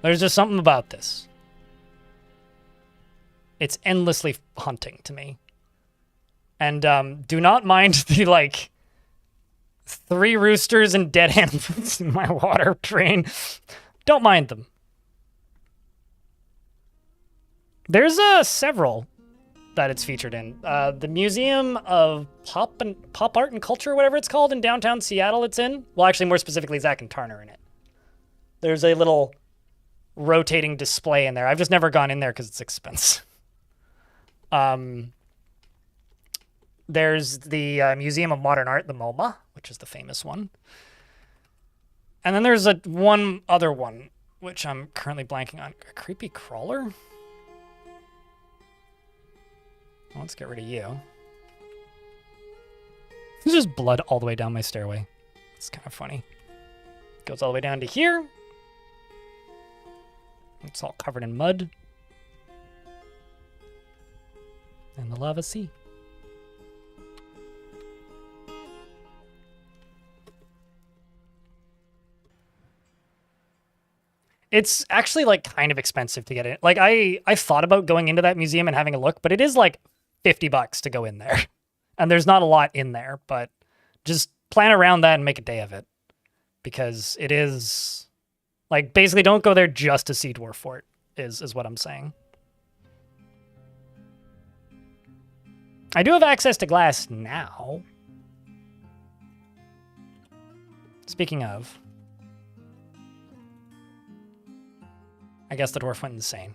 There's just something about this. It's endlessly haunting to me. And do not mind the, like, 3 roosters and dead animals in my water train. Don't mind them. There's several that it's featured in. The Museum of Pop Art and Culture, whatever it's called, in downtown Seattle it's in. Well, actually, more specifically, Zach and Tarn are in it. There's a little rotating display in there. I've just never gone in there because it's expensive. There's the Museum of Modern Art, the MoMA, which is the famous one. And then there's one other one, which I'm currently blanking on. A creepy crawler? Well, let's get rid of you. There's just blood all the way down my stairway. It's kind of funny. Goes all the way down to here. It's all covered in mud. And the lava sea. It's actually like kind of expensive to get in. Like I thought about going into that museum and having a look, but it is like $50 to go in there. And there's not a lot in there, but just plan around that and make a day of it. Because it is like basically don't go there just to see Dwarf Fort is what I'm saying. I do have access to glass now. Speaking of, I guess the dwarf went insane.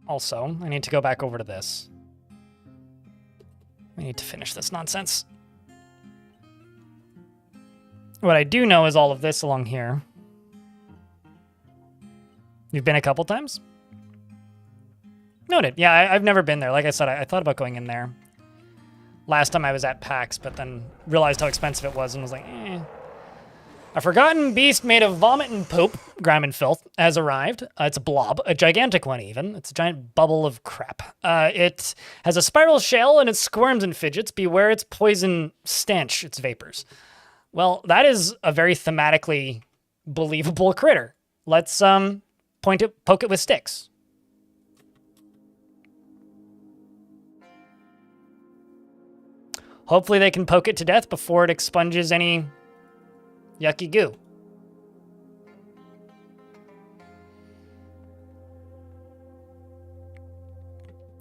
Also, I need to go back over to this. We need to finish this nonsense. What I do know is all of this along here. You've been a couple times? Noted. Yeah, I've never been there. Like I said, I thought about going in there last time I was at PAX, but then realized how expensive it was and was like, eh. A forgotten beast made of vomit and poop, grime and filth, has arrived. It's a blob, a gigantic one even. It's a giant bubble of crap. It has a spiral shell and it squirms and fidgets. Beware its poison stench, its vapors. Well, that is a very thematically believable critter. Let's poke it with sticks. Hopefully they can poke it to death before it expunges any yucky goo.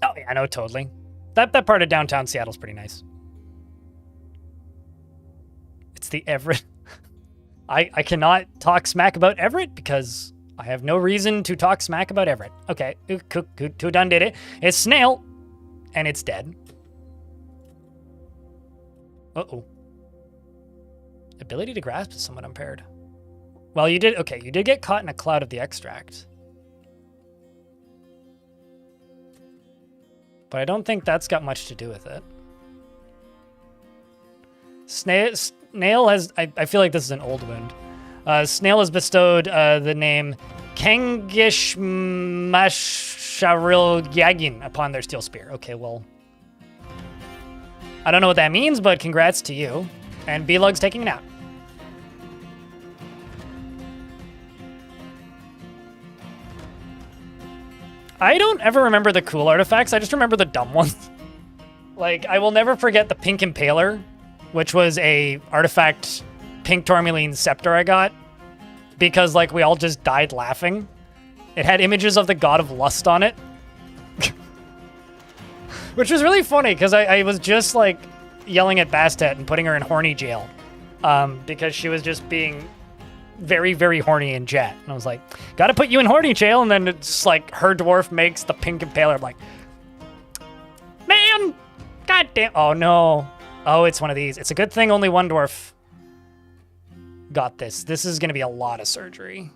Oh yeah, I know, totally. That part of downtown Seattle's pretty nice. It's the Everett. I cannot talk smack about Everett because I have no reason to talk smack about Everett. Okay, who done did it? It's Snail, and it's dead. Uh-oh. Ability to grasp is somewhat impaired. Well, you did get caught in a cloud of the extract. But I don't think that's got much to do with it. Snail has, I feel like this is an old wound. Snail has bestowed the name Kangish Masharil Yagin upon their steel spear. Okay, well, I don't know what that means, but congrats to you. And B-Lug's taking a nap. I don't ever remember the cool artifacts. I just remember the dumb ones. Like, I will never forget the Pink Impaler, which was a artifact pink tourmaline scepter I got because, like, we all just died laughing. It had images of the god of lust on it. Which was really funny because I was just, like, yelling at Bastet and putting her in horny jail because she was just being very, very horny in chat. And I was like, gotta put you in horny jail. And then it's like her dwarf makes the Pink Impaler. I'm like, man, goddamn. Oh, no. Oh, it's one of these. It's a good thing only one dwarf got this. This is going to be a lot of surgery.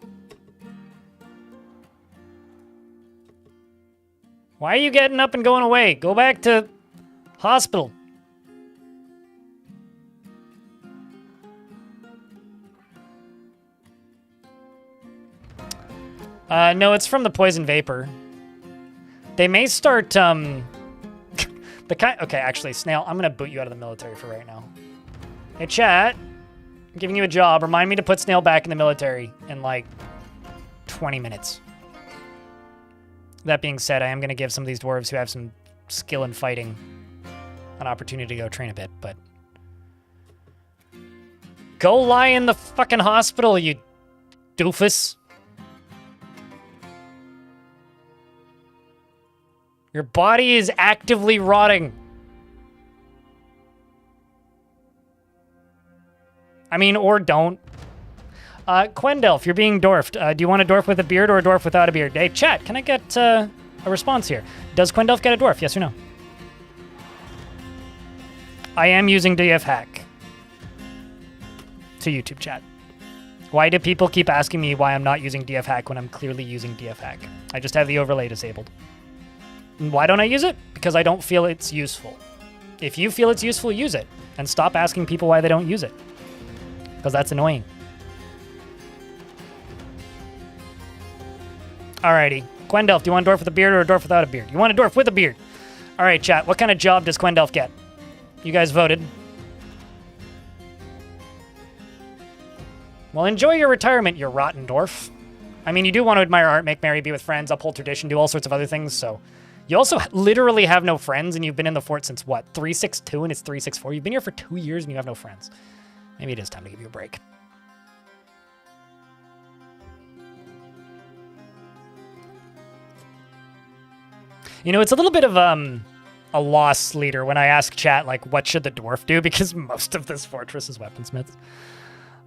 Why are you getting up and going away? Go back to hospital. No, it's from the poison vapor. They may start, okay, actually, Snail, I'm gonna boot you out of the military for right now. Hey, chat. I'm giving you a job. Remind me to put Snail back in the military in, like, 20 minutes. That being said, I am gonna give some of these dwarves who have some skill in fighting an opportunity to go train a bit, but... Go lie in the fucking hospital, you doofus. Your body is actively rotting. I mean, or don't. Quendelf, you're being dwarfed. Do you want a dwarf with a beard or a dwarf without a beard? Hey, chat, can I get a response here? Does Quendelf get a dwarf? Yes or no? I am using DF hack. To YouTube chat. Why do people keep asking me why I'm not using DF hack when I'm clearly using DF hack? I just have the overlay disabled. And why don't I use it? Because I don't feel it's useful. If you feel it's useful, use it. And stop asking people why they don't use it. Because that's annoying. Alrighty. Quendelf, do you want a dwarf with a beard or a dwarf without a beard? You want a dwarf with a beard. Alright, chat. What kind of job does Quendelf get? You guys voted. Well, enjoy your retirement, you rotten dwarf. I mean, you do want to admire art, make merry, be with friends, uphold tradition, do all sorts of other things, so... You also literally have no friends, and you've been in the fort since, what, 362 and it's 364? You've been here for 2 years and you have no friends. Maybe it is time to give you a break. You know, it's a little bit of a loss leader when I ask chat, like, what should the dwarf do? Because most of this fortress is weaponsmiths.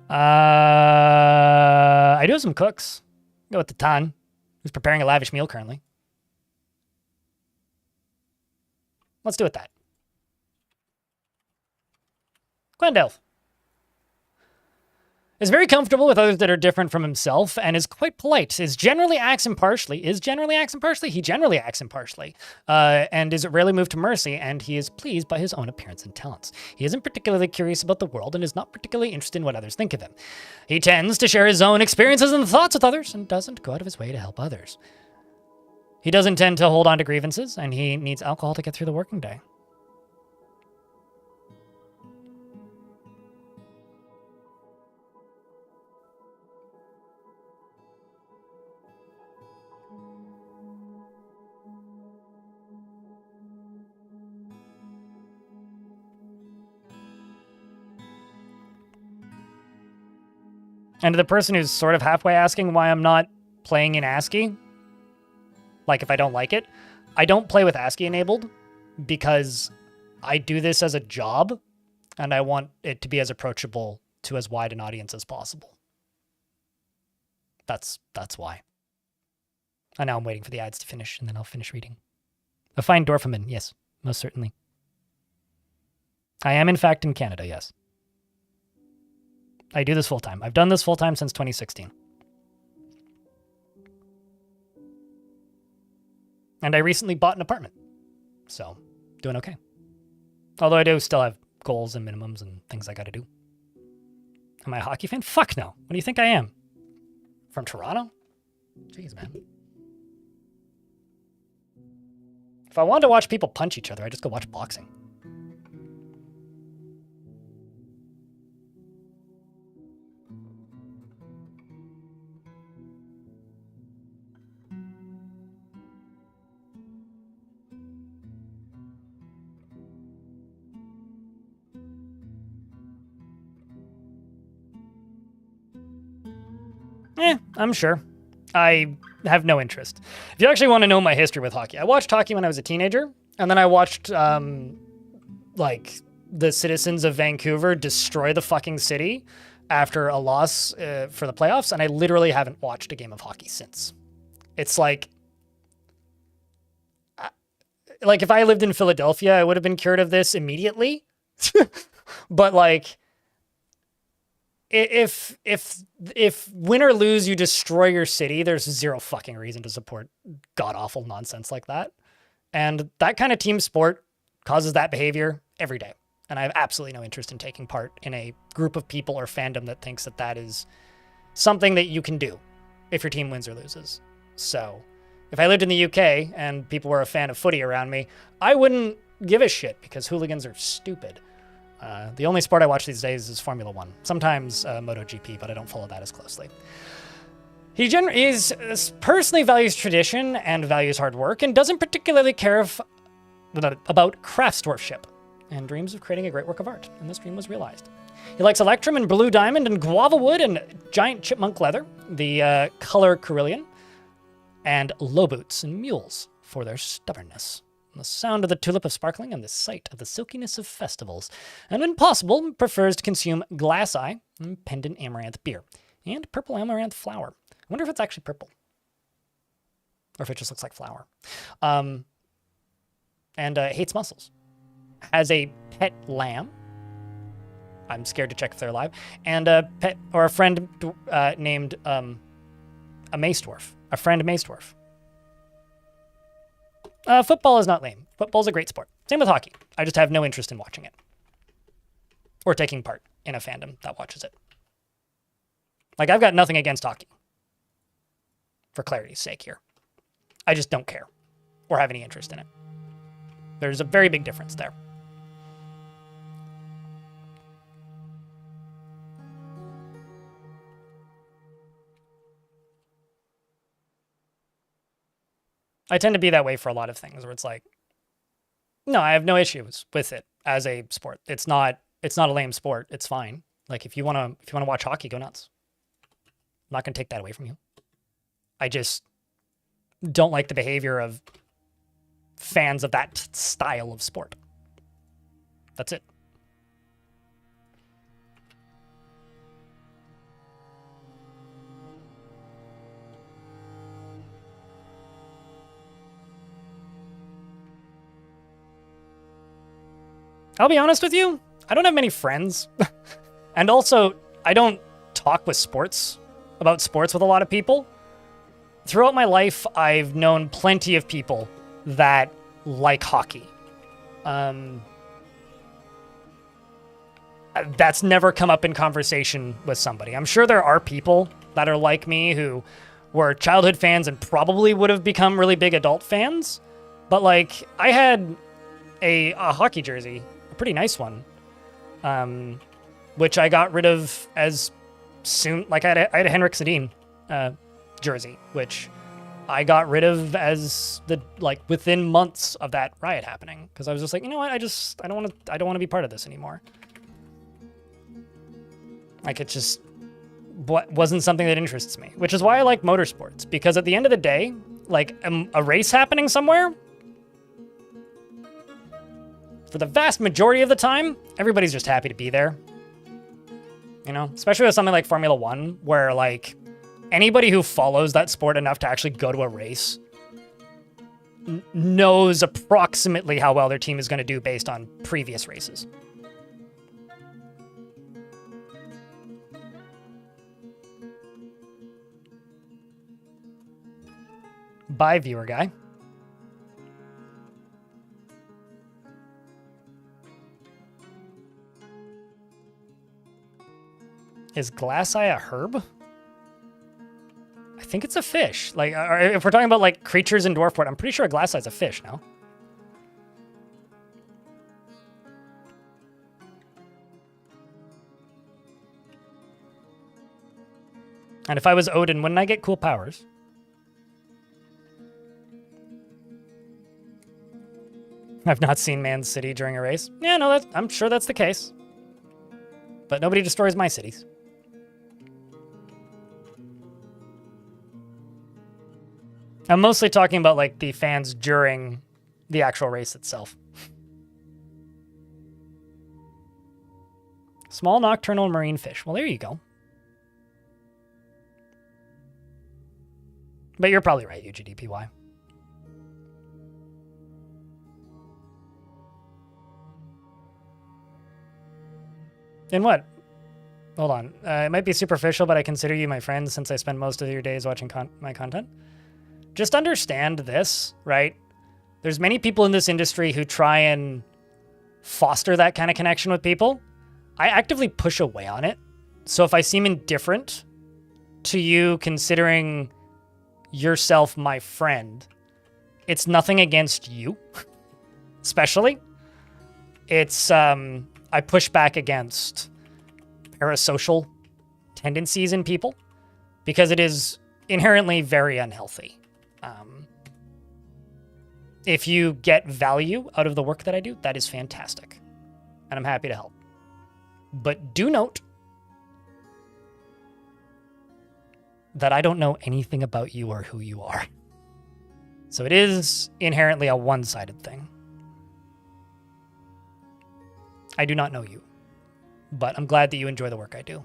I do have some cooks. Go with the Tan, who's preparing a lavish meal currently. Let's do it that. Quendelf is very comfortable with others that are different from himself and is quite polite. He generally acts impartially, and is rarely moved to mercy, and he is pleased by his own appearance and talents. He isn't particularly curious about the world and is not particularly interested in what others think of him. He tends to share his own experiences and thoughts with others and doesn't go out of his way to help others. He doesn't tend to hold on to grievances, and he needs alcohol to get through the working day. And to the person who's sort of halfway asking why I'm not playing in ASCII, like if I don't like it, I don't play with ASCII enabled because I do this as a job and I want it to be as approachable to as wide an audience as possible. That's why. And now I'm waiting for the ads to finish and then I'll finish reading. A fine Dorfman, yes, most certainly. I am in fact in Canada, yes. I do this full time. I've done this full time since 2016. And I recently bought an apartment. So, doing okay. Although I do still have goals and minimums and things I gotta do. Am I a hockey fan? Fuck no. What do you think I am? From Toronto? Jeez, man. If I wanted to watch people punch each other, I'd just go watch boxing. I'm sure. I have no interest. If you actually want to know my history with hockey, I watched hockey when I was a teenager, and then I watched, like, the citizens of Vancouver destroy the fucking city after a loss for the playoffs, and I literally haven't watched a game of hockey since. It's like if I lived in Philadelphia, I would have been cured of this immediately. But, like, if win or lose, you destroy your city, there's zero fucking reason to support god-awful nonsense like that. And that kind of team sport causes that behavior every day. And I have absolutely no interest in taking part in a group of people or fandom that thinks that that is something that you can do if your team wins or loses. So if I lived in the UK and people were a fan of footy around me, I wouldn't give a shit because hooligans are stupid. The only sport I watch these days is Formula 1. Sometimes MotoGP, but I don't follow that as closely. He personally values tradition and values hard work and doesn't particularly care about craftsdwarfship and dreams of creating a great work of art. And this dream was realized. He likes electrum and blue diamond and guava wood and giant chipmunk leather, the color Carillion, and low boots and mules for their stubbornness. The sound of the tulip of sparkling and the sight of the silkiness of festivals, and when possible, prefers to consume glass eye and pendant amaranth beer, and purple amaranth flower. I wonder if it's actually purple, or if it just looks like flour. And hates mussels. Has a pet lamb. I'm scared to check if they're alive. And a pet, or a friend named a mace dwarf. A friend mace dwarf. Football is not lame. Football's a great sport. Same with hockey. I just have no interest in watching it. Or taking part in a fandom that watches it. Like, I've got nothing against hockey. For clarity's sake here. I just don't care. Or have any interest in it. There's a very big difference there. I tend to be that way for a lot of things where it's like, no, I have no issues with it as a sport. It's not a lame sport. It's fine. Like, if you want to watch hockey, go nuts. I'm not going to take that away from you. I just don't like the behavior of fans of that style of sport. That's it. I'll be honest with you, I don't have many friends. And also, I don't talk about sports with a lot of people. Throughout my life, I've known plenty of people that like hockey. That's never come up in conversation with somebody. I'm sure there are people that are like me who were childhood fans and probably would have become really big adult fans. But like, I had a hockey jersey, a pretty nice one, which I got rid of as soon, like I had a Henrik Sedin jersey, which I got rid of as within months of that riot happening, because I was just like, you know what, I don't want to be part of this anymore. Like, it just wasn't something that interests me, which is why I like motorsports, because at the end of the day, like, a race happening somewhere, for the vast majority of the time, everybody's just happy to be there. You know, especially with something like Formula One, where like anybody who follows that sport enough to actually go to a race knows approximately how well their team is going to do based on previous races. Bye, viewer guy. Is glass eye a herb? I think it's a fish. Like, if we're talking about like creatures in Dwarfport, I'm pretty sure a glass eye is a fish now. And if I was Odin, wouldn't I get cool powers? I've not seen Man's City during a race. Yeah, no, I'm sure that's the case. But nobody destroys my cities. I'm mostly talking about like the fans during the actual race itself. Small nocturnal marine fish. Well, there you go. But you're probably right, UGDPY. In what? Hold on. It might be superficial, but I consider you my friend since I spend most of your days watching my content. Just understand this, right? There's many people in this industry who try and foster that kind of connection with people. I actively push away on it. So if I seem indifferent to you considering yourself my friend, it's nothing against you, especially. It's, I push back against parasocial tendencies in people because it is inherently very unhealthy. If you get value out of the work that I do, that is fantastic. And I'm happy to help. But do note that I don't know anything about you or who you are. So it is inherently a one-sided thing. I do not know you, but I'm glad that you enjoy the work I do.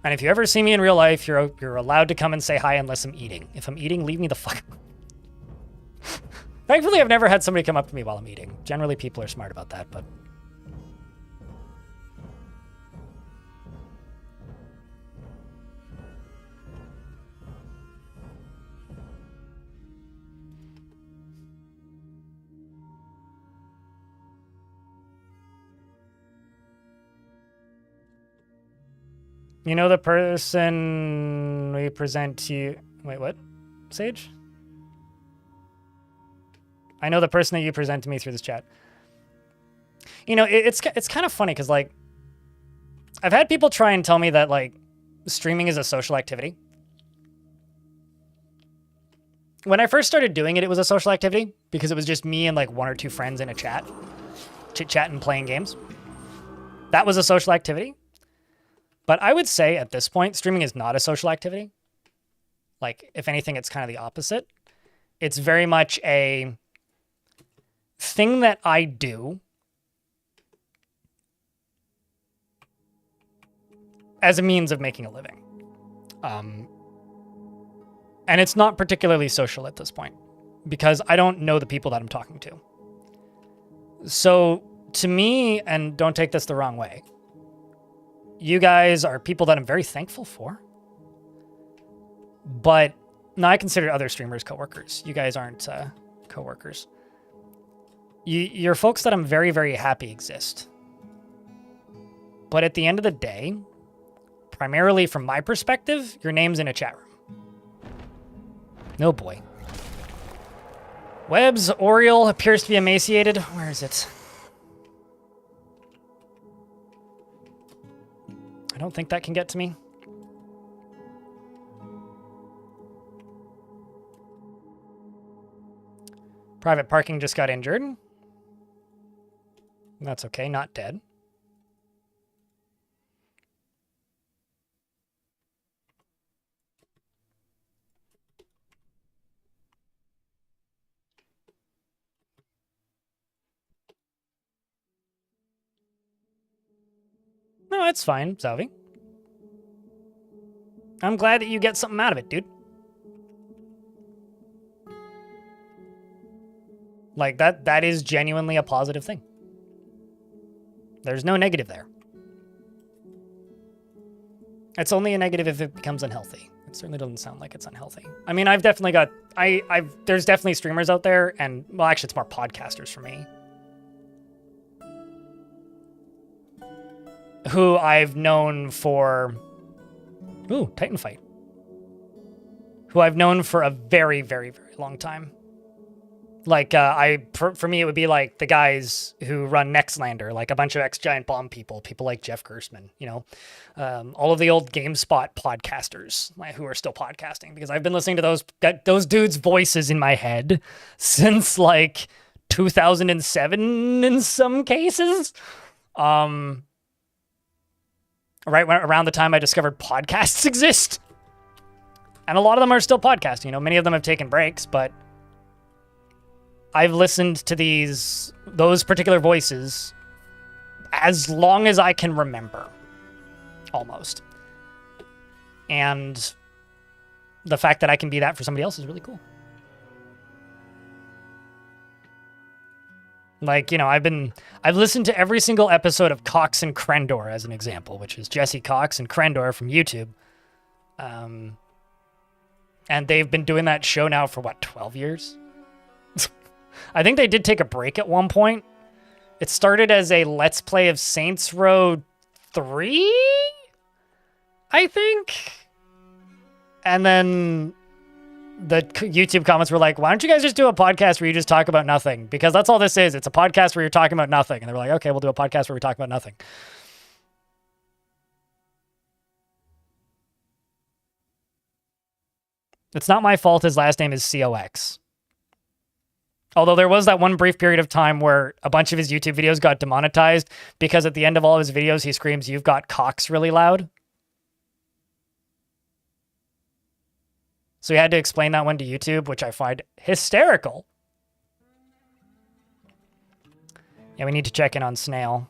And if you ever see me in real life, you're allowed to come and say hi unless I'm eating. If I'm eating, leave me the fuck. Thankfully, I've never had somebody come up to me while I'm eating. Generally, people are smart about that, but... You know the person we present to you... Wait, what? Sage? I know the person that you present to me through this chat. You know, it's kind of funny because, like, I've had people try and tell me that, like, streaming is a social activity. When I first started doing it, it was a social activity because it was just me and, like, 1 or 2 friends in a chat. Chit-chat and playing games. That was a social activity. But I would say at this point, streaming is not a social activity. Like, if anything, it's kind of the opposite. It's very much a thing that I do as a means of making a living. And it's not particularly social at this point because I don't know the people that I'm talking to. So to me, and don't take this the wrong way, you guys are people that I'm very thankful for. But no, I consider other streamers coworkers. You guys aren't coworkers. You're folks that I'm very, very happy exist. But at the end of the day, primarily from my perspective, your name's in a chat room. No boy. Webb's Oriole appears to be emaciated. Where is it? I don't think that can get to me. Private parking just got injured. That's okay, not dead. No, it's fine, Salvi. I'm glad that you get something out of it, dude. Like, that is genuinely a positive thing. There's no negative there. It's only a negative if it becomes unhealthy. It certainly doesn't sound like it's unhealthy. I mean, I've definitely got... there's definitely streamers out there, and... Well, actually, it's more podcasters for me. Who I've known for... Ooh, Titan Fight. Who I've known for a very, very, very long time. Like, for me, it would be like the guys who run Nextlander, like a bunch of X-Giant Bomb people like Jeff Gersman, you know, all of the old GameSpot podcasters who are still podcasting, because I've been listening to those dudes' voices in my head since like 2007 in some cases. Right around the time I discovered podcasts exist. And a lot of them are still podcasting, you know, many of them have taken breaks, but I've listened to those particular voices as long as I can remember, almost. And the fact that I can be that for somebody else is really cool. Like, you know, I've listened to every single episode of Cox and Crendor as an example, which is Jesse Cox and Crendor from YouTube. And they've been doing that show now for what, 12 years? I think they did take a break at one point. It started as a Let's Play of Saints Row 3, I think. And then the YouTube comments were like, why don't you guys just do a podcast where you just talk about nothing? Because that's all this is. It's a podcast where you're talking about nothing. And they were like, okay, we'll do a podcast where we talk about nothing. It's not my fault his last name is COX. Although there was that one brief period of time where a bunch of his YouTube videos got demonetized because at the end of all of his videos, he screams, "You've got Cox," really loud. So we had to explain that one to YouTube, which I find hysterical. Yeah, we need to check in on Snail.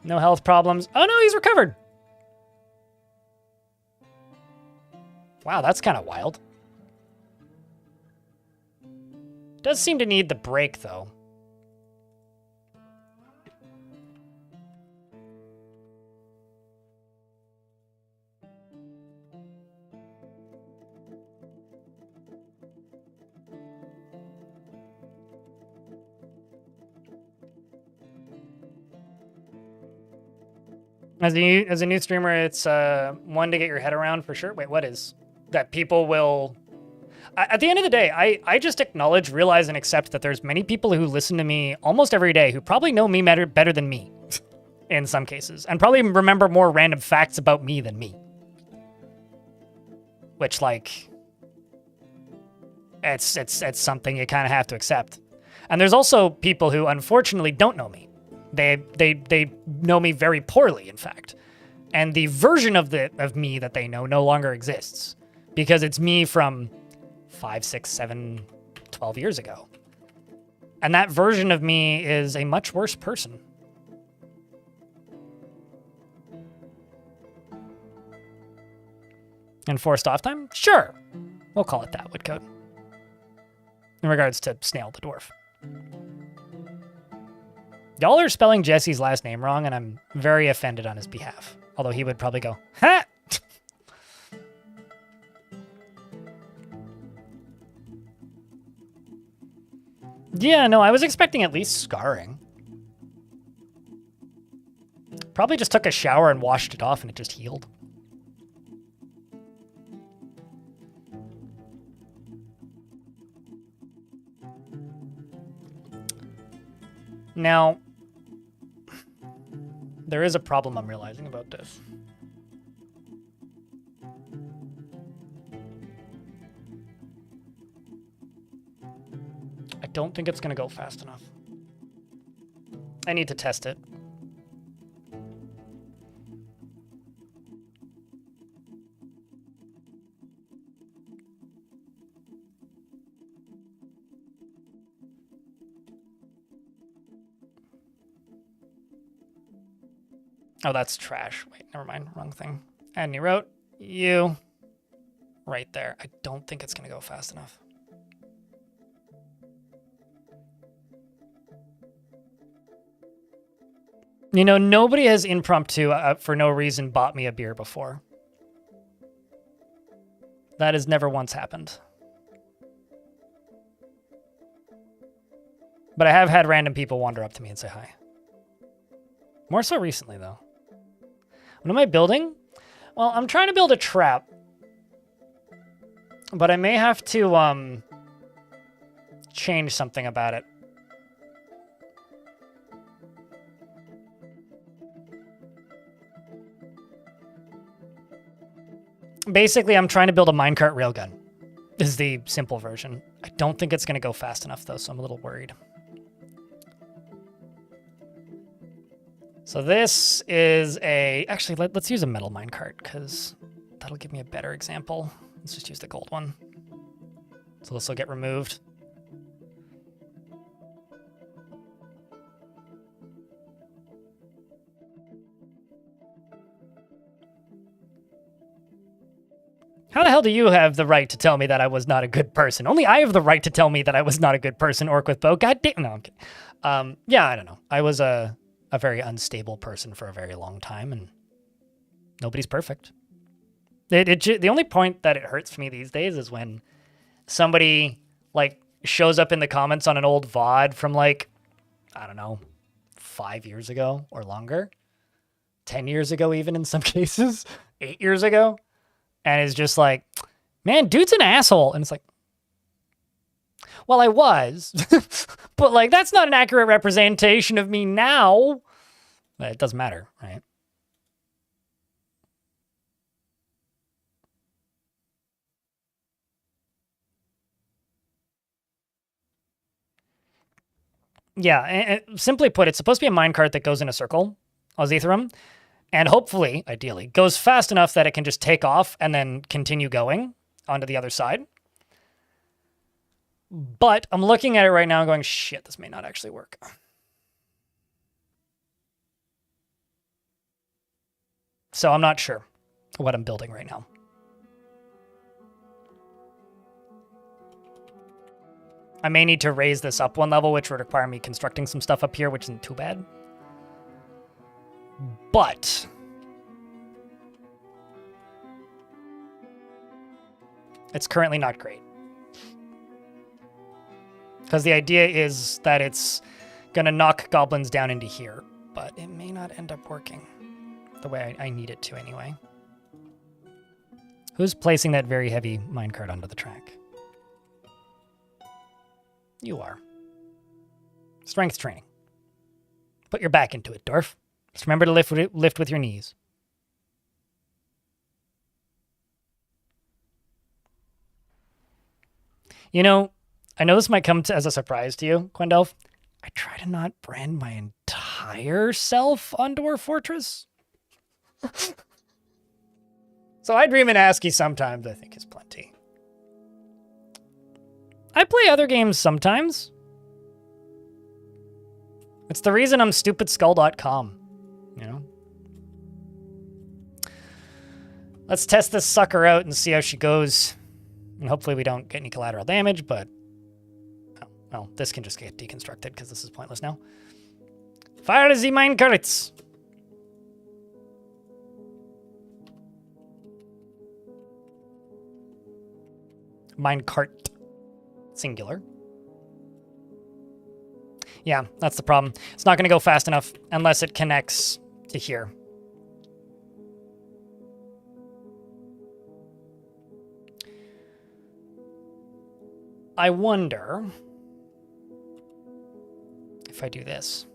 No health problems. Oh no, he's recovered. Wow, that's kind of wild. Does seem to need the break, though. As a new streamer, it's one to get your head around for sure. Wait, what is that? People will. At the end of the day, I just acknowledge, realize, and accept that there's many people who listen to me almost every day who probably know me better than me, in some cases, and probably remember more random facts about me than me. Which, like, it's something you kind of have to accept. And there's also people who unfortunately don't know me. They know me very poorly, in fact. And the version of me that they know no longer exists. Because it's me from 5, 6, 7, 12 years ago. And that version of me is a much worse person. Enforced off time? Sure. We'll call it that, Woodcoat. In regards to Snail the Dwarf. Y'all are spelling Jesse's last name wrong, and I'm very offended on his behalf. Although he would probably go, ha! Yeah, no, I was expecting at least scarring. Probably just took a shower and washed it off and it just healed. Now, there is a problem I'm realizing about this. I don't think it's going to go fast enough. I need to test it. Oh, that's trash. Wait, never mind. Wrong thing. And you wrote you right there. I don't think it's going to go fast enough. You know, nobody has impromptu, for no reason, bought me a beer before. That has never once happened. But I have had random people wander up to me and say hi. More so recently, though. What am I building? Well, I'm trying to build a trap. But I may have to, change something about it. Basically, I'm trying to build a minecart railgun. Is the simple version. I don't think it's going to go fast enough, though, so I'm a little worried. So this is a... Actually, let's use a metal minecart, because that'll give me a better example. Let's just use the gold one. So this will get removed. How the hell do you have the right to tell me that I was not a good person? Only I have the right to tell me that I was not a good person, Orc with Bow. God damn. No, I'm kidding. Yeah, I don't know. I was a very unstable person for a very long time, and nobody's perfect. The only point that it hurts for me these days is when somebody, like, shows up in the comments on an old VOD from, like, I don't know, 5 years ago or longer. 10 years ago, even in some cases. 8 years ago. And is just like, man, dude's an asshole. And it's like, well, I was. But, like, that's not an accurate representation of me now. But it doesn't matter, right? Yeah, and simply put, it's supposed to be a minecart that goes in a circle. Ozytherum, and hopefully, ideally, goes fast enough that it can just take off and then continue going onto the other side. But I'm looking at it right now and going, shit, this may not actually work. So I'm not sure what I'm building right now. I may need to raise this up one level, which would require me constructing some stuff up here, which isn't too bad. But it's currently not great. Because the idea is that it's going to knock goblins down into here, but it may not end up working the way I need it to anyway. Who's placing that very heavy minecart onto the track? You are. Strength training. Put your back into it, dwarf. Just remember to lift with your knees. You know, I know this might come as a surprise to you, Quendelf. I try to not brand my entire self on Dwarf Fortress. So I dream in ASCII sometimes, I think is plenty. I play other games sometimes. It's the reason I'm stupidskull.com, you know? Let's test this sucker out and see how she goes. And hopefully we don't get any collateral damage, but... Oh, well, this can just get deconstructed because this is pointless now. Fire the minecarts! Minecart. Singular. Yeah, that's the problem. It's not going to go fast enough unless it connects to here. I wonder if I do this.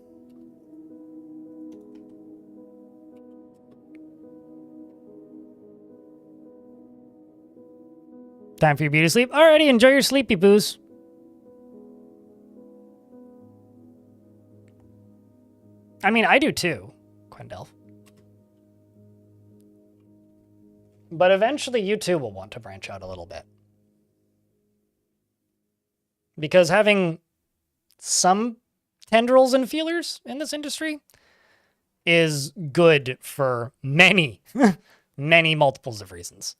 Time for your beauty sleep. Alrighty, enjoy your sleepy boos. I mean, I do too, Quendelf. But eventually you too will want to branch out a little bit. Because having some tendrils and feelers in this industry is good for many, many multiples of reasons.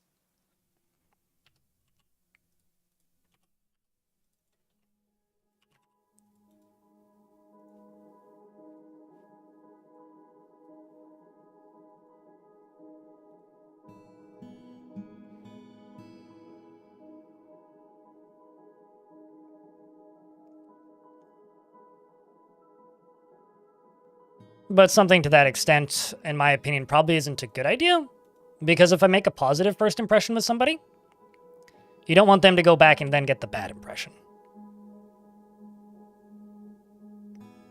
But something to that extent, in my opinion, probably isn't a good idea. Because if I make a positive first impression with somebody, you don't want them to go back and then get the bad impression.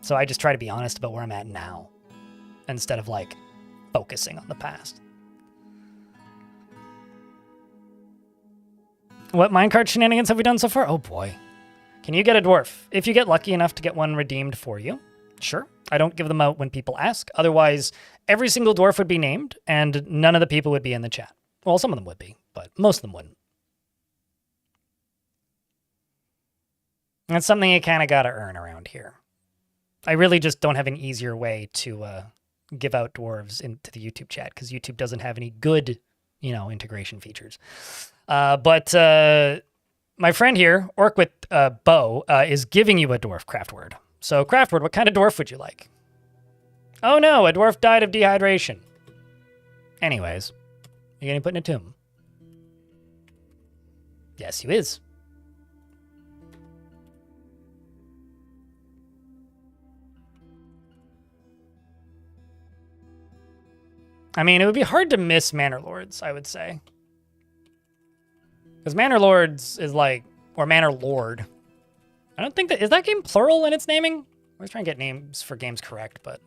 So I just try to be honest about where I'm at now, instead of, like, focusing on the past. What minecart shenanigans have we done so far? Oh boy. Can you get a dwarf? If you get lucky enough to get one redeemed for you, sure. I don't give them out when people ask. Otherwise, every single dwarf would be named, and none of the people would be in the chat. Well, some of them would be, but most of them wouldn't. That's something you kind of got to earn around here. I really just don't have an easier way to give out dwarves into the YouTube chat, because YouTube doesn't have any good, you know, integration features. But my friend here, Orc with Bow, is giving you a dwarf craft word. So, Craftword, what kind of dwarf would you like? Oh no, a dwarf died of dehydration. Anyways, you're getting put in a tomb. Yes, you is. I mean, it would be hard to miss Manor Lords, I would say. Because Manor Lords is like, or Manor Lord. I don't think that, is that game plural in its naming? I always try and get names for games correct, but.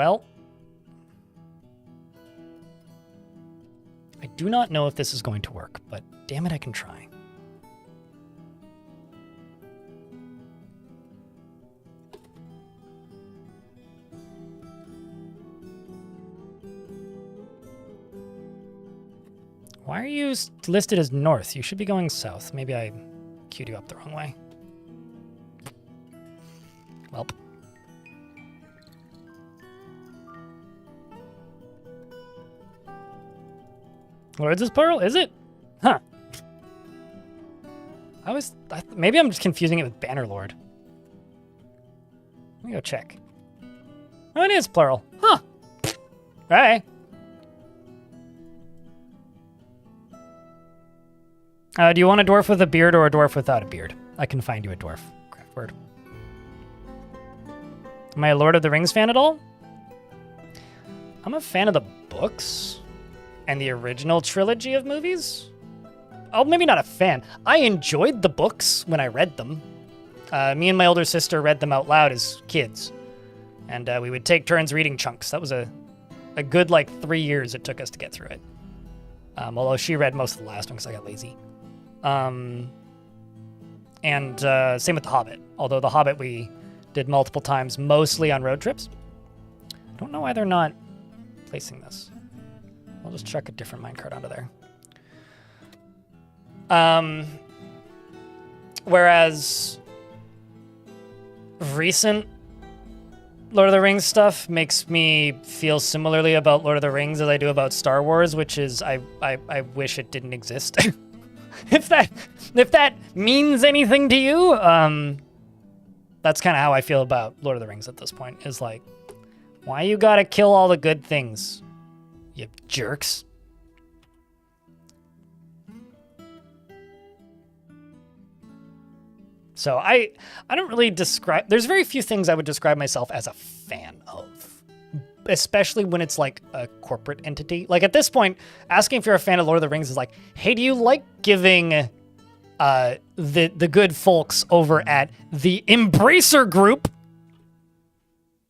Well, I do not know if this is going to work, but damn it, I can try. Why are you listed as north? You should be going south. Maybe I queued you up the wrong way. Welp. Lords is plural? Is it? Huh. Maybe I'm just confusing it with Bannerlord. Let me go check. Oh, it is plural. Huh. Alright. Do you want a dwarf with a beard or a dwarf without a beard? I can find you a dwarf. Craft word. Am I a Lord of the Rings fan at all? I'm a fan of the books and the original trilogy of movies. Oh, maybe not a fan. I enjoyed the books when I read them. Me and my older sister read them out loud as kids. And we would take turns reading chunks. That was a good, 3 years it took us to get through it. Although she read most of the last one because I got lazy. And same with The Hobbit. Although The Hobbit we did multiple times, mostly on road trips. I don't know why they're not placing this. I'll just chuck a different minecart onto there. Whereas recent Lord of the Rings stuff makes me feel similarly about Lord of the Rings as I do about Star Wars, which is I wish it didn't exist. If that means anything to you, that's kind of how I feel about Lord of the Rings at this point. Is like, why you gotta kill all the good things, you jerks? So I don't really describe... There's very few things I would describe myself as a fan of, especially when it's like a corporate entity. Like at this point, asking if you're a fan of Lord of the Rings is like, hey, do you like giving the good folks over at the Embracer Group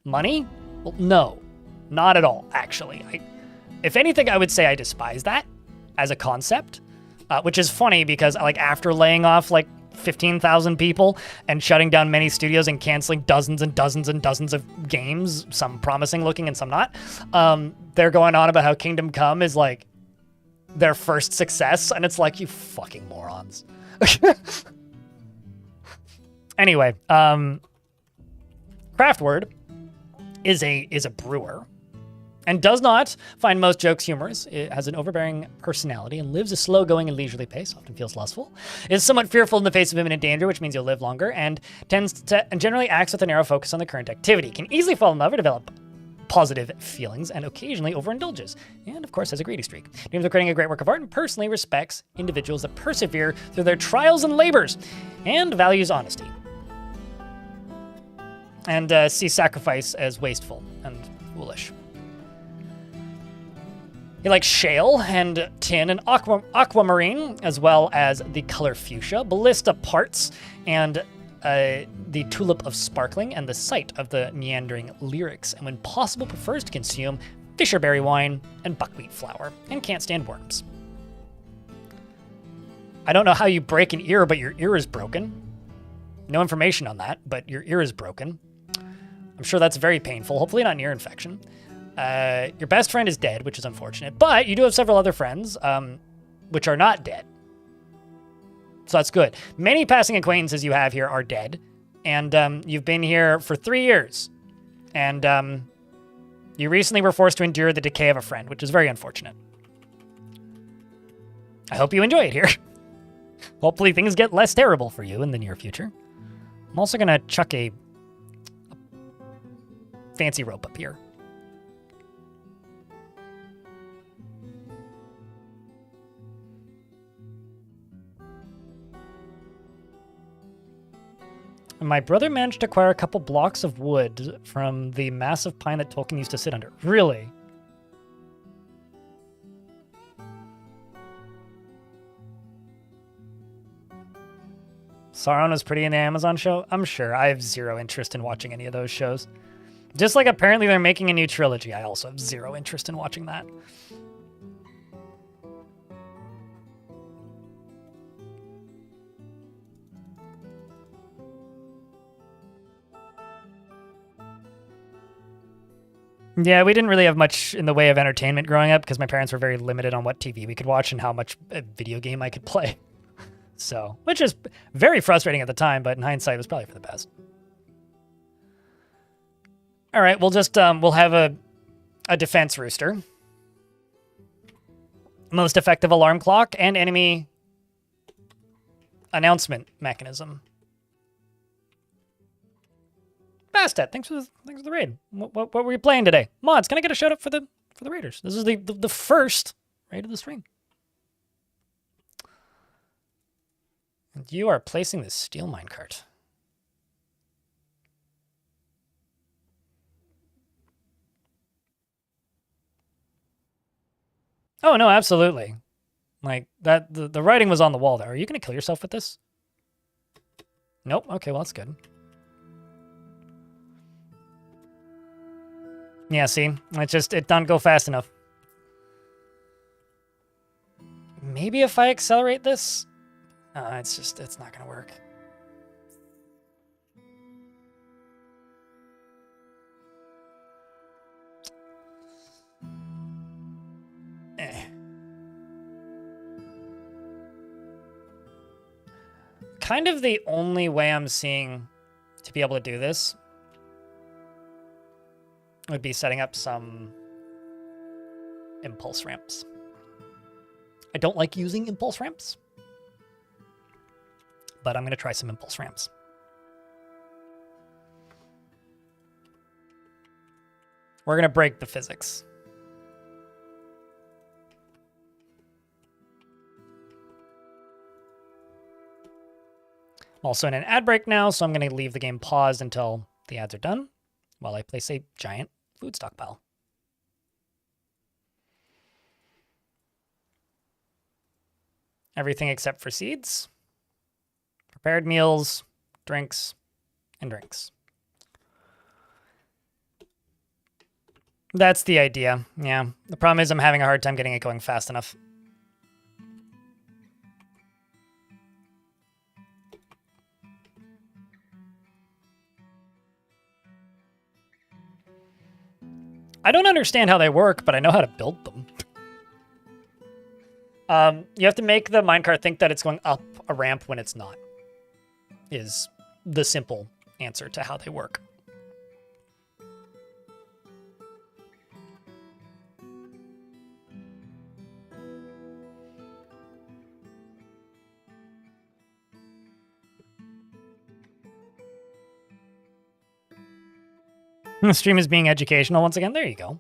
money? Well, no, not at all, actually. If anything, I would say I despise that as a concept, which is funny because after laying off 15,000 people and shutting down many studios and canceling dozens and dozens and dozens of games, some promising looking and some not, they're going on about how Kingdom Come is their first success, and it's like, you fucking morons. Anyway, Craftword is a brewer and does not find most jokes humorous. It has an overbearing personality and lives a slow-going and leisurely pace, often feels lustful, is somewhat fearful in the face of imminent danger, which means you'll live longer, and generally acts with a narrow focus on the current activity, can easily fall in love or develop positive feelings, and occasionally overindulges, and of course has a greedy streak. Dreams of creating a great work of art and personally respects individuals that persevere through their trials and labors, and values honesty. And sees sacrifice as wasteful and foolish. He likes shale and tin and aquamarine, as well as the color fuchsia, ballista parts, and the tulip of sparkling, and the sight of the meandering lyrics, and when possible prefers to consume fisherberry wine and buckwheat flour, and can't stand worms. I don't know how you break an ear, but your ear is broken. No information on that, but your ear is broken. I'm sure that's very painful, hopefully not an ear infection. Your best friend is dead, which is unfortunate, but you do have several other friends, which are not dead. So that's good. Many passing acquaintances you have here are dead, and you've been here for 3 years. And you recently were forced to endure the decay of a friend, which is very unfortunate. I hope you enjoy it here. Hopefully things get less terrible for you in the near future. I'm also going to chuck a fancy rope up here. My brother managed to acquire a couple blocks of wood from the massive pine that Tolkien used to sit under. Really? Sauron was pretty in the Amazon show? I'm sure. I have zero interest in watching any of those shows. Just like apparently they're making a new trilogy. I also have zero interest in watching that. Yeah, we didn't really have much in the way of entertainment growing up because my parents were very limited on what TV we could watch and how much video game I could play. So, which is very frustrating at the time, but in hindsight, it was probably for the best. All right, we'll just we'll have a defense rooster, most effective alarm clock, and enemy announcement mechanism. Bastet, thanks for the raid. What were you playing today? Mods, can I get a shout out for the raiders? This is the first raid of the stream. And you are placing this steel minecart. Oh no, absolutely. Like that the writing was on the wall there. Are you gonna kill yourself with this? Nope. Okay, well that's good. Yeah, see? It doesn't go fast enough. Maybe if I accelerate this? It's not gonna work. Kind of the only way I'm seeing to be able to do this would be setting up some impulse ramps. I don't like using impulse ramps, but I'm going to try some impulse ramps. We're going to break the physics. I'm also in an ad break now, so I'm going to leave the game paused until the ads are done while I place a giant food stockpile. Everything except for seeds, prepared meals, drinks, and drinks. That's the idea, yeah. The problem is I'm having a hard time getting it going fast enough. I don't understand how they work, but I know how to build them. You have to make the minecart think that it's going up a ramp when it's not, is the simple answer to how they work. The stream is being educational once again. There you go.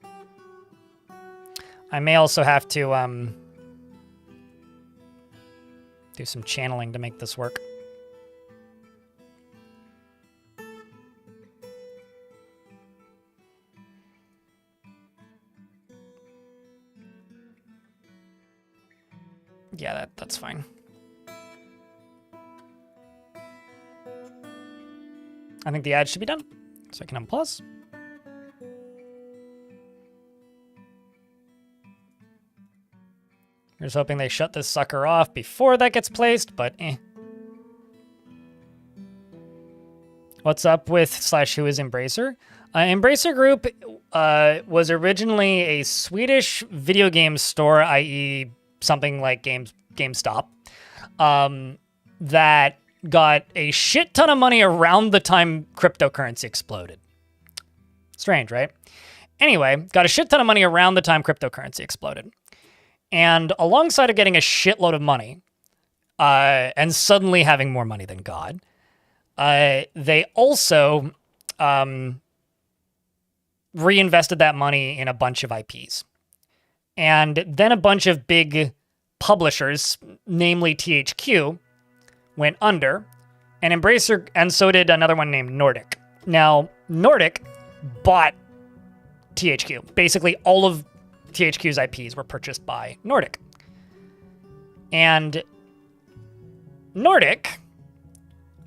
I may also have to do some channeling to make this work. Yeah, that's fine. I think the ad should be done, so I can unpause. Here's hoping they shut this sucker off before that gets placed, but eh. What's up with / who is Embracer? Embracer Group was originally a Swedish video game store, i.e. something like GameStop, that got a shit ton of money around the time cryptocurrency exploded. Strange, right? Anyway, got a shit ton of money around the time cryptocurrency exploded. And alongside of getting a shitload of money, and suddenly having more money than God, they also reinvested that money in a bunch of IPs. And then a bunch of big publishers, namely THQ, went under, and Embracer, and so did another one named Nordic. Now, Nordic bought THQ. Basically, all of THQ's IPs were purchased by Nordic. And Nordic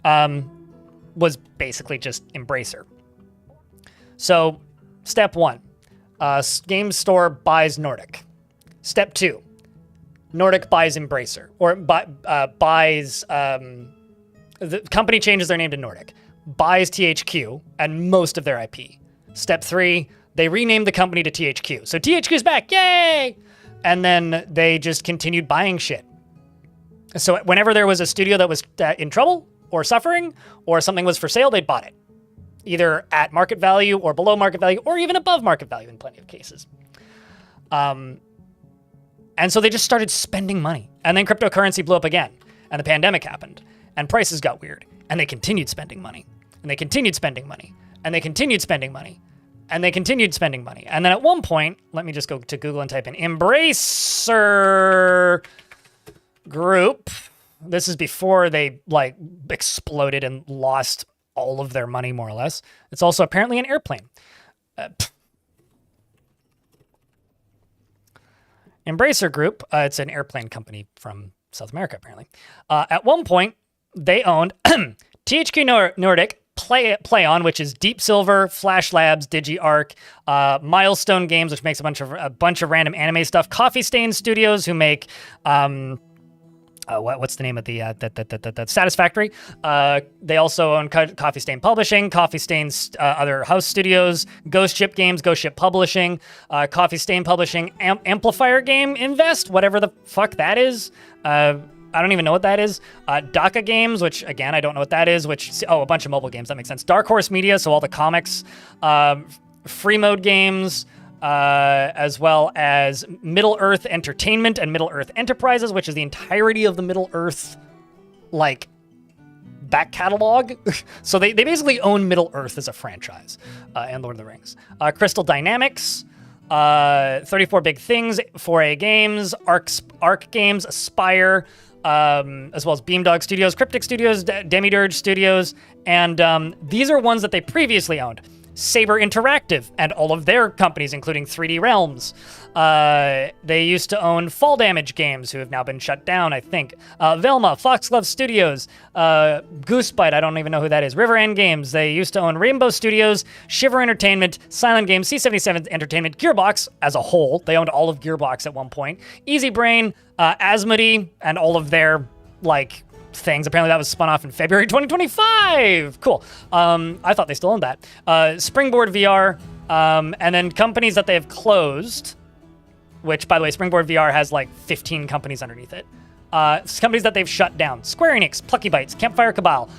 was basically just Embracer. So, step 1, game store buys Nordic. Step 2, Nordic buys Embracer, or buys, the company changes their name to Nordic, buys THQ and most of their IP. Step 3, they renamed the company to THQ. So THQ's back, yay! And then they just continued buying shit. So whenever there was a studio that was in trouble or suffering or something was for sale, they bought it. Either at market value or below market value or even above market value in plenty of cases. And so they just started spending money. And then cryptocurrency blew up again. And the pandemic happened. And prices got weird. And they continued spending money. And they continued spending money. And they continued spending money. And they continued spending money. And then at one point, let me just go to Google and type in Embracer Group. This is before they like exploded and lost all of their money, more or less. It's also apparently an airplane. Embracer Group, it's an airplane company from South America, apparently. At one point, they owned THQ Nordic, Play On, which is Deep Silver, Flash Labs, DigiArc, Milestone Games, which makes a bunch of random anime stuff. Coffee Stain Studios, who make what's the name of the Satisfactory? They also own Coffee Stain Publishing, Coffee Stain's other house studios, Ghost Ship Games, Ghost Ship Publishing, Coffee Stain Publishing, Amplifier Game Invest, whatever the fuck that is. I don't even know what that is. DACA Games, which, again, I don't know what that is, a bunch of mobile games. That makes sense. Dark Horse Media, so all the comics. Free Mode Games, as well as Middle Earth Entertainment and Middle Earth Enterprises, which is the entirety of the Middle Earth, like, back catalog. So they basically own Middle Earth as a franchise, and Lord of the Rings. Crystal Dynamics, 34 Big Things, 4A Games, Arc Games, Aspire, as well as Beamdog Studios, Cryptic Studios, Demiurge Studios, and these are ones that they previously owned. Saber Interactive and all of their companies, including 3D Realms. They used to own Fall Damage Games, who have now been shut down, I think. Velma, Foxglove Studios, Goosebite, I don't even know who that is. River End Games, they used to own Rainbow Studios, Shiver Entertainment, Silent Games, C77 Entertainment, Gearbox as a whole. They owned all of Gearbox at one point. Easy Brain, Asmodee, and all of their, like, things. Apparently that was spun off in February 2025. Cool. I thought they still owned that. Springboard VR, and then companies that they have closed, which, by the way, Springboard VR has like 15 companies underneath it. Companies that they've shut down. Square Enix, Plucky Bytes, Campfire Cabal,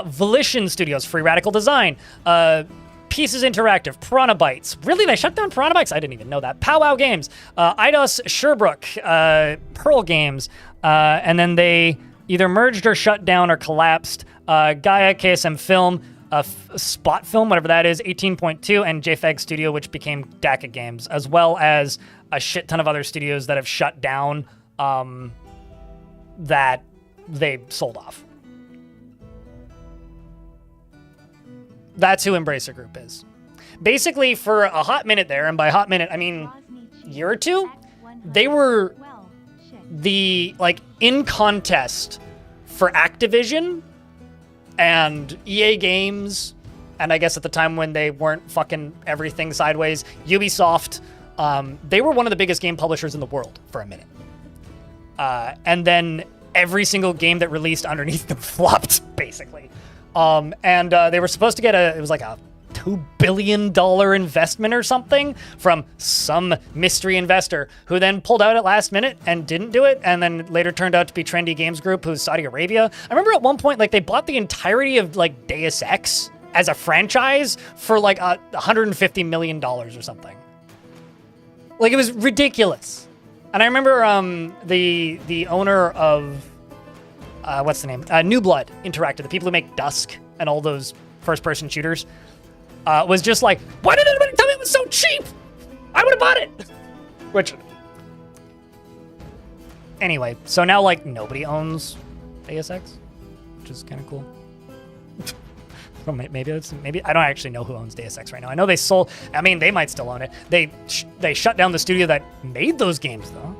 Volition Studios, Free Radical Design, Pieces Interactive, Piranha Bytes. Really? They shut down Piranha Bytes? I didn't even know that. Powwow Games, Eidos Sherbrooke, Pearl Games, and then they either merged or shut down or collapsed Gaia, KSM Film, Spot Film, whatever that is, 18.2, and JFEG Studio, which became DACA Games, as well as a shit ton of other studios that have shut down that they sold off. That's who Embracer Group is. Basically, for a hot minute there, and by hot minute, I mean year or two, they were the, like, in contest for Activision and EA Games, and I guess at the time when they weren't fucking everything sideways, Ubisoft. They were one of the biggest game publishers in the world for a minute. And then every single game that released underneath them flopped, basically. And they were supposed to get it was like a $2 billion investment or something from some mystery investor who then pulled out at last minute and didn't do it, and then later turned out to be Trendy Games Group, who's Saudi Arabia. I remember at one point, like, they bought the entirety of, like, Deus Ex as a franchise for, like, $150 million or something. Like, it was ridiculous. And I remember the owner of, what's the name? New Blood Interactive, the people who make Dusk and all those first-person shooters, was just like, why did anybody tell me it was so cheap? I would have bought it. Which, anyway, so now, like, nobody owns Deus Ex, which is kind of cool. Well, maybe I don't actually know who owns Deus Ex right now. I know they sold. I mean, they might still own it. They shut down the studio that made those games, though.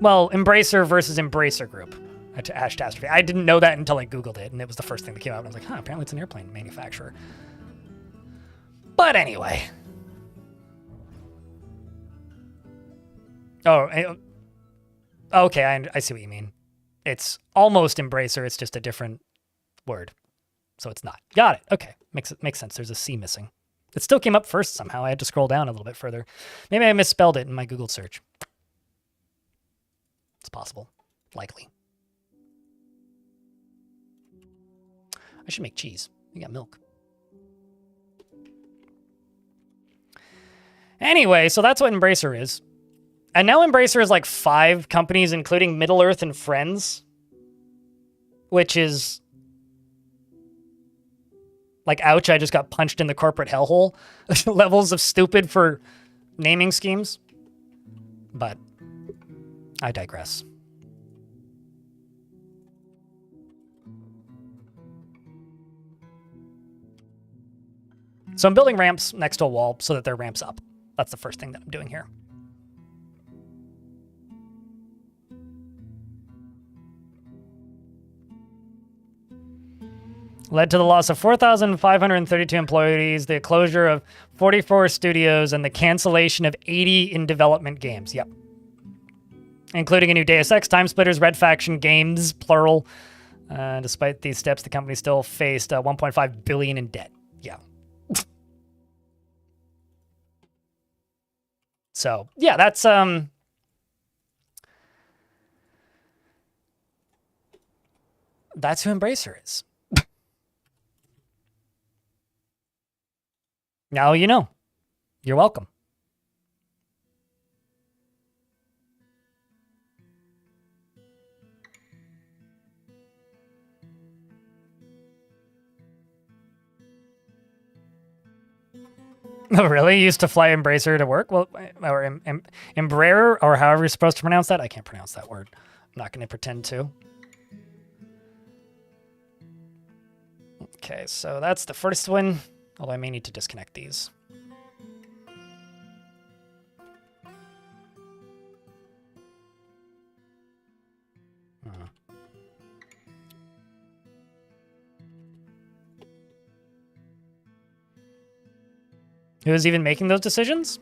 Well, Embracer versus Embracer Group. Catastrophe. I didn't know that until I Googled it, and it was the first thing that came out. And I was like, huh, apparently it's an airplane manufacturer. But anyway. Oh, okay, I see what you mean. It's almost Embracer, it's just a different word. So it's not. Got it. Okay, makes sense. There's a C missing. It still came up first somehow. I had to scroll down a little bit further. Maybe I misspelled it in my Google search. It's possible. Likely. I should make cheese. We got milk. Anyway, so that's what Embracer is. And now Embracer is like 5 companies, including Middle-earth and Friends. Which is... like, ouch, I just got punched in the corporate hellhole. Levels of stupid for naming schemes. But I digress. So I'm building ramps next to a wall so that they're ramps up. That's the first thing that I'm doing here. Led to the loss of 4,532 employees, the closure of 44 studios, and the cancellation of 80 in development games. Yep. Including a new Deus Ex, Time Splitters, Red Faction Games, plural. Despite these steps, the company still faced $1.5 billion in debt. Yeah. So, yeah, that's... that's who Embracer is. Now you know. You're welcome. Oh, really? You used to fly Embracer to work? Well, or Embraer, or however you're supposed to pronounce that? I can't pronounce that word. I'm not going to pretend to. Okay, so that's the first one. Although I may need to disconnect these. Who's even making those decisions?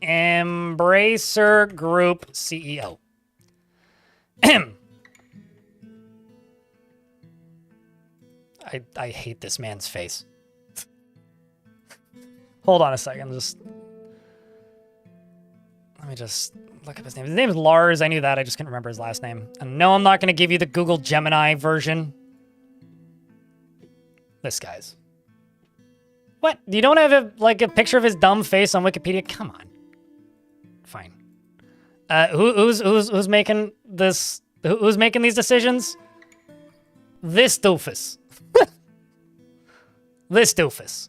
Embracer Group CEO. I hate this man's face. Hold on a second. Let me just look up his name. His name is Lars. I knew that. I just couldn't remember his last name. And no, I'm not going to give you the Google Gemini version. This guy's. What? You don't have a picture of his dumb face on Wikipedia? Come on. Fine. Who's making this? Who's making these decisions? This doofus. This doofus.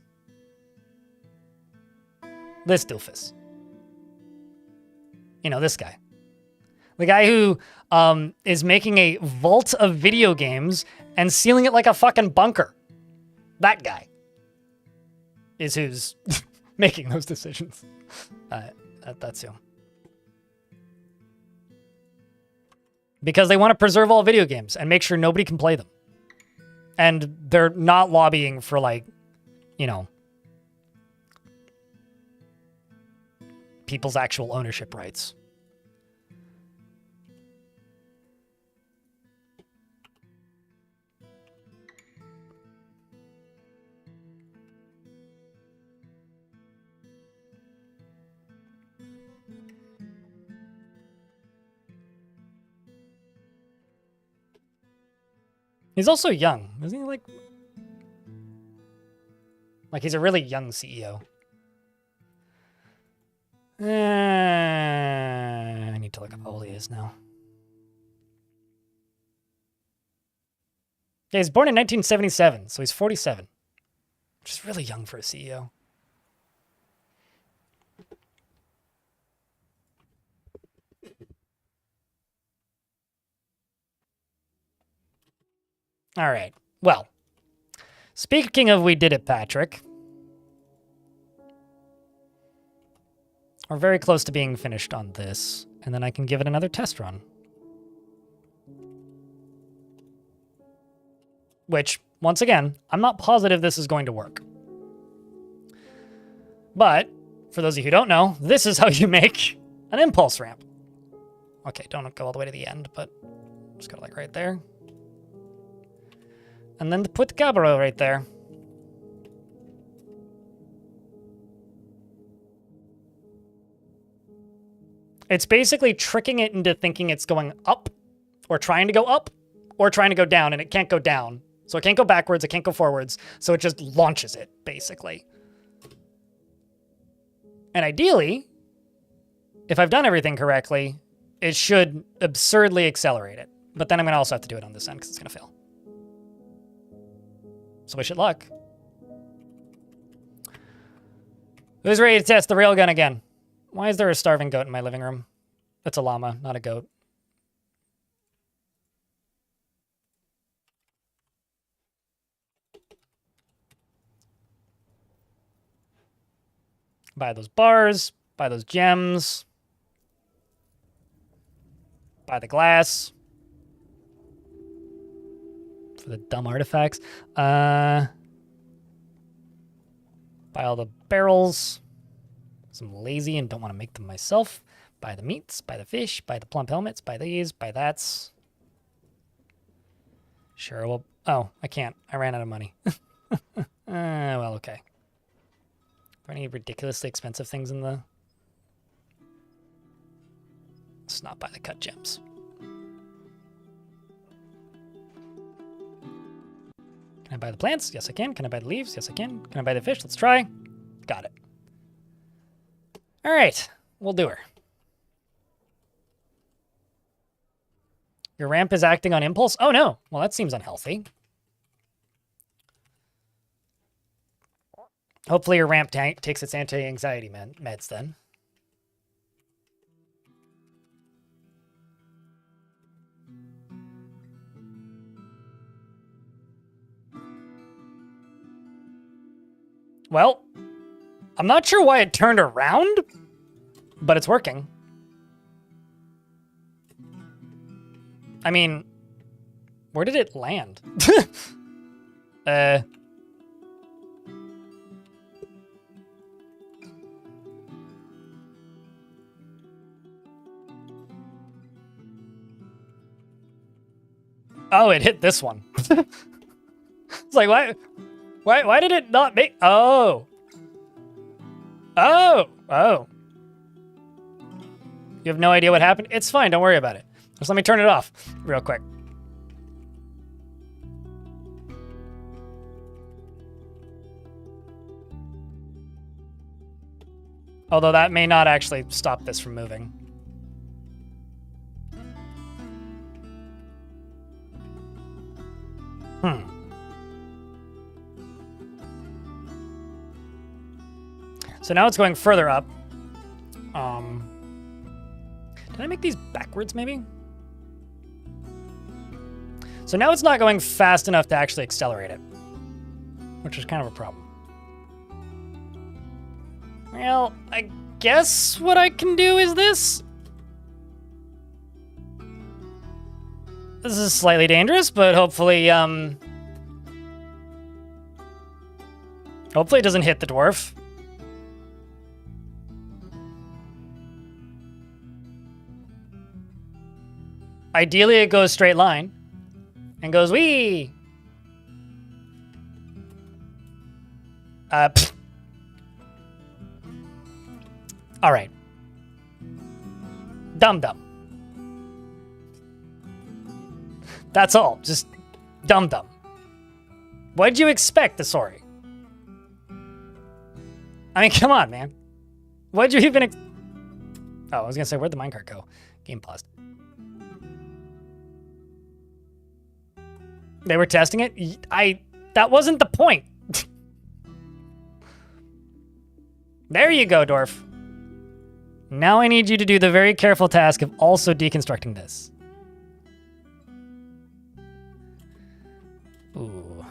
This doofus. You know, this guy. The guy who is making a vault of video games and sealing it like a fucking bunker. That guy is who's making those decisions. That's who. Because they want to preserve all video games and make sure nobody can play them. And they're not lobbying for, like, you know, people's actual ownership rights. He's also young, isn't he? Like he's a really young CEO. I need to look up how old he is now. Yeah, he's born in 1977, so he's 47. Which is really young for a CEO. All right. Well, speaking of we did it, Patrick. We're very close to being finished on this, and then I can give it another test run. which, once again, I'm not positive this is going to work. But, for those of you who don't know, this is how you make an impulse ramp. Okay, don't go all the way to the end, but just go like right there. And then put the cabaret right there. It's basically tricking it into thinking it's going up, or trying to go up, or trying to go down, and it can't go down. So it can't go backwards, it can't go forwards, so it just launches it, basically. And ideally, if I've done everything correctly, it should absurdly accelerate it. But then I'm going to also have to do it on this end because it's going to fail. So wish it luck. Who's ready to test the railgun again? Why is there a starving goat in my living room? It's a llama, not a goat. Buy those bars, buy those gems, buy the glass for the dumb artifacts. Buy all the barrels. I'm lazy and don't want to make them myself. Buy the meats, buy the fish, buy the plump helmets, buy these, buy that's. Sure, well, oh, I can't. I ran out of money. Well, okay. Are there any ridiculously expensive things in the... Let's not buy the cut gems. Can I buy the plants? Yes, I can. Can I buy the leaves? Yes, I can. Can I buy the fish? Let's try. Got it. All right, we'll do her. Your ramp is acting on impulse? Oh, no. Well, that seems unhealthy. Hopefully your ramp takes its anti-anxiety meds then. Well, I'm not sure why it turned around, but it's working. I mean, where did it land? Oh, it hit this one. It's like, why did it not make... Oh. Oh. You have no idea what happened? It's fine, don't worry about it. Just let me turn it off real quick. Although that may not actually stop this from moving. So now it's going further up. Did I make these backwards, maybe? So now it's not going fast enough to actually accelerate it, which is kind of a problem. Well, I guess what I can do is this. This is slightly dangerous, but hopefully, hopefully it doesn't hit the dwarf. Ideally, it goes straight line and goes wee. All right. Dum-dum. That's all. Just dum-dum. What'd you expect, Asori? I mean, come on, man. What'd you even... Oh, I was gonna say, where'd the minecart go? Game paused. They were testing it? That wasn't the point. There you go, dwarf. Now I need you to do the very careful task of also deconstructing this. Ooh.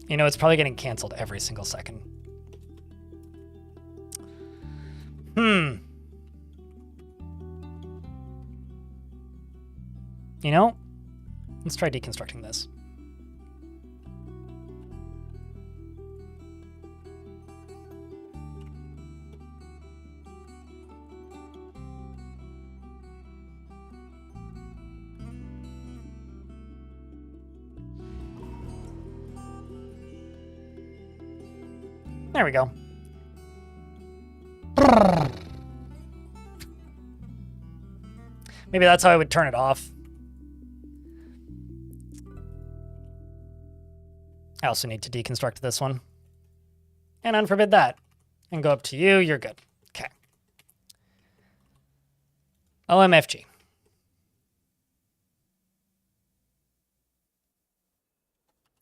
You know, it's probably getting canceled every single second. You know, Let's try deconstructing this. There we go. Maybe that's how I would turn it off. I also need to deconstruct this one. And unforbid that. And go up to you, you're good. Okay. OMFG.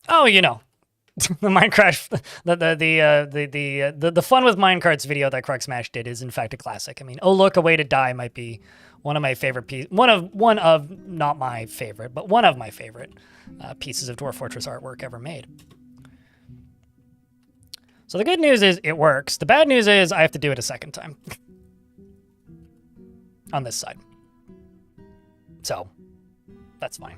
Oh, you know. The Minecraft, the fun with minecarts video that Crux Smash did is in fact a classic. I mean, Oh Look, A Way to Die might be one of my favorite pieces, one of not my favorite, but one of my favorite pieces of Dwarf Fortress artwork ever made. So the good news is it works. The bad news is I have to do it a second time on this side. So that's fine.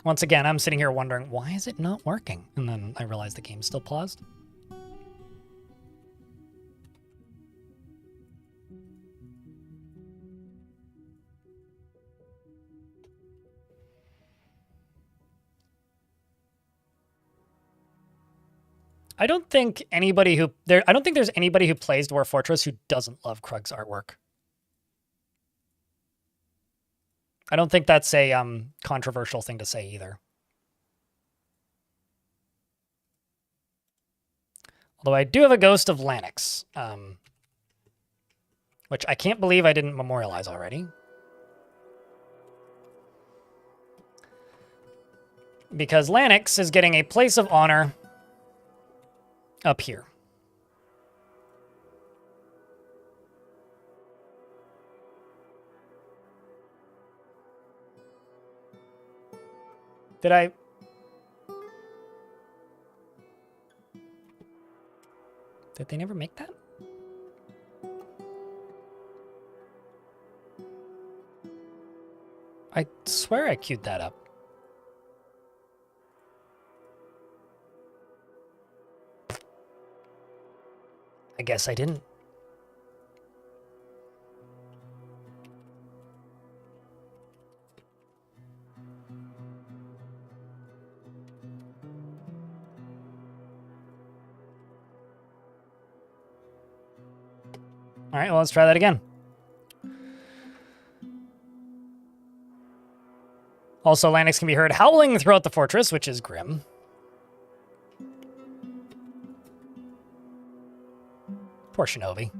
Once again, I'm sitting here wondering, why is it not working? And then I realize the game's still paused. I don't think there's anybody who plays Dwarf Fortress who doesn't love Krug's artwork. I don't think that's a controversial thing to say either. Although I do have a Ghost of Lanix, which I can't believe I didn't memorialize already. Because Lanix is getting a place of honor up here. Did they never make that? I swear I queued that up. I guess I didn't. All right, well, let's try that again. Also, Lanix can be heard howling throughout the fortress, which is grim. Poor Shinobi.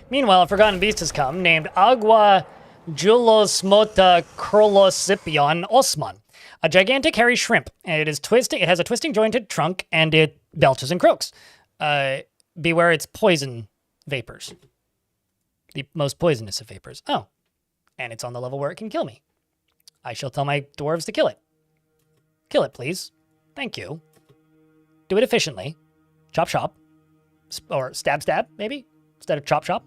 Meanwhile, a forgotten beast has come, named Agua Julosmota Krolosipion Osman, a gigantic hairy shrimp. And it is twisting. It has a twisting jointed trunk, and it belches and croaks. Beware its poison vapors. The most poisonous of vapors. Oh. And it's on the level where it can kill me. I shall tell my dwarves to kill it. Kill it, please. Thank you. Do it efficiently. Chop, chop. Or stab, stab, maybe? Instead of chop, chop.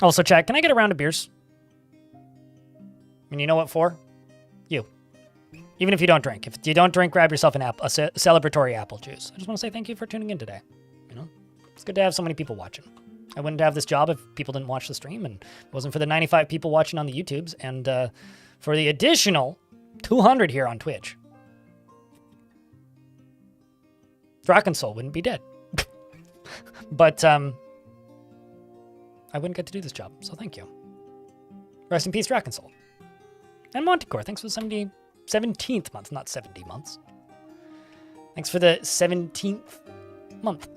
Also, chat, can I get a round of beers? And you know what for? You. Even if you don't drink. If you don't drink, grab yourself a celebratory apple juice. I just want to say thank you for tuning in today. You know, it's good to have so many people watching. I wouldn't have this job if people didn't watch the stream, and it wasn't for the 95 people watching on the YouTubes, and for the additional 200 here on Twitch. Drakensoul wouldn't be dead. But I wouldn't get to do this job, so thank you. Rest in peace, Drakensoul. And Montecore, thanks for the 17th month, not 70 months. Thanks for the 17th month.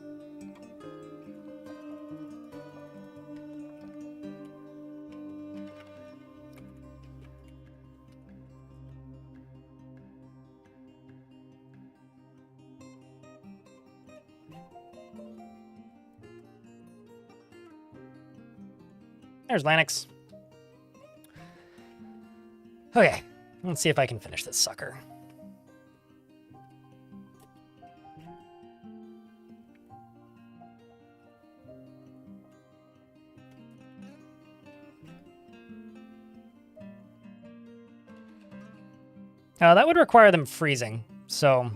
There's Lanix. Okay, let's see if I can finish this sucker. That would require them freezing, so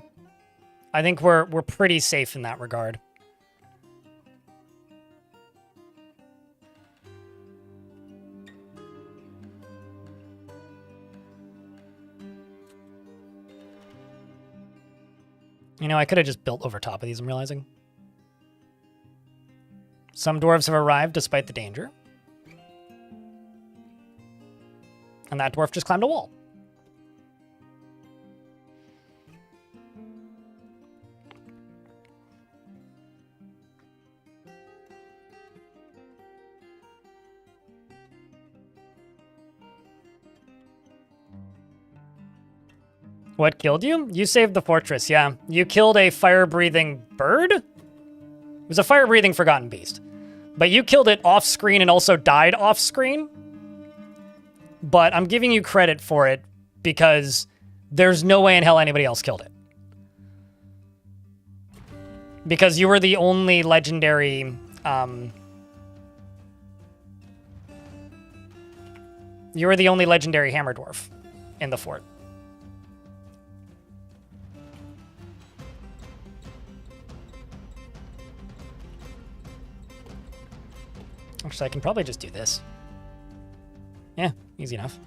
I think we're pretty safe in that regard. You know, I could have just built over top of these, I'm realizing. Some dwarves have arrived despite the danger. And that dwarf just climbed a wall. What killed you? You saved the fortress, yeah. You killed a fire-breathing bird? It was a fire-breathing forgotten beast. But you killed it off-screen and also died off-screen. But I'm giving you credit for it because there's no way in hell anybody else killed it. Because you were the only legendary... you were the only legendary hammer dwarf in the fort. Actually, I can probably just do this. Yeah, easy enough.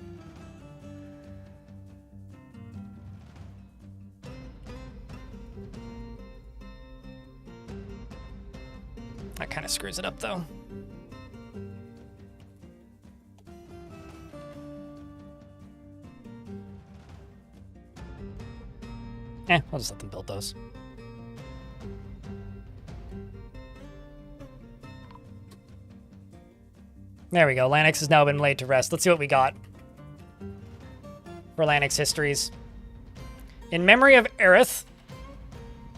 That kind of screws it up, though. I'll just let them build those. There we go. Lanix has now been laid to rest. Let's see what we got for Lanix histories. In memory of Aerith,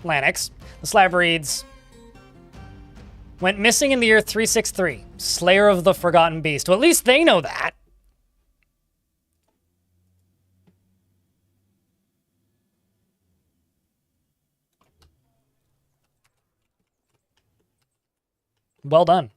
Lanix, the slab reads, went missing in the year 363, Slayer of the Forgotten Beast. Well, at least they know that. Well done.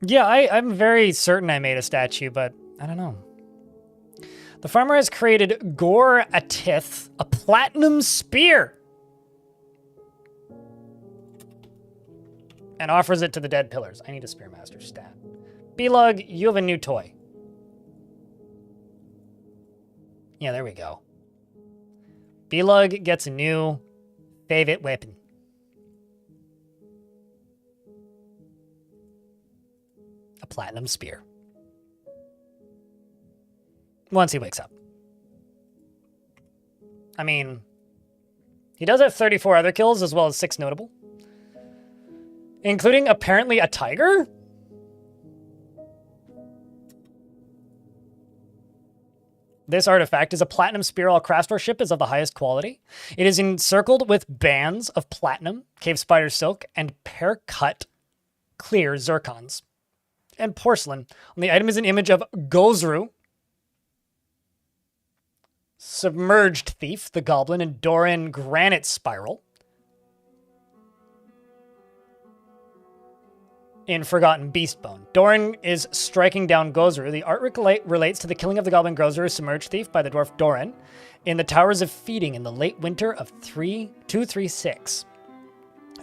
Yeah, I'm very certain I made a statue, but I don't know. The farmer has created Gore Atith, a platinum spear, and offers it to the dead pillars. I need a Spearmaster stat. B-Lug, you have a new toy. Yeah, there we go. B-Lug gets a new favorite weapon. A platinum spear. Once he wakes up. I mean, he does have 34 other kills as well as 6 notable. Including apparently a tiger? This artifact is a platinum spear. All craftsmanship is of the highest quality. It is encircled with bands of platinum, cave spider silk, and pear-cut clear zircons. And porcelain. On the item is an image of Gozru, Submerged Thief, the Goblin, and Doran Granite Spiral. In Forgotten Beastbone. Doran is striking down Gozru. The artwork relates to the killing of the Goblin Gozru, Submerged Thief, by the dwarf Doran in the Towers of Feeding in the late winter of 236.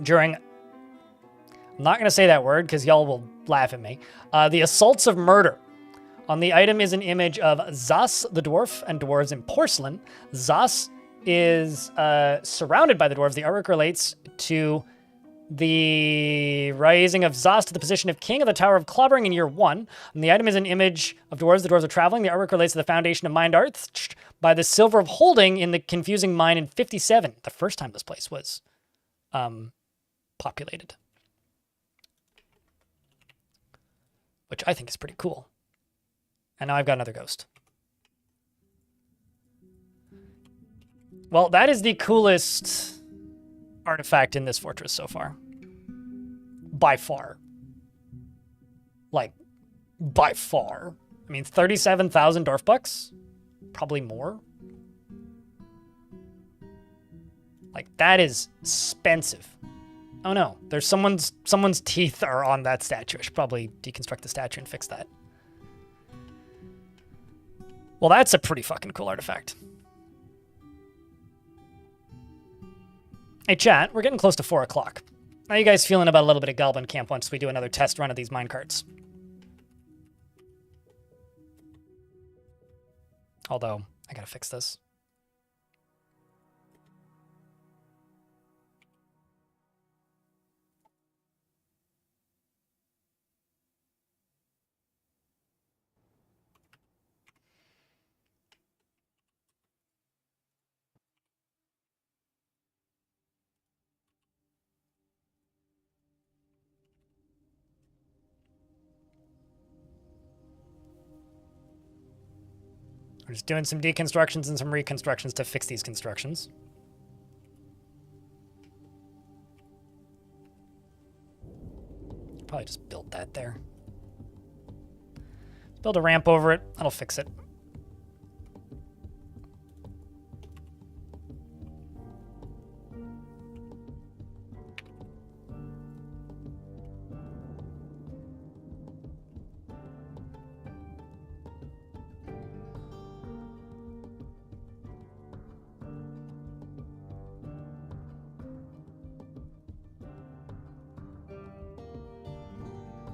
During... I'm not going to say that word because y'all will laugh at me. The Assaults of Murder. On the item is an image of Zas the dwarf and dwarves in porcelain. Zas is surrounded by the dwarves. The artwork relates to the rising of Zas to the position of king of the Tower of Clobbering in year 1. And the item is an image of dwarves. The dwarves are traveling. The artwork relates to the foundation of Mind Arts by the Silver of Holding in the confusing mine in 57. The first time this place was populated. which I think is pretty cool. And now I've got another ghost. Well, that is the coolest artifact in this fortress so far. By far. Like, by far. I mean, 37,000 Dorf bucks? Probably more. Like, that is expensive. Oh no, there's someone's teeth are on that statue. I should probably deconstruct the statue and fix that. Well, that's a pretty fucking cool artifact. Hey chat, we're getting close to 4 o'clock. How you guys feeling about a little bit of Goblin Camp once we do another test run of these minecarts? Although, I gotta fix this. We're just doing some deconstructions and some reconstructions to fix these constructions. Probably just build that there. Build a ramp over it. That'll fix it.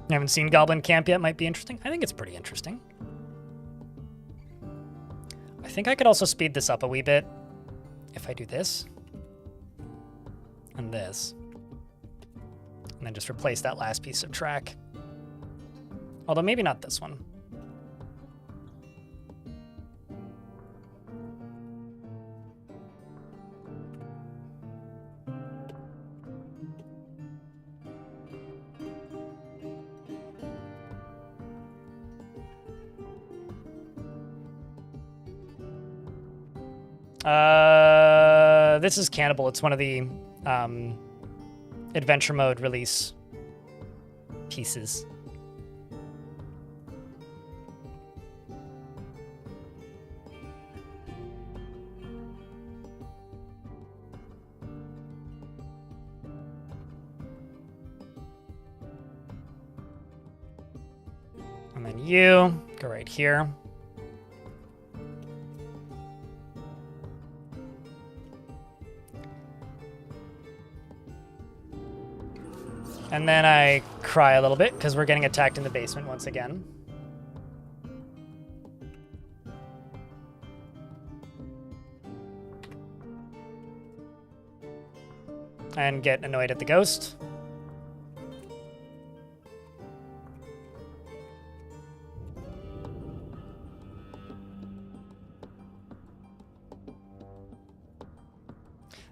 You haven't seen Goblin Camp yet? Might be interesting. I think it's pretty interesting. I think I could also speed this up a wee bit if I do this and this, and then just replace that last piece of track. Although maybe not this one. This is Cannibal. It's one of the adventure mode release pieces. And then you go right here. And then I cry a little bit because we're getting attacked in the basement once again. And get annoyed at the ghost.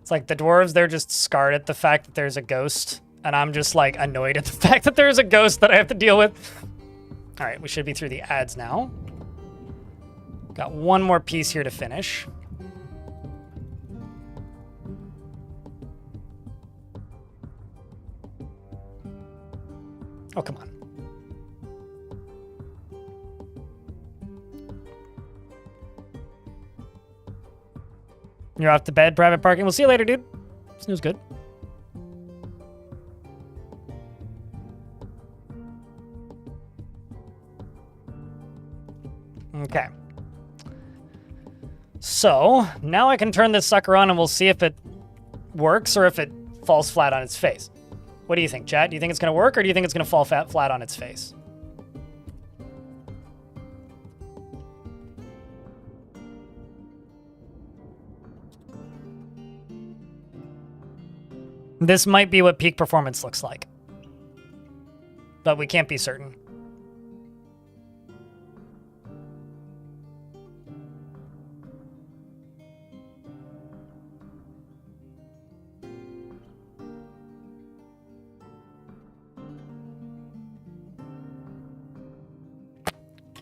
It's like the dwarves, they're just scarred at the fact that there's a ghost. And I'm just like annoyed at the fact that there's a ghost that I have to deal with. All right, we should be through the ads now. Got one more piece here to finish. Oh, come on. You're off to bed, private parking. We'll see you later, dude. Snooze good. Okay. So, now I can turn this sucker on and we'll see if it works or if it falls flat on its face. What do you think, chat? Do you think it's going to work or do you think it's going to fall flat on its face? This might be what peak performance looks like, but we can't be certain.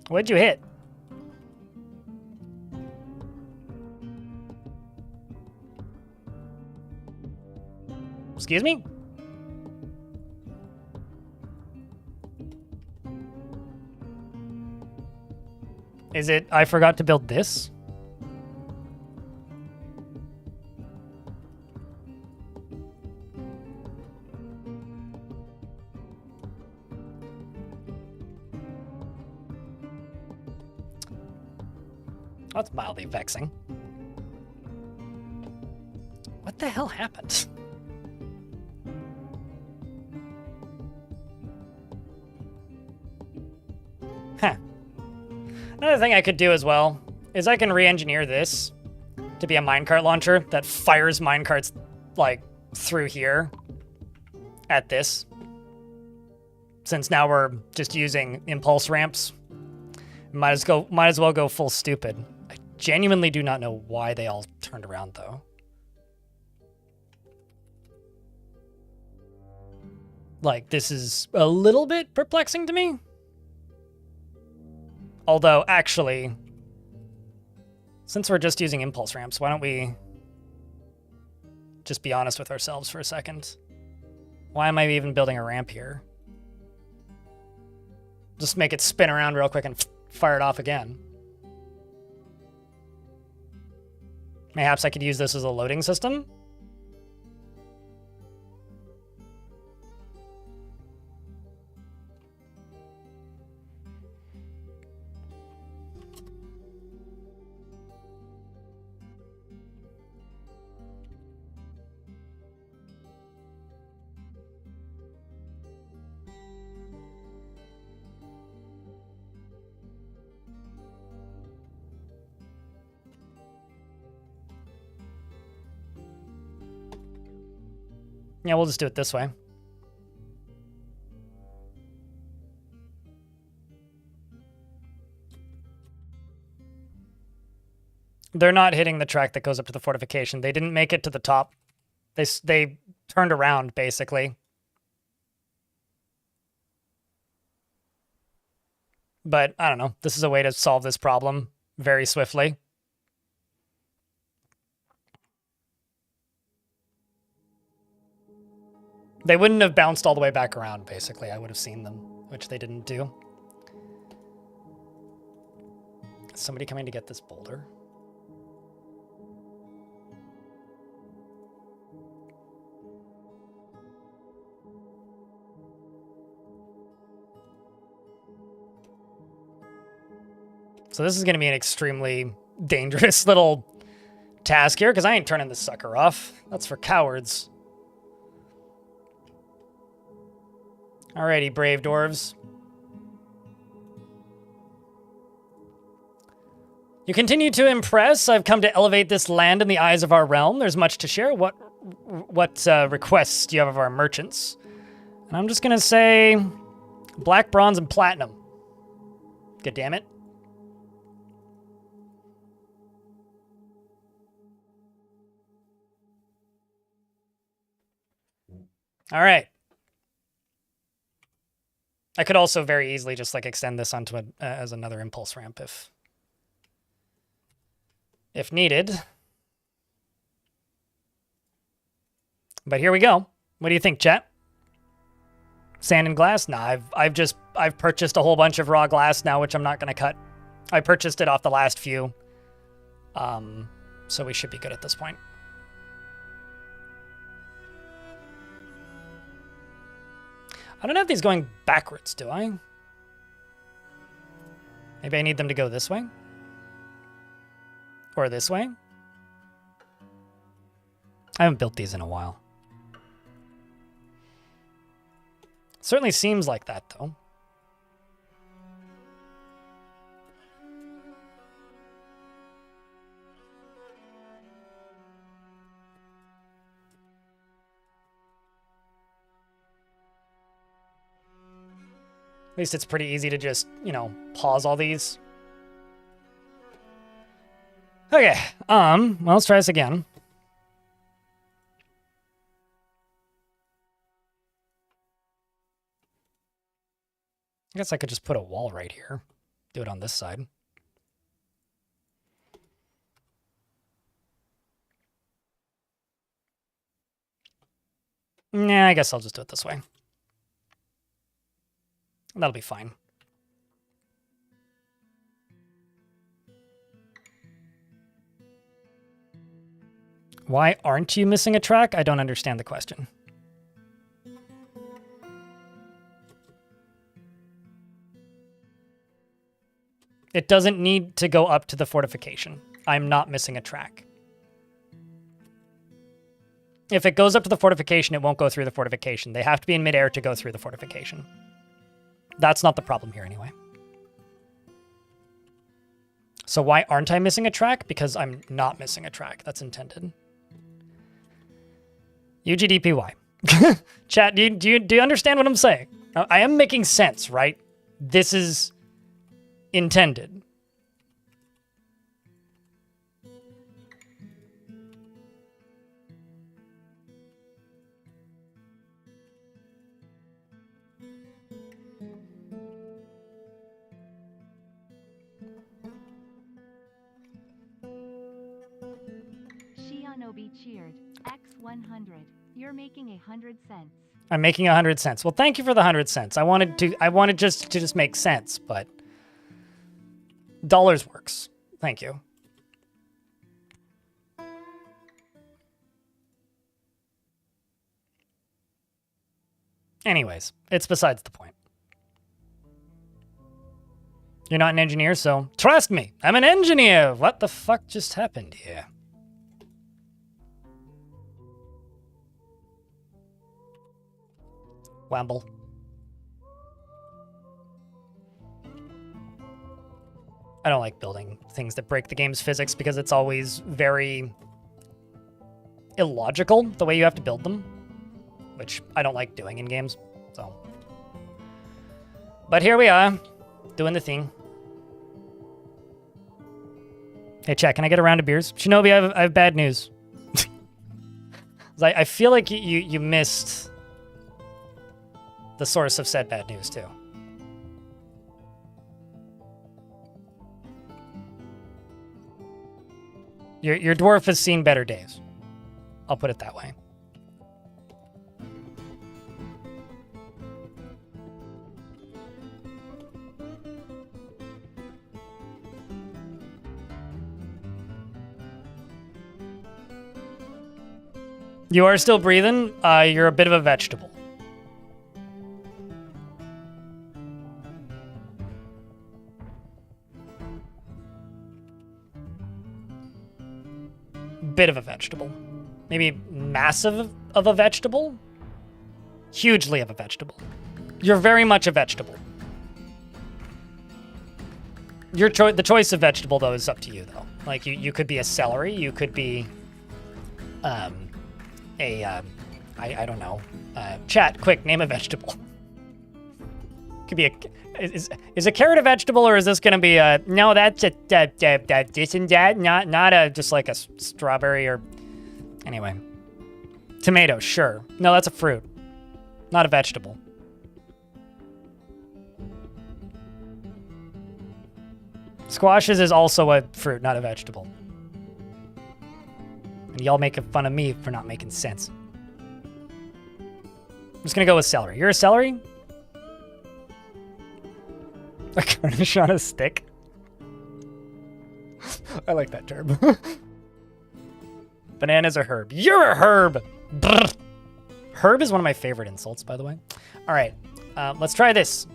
What'd you hit? Excuse me? Is it I forgot to build this? That's mildly vexing. What the hell happened? Huh. Another thing I could do as well is I can re-engineer this to be a minecart launcher that fires minecarts like through here at this. Since now we're just using impulse ramps, might as well go full stupid. I genuinely do not know why they all turned around though. Like, this is a little bit perplexing to me. Although, actually, since we're just using impulse ramps, why don't we just be honest with ourselves for a second? Why am I even building a ramp here? Just make it spin around real quick and fire it off again. Mayhaps I could use this as a loading system? Yeah, we'll just do it this way. They're not hitting the track that goes up to the fortification. They didn't make it to the top. They turned around, basically. But, I don't know. This is a way to solve this problem very swiftly. They wouldn't have bounced all the way back around, basically. I would have seen them, which they didn't do. Is somebody coming to get this boulder? So this is going to be an extremely dangerous little task here, because I ain't turning this sucker off. That's for cowards. Alrighty, brave dwarves. You continue to impress. I've come to elevate this land in the eyes of our realm. There's much to share. What requests do you have of our merchants? And I'm just going to say black, bronze, and platinum. God damn it. All right. I could also very easily just like extend this onto as another impulse ramp if needed. But here we go. What do you think, chat? Sand and glass? Nah, I've purchased a whole bunch of raw glass now, which I'm not going to cut. I purchased it off the last few. So we should be good at this point. I don't have these going backwards, do I? Maybe I need them to go this way? Or this way? I haven't built these in a while. Certainly seems like that, though. At least it's pretty easy to just, you know, pause all these. Okay, well, let's try this again. I guess I could just put a wall right here. Do it on this side. Nah, I guess I'll just do it this way. That'll be fine. Why aren't you missing a track? I don't understand the question. It doesn't need to go up to the fortification. I'm not missing a track. If it goes up to the fortification, it won't go through the fortification. They have to be in midair to go through the fortification. That's not the problem here anyway. So why aren't I missing a track? Because I'm not missing a track. That's intended. UGDPY. Chat, do you understand what I'm saying? I am making sense, right? This is intended. Shionobi cheered. X100. You're making 100 cents. I'm making 100 cents. Well, thank you for the 100 cents. I wanted just to make sense, but dollars works. Thank you. Anyways, it's besides the point. You're not an engineer, so trust me, I'm an engineer. What the fuck just happened here? Wamble. I don't like building things that break the game's physics because it's always very illogical the way you have to build them, which I don't like doing in games, so. But here we are, doing the thing. Hey, chat, can I get a round of beers? Shinobi, I have bad news. I feel like you missed the source of said bad news, too. Your dwarf has seen better days. I'll put it that way. You are still breathing? You're a bit of a vegetable. Bit of a vegetable. Maybe massive of a vegetable? Hugely of a vegetable. You're very much a vegetable. The choice of vegetable, though, is up to you, though. Like, you could be a celery, you could be I don't know. Chat, quick, name a vegetable. Could be is a carrot a vegetable, or is this gonna be a no? That's a this and that, not a just like a strawberry or anyway. Tomato, sure. No, that's a fruit, not a vegetable. Squashes is also a fruit, not a vegetable. And y'all making fun of me for not making sense. I'm just gonna go with celery. You're a celery? A garnish on a stick? I like that term. Banana's a herb. You're a herb! Brr. Herb is one of my favorite insults, by the way. All right, let's try this.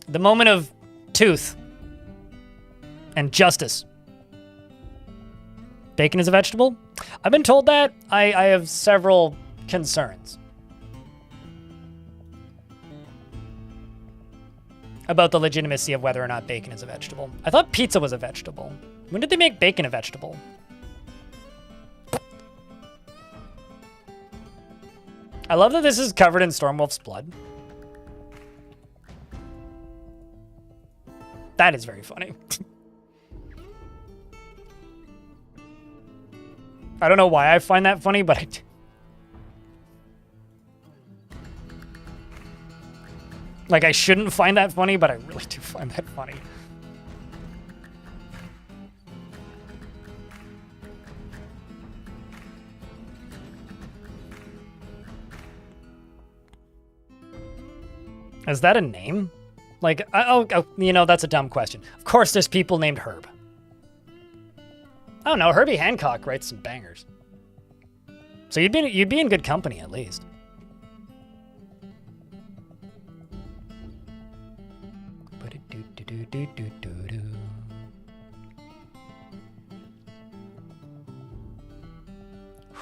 The moment of truth and justice. Bacon is a vegetable? I've been told that. I have several concerns about the legitimacy of whether or not bacon is a vegetable. I thought pizza was a vegetable. When did they make bacon a vegetable? I love that this is covered in Stormwolf's blood. That is very funny. I don't know why I find that funny, but I do. Like, I shouldn't find that funny, but I really do find that funny. Is that a name? Like, oh, you know, that's a dumb question. Of course there's people named Herb. I don't know, Herbie Hancock writes some bangers. So you'd be in good company, at least.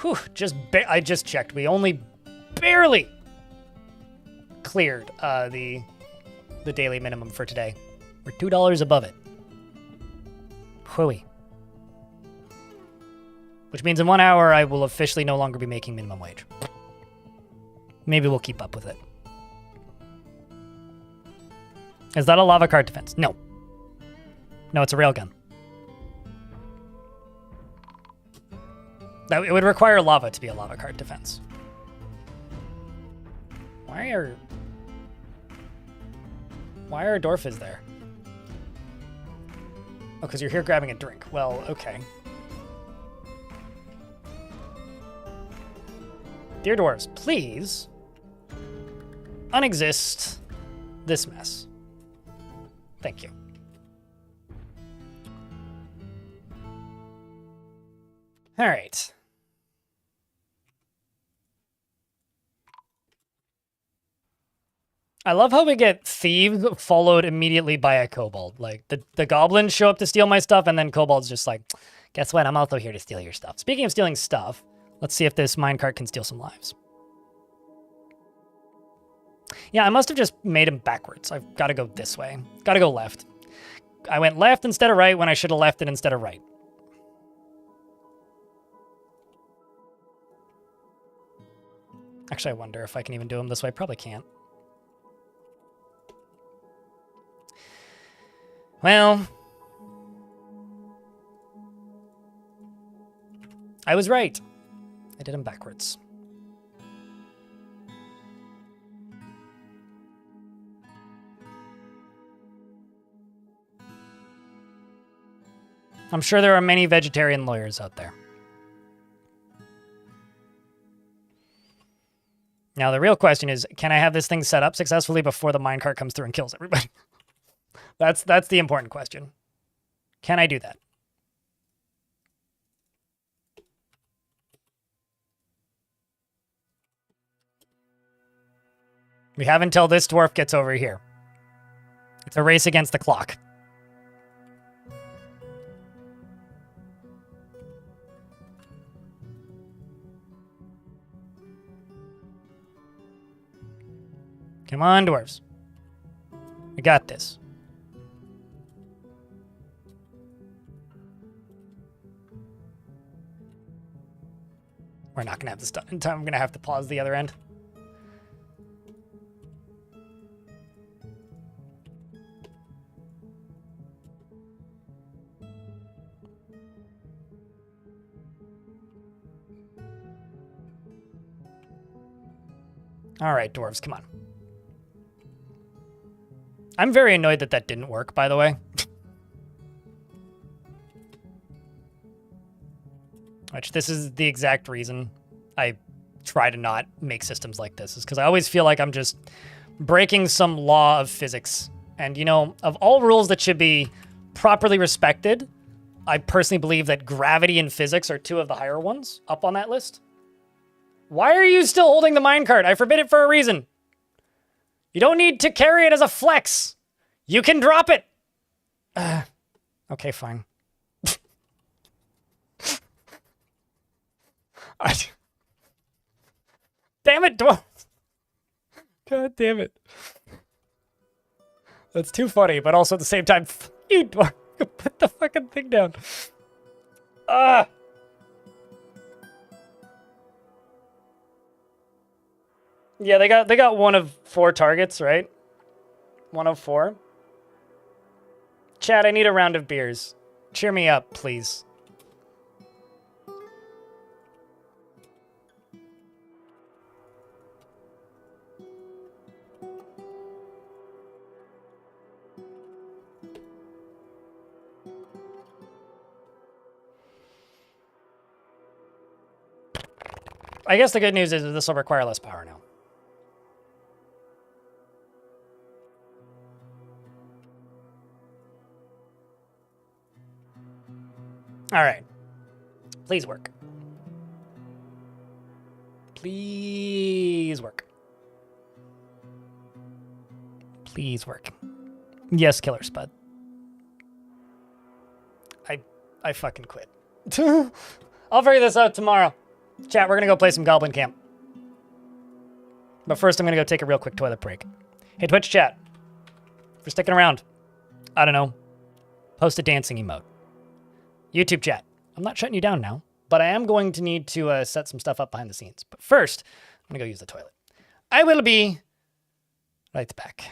Whew, I just checked. We only barely cleared the daily minimum for today. We're $2 above it. Whooey. Which means in 1 hour I will officially no longer be making minimum wage. Maybe we'll keep up with it. Is that a lava cart defense? No. No, it's a railgun. It would require lava to be a lava cart defense. Why are Dorfas there? Oh, because you're here grabbing a drink. Well, okay. Dear dwarves, please unexist this mess. Thank you. All right. I love how we get thieves followed immediately by a kobold. Like, the goblins show up to steal my stuff, and then kobold's just like, guess what? I'm also here to steal your stuff. Speaking of stealing stuff, let's see if this minecart can steal some lives. Yeah, I must have just made him backwards. I've got to go this way. Got to go left. I went left instead of right when I should have left it instead of right. Actually, I wonder if I can even do them this way. Probably can't. Well, I was right. I did them backwards. I'm sure there are many vegetarian lawyers out there. Now, the real question is, can I have this thing set up successfully before the minecart comes through and kills everybody? That's the important question. Can I do that? We have until this dwarf gets over here. It's a race against the clock. Come on, dwarves. We got this. We're not going to have this done in time. I'm going to have to pause the other end. All right, dwarves, come on. I'm very annoyed that that didn't work, by the way. Which, this is the exact reason I try to not make systems like this, is because I always feel like I'm just breaking some law of physics. And, you know, of all rules that should be properly respected, I personally believe that gravity and physics are two of the higher ones up on that list. Why are you still holding the minecart? I forbid it for a reason. You don't need to carry it as a flex. You can drop it. Okay, fine. Damn it, dwarf. God damn it. That's too funny, but also at the same time, you dwarf. Put the fucking thing down. Yeah, they got one of 4 targets, right? 1 of 4. Chad, I need a round of beers. Cheer me up, please. I guess the good news is that this will require less power now. All right. Please work. Please work. Please work. Yes, Killer Spud. I fucking quit. I'll figure this out tomorrow. Chat, we're gonna go play some Goblin Camp. But first, I'm gonna go take a real quick toilet break. Hey, Twitch chat, if you're sticking around, I don't know, post a dancing emote. YouTube chat, I'm not shutting you down now, but I am going to need to set some stuff up behind the scenes. But first, I'm gonna go use the toilet. I will be right back.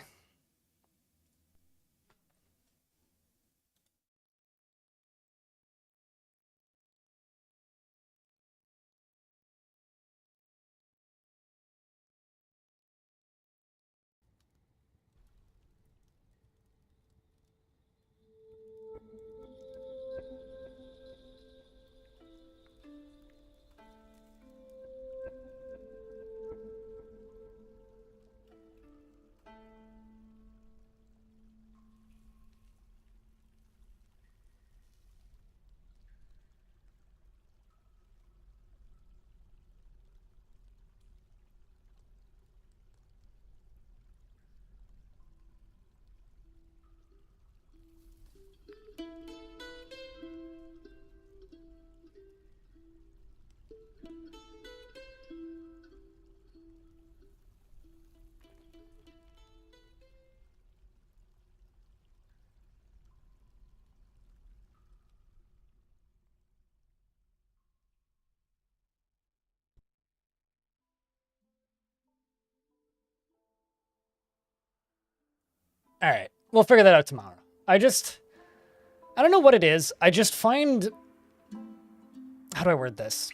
All right, we'll figure that out tomorrow. I don't know what it is. I just find, how do I word this?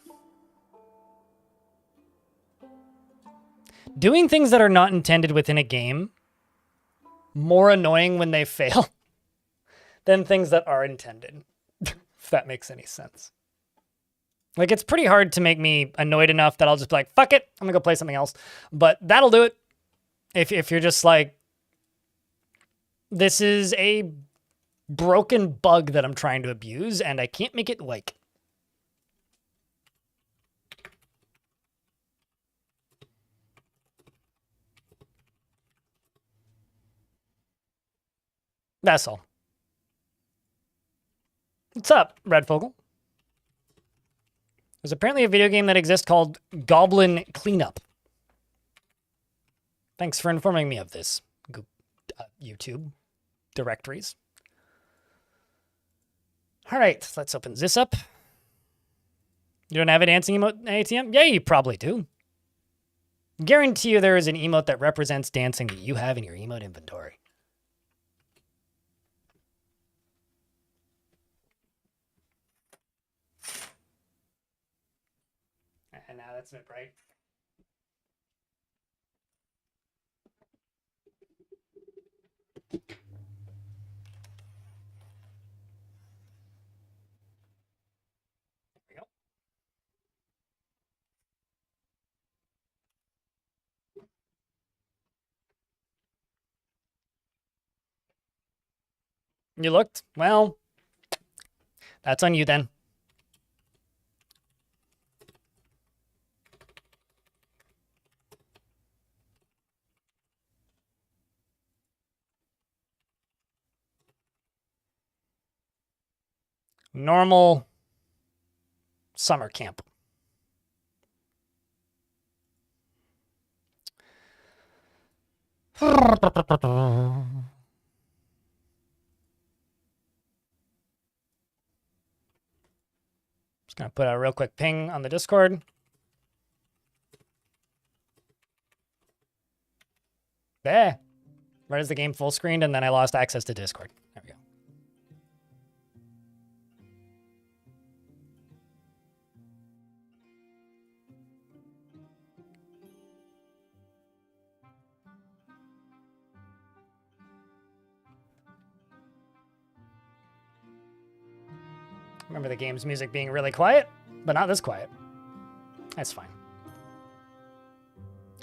Doing things that are not intended within a game more annoying when they fail than things that are intended, if that makes any sense. Like, it's pretty hard to make me annoyed enough that I'll just be like, fuck it, I'm gonna go play something else. But that'll do it. If you're just like, this is a broken bug that I'm trying to abuse, and I can't make it like. That's all. What's up, Red Fogel? There's apparently a video game that exists called Goblin Cleanup. Thanks for informing me of this, YouTube directories. All right, let's open this up. You don't have a dancing emote ATM? Yeah, you probably do. Guarantee you there is an emote that represents dancing that you have in your emote inventory. And now that's it, right? You looked? Well, that's on you then. Normal summer camp. Just gonna put a real quick ping on the Discord. There. Right as the game full screened, and then I lost access to Discord. There we go. Remember the game's music being really quiet, but not this quiet. That's fine.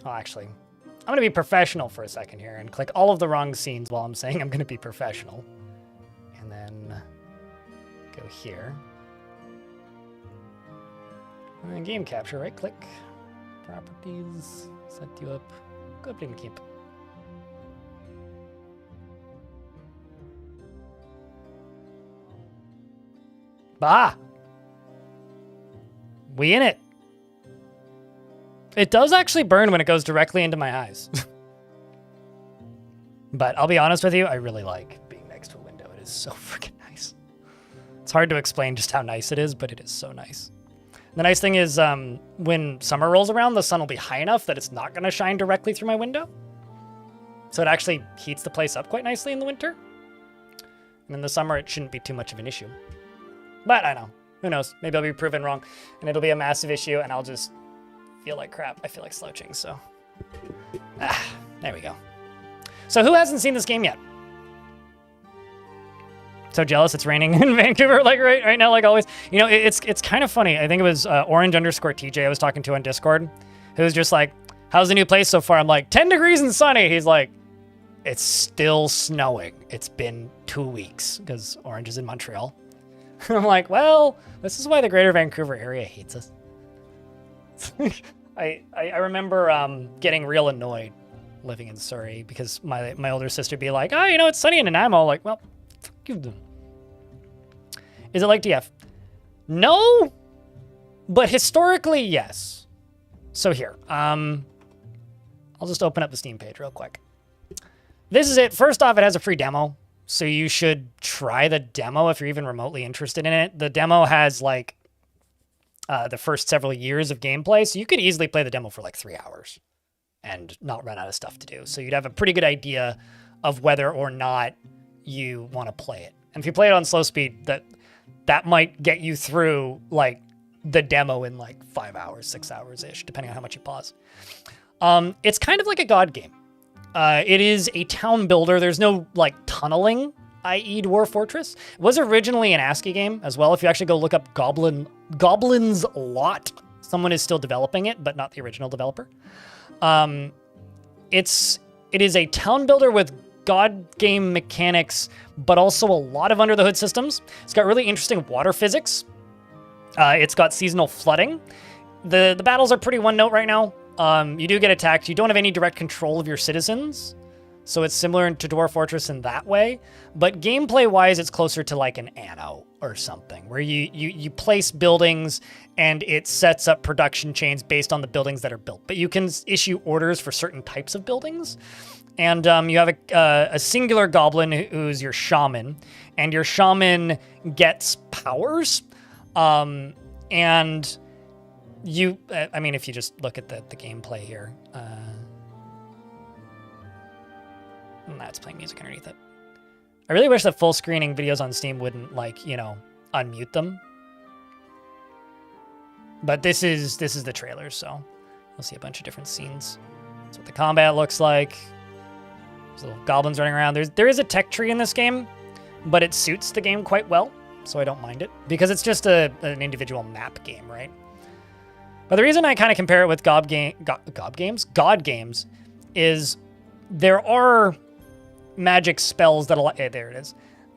Oh, actually, I'm going to be professional for a second here and click all of the wrong scenes while I'm saying I'm going to be professional. And then go here. And then game capture, right click. Properties, set you up. Go up and keep. Bah! We in it. It does actually burn when it goes directly into my eyes. But I'll be honest with you, I really like being next to a window. It is so freaking nice. It's hard to explain just how nice it is, but it is so nice. The nice thing is when summer rolls around, the sun will be high enough that it's not going to shine directly through my window. So it actually heats the place up quite nicely in the winter. And in the summer, it shouldn't be too much of an issue. But I know. Who knows? Maybe I'll be proven wrong, and it'll be a massive issue, and I'll just feel like crap. I feel like slouching, so. There we go. So who hasn't seen this game yet? So jealous it's raining in Vancouver, like right now, like always. You know, it's kind of funny. I think it was orange_TJ I was talking to on Discord, who was just like, how's the new place so far? I'm like, 10 degrees and sunny. He's like, it's still snowing. It's been 2 weeks, because Orange is in Montreal. I'm like, well, this is why the greater Vancouver area hates us. I remember getting real annoyed living in Surrey because my older sister would be like, oh, you know, it's sunny in Nanaimo. Like, well, fuck you then. Is it like DF? No, but historically, yes. So here, I'll just open up the Steam page real quick. This is it. First off, it has a free demo. So you should try the demo if you're even remotely interested in it. The demo has like the first several years of gameplay. So you could easily play the demo for like 3 hours and not run out of stuff to do. So you'd have a pretty good idea of whether or not you want to play it. And if you play it on slow speed, that might get you through like the demo in like 5 hours, 6 hours-ish, depending on how much you pause. It's kind of like a God game. It is a town builder. There's no like tunneling, i.e. Dwarf Fortress. It was originally an ASCII game as well. If you actually go look up Goblin's Lot, someone is still developing it, but not the original developer. It is a town builder with God game mechanics, but also a lot of under the hood systems. It's got really interesting water physics. It's got seasonal flooding. The battles are pretty one note right now. You do get attacked. You don't have any direct control of your citizens. So it's similar to Dwarf Fortress in that way. But gameplay-wise, it's closer to like an Anno or something, where you place buildings and it sets up production chains based on the buildings that are built. But you can issue orders for certain types of buildings. And you have a singular goblin who's your shaman. And your shaman gets powers. And you, I mean, if you just look at the gameplay here, that's playing music underneath it. I really wish that full screening videos on Steam wouldn't, like, you know, unmute them. But this is the trailer, so you'll see a bunch of different scenes. That's what the combat looks like. There's little goblins running around. There is a tech tree in this game, but it suits the game quite well, so I don't mind it because it's just an individual map game, right? But the reason I kind of compare it with God games is there are magic spells that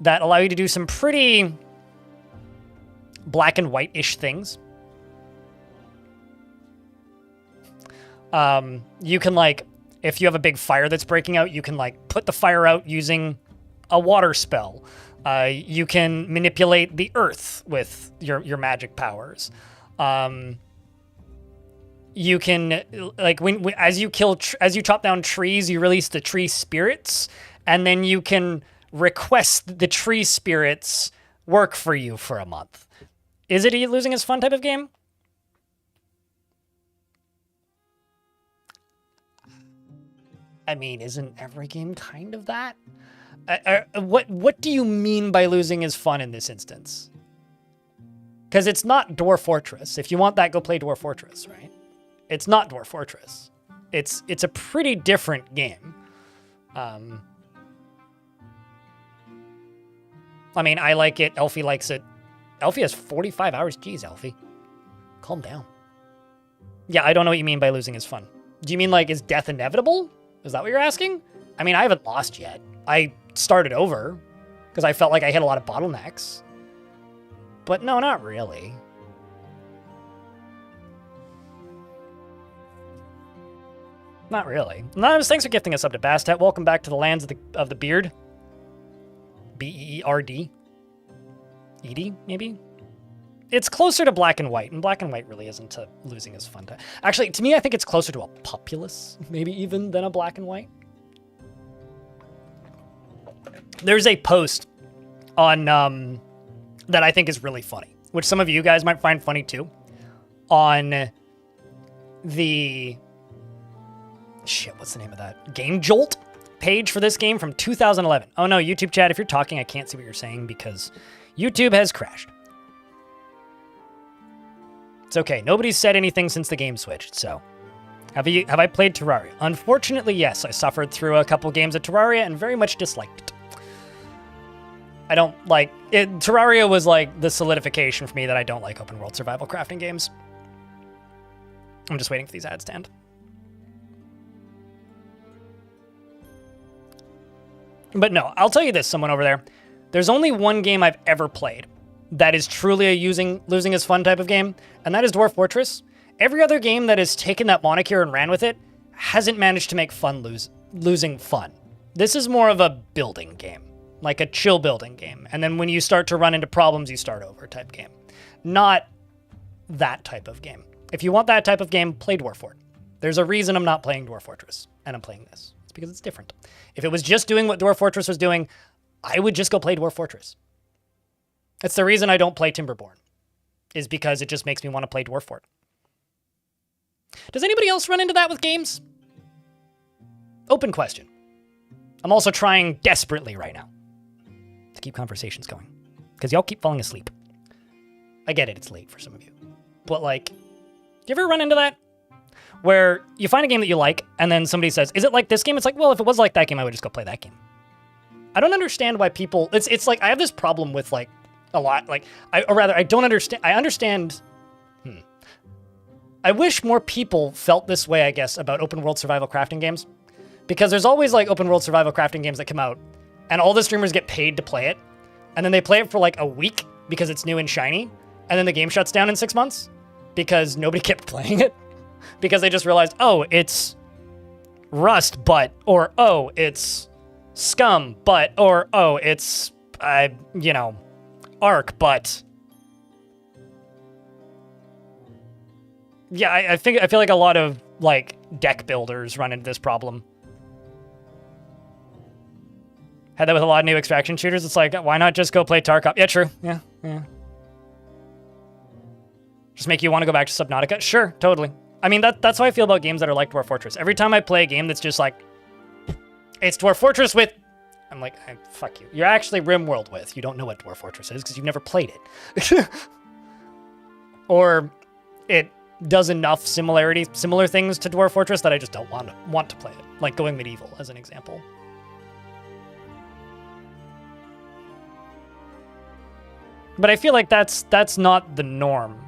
that allow you to do some pretty black and white-ish things. You can, like, if you have a big fire that's breaking out, you can, like, put the fire out using a water spell. You can manipulate the earth with your magic powers. You can, like, as you chop down trees, you release the tree spirits, and then you can request the tree spirits work for you for a month. Is it a losing is fun type of game? I mean, isn't every game kind of that? What do you mean by losing is fun in this instance? Because it's not Dwarf Fortress. If you want that, go play Dwarf Fortress, right? It's not Dwarf Fortress. It's a pretty different game. I mean, I like it. Elfie likes it. Elfie has 45 hours. Jeez, Elfie. Calm down. Yeah, I don't know what you mean by losing is fun. Do you mean like, is death inevitable? Is that what you're asking? I mean, I haven't lost yet. I started over because I felt like I hit a lot of bottlenecks. But no, not really. Not really. Anonymous, thanks for gifting us up to Bastet. Welcome back to the lands of the beard. B-E-E-R-D. Edie, maybe? It's closer to black and white, and black and white really isn't to losing as fun. Actually, to me, I think it's closer to a populace, maybe even, than a black and white. There's a post on that I think is really funny, which some of you guys might find funny too, on the... Shit, what's the name of that? Game Jolt page for this game from 2011. Oh no, YouTube chat, if you're talking, I can't see what you're saying because YouTube has crashed. It's okay. Nobody's said anything since the game switched, so. Have I played Terraria? Unfortunately, yes. I suffered through a couple games of Terraria and very much disliked it. I don't like it. Terraria was like the solidification for me that I don't like open world survival crafting games. I'm just waiting for these ads to end. But no, I'll tell you this, someone over there. There's only one game I've ever played that is truly a losing is fun type of game, and that is Dwarf Fortress. Every other game that has taken that moniker and ran with it hasn't managed to make losing fun. This is more of a building game, like a chill building game. And then when you start to run into problems, you start over type game. Not that type of game. If you want that type of game, play Dwarf Fort. There's a reason I'm not playing Dwarf Fortress, and I'm playing this. It's because it's different. If it was just doing what Dwarf Fortress was doing, I would just go play Dwarf Fortress. It's the reason I don't play Timberborn, is because it just makes me want to play Dwarf Fort. Does anybody else run into that with games? Open question. I'm also trying desperately right now to keep conversations going, because y'all keep falling asleep. I get it, it's late for some of you. But like, do you ever run into that? Where you find a game that you like, and then somebody says, is it like this game? It's like, well, if it was like that game, I would just go play that game. I don't understand why people, it's like, I have this problem with like, a lot, like, I don't understand, I wish more people felt this way, I guess, about open world survival crafting games. Because there's always like open world survival crafting games that come out, and all the streamers get paid to play it, and then they play it for like a week because it's new and shiny, and then the game shuts down in 6 months because nobody kept playing it. Because they just realized, oh, it's Rust, but, or, oh, it's Scum, but, or, oh, it's, Arc, but. Yeah, I feel like a lot of, like, deck builders run into this problem. Had that with a lot of new extraction shooters. It's like, why not just go play Tarkov? Yeah, true. Yeah. Just make you want to go back to Subnautica? Sure, totally. I mean, that's how I feel about games that are like Dwarf Fortress. Every time I play a game that's just like, it's Dwarf Fortress with, I'm like, fuck you. You're actually RimWorld with. You don't know what Dwarf Fortress is because you've never played it. Or it does enough similar things to Dwarf Fortress that I just don't want to play it. Like Going Medieval, as an example. But I feel like that's not the norm.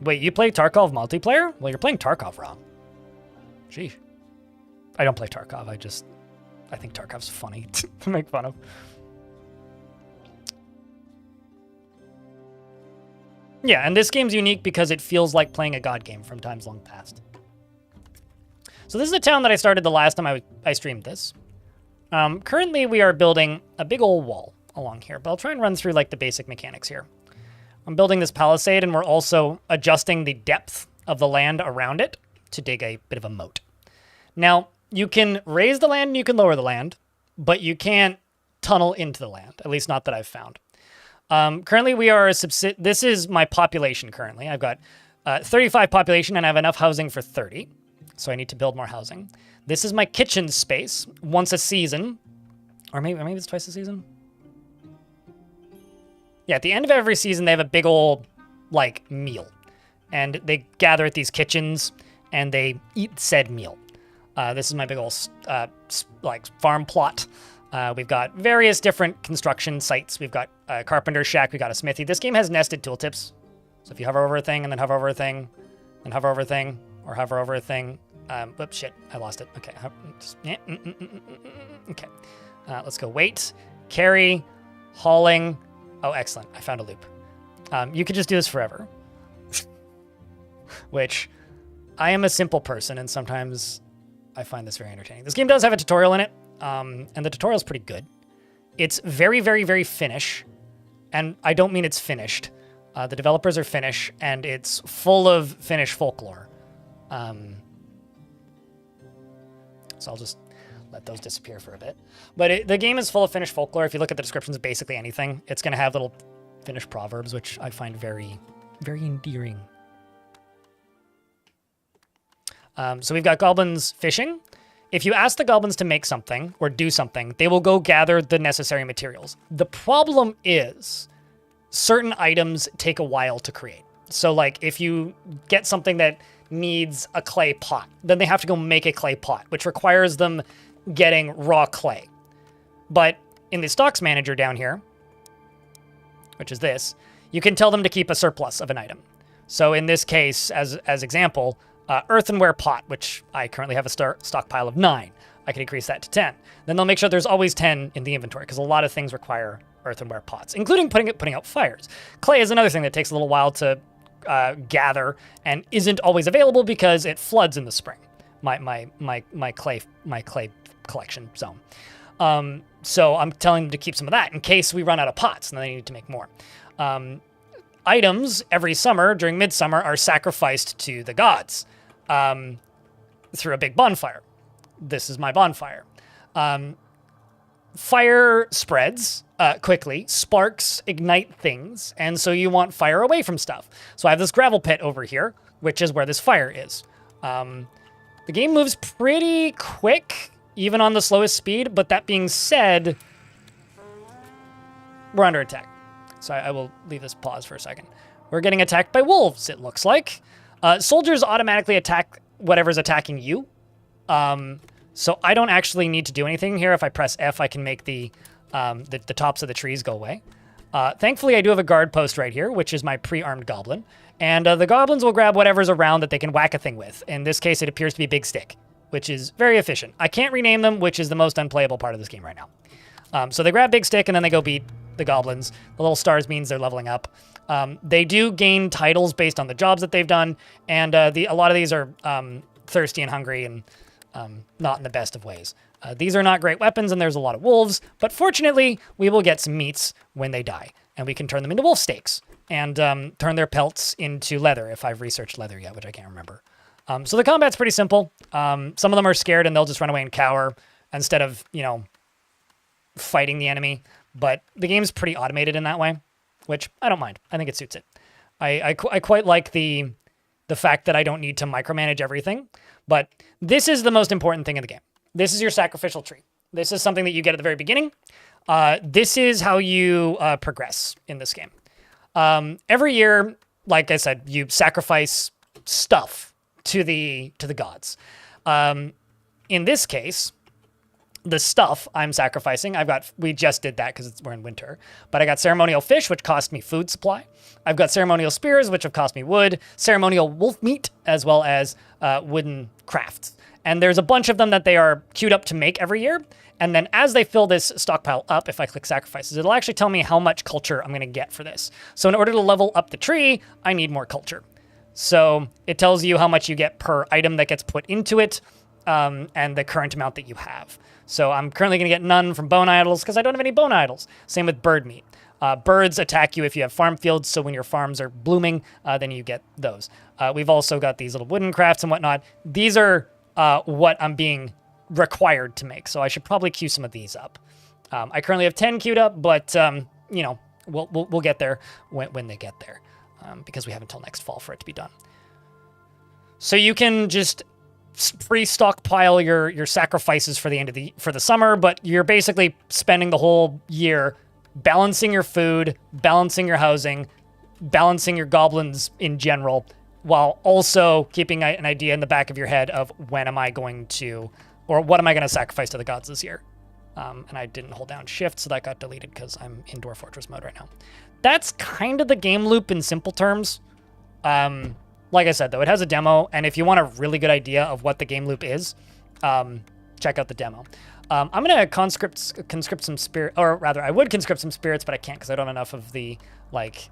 Wait, you play Tarkov multiplayer? Well, you're playing Tarkov wrong. Sheesh. I don't play Tarkov. I think Tarkov's funny to make fun of. Yeah, and this game's unique because it feels like playing a god game from times long past. So this is a town that I started the last time I streamed this. Currently, we are building a big old wall along here, but I'll try and run through like the basic mechanics here. I'm building this palisade, and we're also adjusting the depth of the land around it to dig a bit of a moat. Now, you can raise the land and you can lower the land, but you can't tunnel into the land, at least not that I've found. Currently, we are this is my population currently. I've got 35 population, and I have enough housing for 30, so I need to build more housing. This is my kitchen space once a season, or maybe it's twice a season. Yeah, at the end of every season, they have a big old, like, meal. And they gather at these kitchens, and they eat said meal. This is my big old, like, farm plot. We've got various different construction sites. We've got a carpenter's shack. We've got a smithy. This game has nested tooltips. So if you hover over a thing and then hover over a thing, and hover over a thing, or hover over a thing, oops, shit, I lost it. Okay, okay. Let's go weight, carry, hauling. Oh, excellent, I found a loop. You could just do this forever, which I am a simple person, and sometimes I find this very entertaining. This game does have a tutorial in it, and the tutorial is pretty good. It's very, very, very Finnish, and I don't mean it's finished. The developers are Finnish, and it's full of Finnish folklore. So I'll just let those disappear for a bit. But the game is full of Finnish folklore. If you look at the descriptions of basically anything, it's going to have little Finnish proverbs, which I find very, very endearing. So we've got goblins fishing. If you ask the goblins to make something or do something, they will go gather the necessary materials. The problem is certain items take a while to create. So like if you get something that needs a clay pot, then they have to go make a clay pot, which requires them getting raw clay. But in the stocks manager down here, which is this, you can tell them to keep a surplus of an item. So in this case, as example, earthenware pot, which I currently have a stockpile of 9. I can increase that to 10. Then they'll make sure there's always 10 in the inventory, because a lot of things require earthenware pots, including putting out fires. Clay is another thing that takes a little while to gather and isn't always available because it floods in the spring. My clay collection zone. So I'm telling them to keep some of that in case we run out of pots and then they need to make more. Items every summer during midsummer are sacrificed to the gods through a big bonfire. This is my bonfire. Fire spreads quickly, sparks ignite things, and so you want fire away from stuff. So I have this gravel pit over here, which is where this fire is. The game moves pretty quick, even on the slowest speed, but that being said, we're under attack. So I will leave this pause for a second. We're getting attacked by wolves, it looks like. Soldiers automatically attack whatever's attacking you. So I don't actually need to do anything here. If I press F, I can make the tops of the trees go away. Thankfully, I do have a guard post right here, which is my pre-armed goblin. And the goblins will grab whatever's around that they can whack a thing with. In this case, it appears to be Big Stick, which is very efficient. I can't rename them, which is the most unplayable part of this game right now. So they grab Big Stick, and then they go beat the goblins. The little stars means they're leveling up. They do gain titles based on the jobs that they've done, and a lot of these are thirsty and hungry and not in the best of ways. These are not great weapons, and there's a lot of wolves, but fortunately, we will get some meats when they die, and we can turn them into wolf steaks and turn their pelts into leather, if I've researched leather yet, which I can't remember. So the combat's pretty simple. Some of them are scared, and they'll just run away and cower instead of, fighting the enemy, but the game's pretty automated in that way, which I don't mind. I think it suits it. I quite like the fact that I don't need to micromanage everything, but this is the most important thing in the game. This is your sacrificial tree. This is something that you get at the very beginning. This is how you progress in this game. Every year, like I said, you sacrifice stuff to the gods. In this case, the stuff I'm sacrificing, we just did that because we're in winter, but I got ceremonial fish, which cost me food supply. I've got ceremonial spears, which have cost me wood, ceremonial wolf meat, as well as wooden crafts. And there's a bunch of them that they are queued up to make every year. And then as they fill this stockpile up, if I click sacrifices, it'll actually tell me how much culture I'm going to get for this. So in order to level up the tree, I need more culture. So it tells you how much you get per item that gets put into it, and the current amount that you have. So I'm currently going to get none from bone idols because I don't have any bone idols. Same with bird meat. Birds attack you if you have farm fields, so when your farms are blooming, then you get those. We've also got these little wooden crafts and whatnot. These are what I'm being required to make, so I should probably queue some of these up. I currently have 10 queued up, but we'll get there when they get there, because we have until next fall for it to be done. So you can just pre-stockpile your sacrifices for for the summer, but you're basically spending the whole year balancing your food, balancing your housing, balancing your goblins in general, while also keeping an idea in the back of your head of what am I going to sacrifice to the gods this year. And I didn't hold down shift, so that got deleted because I'm in Dwarf Fortress mode right now. That's kind of the game loop in simple terms. Like I said, though, it has a demo, and if you want a really good idea of what the game loop is, check out the demo. I'm gonna conscript some spirit, or rather, I would conscript some spirits, but I can't because I don't have enough of the like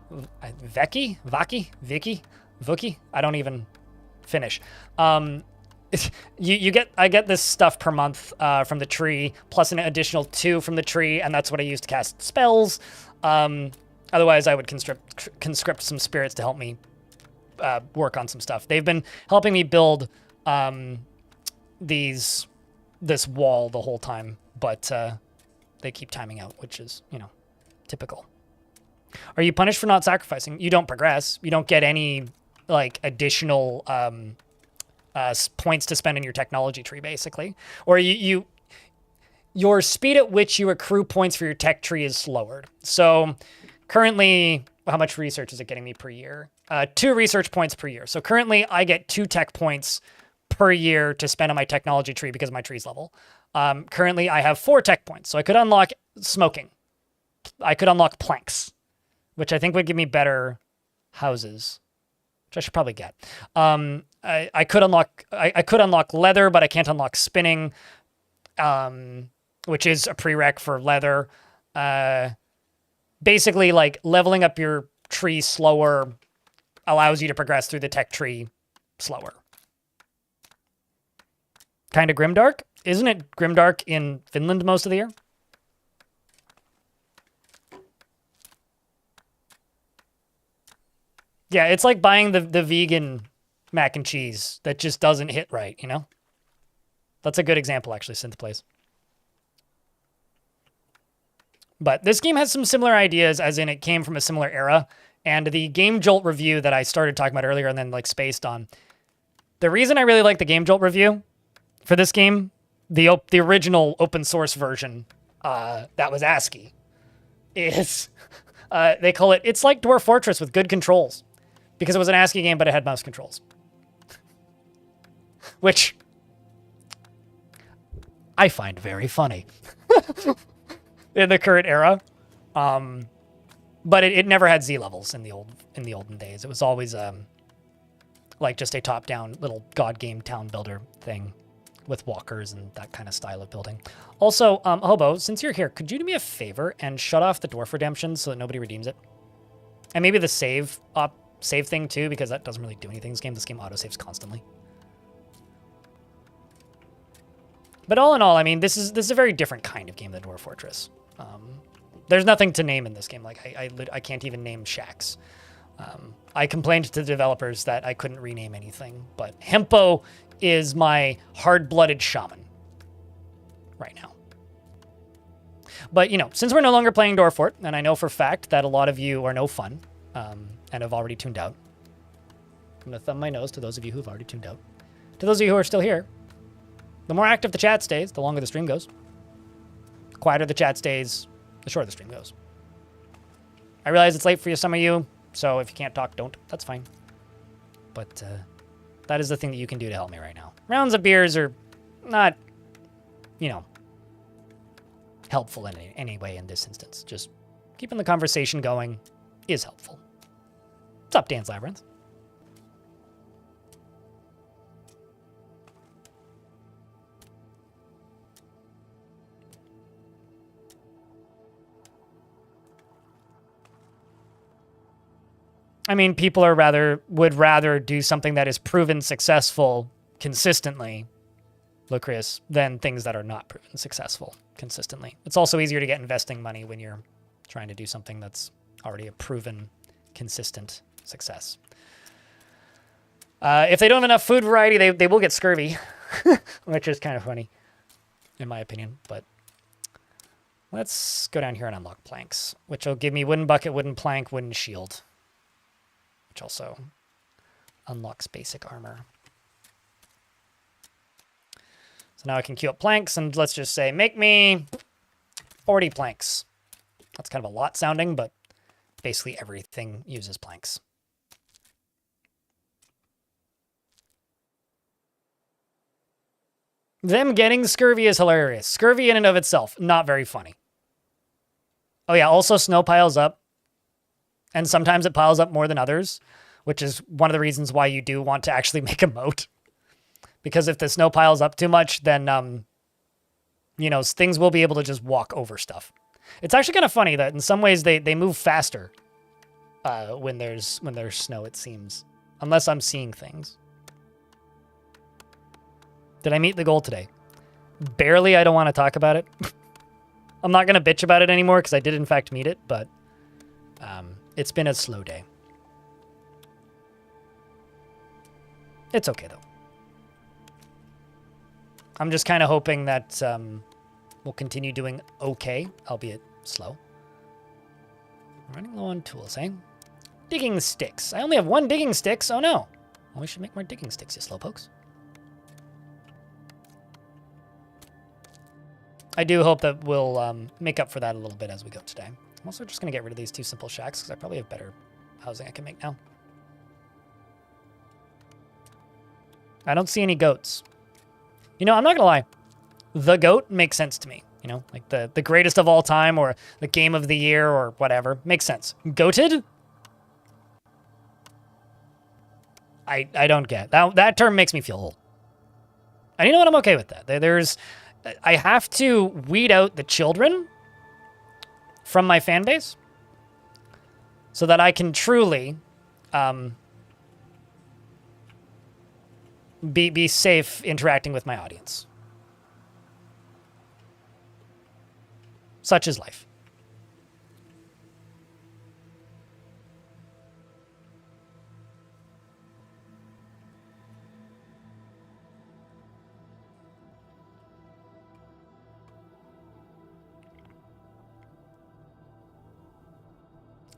Veki, Vuki. I don't even finish. I get this stuff per month from the tree, plus an additional 2 from the tree, and that's what I use to cast spells. Otherwise, I would conscript some spirits to help me work on some stuff. They've been helping me build this wall the whole time, but they keep timing out, which is, typical. Are you punished for not sacrificing? You don't progress. You don't get any like additional points to spend in your technology tree, basically. Or your speed at which you accrue points for your tech tree is lowered. So currently, how much research is it getting me per year? 2 research points per year. So currently I get 2 tech points per year to spend on my technology tree because my tree's level. Currently I have 4 tech points. So I could unlock smoking. I could unlock planks, which I think would give me better houses, which I should probably get. I could unlock leather, but I can't unlock spinning, which is a prereq for leather. Basically, like leveling up your tree slower allows you to progress through the tech tree slower. Kind of grimdark? Isn't it grimdark in Finland most of the year? Yeah, it's like buying the vegan mac and cheese that just doesn't hit right, That's a good example, actually, Synth plays. But this game has some similar ideas, as in it came from a similar era. And the Game Jolt review that I started talking about earlier and then like spaced on. The reason I really like the Game Jolt review for this game, the original open source version that was ASCII, is they call it's like Dwarf Fortress with good controls. Because it was an ASCII game, but it had mouse controls. Which I find very funny in the current era. But it never had Z levels in the olden days. It was always like just a top-down little god game town builder thing with walkers and that kind of style of building. Also, Hobo, since you're here, could you do me a favor and shut off the Dwarf Redemption so that nobody redeems it? And maybe the save thing too, because that doesn't really do anything in this game. This game autosaves constantly. But all in all, I mean, this is a very different kind of game than Dwarf Fortress. There's nothing to name in this game. Like I can't even name shacks. I complained to the developers that I couldn't rename anything, but Hempo is my hard-blooded shaman right now. But since we're no longer playing Dwarf Fort, and I know for a fact that a lot of you are no fun and have already tuned out, I'm gonna thumb my nose to those of you who've already tuned out. To those of you who are still here, the more active the chat stays, the longer the stream goes. The quieter the chat stays, the shorter the stream goes. I realize it's late for some of you, so if you can't talk, don't. That's fine. But that is the thing that you can do to help me right now. Rounds of beers are not, helpful in any way in this instance. Just keeping the conversation going is helpful. What's up, Dan's Labyrinth? I mean, people would rather do something that is proven successful consistently, Lucreus, than things that are not proven successful consistently. It's also easier to get investing money when you're trying to do something that's already a proven, consistent success. If they don't have enough food variety, they will get scurvy, which is kind of funny, in my opinion. But let's go down here and unlock planks, which will give me wooden bucket, wooden plank, wooden shield, which also unlocks basic armor. So now I can queue up planks, and let's just say, make me 40 planks. That's kind of a lot sounding, but basically everything uses planks. Them getting scurvy is hilarious. Scurvy in and of itself, not very funny. Oh yeah, also snow piles up. And sometimes it piles up more than others, which is one of the reasons why you do want to actually make a moat. Because if the snow piles up too much, then, you know, things will be able to just walk over stuff. It's actually kind of funny that in some ways they move faster when there's snow, it seems. Unless I'm seeing things. Did I meet the goal today? Barely. I don't want to talk about it. I'm not going to bitch about it anymore because I did in fact meet it, but it's been a slow day. It's okay though. I'm just kind of hoping that we'll continue doing okay, albeit slow. I'm running low on tools, eh? Digging sticks. I only have 1 digging sticks. Oh no. Well, we should make more digging sticks, you slowpokes. I do hope that we'll make up for that a little bit as we go today. I'm also just going to get rid of these 2 simple shacks because I probably have better housing I can make now. I don't see any goats. You know, I'm not going to lie. The goat makes sense to me. You know, like the greatest of all time or the game of the year or whatever. Makes sense. Goated? I don't get. That term makes me feel old. And you know what? I'm okay with that. I have to weed out the children from my fan base so that I can truly be safe interacting with my audience. Such is life.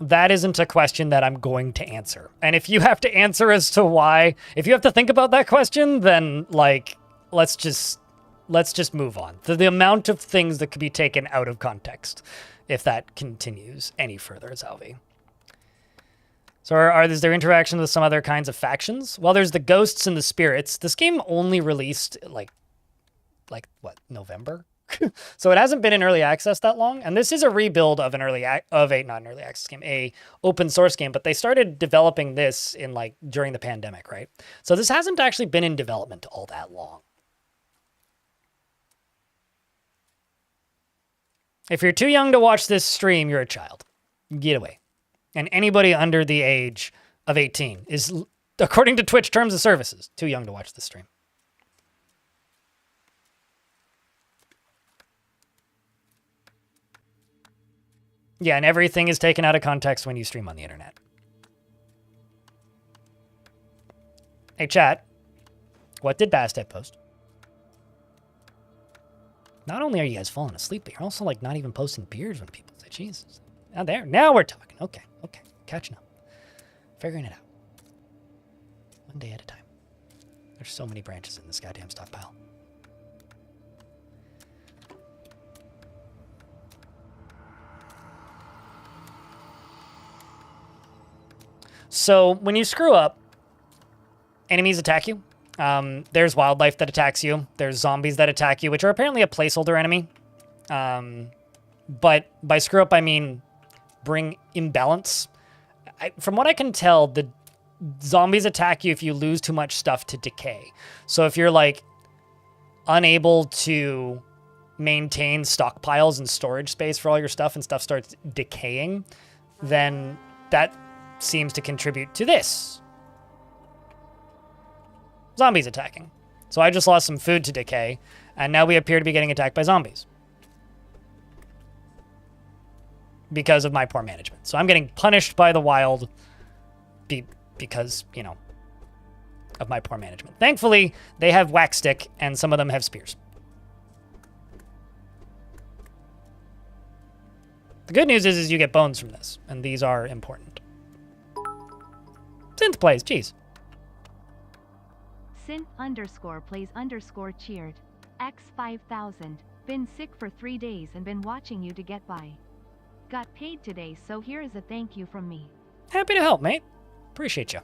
That isn't a question that I'm going to answer. And if you have to answer as to why, if you have to think about that question, then like, let's just move on. The amount of things that could be taken out of context if that continues any further, Salvi. So is there interaction with some other kinds of factions? Well, there's the ghosts and the spirits. This game only released like what, November? So it hasn't been in early access that long, and this is a rebuild of not an early access game, a open source game, but they started developing this in like during the pandemic, right? So this hasn't actually been in development all that long. If you're too young to watch this stream, you're a child. Get away. And anybody under the age of 18 is, according to Twitch terms of services, too young to watch this stream. Yeah, and everything is taken out of context when you stream on the internet. Hey, chat. What did Bastet post? Not only are you guys falling asleep, but you're also like not even posting beers when people say, Jesus. Now we're talking. Okay. Catching up. Figuring it out. One day at a time. There's so many branches in this goddamn stockpile. So when you screw up, enemies attack you. There's wildlife that attacks you. There's zombies that attack you, which are apparently a placeholder enemy. But by screw up, I mean bring imbalance. From what I can tell, the zombies attack you if you lose too much stuff to decay. So if you're like unable to maintain stockpiles and storage space for all your stuff and stuff starts decaying, then that seems to contribute to this. Zombies attacking. So I just lost some food to decay, and now we appear to be getting attacked by zombies. Because of my poor management. So I'm getting punished by the wild because, you know, of my poor management. Thankfully, they have wax stick, and some of them have spears. The good news is you get bones from this, and these are important. Synth plays, jeez. Synth_plays_cheered. X5000. Been sick for 3 days and been watching you to get by. Got paid today, so here is a thank you from me. Happy to help, mate. Appreciate you.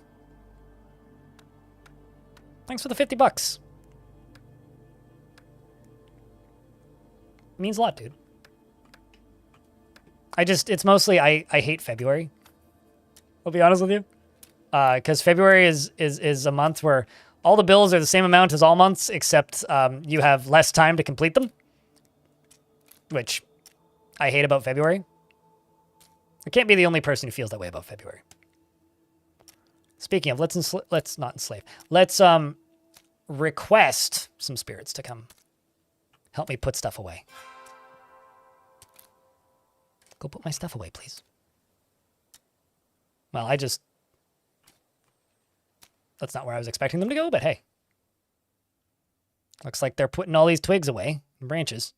Thanks for the $50. Means a lot, dude. It's mostly, I hate February. I'll be honest with you. because February is a month where all the bills are the same amount as all months, except you have less time to complete them, which I hate about February. I can't be the only person who feels that way about February. Speaking of, let's not enslave. Let's request some spirits to come help me put stuff away. Go put my stuff away, please. Well, that's not where I was expecting them to go, but hey. Looks like they're putting all these twigs away and branches.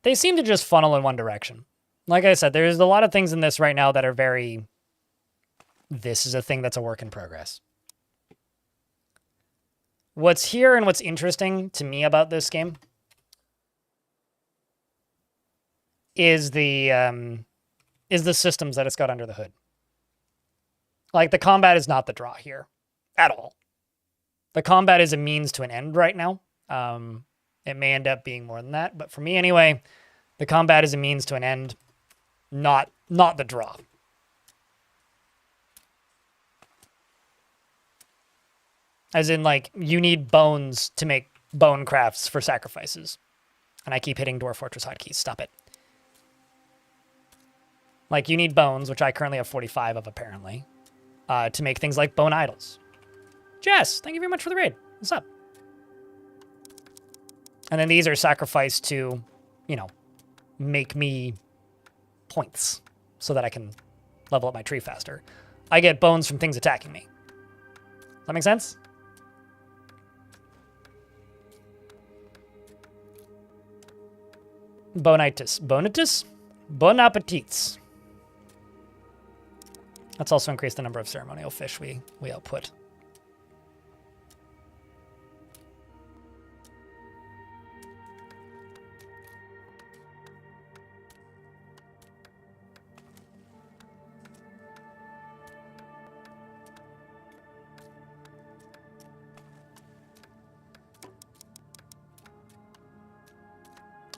They seem to just funnel in one direction. Like I said, there's a lot of things in this right now that are very... This is a thing that's a work in progress. What's here and what's interesting to me about this game is the systems that it's got under the hood. Like, the combat is not the draw here at all. The combat is a means to an end right now. It may end up being more than that, but for me anyway, the combat is a means to an end, not the draw. As in, like, you need bones to make bone crafts for sacrifices. And I keep hitting Dwarf Fortress hotkeys. Stop it. Like, you need bones, which I currently have 45 of, apparently, to make things like bone idols. Jess, thank you very much for the raid. What's up? And then these are sacrificed to, you know, make me points so that I can level up my tree faster. I get bones from things attacking me. Does that make sense? Bonitis. Bonitis? Bon appetits. Let's also increase the number of ceremonial fish we output.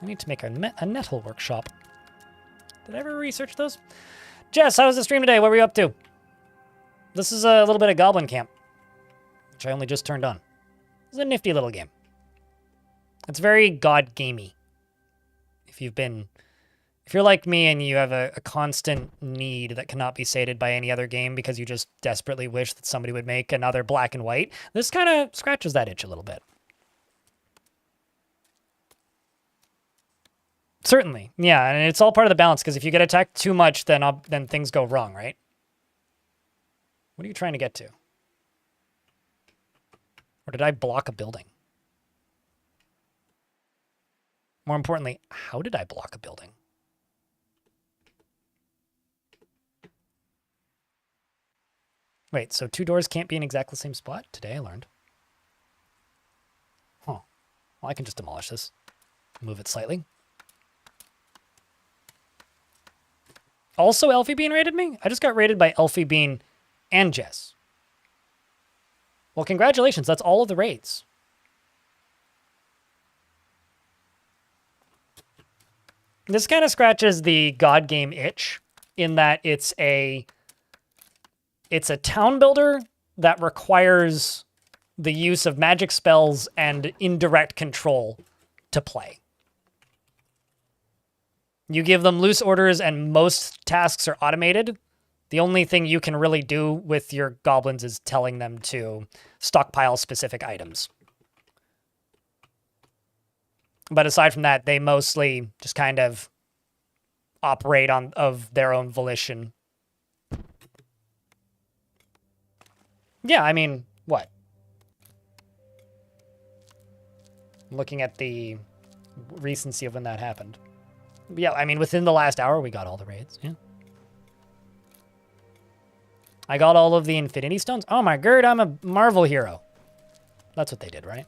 I need to make a nettle workshop. Did I ever research those? Jess, how was the stream today? What were you up to? This is a little bit of Goblin Camp, which I only just turned on. It's a nifty little game. It's very god-gamey. If you're like me and you have a constant need that cannot be sated by any other game because you just desperately wish that somebody would make another black and white, this kind of scratches that itch a little bit. Certainly, yeah, and it's all part of the balance, because if you get attacked too much, then things go wrong, right? What are you trying to get to? Or did I block a building? More importantly, how did I block a building? Wait, so two doors can't be in exactly the same spot? Today I learned. Huh. Well, I can just demolish this. Move it slightly. Also, Elfie Bean raided me? I just got raided by Elfie Bean and Jess. Well, congratulations. That's all of the raids. This kind of scratches the God game itch in that it's a town builder that requires the use of magic spells and indirect control to play. You give them loose orders and most tasks are automated. The only thing you can really do with your goblins is telling them to stockpile specific items. But aside from that, they mostly just kind of operate of their own volition. Yeah, I mean, what? I'm looking at the recency of when that happened. Yeah, I mean, within the last hour, we got all the raids, yeah. I got all of the Infinity Stones. Oh my god, I'm a Marvel hero. That's what they did, right?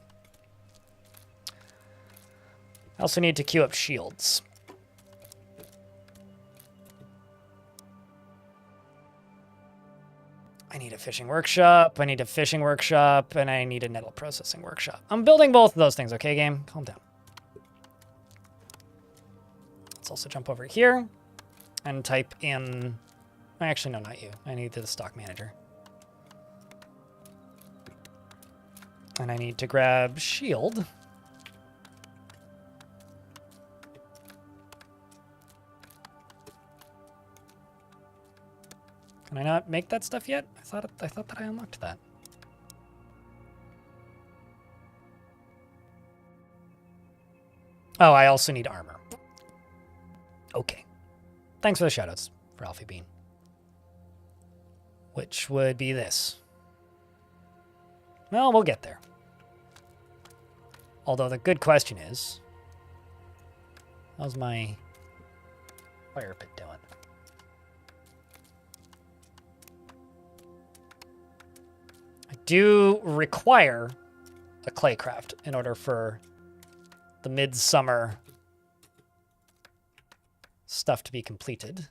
I also need to queue up shields. I need a fishing workshop, I need a fishing workshop, and I need a nettle processing workshop. I'm building both of those things, okay, game? Calm down. Let's also jump over here and type in... Actually, no, not you. I need the stock manager. And I need to grab shield. Can I not make that stuff yet? I thought that I unlocked that. Oh, I also need armor. Okay. Thanks for the shoutouts for Alfie Bean. Which would be this. Well, we'll get there. Although the good question is, how's my fire pit doing? I do require a claycraft in order for the midsummer stuff to be completed.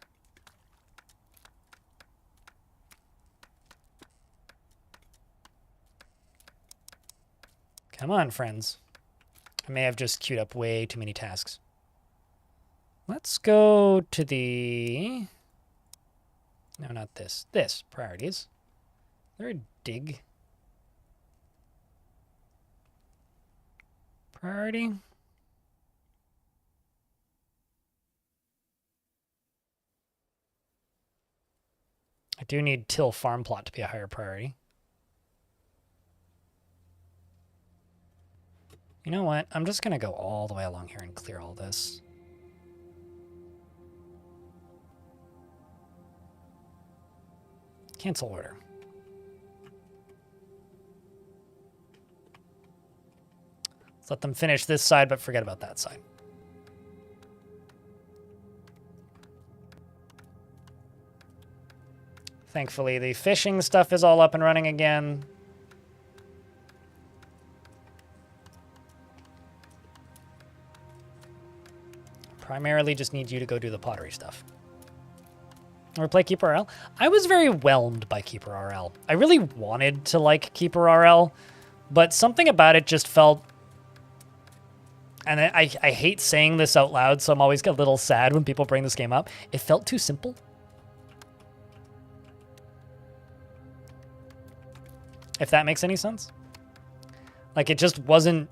Come on, friends. I may have just queued up way too many tasks. Let's go to the... No, not this. This. Priorities. Is there a dig? Priority? I do need till farm plot to be a higher priority. You know what? I'm just going to go all the way along here and clear all this. Cancel order. Let's let them finish this side, but forget about that side. Thankfully, the fishing stuff is all up and running again. Primarily just need you to go do the pottery stuff. Or play Keeper RL. I was very whelmed by Keeper RL. I really wanted to like Keeper RL, but something about it just felt... And I hate saying this out loud, so I'm always a little sad when people bring this game up. It felt too simple. If that makes any sense. Like, it just wasn't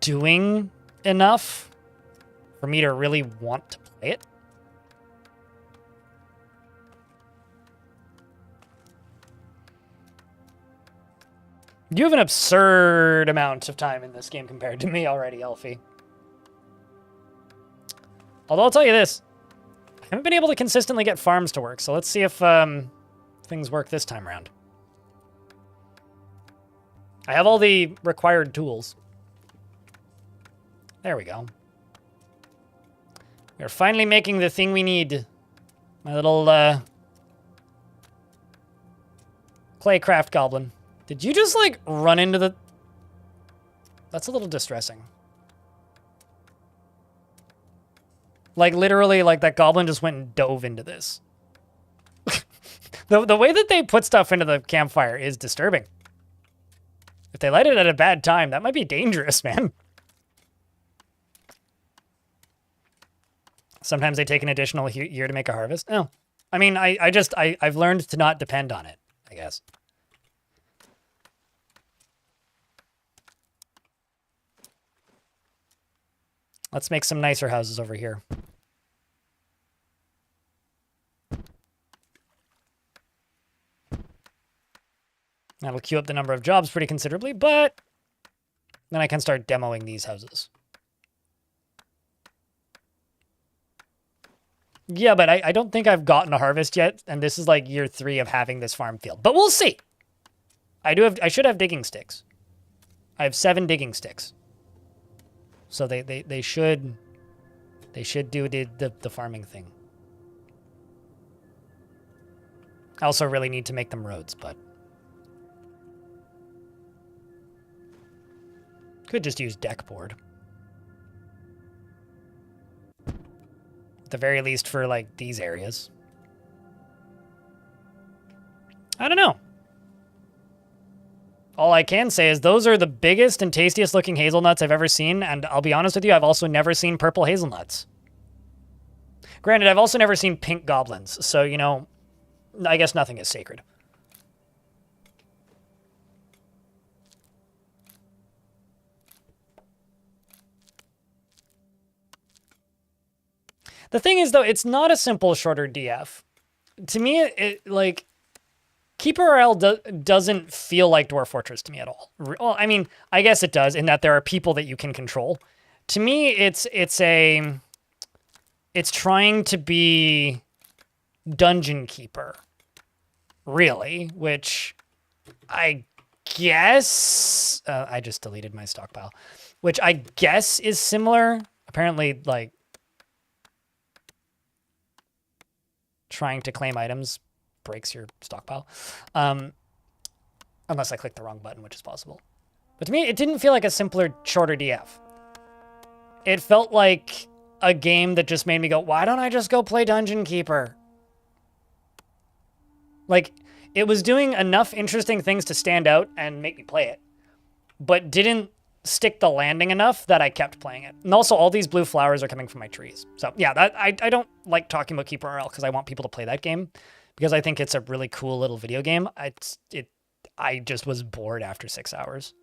doing enough for me to really want to play it. You have an absurd amount of time in this game compared to me already, Elfie. Although I'll tell you this, I haven't been able to consistently get farms to work, so let's see if things work this time around. I have all the required tools. There we go. We're finally making the thing we need. My little claycraft goblin. Did you just, like, run into the... That's a little distressing. Like, literally, like, that goblin just went and dove into this. The way that they put stuff into the campfire is disturbing. If they light it at a bad time, that might be dangerous, man. Sometimes they take an additional year to make a harvest. Oh, I mean, I've learned to not depend on it, I guess. Let's make some nicer houses over here. That'll queue up the number of jobs pretty considerably, but then I can start demoing these houses. Yeah, but I don't think I've gotten a harvest yet, and this is like year 3 of having this farm field. But we'll see. I should have digging sticks. I have 7 digging sticks. So they should do the farming thing. I also really need to make them roads, but could just use deck board. At the very least for, like, these areas. I don't know. All I can say is those are the biggest and tastiest looking hazelnuts I've ever seen, and I'll be honest with you, I've also never seen purple hazelnuts. Granted, I've also never seen pink goblins, so, you know, I guess nothing is sacred. The thing is, though, it's not a simple shorter DF. To me, it like, Keeper RL doesn't feel like Dwarf Fortress to me at all. Well, I mean, I guess it does in that there are people that you can control. To me, it's trying to be Dungeon Keeper, really, which I guess I just deleted my stockpile, which I guess is similar. Apparently, like, trying to claim items breaks your stockpile. Unless I click the wrong button, which is possible. But to me, it didn't feel like a simpler, shorter DF. It felt like a game that just made me go, why don't I just go play Dungeon Keeper? Like, it was doing enough interesting things to stand out and make me play it, but didn't stick the landing enough that I kept playing it. And also, all these blue flowers are coming from my trees. So yeah, I don't like talking about Keeper RL because I want people to play that game because I think it's a really cool little video game. I just was bored after 6 hours.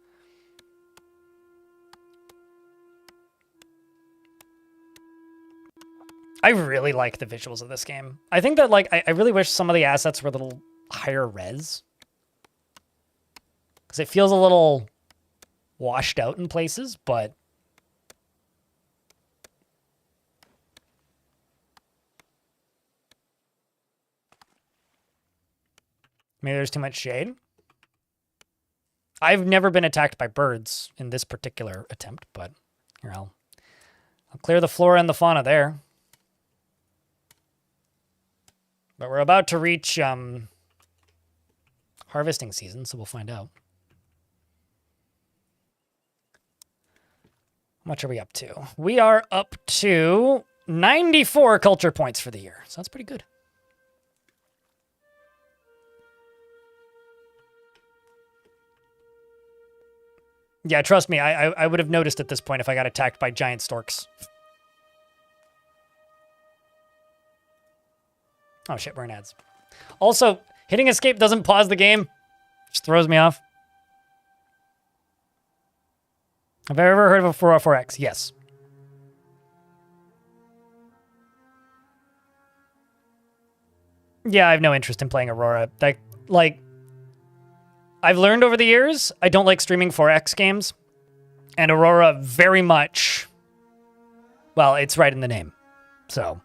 I really like the visuals of this game. I think that, like, I really wish some of the assets were a little higher res. Because it feels a little washed out in places, but maybe there's too much shade. I've never been attacked by birds in this particular attempt, but here, I'll clear the flora and the fauna there. But we're about to reach harvesting season, so we'll find out. How much are we up to? We are up to 94 culture points for the year, so that's pretty good. Yeah, trust me, I would have noticed at this point if I got attacked by giant storks. Oh shit, we're in ads. Also, hitting escape doesn't pause the game. Just throws me off. Have I ever heard of a 404X? Yes. Yeah, I have no interest in playing Aurora. Like, I've learned over the years, I don't like streaming 4X games. And Aurora very much, well, it's right in the name. So.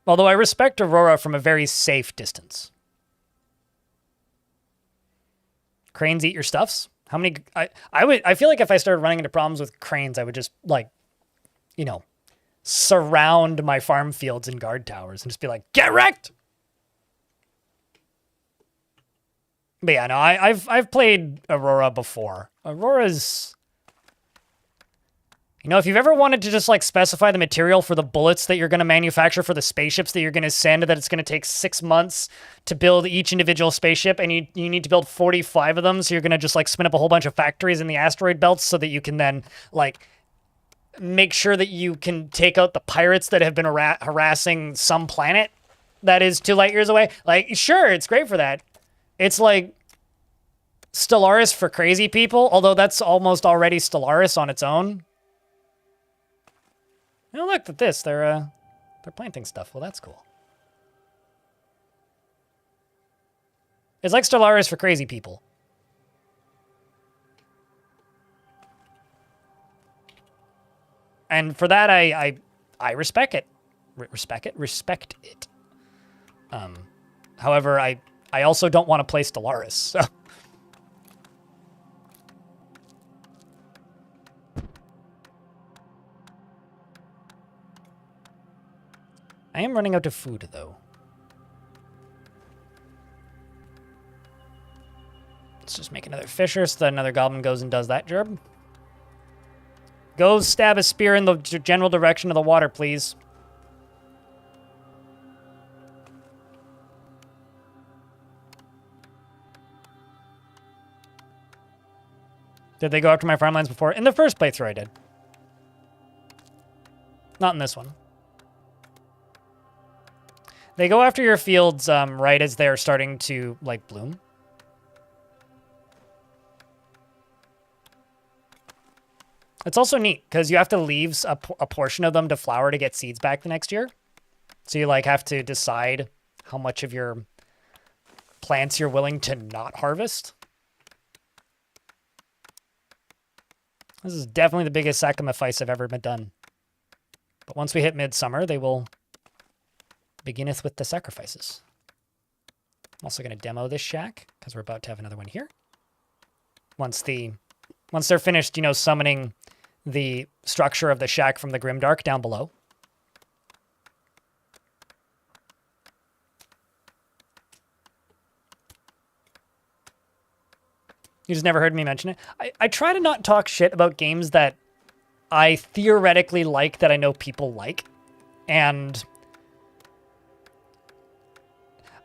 Although I respect Aurora from a very safe distance. Cranes eat your stuffs? How many? I feel like if I started running into problems with cranes, I would just, like, you know, surround my farm fields and guard towers and just be like, get wrecked! But yeah, no, I've played Aurora before. Aurora's, you know, if you've ever wanted to just, like, specify the material for the bullets that you're going to manufacture for the spaceships that you're going to send, that it's going to take 6 months to build each individual spaceship, and you need to build 45 of them, so you're going to just, like, spin up a whole bunch of factories in the asteroid belts so that you can then, like, make sure that you can take out the pirates that have been harassing some planet that is 2 light years away. Like, sure, it's great for that. It's like Stellaris for crazy people, although that's almost already Stellaris on its own. Oh, look at this. They're planting stuff. Well, that's cool. It's like Stellaris for crazy people. And for that, I respect it. Respect it. However, I also don't want to play Stellaris, so. I am running out of food, though. Let's just make another fisher so that another goblin goes and does that job. Go stab a spear in the general direction of the water, please. Did they go after my farmlands before? In the first playthrough, I did. Not in this one. They go after your fields right as they're starting to, like, bloom. It's also neat, because you have to leave a portion of them to flower to get seeds back the next year. So you, like, have to decide how much of your plants you're willing to not harvest. This is definitely the biggest sacrifice I've ever been done. But once we hit midsummer, they will beginneth with the sacrifices. I'm also going to demo this shack, because we're about to have another one here. Once they're finished, you know, summoning the structure of the shack from the Grimdark down below. You just never heard me mention it. I try to not talk shit about games that I theoretically like that I know people like. And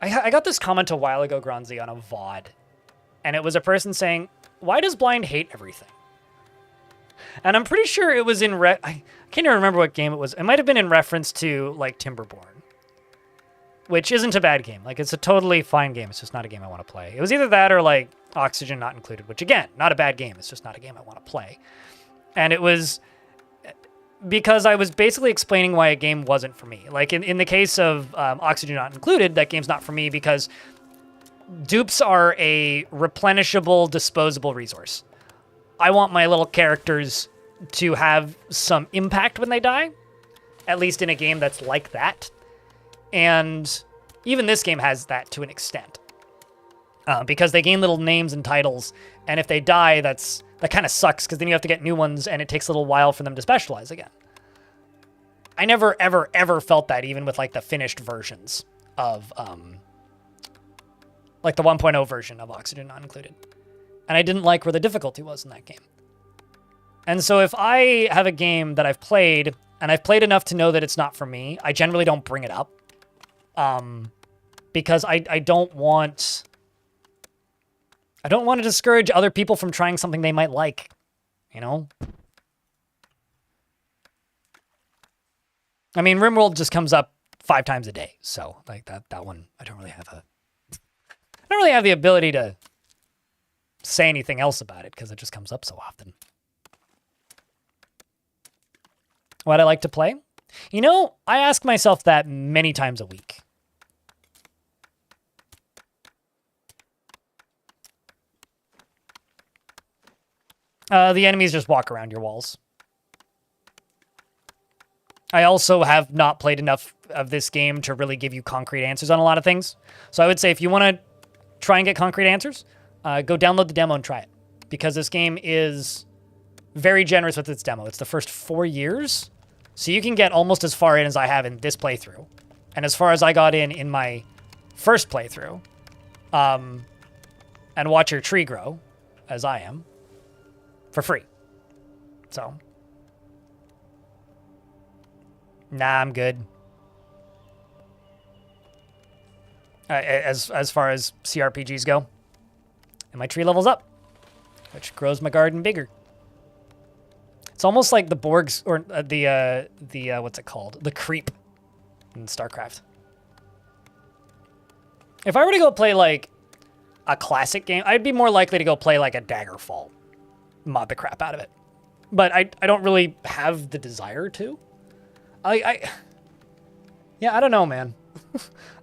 I got this comment a while ago, Gronzi, on a VOD. And it was a person saying, why does Blind hate everything? And I'm pretty sure it was in... I can't even remember what game it was. It might have been in reference to, like, Timberborn. Which isn't a bad game. Like, it's a totally fine game. It's just not a game I want to play. It was either that or, like, Oxygen Not Included. Which, again, not a bad game. It's just not a game I want to play. And it was... because I was basically explaining why a game wasn't for me. Like, in the case of Oxygen Not Included, that game's not for me because dupes are a replenishable, disposable resource. I want my little characters to have some impact when they die, at least in a game that's like that. And even this game has that to an extent. Because they gain little names and titles, and if they die, that kind of sucks, because then you have to get new ones, and it takes a little while for them to specialize again. I never, ever, ever felt that, even with, like, the finished versions of, like, the 1.0 version of Oxygen Not Included. And I didn't like where the difficulty was in that game. And so if I have a game that I've played, and I've played enough to know that it's not for me, I generally don't bring it up. Because I don't want... I don't want to discourage other people from trying something they might like, you know? I mean, RimWorld just comes up 5 times a day, so like that one, I don't really have the ability to say anything else about it because it just comes up so often. What I like to play? You know, I ask myself that many times a week. The enemies just walk around your walls. I also have not played enough of this game to really give you concrete answers on a lot of things. So I would say if you want to try and get concrete answers, go download the demo and try it. Because this game is very generous with its demo. It's the first 4 years. So you can get almost as far in as I have in this playthrough. And as far as I got in my first playthrough. And watch your tree grow, as I am. For free. So. Nah, I'm good. As far as CRPGs go. And my tree levels up. Which grows my garden bigger. It's almost like the Borgs, or the what's it called? The creep in StarCraft. If I were to go play, like, a classic game, I'd be more likely to go play, like, a Daggerfall. Mod the crap out of it. But I don't really have the desire to. Yeah, I don't know, man.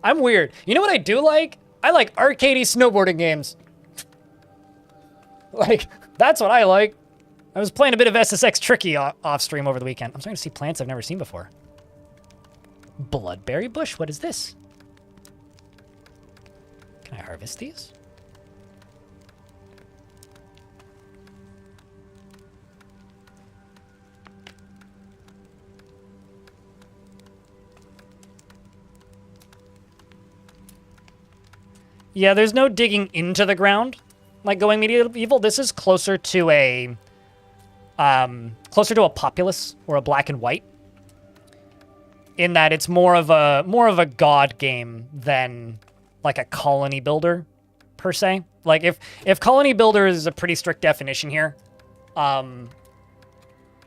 I'm weird. You know what I do like? I like arcadey snowboarding games. Like, that's what I like. I was playing a bit of SSX Tricky off stream over the weekend. I'm starting to see plants I've never seen before. Bloodberry bush? What is this? Can I harvest these? Yeah, there's no digging into the ground like going medieval. This is closer to a populace or a black and white. In that it's more of a god game than like a colony builder per se. Like if colony builder is a pretty strict definition here,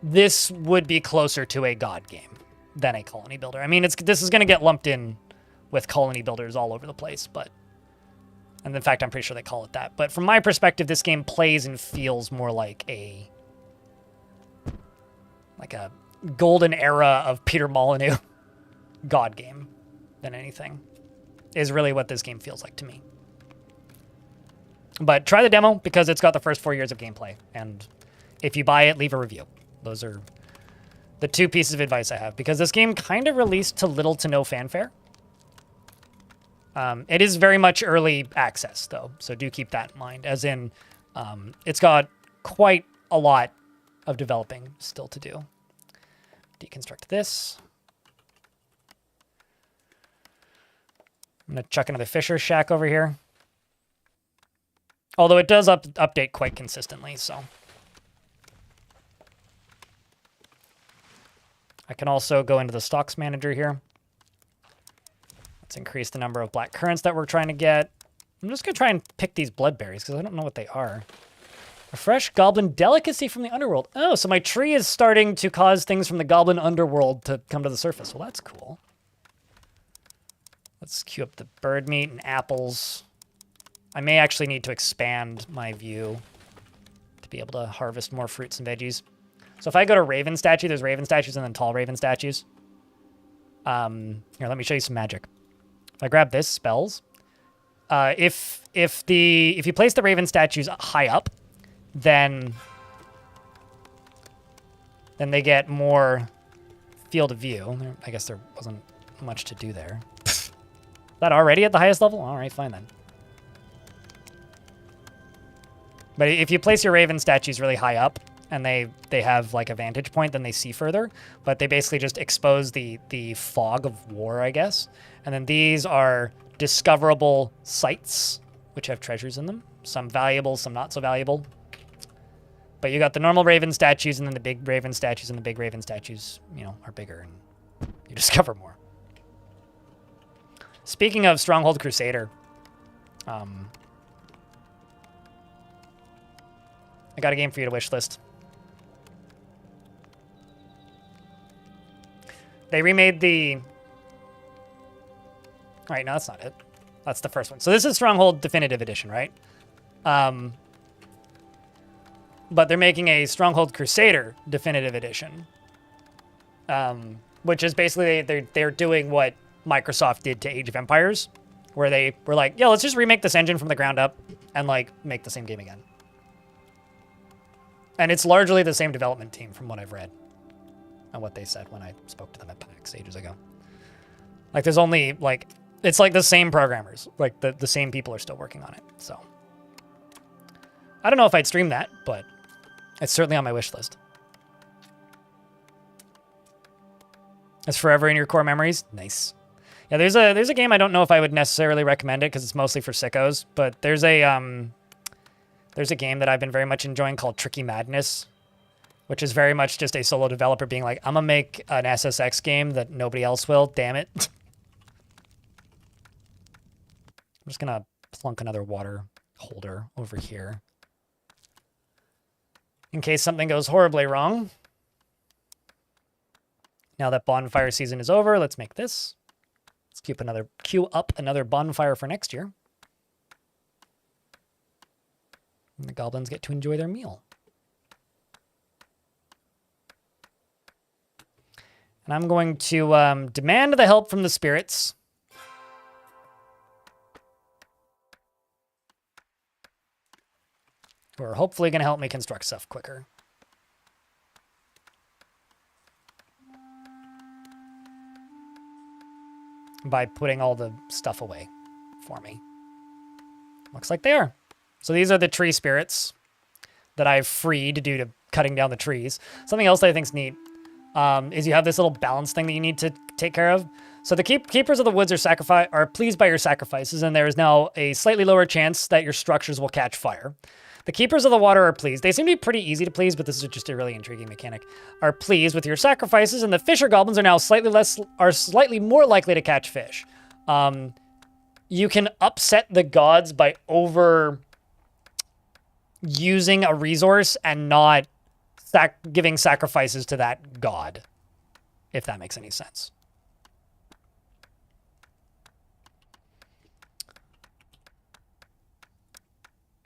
this would be closer to a god game than a colony builder. I mean, this is going to get lumped in with colony builders all over the place, but... And in fact, I'm pretty sure they call it that. But from my perspective, this game plays and feels more like a golden era of Peter Molyneux God game than anything, is really what this game feels like to me. But try the demo because it's got the first 4 years of gameplay. And if you buy it, leave a review. Those are the 2 pieces of advice I have, because this game kind of released to little to no fanfare. It is very much early access, though, so do keep that in mind, as in it's got quite a lot of developing still to do. Deconstruct this. I'm going to chuck another Fisher Shack over here. Although it does update quite consistently, so. I can also go into the stocks manager here. Let's increase the number of black currants that we're trying to get. I'm just going to try and pick these bloodberries because I don't know what they are. A fresh goblin delicacy from the underworld. Oh, so my tree is starting to cause things from the goblin underworld to come to the surface. Well, that's cool. Let's queue up the bird meat and apples. I may actually need to expand my view to be able to harvest more fruits and veggies. So if I go to Raven statue, there's Raven statues and then tall Raven statues. Here, let me show you some magic. If I grab this, spells. If you place the Raven statues high up, then they get more field of view. I guess there wasn't much to do there. Is that already at the highest level? All right, fine then. But if you place your Raven statues really high up, and they have like a vantage point, then they see further. But they basically just expose the fog of war, I guess. And then these are discoverable sites, which have treasures in them. Some valuable, some not so valuable. But you got the normal Raven statues, and then the big Raven statues, and the big Raven statues, you know, are bigger, and you discover more. Speaking of Stronghold Crusader, I got a game for you to wish list. They remade the... All right, no, that's not it. That's the first one. So this is Stronghold Definitive Edition, right? But they're making a Stronghold Crusader Definitive Edition, which is basically they're doing what Microsoft did to Age of Empires, where they were like, yeah, let's just remake this engine from the ground up and like make the same game again. And it's largely the same development team from what I've read and what they said when I spoke to them at PAX ages ago. Like there's only like, it's like the same programmers, like the same people are still working on it. So I don't know if I'd stream that, but it's certainly on my wish list. It's forever in your core memories. Nice. Yeah, there's a game I don't know if I would necessarily recommend it because it's mostly for sickos, but there's a game that I've been very much enjoying called Tricky Madness, which is very much just a solo developer being like, I'm gonna make an SSX game that nobody else will, damn it. I'm just gonna plunk another water holder over here in case something goes horribly wrong. Now that bonfire season is over, let's make this. Let's queue up another bonfire for next year. And the goblins get to enjoy their meal. And I'm going to demand the help from the spirits. Who are hopefully going to help me construct stuff quicker. By putting all the stuff away for me. Looks like they are. So these are the tree spirits that I've freed due to cutting down the trees. Something else that I think is neat is you have this little balance thing that you need to take care of. So the keepers of the woods are pleased by your sacrifices, and there is now a slightly lower chance that your structures will catch fire. The keepers of the water are pleased. They seem to be pretty easy to please, but this is just a really intriguing mechanic. Are pleased with your sacrifices, and the fisher goblins are now slightly more likely to catch fish. You can upset the gods by over using a resource and not giving sacrifices to that god, if that makes any sense.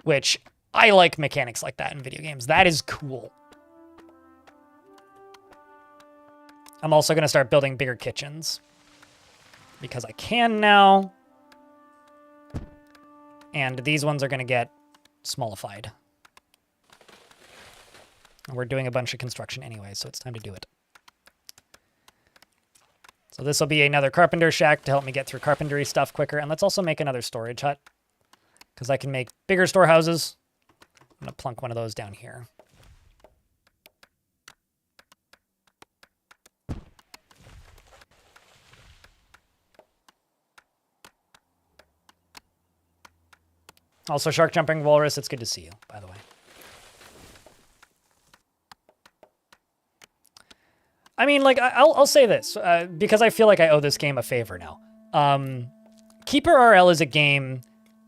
Which, I like mechanics like that in video games. That is cool. I'm also going to start building bigger kitchens. Because I can now. And these ones are going to get smallified. And we're doing a bunch of construction anyway, so it's time to do it. So this will be another carpenter shack to help me get through carpentry stuff quicker. And let's also make another storage hut. Because I can make bigger storehouses. I'm going to plunk one of those down here. Also, Shark Jumping Walrus, it's good to see you, by the way. I mean, like, I'll say this, because I feel like I owe this game a favor now. Keeper RL is a game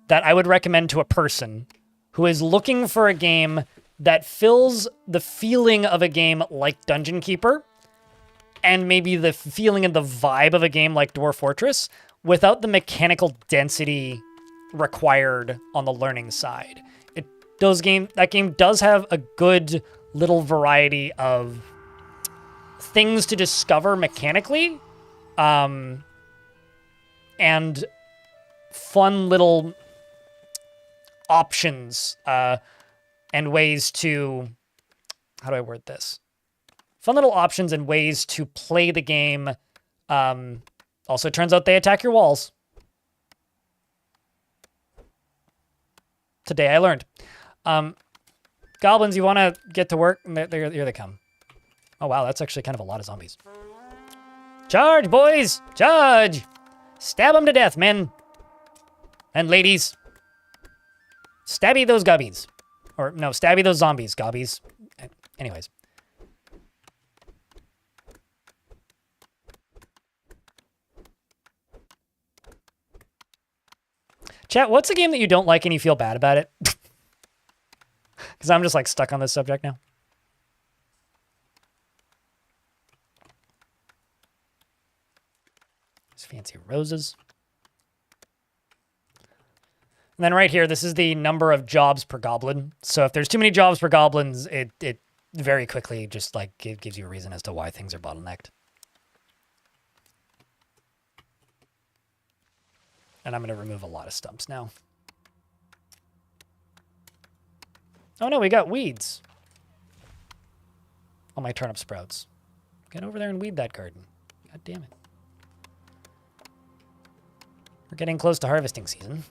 that I would recommend to a person who is looking for a game that fills the feeling of a game like Dungeon Keeper, and maybe the feeling and the vibe of a game like Dwarf Fortress, without the mechanical density required on the learning side. That game does have a good little variety of things to discover mechanically, and fun little options and ways to, how do I word this? Fun little options and ways to play the game. Also, it turns out they attack your walls. Today I learned. Goblins, you want to get to work? Here they come. Oh, wow, that's actually kind of a lot of zombies. Charge, boys! Charge! Stab them to death, men. And ladies. Stabby those gobbies. Or, no, stabby those zombies, gobbies. Anyways. Chat, what's a game that you don't like and you feel bad about it? Because I'm just, like, stuck on this subject now. These fancy roses. And then right here, this is the number of jobs per goblin. So if there's too many jobs per goblins, it very quickly just, like, it gives you a reason as to why things are bottlenecked. And I'm going to remove a lot of stumps now. Oh no, we got weeds. Oh, my turnip sprouts. Get over there and weed that garden. God damn it. We're getting close to harvesting season.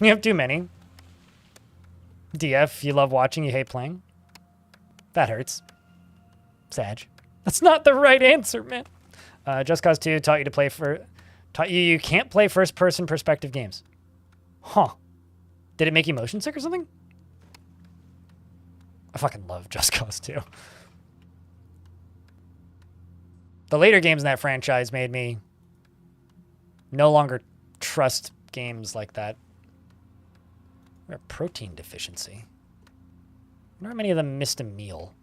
You have too many. DF, you love watching, you hate playing. That hurts. Sag. That's not the right answer, man. Just Cause 2 taught you to play taught you can't play first-person perspective games. Huh. Did it make you motion sick or something? I fucking love Just Cause 2. The later games in that franchise made me no longer trust games like that. We're a protein deficiency. I wonder how many of them missed a meal.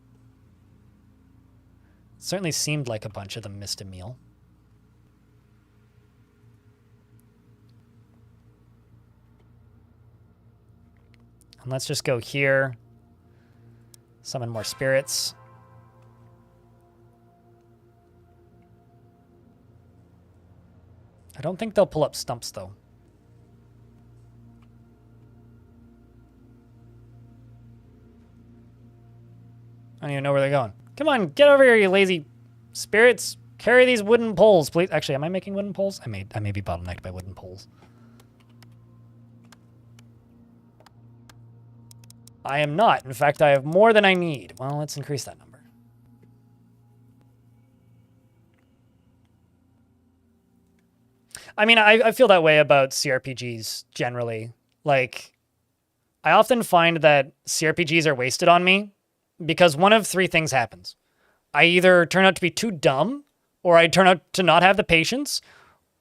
It certainly seemed like a bunch of them missed a meal. And let's just go here. Summon more spirits. I don't think they'll pull up stumps, though. I don't even know where they're going. Come on, get over here, you lazy spirits. Carry these wooden poles, please. Actually, am I making wooden poles? I may be bottlenecked by wooden poles. I am not. In fact, I have more than I need. Well, let's increase that number. I mean, I feel that way about CRPGs generally. Like, I often find that CRPGs are wasted on me because one of three things happens. I either turn out to be too dumb, or I turn out to not have the patience,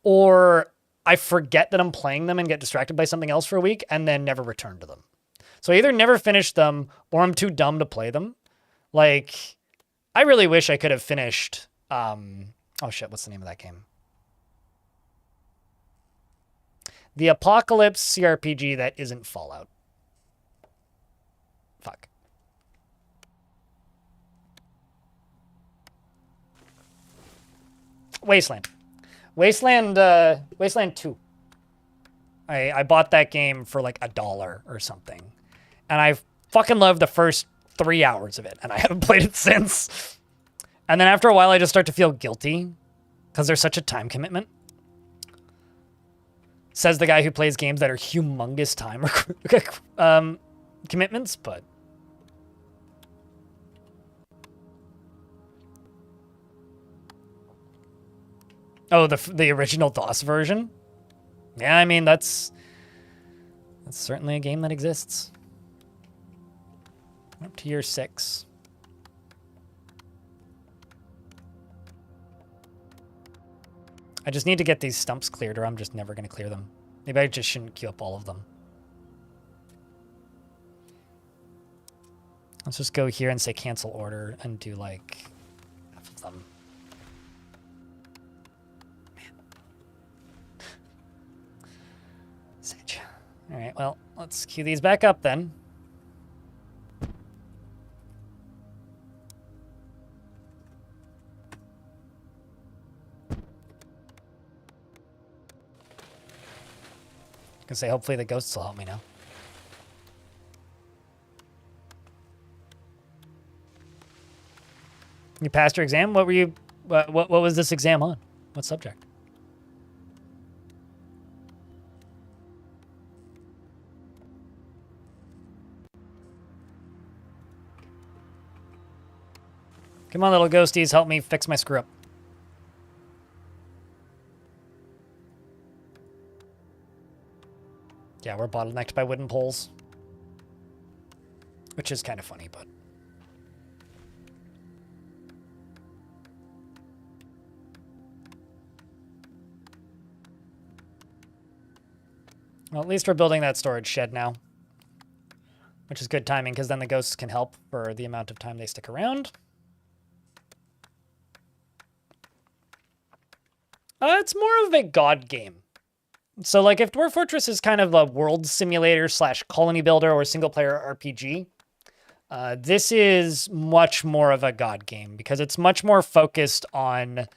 or I forget that I'm playing them and get distracted by something else for a week and then never return to them. So I either never finish them or I'm too dumb to play them. Like, I really wish I could have finished, oh shit, what's the name of that game? The Apocalypse CRPG that isn't Fallout. Fuck. Wasteland. Wasteland 2. I bought that game for like $1 or something. And I fucking loved the first 3 hours of it, and I haven't played it since. And then after a while, I just start to feel guilty because there's such a time commitment. Says the guy who plays games that are humongous time commitments, but... Oh, the original DOS version? Yeah, I mean, that's certainly a game that exists. Up to year 6. I just need to get these stumps cleared or I'm just never going to clear them. Maybe I just shouldn't queue up all of them. Let's just go here and say cancel order and do like half of them. Sage. All right, well, let's queue these back up then. I can say hopefully the ghosts will help me now. You passed your exam? What were you... What was this exam on? What subject? Come on, little ghosties, help me fix my screw-up. Yeah, we're bottlenecked by wooden poles. Which is kind of funny, but... Well, at least we're building that storage shed now. Which is good timing, because then the ghosts can help for the amount of time they stick around. It's more of a god game. So, like, if Dwarf Fortress is kind of a world simulator slash colony builder or single-player RPG, this is much more of a god game because it's much more focused on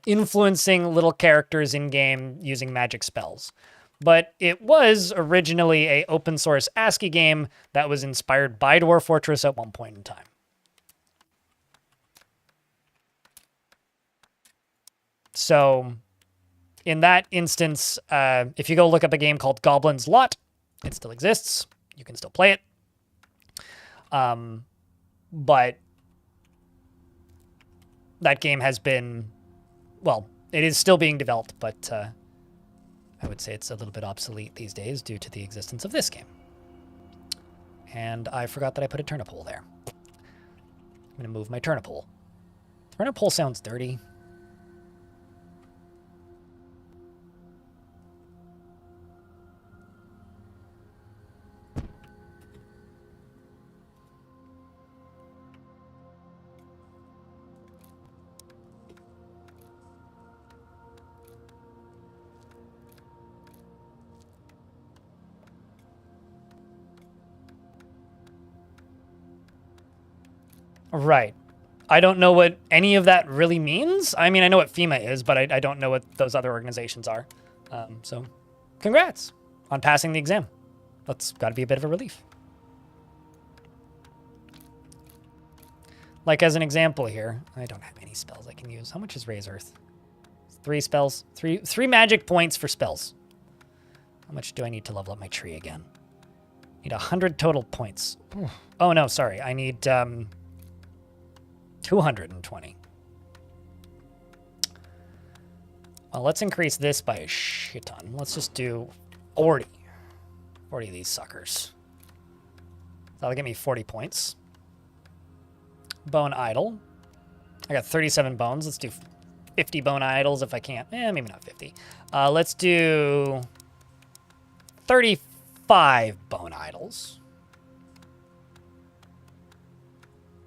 influencing little characters in-game using magic spells. But it was originally an open-source ASCII game that was inspired by Dwarf Fortress at one point in time. So... in that instance, if you go look up a game called Goblin's Lot, it still exists. You can still play it. But that game has been, well, it is still being developed, but I would say it's a little bit obsolete these days due to the existence of this game. And I forgot that I put a turnip hole there. I'm going to move my turnip hole. Turnip hole sounds dirty. Right. I don't know what any of that really means. I mean, I know what FEMA is, but I don't know what those other organizations are. So, congrats on passing the exam. That's got to be a bit of a relief. Like, as an example here, I don't have any spells I can use. How much is Raise Earth? 3 spells. Three magic points for spells. How much do I need to level up my tree again? Need 100 total points. Oh, no, sorry. I need 220. Well, let's increase this by a shit ton. Let's just do 40. 40 of these suckers. That'll get me 40 points. Bone idol. I got 37 bones. Let's do 50 bone idols if I can't. Maybe not 50. Let's do 35 bone idols.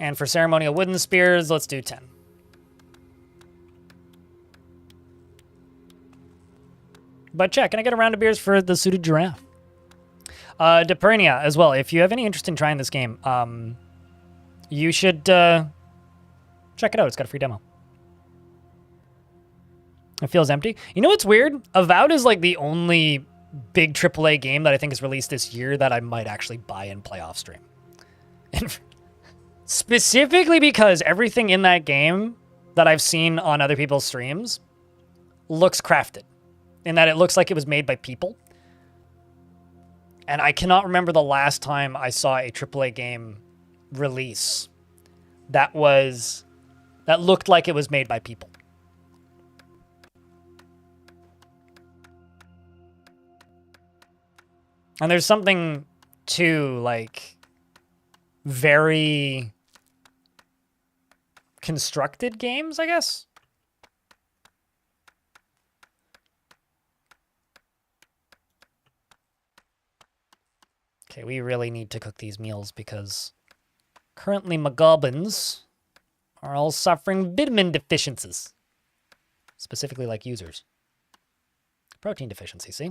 And for ceremonial wooden spears, let's do 10. But check, can I get a round of beers for the suited giraffe? Depernia as well. If you have any interest in trying this game, you should check it out. It's got a free demo. It feels empty. You know what's weird? Avowed is like the only big AAA game that I think is released this year that I might actually buy and play off stream. And specifically because everything in that game that I've seen on other people's streams looks crafted. In that it looks like it was made by people. And I cannot remember the last time I saw a AAA game release that looked like it was made by people. And there's something to, like, very constructed games, I guess. Okay, we really need to cook these meals because currently my gobins are all suffering vitamin deficiencies. Specifically like users. Protein deficiency, see?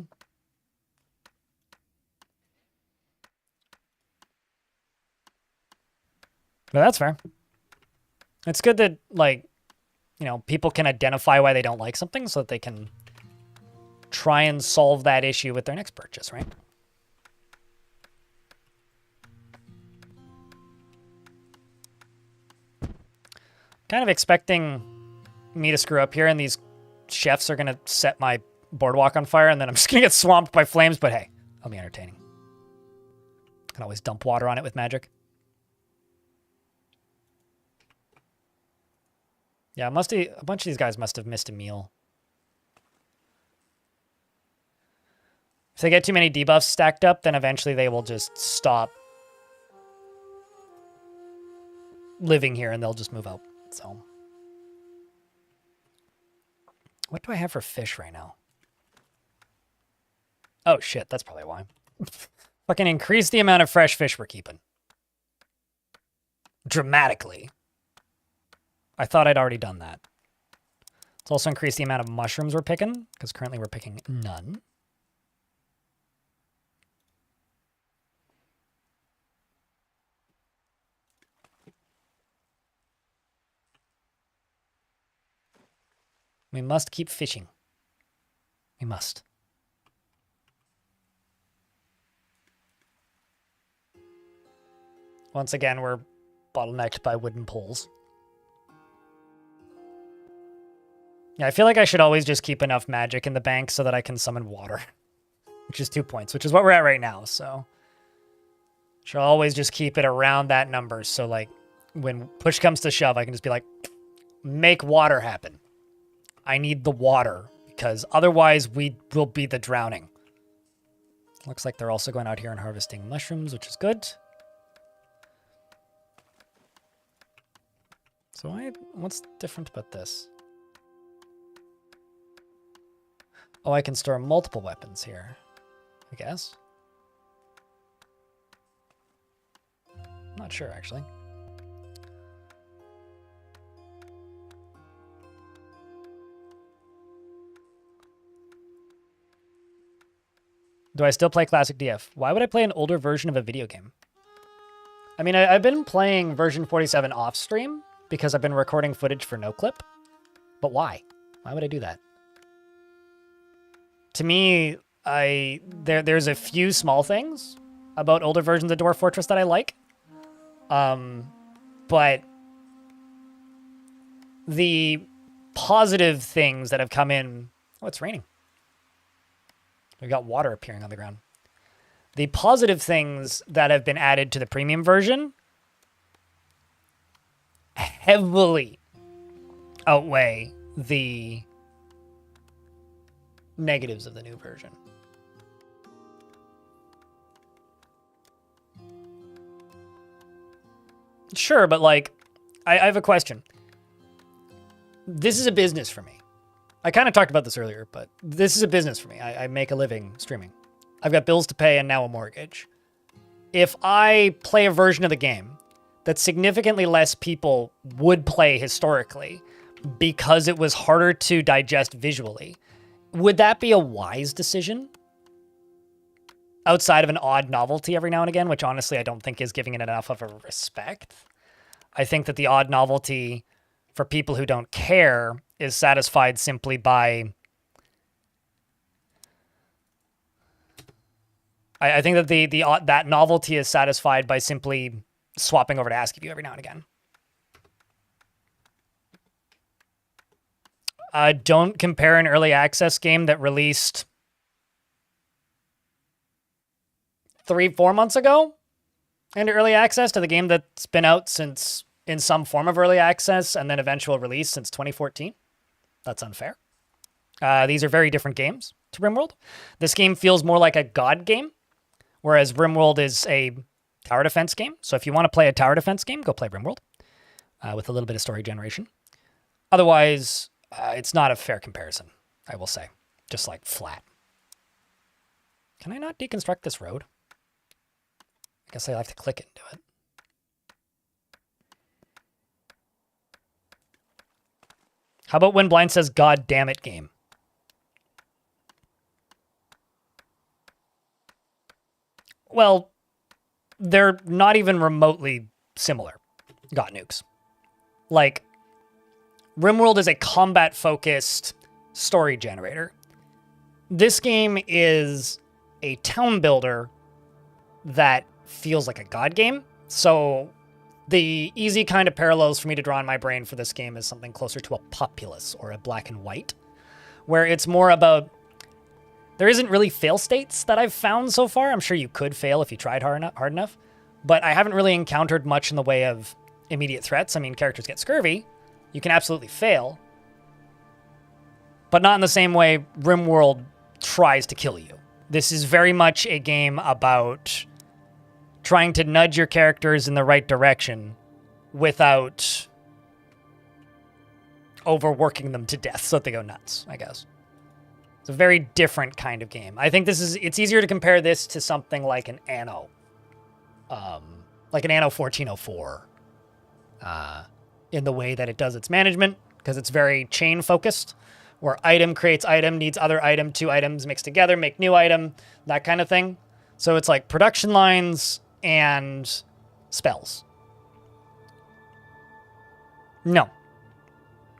But that's fair. It's good that, like, you know, people can identify why they don't like something so that they can try and solve that issue with their next purchase, right? Kind of expecting me to screw up here and these chefs are going to set my boardwalk on fire and then I'm just going to get swamped by flames, but hey, I'll be entertaining. Can always dump water on it with magic. Yeah, a bunch of these guys must have missed a meal. If they get too many debuffs stacked up, then eventually they will just stop living here and they'll just move out. So, what do I have for fish right now? Oh shit, that's probably why. Fucking increase the amount of fresh fish we're keeping. Dramatically. I thought I'd already done that. Let's also increase the amount of mushrooms we're picking, because currently we're picking none. We must keep fishing. We must. Once again, we're bottlenecked by wooden poles. Yeah, I feel like I should always just keep enough magic in the bank so that I can summon water. Which is 2 points, which is what we're at right now, so. Should always just keep it around that number, so like, when push comes to shove, I can just be like, make water happen. I need the water, because otherwise we will be the drowning. Looks like they're also going out here and harvesting mushrooms, which is good. So what's different about this? Oh, I can store multiple weapons here, I guess. Not sure, actually. Do I still play Classic DF? Why would I play an older version of a video game? I mean, I've been playing version 47 off stream because I've been recording footage for NoClip. But why? Why would I do that? To me, there's a few small things about older versions of Dwarf Fortress that I like. But the positive things that have come in... Oh, it's raining. We've got water appearing on the ground. The positive things that have been added to the premium version heavily outweigh the negatives of the new version. Sure, but like, I have a question. This is a business for me. I kind of talked about this earlier, but this is a business for me. I make a living streaming. I've got bills to pay and now a mortgage. If I play a version of the game that significantly less people would play historically because it was harder to digest visually. Would that be a wise decision? Outside of an odd novelty every now and again, which honestly I don't think is giving it enough of a respect. I think that the odd novelty for people who don't care is satisfied simply by... I think that that novelty is satisfied by simply swapping over to ASCII view every now and again. Don't compare an early access game that released 3-4 months ago into early access to the game that's been out since in some form of early access and then eventual release since 2014. That's unfair. These are very different games to RimWorld. This game feels more like a God game, whereas RimWorld is a tower defense game. So if you want to play a tower defense game, go play RimWorld with a little bit of story generation. Otherwise, it's not a fair comparison, I will say. Just like flat. Can I not deconstruct this road? I guess I have to click it and do it. How about when Blind says, "God damn it, game"? Well, they're not even remotely similar. Got nukes. Like, RimWorld is a combat-focused story generator. This game is a town builder that feels like a God game. So the easy kind of parallels for me to draw in my brain for this game is something closer to a Populous or a Black and White, where it's more about... There isn't really fail states that I've found so far. I'm sure you could fail if you tried hard enough, but I haven't really encountered much in the way of immediate threats. I mean, characters get scurvy. You can absolutely fail, but not in the same way RimWorld tries to kill you. This is very much a game about trying to nudge your characters in the right direction without overworking them to death so that they go nuts, I guess. It's a very different kind of game. I think it's easier to compare this to something like an Anno. Like an Anno 1404. In the way that it does its management, because it's very chain focused, where item creates item, needs other item, 2 items mixed together, make new item, that kind of thing. So it's like production lines and spells. No.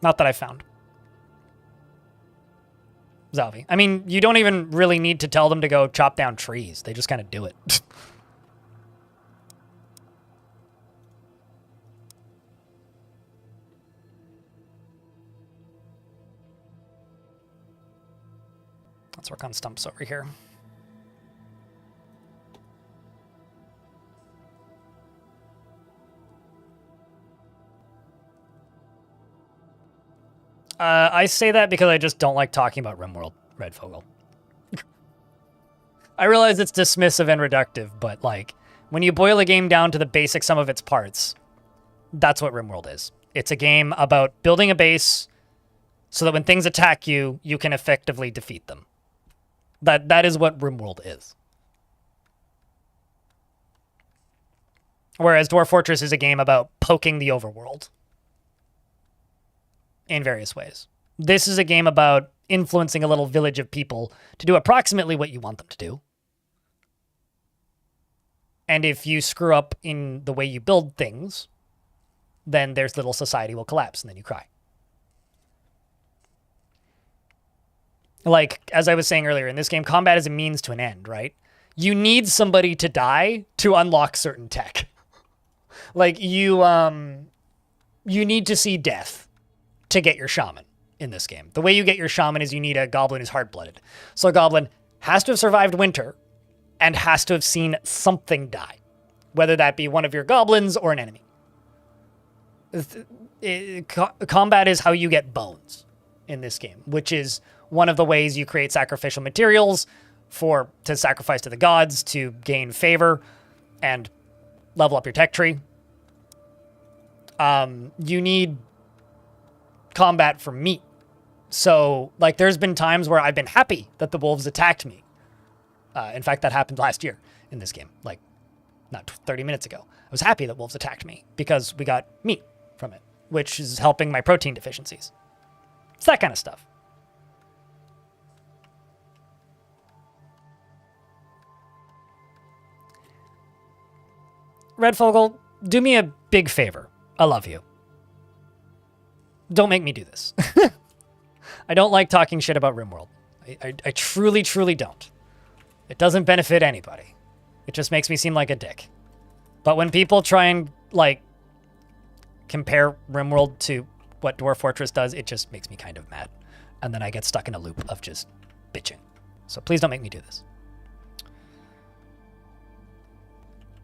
Not that I found. Zalvi. I mean, you don't even really need to tell them to go chop down trees. They just kind of do it. Let's work on stumps over here. I say that because I just don't like talking about RimWorld, Red Fogel. I realize it's dismissive and reductive, but like, when you boil a game down to the basic sum of its parts, that's what RimWorld is. It's a game about building a base so that when things attack you, you can effectively defeat them. That is what RimWorld is. Whereas Dwarf Fortress is a game about poking the overworld in various ways. This is a game about influencing a little village of people to do approximately what you want them to do. And if you screw up in the way you build things, then their little society will collapse and then you cry. Like, as I was saying earlier, in this game, combat is a means to an end, right? You need somebody to die to unlock certain tech. Like, you need to see death to get your shaman in this game. The way you get your shaman is you need a goblin who's hard-blooded. So a goblin has to have survived winter and has to have seen something die, whether that be one of your goblins or an enemy. Combat is how you get bones in this game, which is one of the ways you create sacrificial materials to sacrifice to the gods to gain favor and level up your tech tree. You need combat for meat. So, like, there's been times where I've been happy that the wolves attacked me. In fact, that happened last year in this game. Like, not 30 minutes ago. I was happy that wolves attacked me because we got meat from it, which is helping my protein deficiencies. It's that kind of stuff. Red Fogel, do me a big favor. I love you. Don't make me do this. I don't like talking shit about RimWorld. I truly, truly don't. It doesn't benefit anybody. It just makes me seem like a dick. But when people try and, like, compare RimWorld to what Dwarf Fortress does, it just makes me kind of mad. And then I get stuck in a loop of just bitching. So please don't make me do this.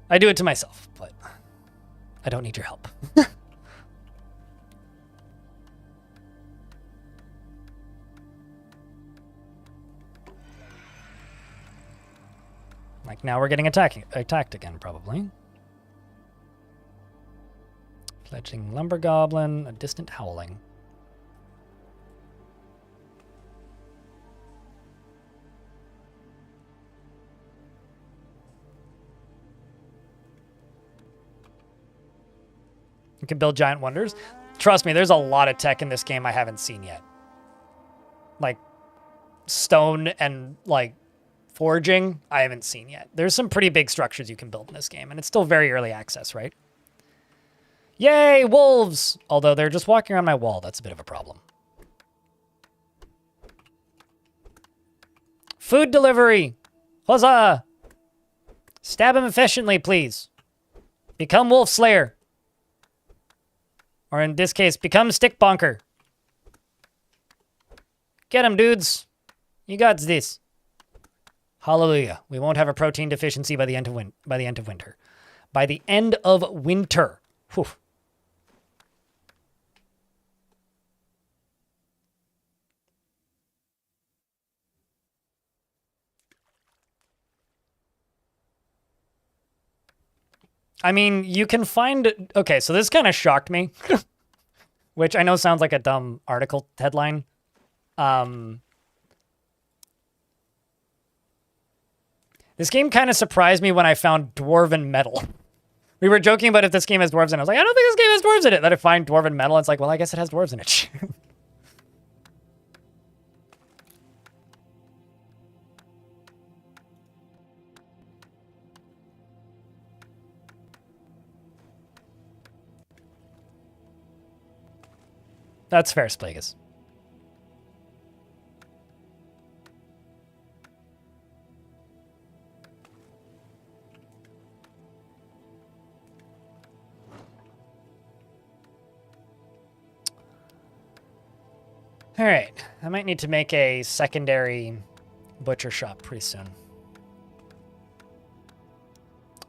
I do it to myself, but I don't need your help. Like, now we're getting attacked again, probably. Fledgling Lumber Goblin, a distant howling. You can build giant wonders. Trust me, there's a lot of tech in this game I haven't seen yet. Like, stone and, like, forging, I haven't seen yet. There's some pretty big structures you can build in this game, and it's still very early access, right? Yay, wolves! Although they're just walking around my wall. That's a bit of a problem. Food delivery! Huzzah! Stab him efficiently, please. Become Wolf Slayer. Or in this case, become Stick Bonker. Get him, dudes. You got this. Hallelujah. We won't have a protein deficiency by the end of winter. By the end of winter. Whew. I mean, you can find... Okay, so this kind of shocked me. Which I know sounds like a dumb article headline. This game kind of surprised me when I found Dwarven Metal. We were joking about if this game has dwarves in it. I was like, I don't think this game has dwarves in it. Then I find Dwarven Metal, and it's like, well, I guess it has dwarves in it. That's fair, Splagus. All right, I might need to make a secondary butcher shop pretty soon.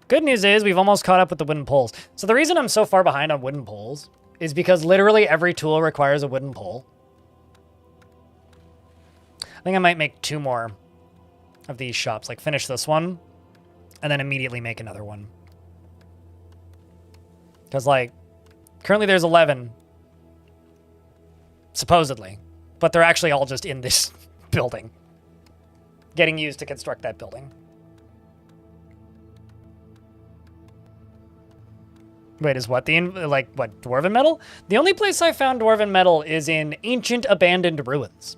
Good news is we've almost caught up with the wooden poles. So the reason I'm so far behind on wooden poles is because literally every tool requires a wooden pole. I think I might make 2 more of these shops, like finish this one and then immediately make another one. Because, like, currently there's 11, supposedly, but they're actually all just in this building, getting used to construct that building. Wait, is what what, Dwarven Metal? The only place I found Dwarven Metal is in ancient abandoned ruins.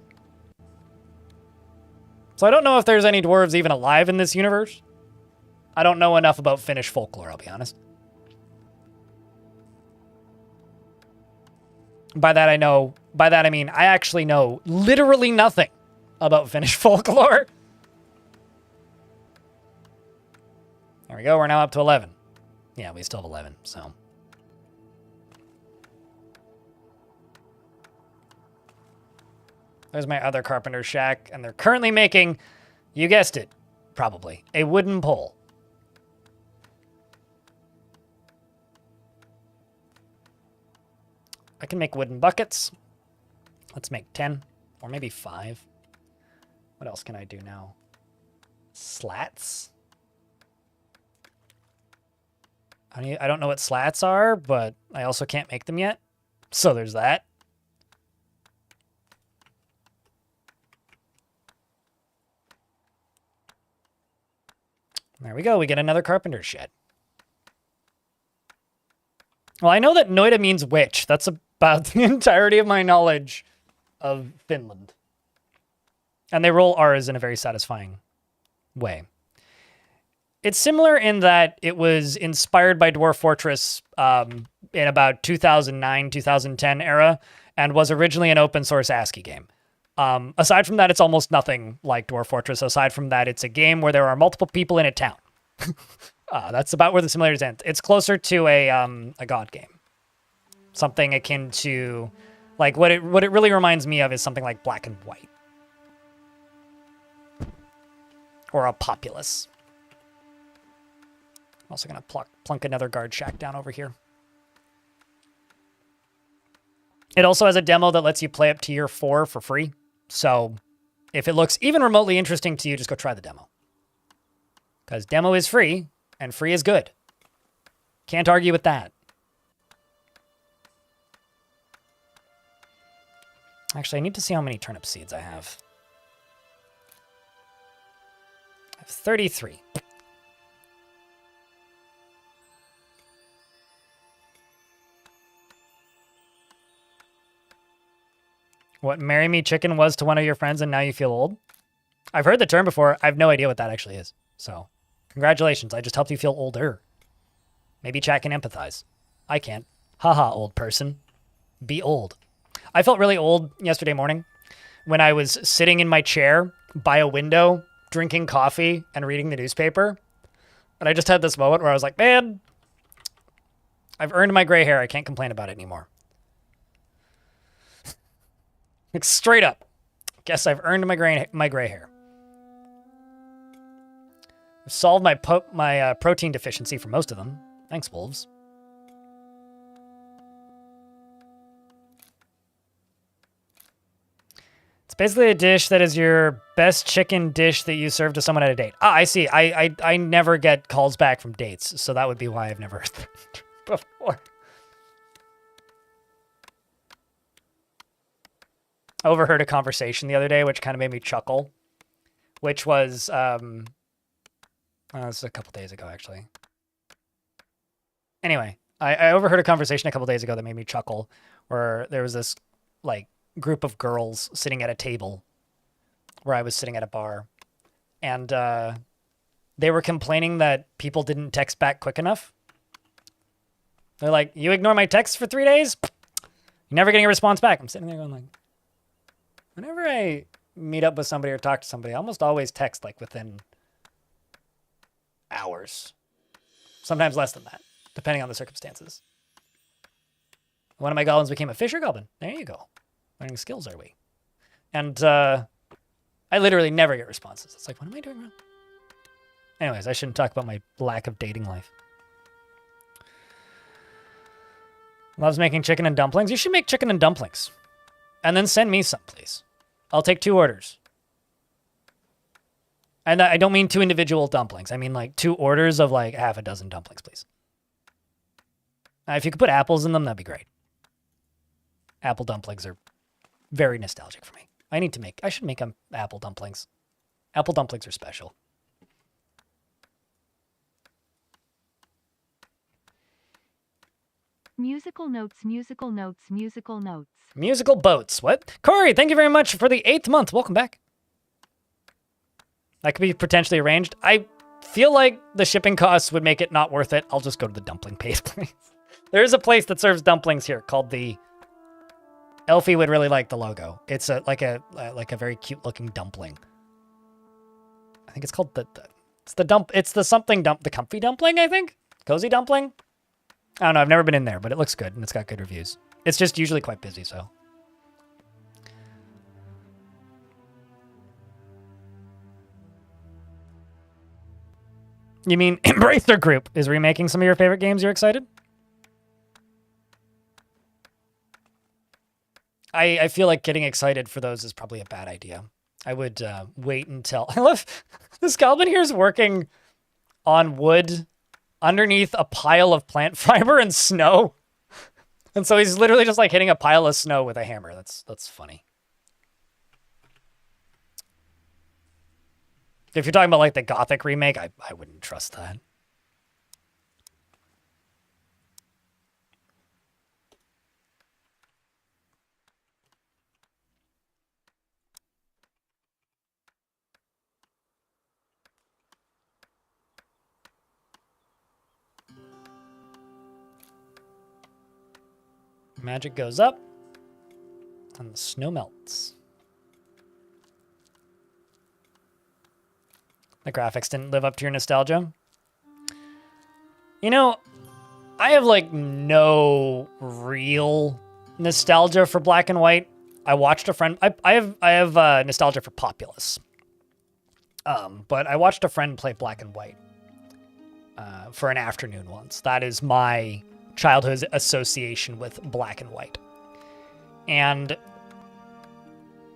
So I don't know if there's any dwarves even alive in this universe. I don't know enough about Finnish folklore, I'll be honest. By that I mean I actually know literally nothing about Finnish folklore. There we go, we're now up to 11. Yeah, we still have 11, so. There's my other carpenter shack, and they're currently making, you guessed it, probably, a wooden pole. I can make wooden buckets. Let's make 10, or maybe 5. What else can I do now? Slats? I don't know what slats are, but I also can't make them yet. So there's that. There we go. We get another carpenter's shed. Well, I know that Noita means witch. That's about the entirety of my knowledge of Finland. And they roll R's in a very satisfying way. It's similar in that it was inspired by Dwarf Fortress in about 2009, 2010 era, and was originally an open source ASCII game. Aside from that, it's almost nothing like Dwarf Fortress. Aside from that, it's a game where there are multiple people in a town. That's about where the similarities end. It's closer to a god game. Something akin to, like, what it really reminds me of is something like Black and White. Or a Populous. I'm also going to plunk another guard shack down over here. It also has a demo that lets you play up to Tier 4 for free. So if it looks even remotely interesting to you, just go try the demo. Because demo is free, and free is good. Can't argue with that. Actually, I need to see how many turnip seeds I have. I have 33. What Marry Me Chicken was to one of your friends and now you feel old? I've heard the term before. I have no idea what that actually is. So, congratulations. I just helped you feel older. Maybe chat can empathize. I can't. Haha, old person. Be old. I felt really old yesterday morning when I was sitting in my chair by a window, drinking coffee and reading the newspaper. And I just had this moment where I was like, man, I've earned my gray hair. I can't complain about it anymore. Like, straight up. Guess I've earned my gray hair. I've solved my protein deficiency for most of them. Thanks, wolves. It's basically a dish that is your best chicken dish that you serve to someone at a date. Ah, I see. I never get calls back from dates, so that would be why I've never heard that before. I overheard a conversation the other day, which kind of made me chuckle, which was, this is a couple days ago, actually. Anyway, I overheard a conversation a couple days ago that made me chuckle, where there was this, like, group of girls sitting at a table where I was sitting at a bar, and they were complaining that people didn't text back quick enough. They're like, you ignore my texts for 3 days? You're never getting a response back. I'm sitting there going like, whenever I meet up with somebody or talk to somebody, I almost always text like within hours. Sometimes less than that, depending on the circumstances. One of my goblins became a fisher goblin. There you go. Learning skills, are we? And I literally never get responses. It's like, what am I doing wrong? Anyways, I shouldn't talk about my lack of dating life. Loves making chicken and dumplings. You should make chicken and dumplings. And then send me some, please. I'll take 2 orders. And I don't mean 2 individual dumplings. I mean like 2 orders of like half a dozen dumplings, please. If you could put apples in them, that'd be great. Apple dumplings are very nostalgic for me. I should make them apple dumplings. Apple dumplings are special. Musical notes, musical notes, musical notes. Musical boats. What? Corey, thank you very much for the 8th month. Welcome back. That could be potentially arranged. I feel like the shipping costs would make it not worth it. I'll just go to the dumpling place. There is a place that serves dumplings here called the... Elfie would really like the logo. It's like a very cute looking dumpling. I think it's called the comfy dumpling, I think? Cozy dumpling? I don't know, I've never been in there, but it looks good and it's got good reviews. It's just usually quite busy, so. You mean Embracer Group is remaking some of your favorite games? You're excited? I feel like getting excited for those is probably a bad idea. I would wait until... I love... This goblin here is working on wood underneath a pile of plant fiber and snow. And so he's literally just like hitting a pile of snow with a hammer. That's funny. If you're talking about like the Gothic remake, I wouldn't trust that. Magic goes up, and the snow melts. The graphics didn't live up to your nostalgia. You know, I have like no real nostalgia for Black and White. I watched a friend. I have nostalgia for Populous. But I watched a friend play Black and White for an afternoon once. That is my childhood association with Black and White. And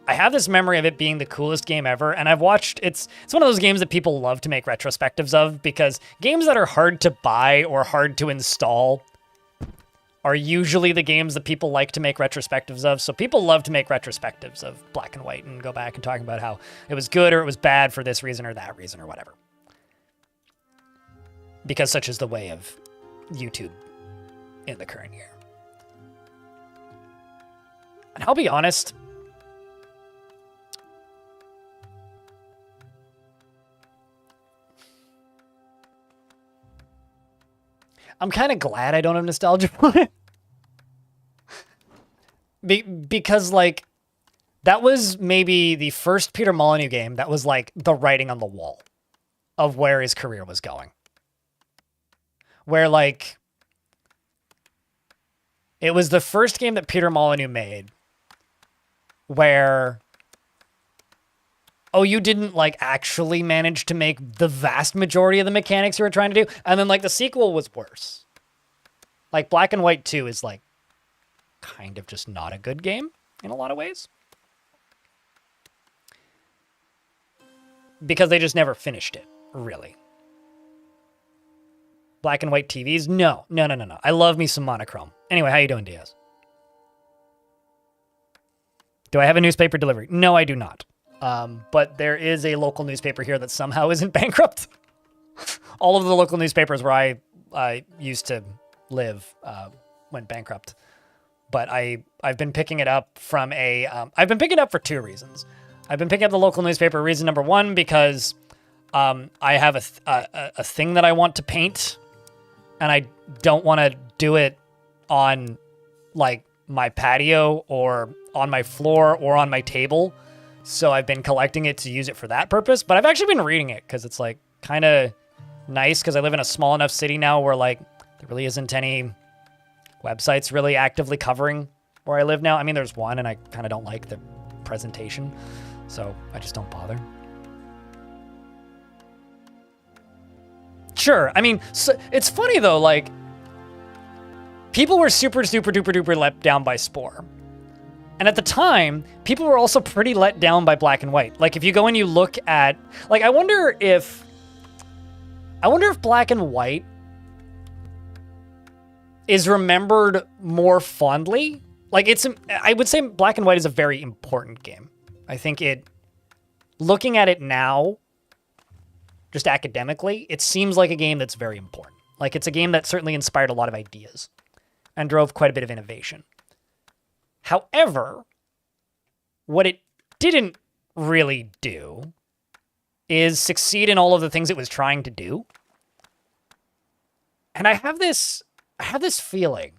I have this memory of it being the coolest game ever, and I've watched, it's one of those games that people love to make retrospectives of, because games that are hard to buy or hard to install are usually the games that people like to make retrospectives of. So people love to make retrospectives of Black and White and go back and talk about how it was good or it was bad for this reason or that reason or whatever. Because such is the way of YouTube in the current year. And I'll be honest, I'm kind of glad I don't have nostalgia for it. Because, like, that was maybe the first Peter Molyneux game that was, like, the writing on the wall of where his career was going. Where, like, it was the first game that Peter Molyneux made where, oh, you didn't, like, actually manage to make the vast majority of the mechanics you were trying to do. And then, like, the sequel was worse. Like, Black and White 2 is, like, kind of just not a good game in a lot of ways. Because they just never finished it, really. Black and White TVs? No. I love me some monochrome. Anyway, how you doing, Diaz? Do I have a newspaper delivery? No, I do not. But there is a local newspaper here that somehow isn't bankrupt. All of the local newspapers where I used to live went bankrupt. But I've been picking it up from I've been picking it up for two reasons. I've been picking up the local newspaper. Reason number one, because I have a thing that I want to paint, and I don't want to do it on, like, my patio or on my floor or on my table. So I've been collecting it to use it for that purpose. But I've actually been reading it because it's, like, kind of nice, because I live in a small enough city now where, like, there really isn't any websites really actively covering where I live now. I mean, there's one, and I kind of don't like the presentation, so I just don't bother. Sure, I mean, so it's funny though, like, people were super duper let down by Spore. And at the time, people were also pretty let down by Black and White. Like, if you go and you look at, like, I wonder if Black and White is remembered more fondly. Like, I would say Black and White is a very important game. I think looking at it now, just academically, it seems like a game that's very important. Like, it's a game that certainly inspired a lot of ideas and drove quite a bit of innovation. However, what it didn't really do is succeed in all of the things it was trying to do. And I have this feeling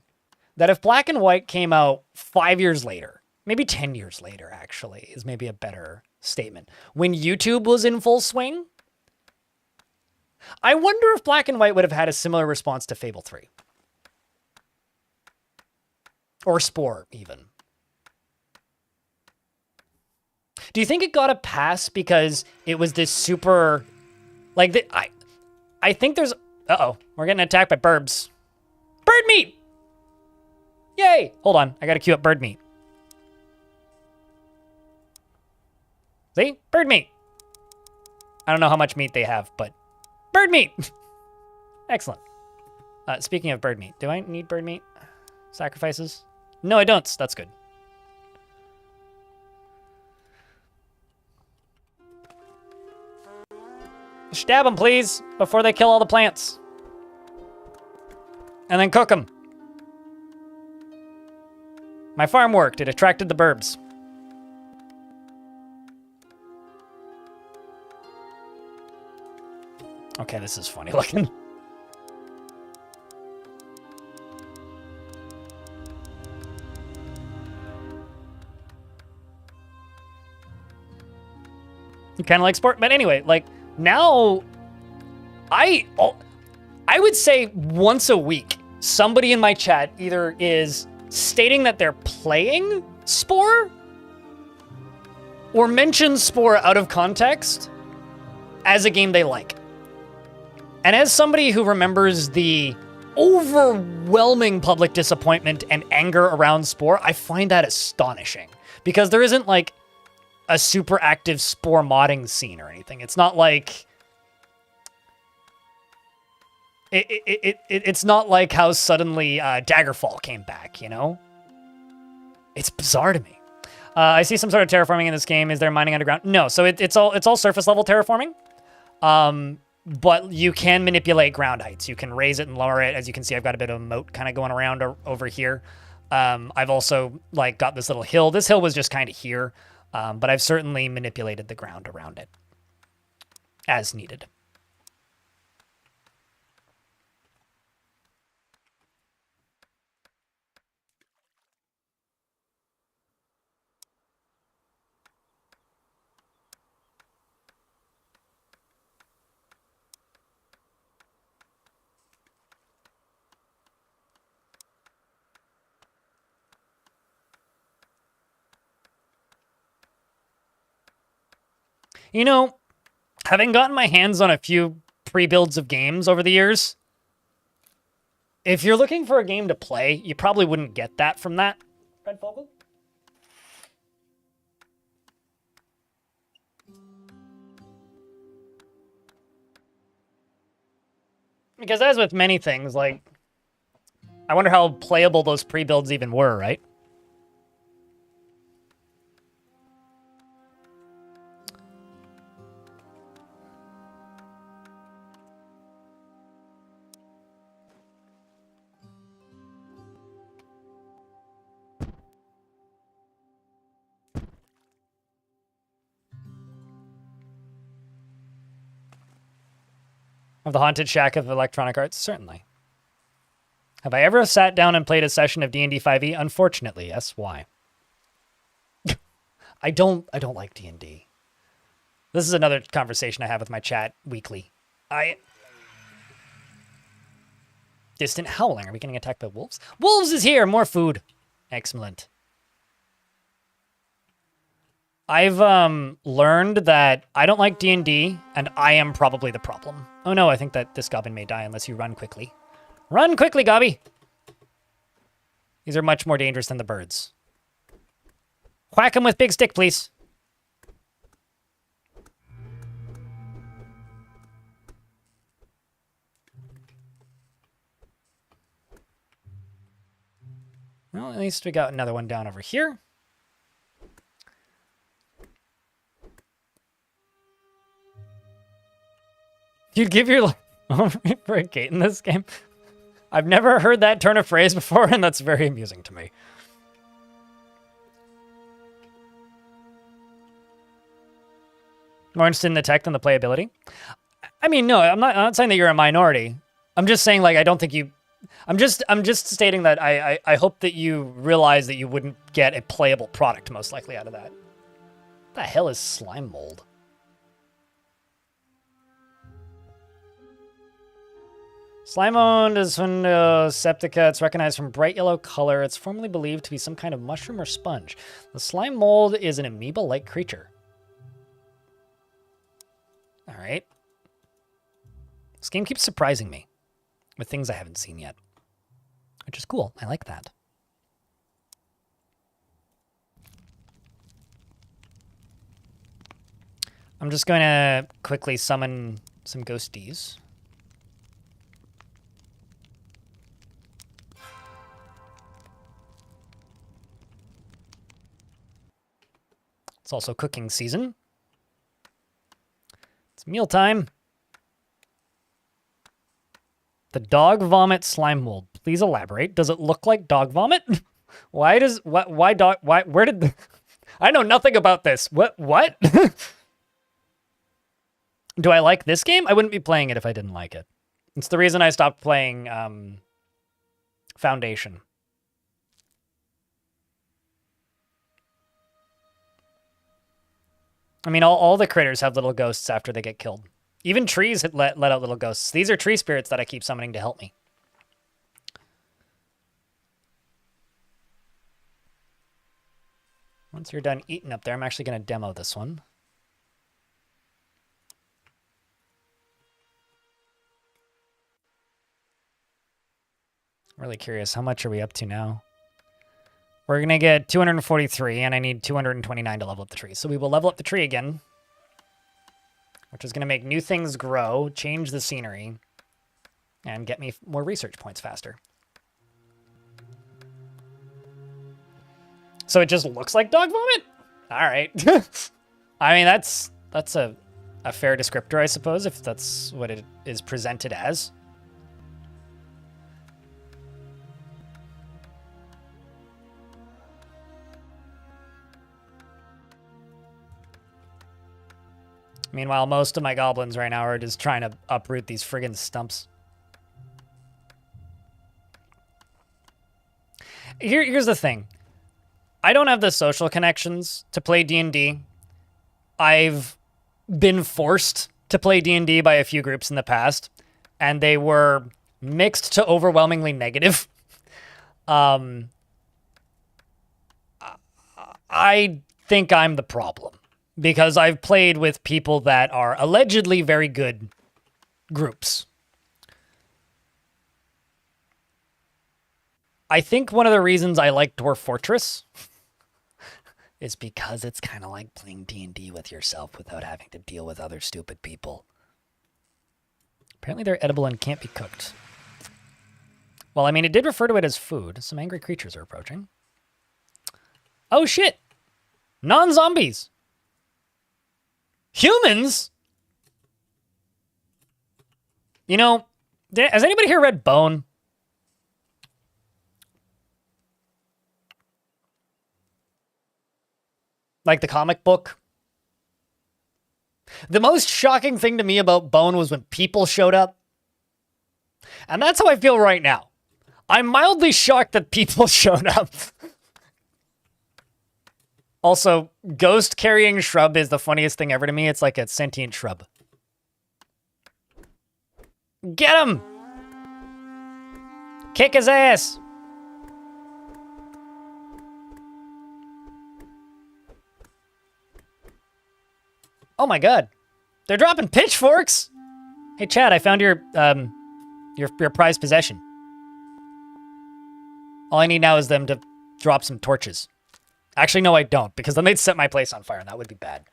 that if Black and White came out 5 years later, maybe 10 years later, actually, is maybe a better statement, when YouTube was in full swing, I wonder if Black and White would have had a similar response to Fable 3. Or Spore, even. Do you think it got a pass because it was this super... Like, I think there's... Uh-oh, we're getting attacked by burbs. Bird meat! Yay! Hold on, I gotta queue up bird meat. See? Bird meat! I don't know how much meat they have, but... Bird meat! Excellent. Speaking of bird meat, do I need bird meat? Sacrifices? No, I don't. That's good. Stab them, please, before they kill all the plants. And then cook them. My farm worked. It attracted the burbs. Okay, this is funny looking. kind of like sport. But anyway, like now, I would say once a week, somebody in my chat either is stating that they're playing Spore or mentions Spore out of context as a game they like. And as somebody who remembers the overwhelming public disappointment and anger around Spore, I find that astonishing because there isn't like a super active Spore modding scene or anything. It's not like it's not like how suddenly Daggerfall came back, you know? It's bizarre to me. I see some sort of terraforming in this game. Is there mining underground? No, so it's all surface level terraforming. But you can manipulate ground heights. You can raise it and lower it. As you can see, I've got a bit of a moat kind of going around over here. I've also like got this little hill. This hill was just kind of here, but I've certainly manipulated the ground around it as needed. You know, having gotten my hands on a few pre-builds of games over the years, if you're looking for a game to play, you probably wouldn't get that from that. Red Fogel? Because as with many things, like, I wonder how playable those pre-builds even were, right? Of the Haunted Shack of Electronic Arts? Certainly. Have I ever sat down and played a session of D&D 5e? Unfortunately, yes. Why? I don't like D&D. This is another conversation I have with my chat weekly. Distant howling. Are we getting attacked by wolves? Wolves is here! More food. Excellent. I've learned that I don't like D&D, and I am probably the problem. Oh no, I think that this goblin may die unless you run quickly. Run quickly, Gobby! These are much more dangerous than the birds. Whack him with big stick, please. Well, at least we got another one down over here. You'd give your life for a gate in this game? I've never heard that turn of phrase before, and that's very amusing to me. More interested in the tech than the playability? I mean, no, I'm not saying that you're a minority. I'm just saying, like, I don't think you... I'm just stating that I hope that you realize that you wouldn't get a playable product, most likely, out of that. What the hell is slime mold? Slime mold is when septica. It's recognized from bright yellow color. It's formerly believed to be some kind of mushroom or sponge. The slime mold is an amoeba-like creature. All right. This game keeps surprising me with things I haven't seen yet, which is cool. I like that. I'm just going to quickly summon some ghosties. It's also cooking season. It's mealtime. The dog vomit slime mold. Please elaborate. Does it look like dog vomit? Why dog, where did the, I know nothing about this. What? Do I like this game? I wouldn't be playing it if I didn't like it. It's the reason I stopped playing Foundation. I mean, all the critters have little ghosts after they get killed. Even trees let out little ghosts. These are tree spirits that I keep summoning to help me. Once you're done eating up there, I'm actually going to demo this one. I'm really curious. How much are we up to now? We're going to get 243, and I need 229 to level up the tree. So we will level up the tree again, which is going to make new things grow, change the scenery, and get me more research points faster. So it just looks like dog vomit? All right. I mean, that's a fair descriptor, I suppose, if that's what it is presented as. Meanwhile, most of my goblins right now are just trying to uproot these friggin' stumps. Here's the thing. I don't have the social connections to play D&D. I've been forced to play D&D by a few groups in the past, and they were mixed to overwhelmingly negative. I think I'm the problem, because I've played with people that are allegedly very good groups. I think one of the reasons I like Dwarf Fortress is because it's kind of like playing D&D with yourself without having to deal with other stupid people. Apparently they're edible and can't be cooked. Well, I mean, it did refer to it as food. Some angry creatures are approaching. Oh, shit! Non-zombies! Humans? You know, has anybody here read Bone? Like the comic book? The most shocking thing to me about Bone was when people showed up. And that's how I feel right now. I'm mildly shocked that people showed up. Also, ghost carrying shrub is the funniest thing ever to me. It's like a sentient shrub. Get him! Kick his ass! Oh my god. They're dropping pitchforks! Hey Chad, I found your prized possession. All I need now is them to drop some torches. Actually, no, I don't, because then they'd set my place on fire, and that would be bad.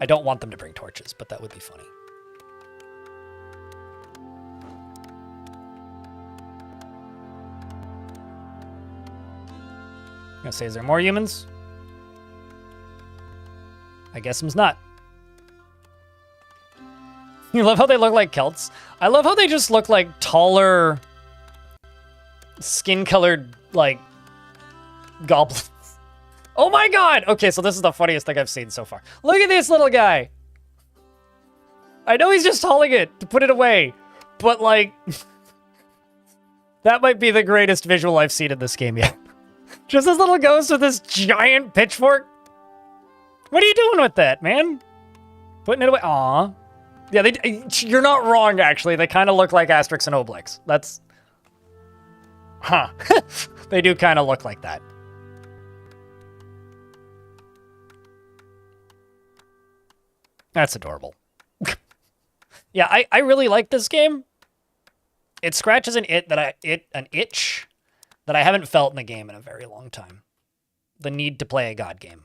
I don't want them to bring torches, but that would be funny. I'm gonna say, is there more humans? I guess there's not. You love how they look like Celts? I love how they just look like taller, skin-colored, like, goblins. Oh my god! Okay, so this is the funniest thing I've seen so far. Look at this little guy! I know he's just hauling it to put it away, but like... that might be the greatest visual I've seen in this game yet. Just this little ghost with this giant pitchfork? What are you doing with that, man? Putting it away? Aw. Yeah, you're not wrong, actually. They kind of look like Asterix and Obelix. That's... Huh. They do kind of look like that. That's adorable. Yeah, I really like this game. It scratches an itch that I haven't felt in a game in a very long time. The need to play a god game.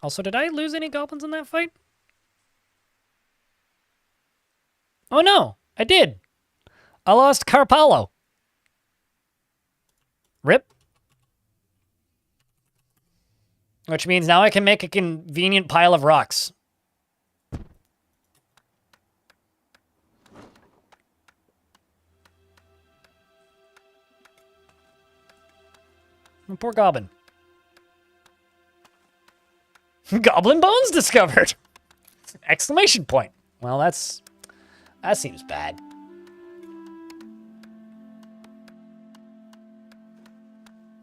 Also, did I lose any goblins in that fight? Oh no, I did. I lost Carpalo. Rip. Which means now I can make a convenient pile of rocks. Poor goblin. Goblin bones discovered! Exclamation point. Well, that seems bad.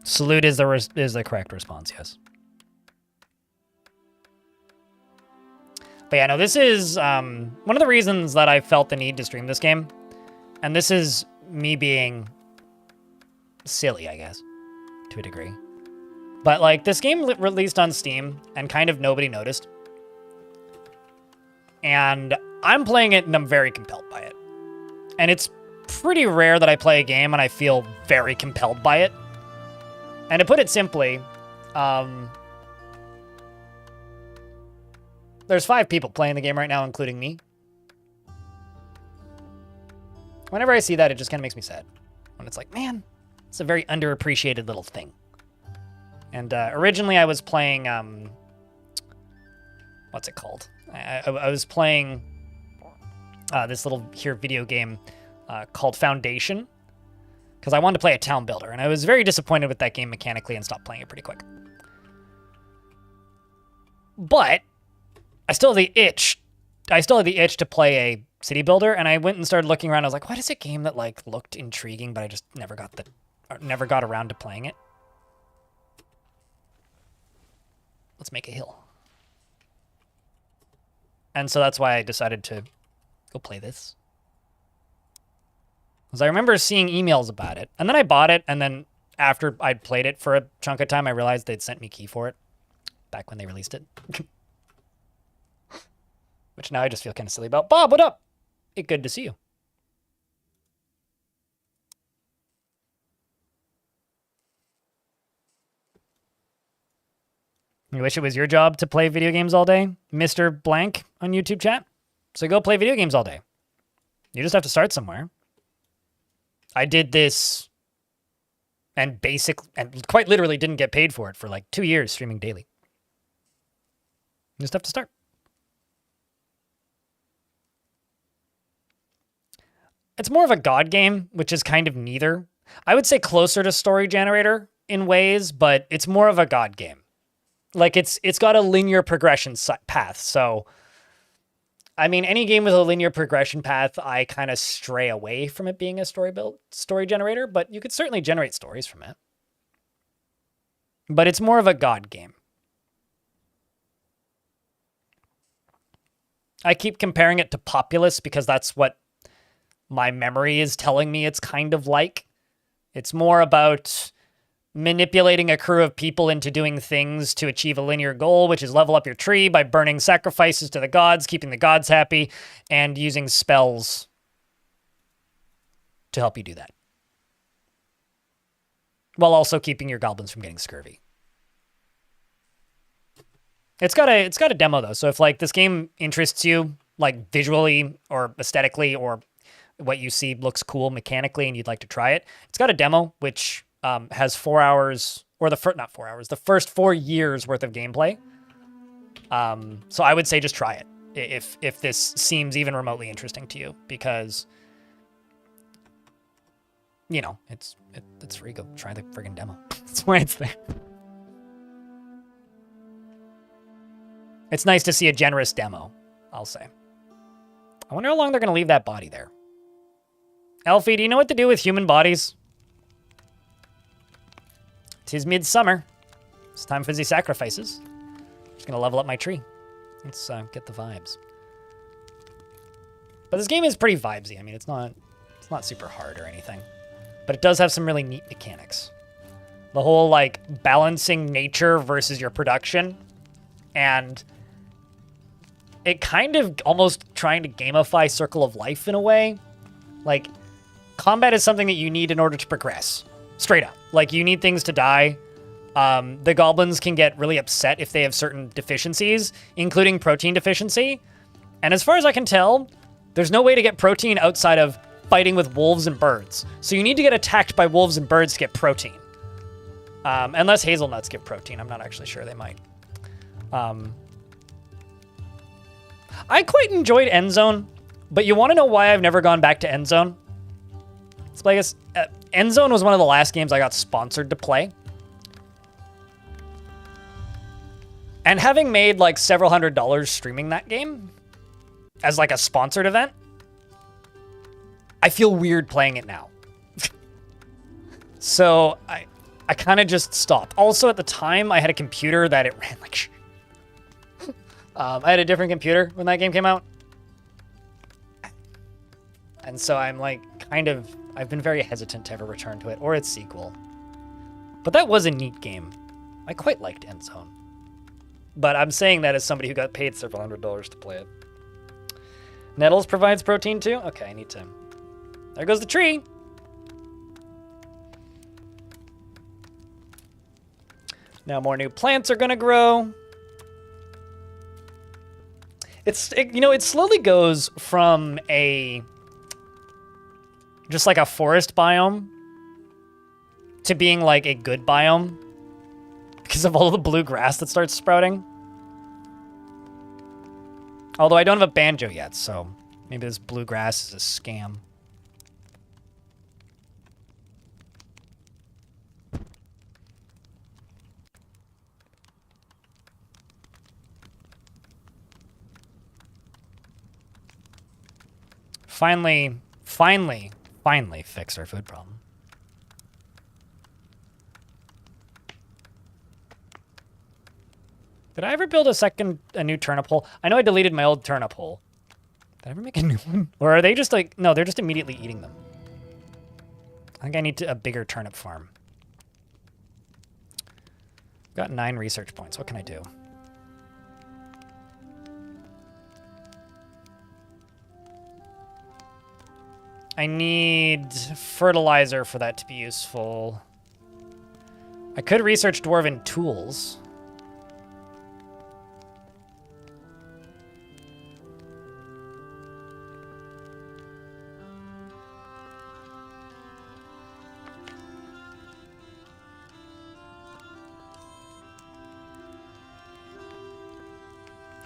Salute is the correct response, yes. But yeah, no, this is one of the reasons that I felt the need to stream this game. And this is me being silly, I guess, to a degree. But, like, this game released on Steam, and kind of nobody noticed. And I'm playing it, and I'm very compelled by it. And it's pretty rare that I play a game and I feel very compelled by it. And to put it simply, there's 5 people playing the game right now, including me. Whenever I see that, it just kind of makes me sad. When it's like, man, it's a very underappreciated little thing. And originally I was playing, what's it called? I was playing this little video game called Foundation, because I wanted to play a town builder, and I was very disappointed with that game mechanically and stopped playing it pretty quick. But I still have the itch. I still have the itch to play a city builder, and I went and started looking around. I was like, what is a game that like looked intriguing, but I just never got around to playing it? Let's make a hill. And so that's why I decided to go play this. Because I remember seeing emails about it. And then I bought it, and then after I'd played it for a chunk of time, I realized they'd sent me key for it back when they released it. Which now I just feel kind of silly about. Bob, what up? It's good to see you. You wish it was your job to play video games all day, Mr. Blank on YouTube chat? So go play video games all day. You just have to start somewhere. I did this and quite literally didn't get paid for it for like 2 years streaming daily. You just have to start. It's more of a god game, which is kind of neither. I would say closer to story generator in ways, but it's more of a god game. Like, it's got a linear progression path, so... I mean, any game with a linear progression path, I kind of stray away from it being a story generator, but you could certainly generate stories from it. But it's more of a god game. I keep comparing it to Populous because that's what my memory is telling me it's kind of like. It's more about manipulating a crew of people into doing things to achieve a linear goal, which is level up your tree by burning sacrifices to the gods, keeping the gods happy, and using spells to help you do that. While also keeping your goblins from getting scurvy. It's got a demo though, so if like this game interests you, like visually or aesthetically, or what you see looks cool mechanically and you'd like to try it, it's got a demo which has 4 hours, or not 4 hours, the first 4 years worth of gameplay. So I would say just try it if this seems even remotely interesting to you, because you know it's free. Go try the friggin' demo. That's why it's there. It's nice to see a generous demo, I'll say. I wonder how long they're gonna leave that body there. Elfie, do you know what to do with human bodies? 'Tis midsummer. It's time for the sacrifices. Just gonna level up my tree. Let's get the vibes. But this game is pretty vibesy. I mean, it's not super hard or anything, but it does have some really neat mechanics. The whole like balancing nature versus your production, and it kind of almost trying to gamify Circle of Life in a way. Like, combat is something that you need in order to progress. Straight up. Like, you need things to die. The goblins can get really upset if they have certain deficiencies, including protein deficiency. And as far as I can tell, there's no way to get protein outside of fighting with wolves and birds. So you need to get attacked by wolves and birds to get protein. Unless hazelnuts give protein. I'm not actually sure. They might. I quite enjoyed Endzone, but you want to know why I've never gone back to Endzone? It's like Endzone was one of the last games I got sponsored to play. And having made like several $100s streaming that game as like a sponsored event, I feel weird playing it now. So I kind of just stopped. Also, at the time, I had a computer that it ran like I had a different computer when that game came out. And so I'm like I've been very hesitant to ever return to it or its sequel. But that was a neat game. I quite liked Endzone. But I'm saying that as somebody who got paid several $100s to play it. Nettles provides protein too? Okay, I need to. There goes the tree. Now more new plants are gonna grow. It slowly goes from just like a forest biome to being like a good biome because of all the blue grass that starts sprouting. Although I don't have a banjo yet, so maybe this blue grass is a scam. Finally fixed our food problem. Did I ever build a new turnip hole? I know I deleted my old turnip hole. Did I ever make a new one? Or are they just like, no, they're just immediately eating them. I think I need a bigger turnip farm. Got 9 research points. What can I do? I need fertilizer for that to be useful. I could research dwarven tools.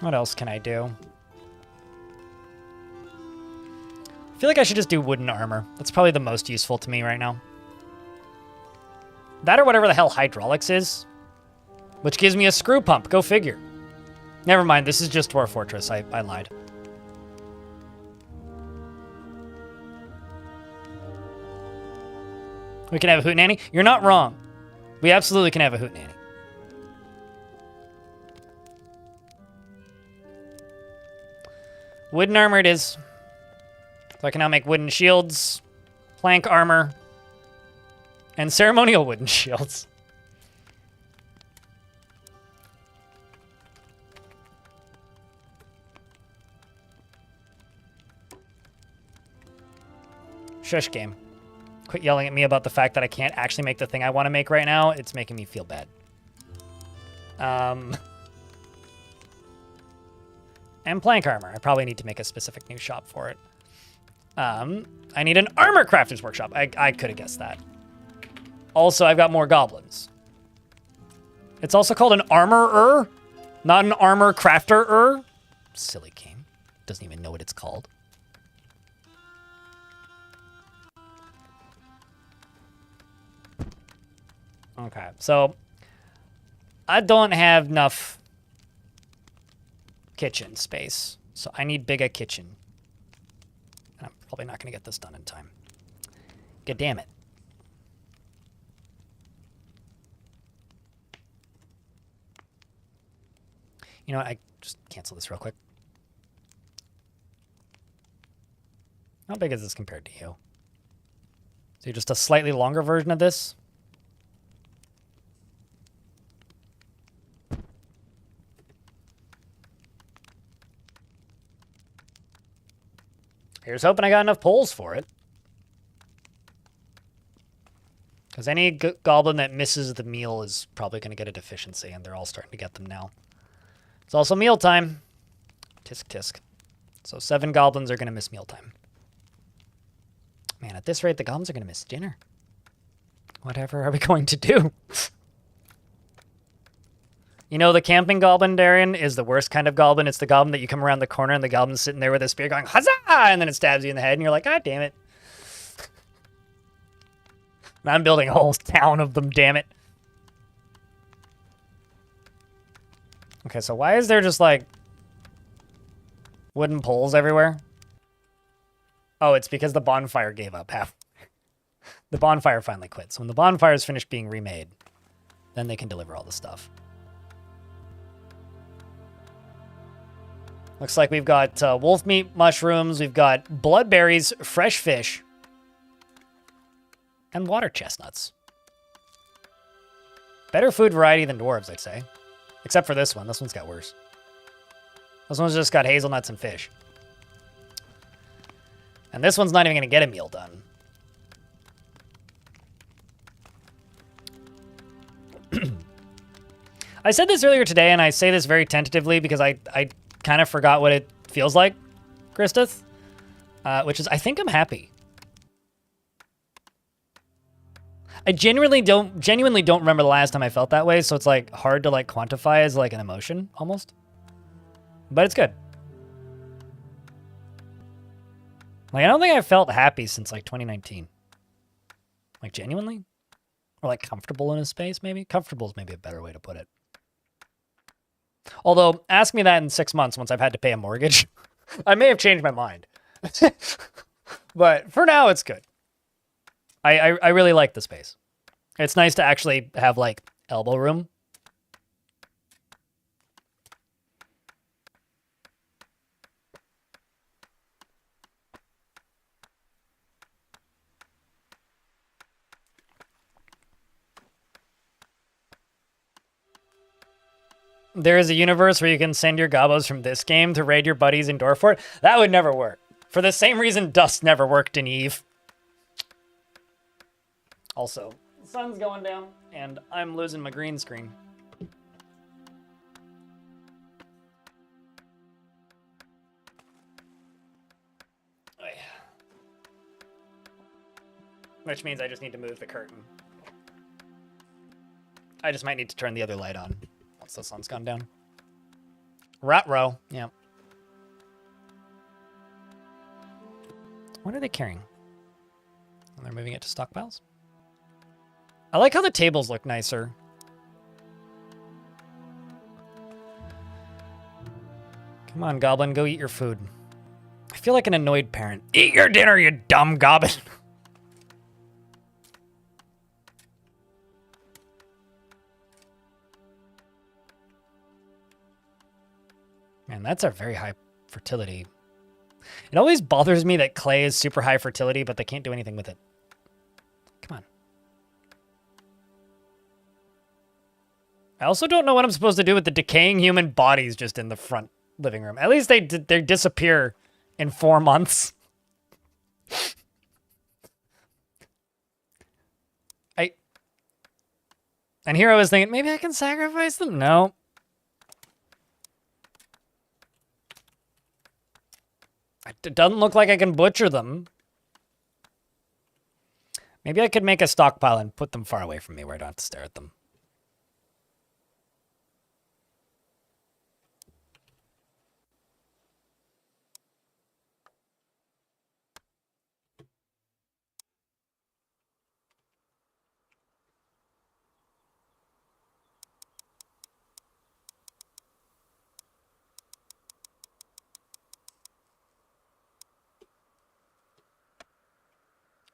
What else can I do? I feel like I should just do wooden armor. That's probably the most useful to me right now. That or whatever the hell hydraulics is. Which gives me a screw pump. Go figure. Never mind. This is just Dwarf Fortress. I lied. We can have a hootenanny? You're not wrong. We absolutely can have a hootenanny. Wooden armor it is. So I can now make wooden shields, plank armor, and ceremonial wooden shields. Shush game. Quit yelling at me about the fact that I can't actually make the thing I want to make right now. It's making me feel bad. And plank armor. I probably need to make a specific new shop for it. I need an armor crafter's workshop. I could have guessed that. Also, I've got more goblins. It's also called an armorer, not an armor crafter-er. Silly game. Doesn't even know what it's called. Okay, so I don't have enough kitchen space, so I need bigger kitchen. And I'm probably not going to get this done in time. God damn it. You know what? I just cancel this real quick. How big is this compared to you? So you're just a slightly longer version of this? Here's hoping I got enough poles for it. Because any goblin that misses the meal is probably going to get a deficiency, and they're all starting to get them now. It's also mealtime. Tisk tisk. So 7 goblins are going to miss mealtime. Man, at this rate, the goblins are going to miss dinner. Whatever are we going to do? You know, the camping goblin, Darian, is the worst kind of goblin. It's the goblin that you come around the corner and the goblin's sitting there with a spear going, huzzah! And then it stabs you in the head and you're like, God damn it. I'm building a whole town of them, damn it. Okay, so why is there just, like, wooden poles everywhere? Oh, it's because the bonfire gave up half. The bonfire finally quit. So when the bonfire is finished being remade, then they can deliver all the stuff. Looks like we've got wolf meat, mushrooms, we've got bloodberries, fresh fish, and water chestnuts. Better food variety than dwarves, I'd say. Except for this one. This one's got worse. This one's just got hazelnuts and fish. And this one's not even going to get a meal done. I said this earlier today, and I say this very tentatively because I kind of forgot what it feels like, Christeth. Which is, I think I'm happy. I genuinely don't remember the last time I felt that way, so it's like hard to like quantify as like an emotion almost. But it's good. Like I don't think I felt happy since like 2019. Like genuinely? Or like comfortable in a space maybe? Comfortable is maybe a better way to put it. Although ask me that in 6 months once I've had to pay a mortgage. I may have changed my mind. But for now it's good. I really like the space. It's nice to actually have, like, elbow room. There is a universe where you can send your gobos from this game to raid your buddies in Dorfort. That would never work. For the same reason Dust never worked in Eve. Also, the sun's going down, and I'm losing my green screen. Which means I just need to move the curtain. I just might need to turn the other light on once the sun's gone down. Rat row, yeah. What are they carrying? And they're moving it to stockpiles? I like how the tables look nicer. Come on, Goblin, go eat your food. I feel like an annoyed parent. Eat your dinner, you dumb Goblin! Man, that's a very high fertility. It always bothers me that clay is super high fertility, but they can't do anything with it. Come on. I also don't know what I'm supposed to do with the decaying human bodies just in the front living room. At least they disappear in 4 months. And here I was thinking, maybe I can sacrifice them? No. It doesn't look like I can butcher them. Maybe I could make a stockpile and put them far away from me where I don't have to stare at them.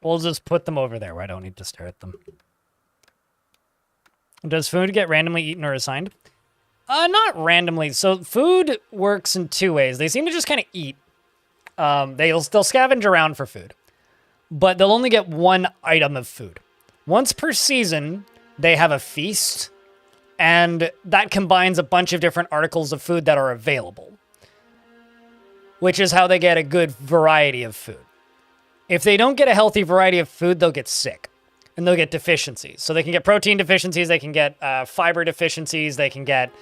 We'll just put them over there where I don't need to stare at them. Does food get randomly eaten or assigned? Not randomly. So food works in 2 ways. They seem to just kind of eat. They'll scavenge around for food. But they'll only get 1 item of food. Once per season, they have a feast. And that combines a bunch of different articles of food that are available. Which is how they get a good variety of food. If they don't get a healthy variety of food, they'll get sick. And they'll get deficiencies. So they can get protein deficiencies, they can get fiber deficiencies, they can get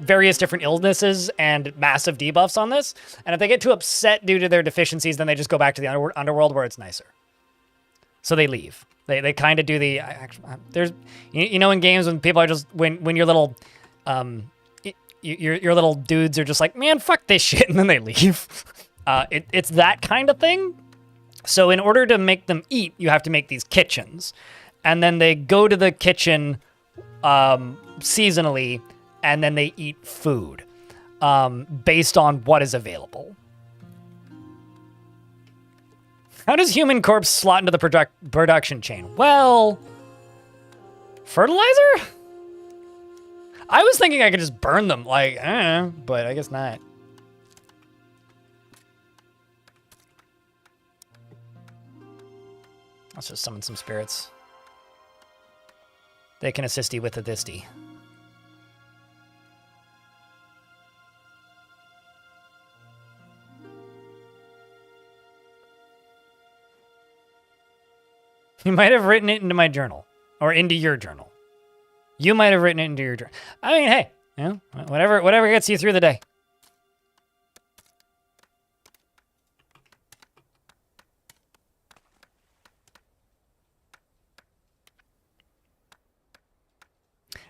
various different illnesses and massive debuffs on this. And if they get too upset due to their deficiencies, then they just go back to the underworld where it's nicer. So they leave. They kind of do the... there's, you know, in games when people are just... When your little... your little dudes are just like, man, fuck this shit, and then they leave. It's that kind of thing. So in order to make them eat, you have to make these kitchens. And then they go to the kitchen seasonally and then they eat food based on what is available. How does human corpse slot into the production chain? Well, fertilizer? I was thinking I could just burn them, like, but I guess not. Let's just summon some spirits. They can assist you with the thisty. You might have written it into my journal, or into your journal. You might have written it into your journal. I mean, hey, you know, whatever gets you through the day.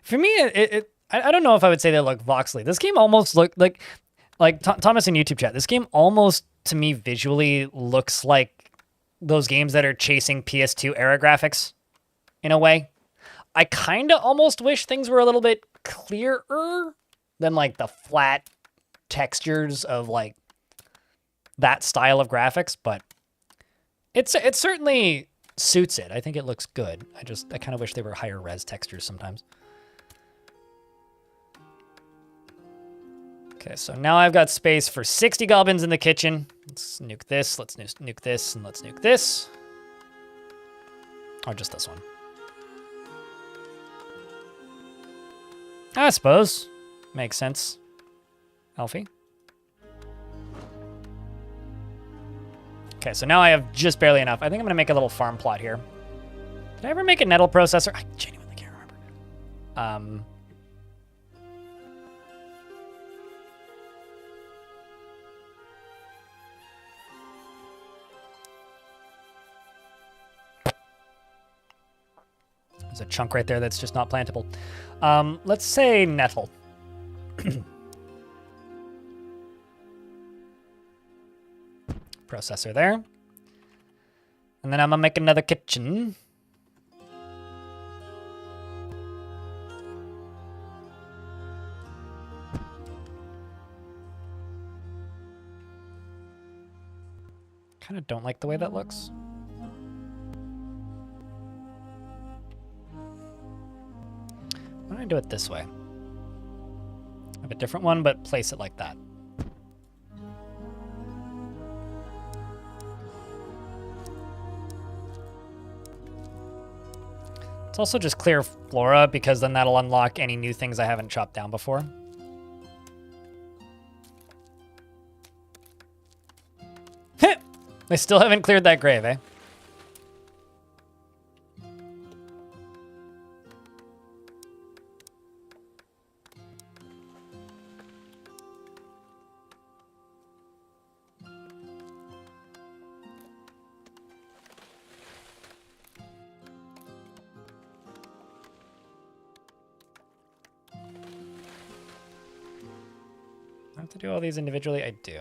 For me, I don't know if I would say they look voxely. This game almost looked like Thomas in YouTube chat. This game almost, to me, visually looks like those games that are chasing PS2 era graphics, in a way. I kind of almost wish things were a little bit clearer than like the flat textures of like that style of graphics, but it certainly suits it. I think it looks good. I kind of wish they were higher res textures sometimes. Okay, so now I've got space for 60 goblins in the kitchen. Let's nuke this, let's nuke this, and let's nuke this. Or just this one. I suppose. Makes sense. Alfie. Okay, so now I have just barely enough. I think I'm going to make a little farm plot here. Did I ever make a nettle processor? I genuinely can't remember. There's a chunk right there that's just not plantable. Let's say nettle. Processor there. And then I'm gonna make another kitchen. Kind of don't like the way that looks. Why don't I do it this way? I have a different one, but place it like that. Let's also just clear flora, because then that'll unlock any new things I haven't chopped down before. I still haven't cleared that grave, eh? I have to do all these individually? I do.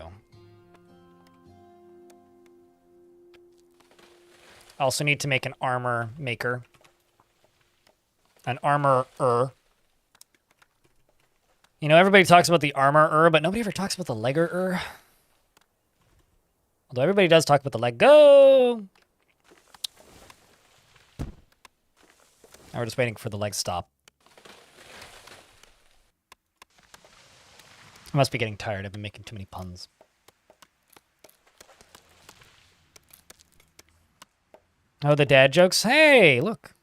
I also need to make an armor maker. An armor-er. You know, everybody talks about the armor-er, but nobody ever talks about the legger-er. Although everybody does talk about the leg-go. Now we're just waiting for the leg stop. I must be getting tired. I've been making too many puns. Oh, the dad jokes? Hey, look.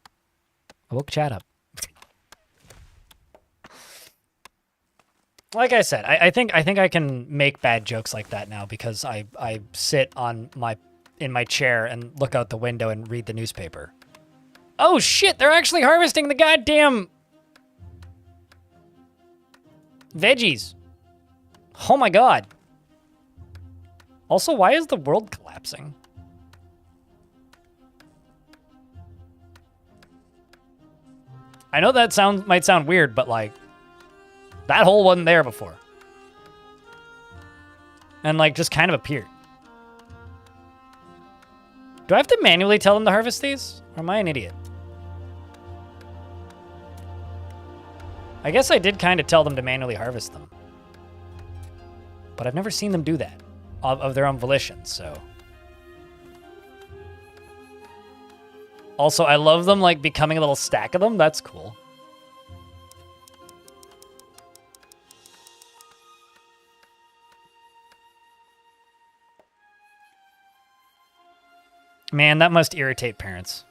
I woke chat up. Like I said, I think I can make bad jokes like that now because I sit in my chair and look out the window and read the newspaper. Oh shit, they're actually harvesting the goddamn veggies. Oh my god. Also, why is the world collapsing? I know that might sound weird, but like, that hole wasn't there before. And like, just kind of appeared. Do I have to manually tell them to harvest these? Or am I an idiot? I guess I did kind of tell them to manually harvest them. But I've never seen them do that of their own volition, so. Also, I love them, like, becoming a little stack of them. That's cool. Man, that must irritate parents.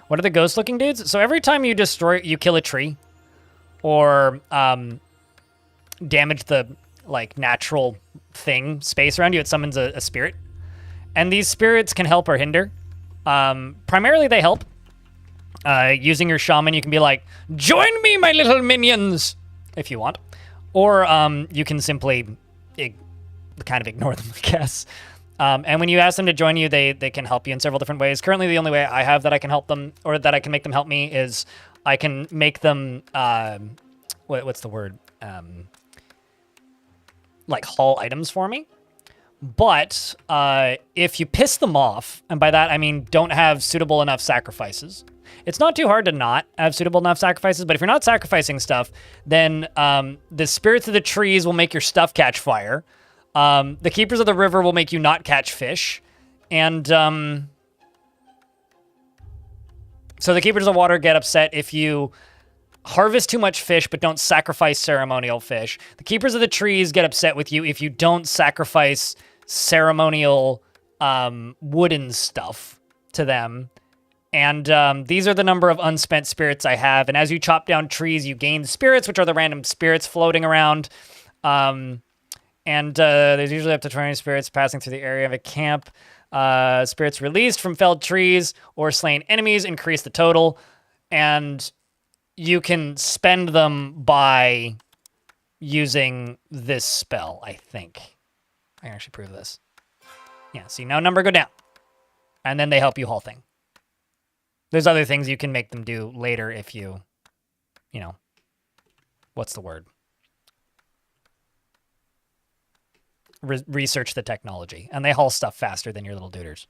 What are the ghost-looking dudes? So every time you kill a tree, or damage the like natural space around you, it summons a spirit, and these spirits can help or hinder. Primarily, they help. Using your shaman, you can be like, "Join me, my little minions," if you want, or you can simply kind of ignore them, I guess. And when you ask them to join you, they can help you in several different ways. Currently, the only way I have that I can help them, or that I can make them help me, is I can make them, what's the word? Like haul items for me. But if you piss them off, and by that I mean don't have suitable enough sacrifices, it's not too hard to not have suitable enough sacrifices, but if you're not sacrificing stuff, then the spirits of the trees will make your stuff catch fire. The keepers of the river will make you not catch fish. And so the keepers of water get upset if you harvest too much fish but don't sacrifice ceremonial fish. The keepers of the trees get upset with you if you don't sacrifice ceremonial wooden stuff to them. And these are the number of unspent spirits I have. And as you chop down trees, you gain spirits, which are the random spirits floating around. And there's usually up to 20 spirits passing through the area of a camp. Spirits released from felled trees or slain enemies increase the total. And you can spend them by using this spell, I think. I can actually prove this. Yeah, see, now number go down. And then they help you haul thing. There's other things you can make them do later if you know, what's the word? Research the technology. And they haul stuff faster than your little duders.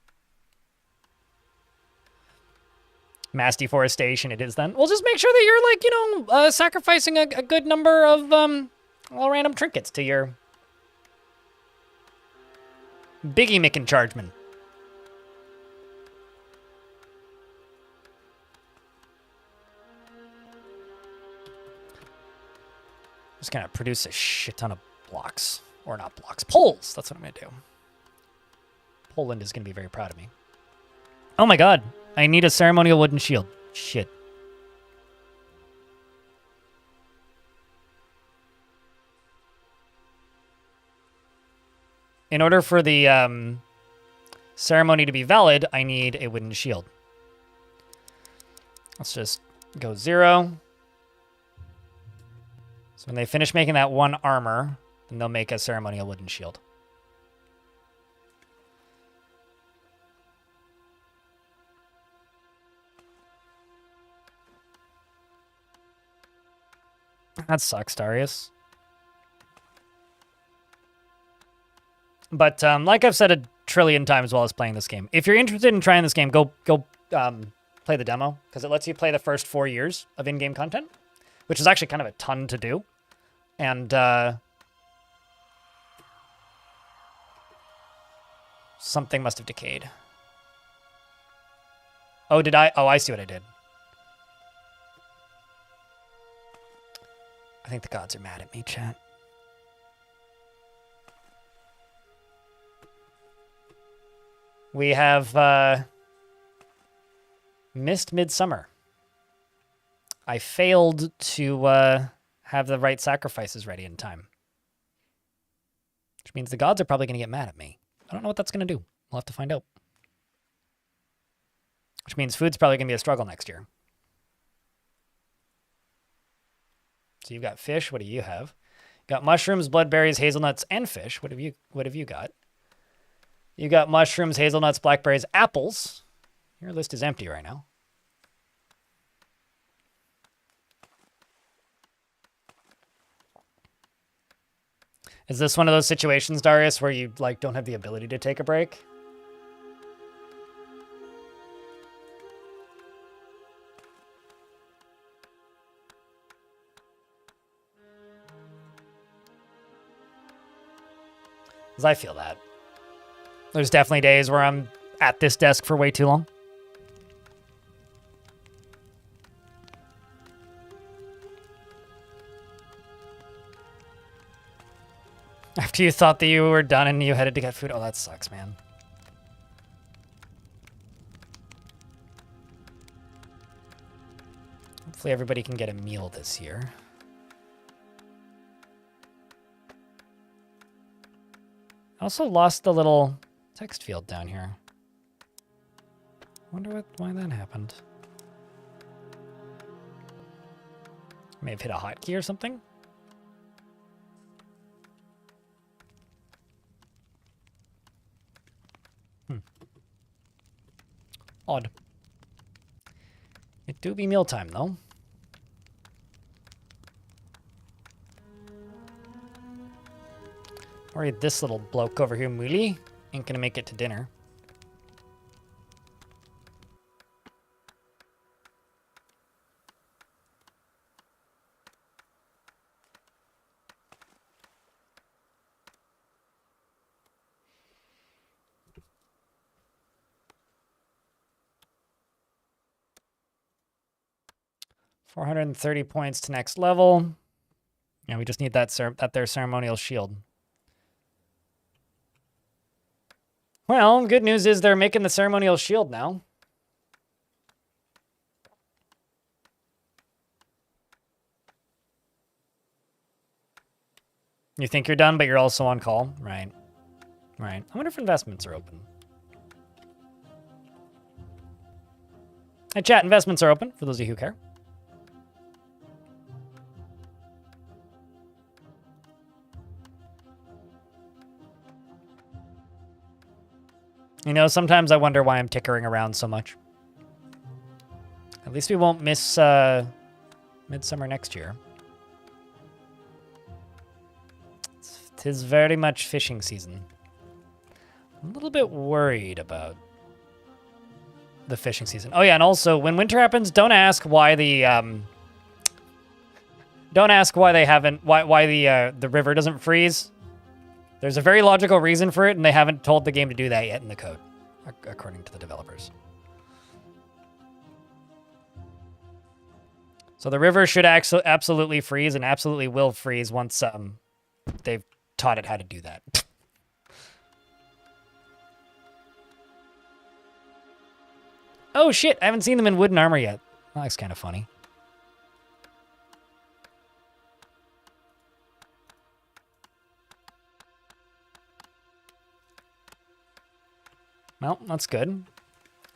Mass deforestation it is then. We'll just make sure that you're, like, you know, sacrificing a good number of all random trinkets to your Biggie Mick and Chargeman. Just gonna produce a shit ton of blocks. Or not blocks, poles. That's what I'm gonna do. Poland is gonna be very proud of me. Oh my god, I need a ceremonial wooden shield. Shit. In order for the ceremony to be valid, I need a wooden shield. Let's just go 0. So when they finish making that one armor, then they'll make a ceremonial wooden shield. That sucks, Darius. But like I've said a trillion times while I was playing this game, if you're interested in trying this game, go play the demo, because it lets you play the first 4 years of in-game content, which is actually kind of a ton to do. And something must have decayed. Oh, did I? Oh, I see what I did. I think the gods are mad at me, chat. We have missed midsummer. I failed to have the right sacrifices ready in time. Which means the gods are probably going to get mad at me. I don't know what that's going to do. We'll have to find out. Which means food's probably going to be a struggle next year. So you've got fish. What do you have? Got mushrooms, bloodberries, hazelnuts, and fish. What have you got? You got mushrooms, hazelnuts, blackberries, apples. Your list is empty right now. Is this one of those situations, Darius, where you like don't have the ability to take a break? Because I feel that. There's definitely days where I'm at this desk for way too long. After you thought that you were done and you headed to get food. Oh, that sucks, man. Hopefully everybody can get a meal this year. I also lost the little text field down here. Wonder why that happened. May have hit a hotkey or something. Odd. It do be mealtime, though. Worried this little bloke over here, Mooley, ain't gonna make it to dinner. $430 points to next level. Yeah, we just need that their ceremonial shield. Well, good news is they're making the ceremonial shield now. You think you're done, but you're also on call? Right. Right. I wonder if investments are open. Hey, chat, investments are open, for those of you who care. You know, sometimes I wonder why I'm tickering around so much. At least we won't miss Midsummer next year. Tis very much fishing season. I'm a little bit worried about the fishing season. Oh yeah, and also when winter happens, don't ask why the the river doesn't freeze. There's a very logical reason for it, and they haven't told the game to do that yet in the code, according to the developers. So the river should absolutely freeze, and absolutely will freeze once they've taught it how to do that. Oh shit, I haven't seen them in wooden armor yet. That looks kind of funny. Well, that's good.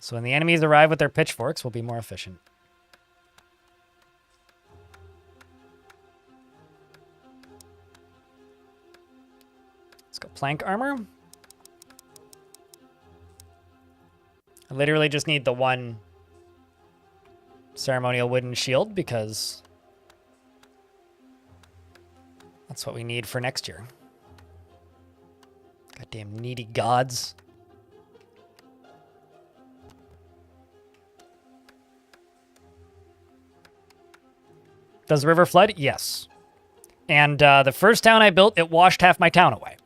So when the enemies arrive with their pitchforks, we'll be more efficient. Let's go plank armor. I literally just need the one ceremonial wooden shield because that's what we need for next year. Goddamn needy gods. Does the river flood? Yes. And the first town I built, it washed half my town away.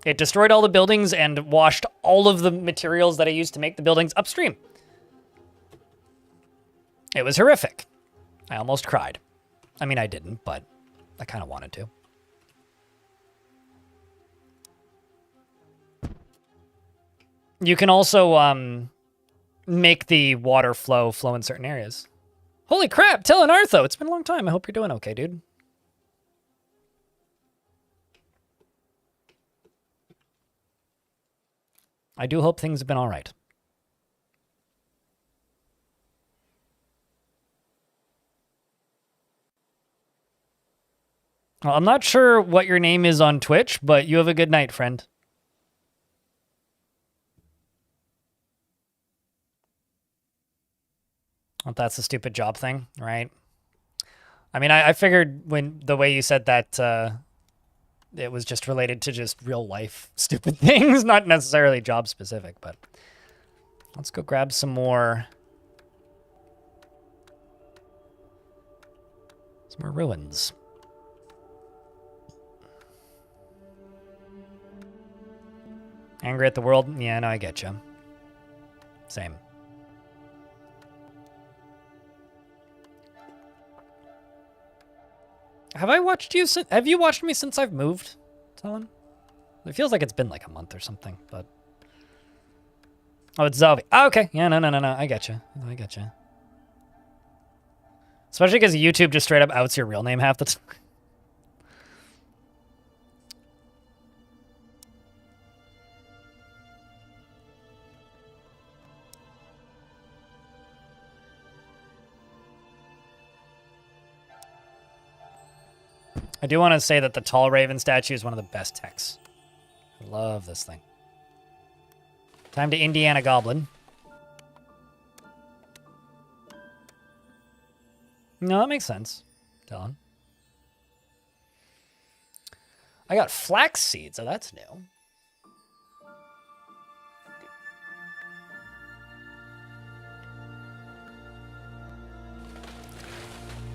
It destroyed all the buildings and washed all of the materials that I used to make the buildings upstream. It was horrific. I almost cried. I mean, I didn't, but I kind of wanted to. You can also make the water flow in certain areas. Holy crap, Tell and Artho, it's been a long time. I hope you're doing okay, dude. I do hope things have been all right. Well, I'm not sure what your name is on Twitch, but you have a good night, friend. Well, that's a stupid job thing, right? I mean, I figured when the way you said that it was just related to just real life stupid things, not necessarily job specific, but let's go grab some more ruins. Angry at the world? Yeah, no, I get you. Same. Have I watched you since? Have you watched me since I've moved, Talon? It feels like it's been like a month or something, but. Oh, it's Zelby. Oh, okay. Yeah, no. I get you. I get you. Especially because YouTube just straight up outs your real name half the time. I do want to say that the tall raven statue is one of the best techs. I love this thing. Time to Indiana Goblin. No, that makes sense, Dylan. I got flax seeds, so that's new.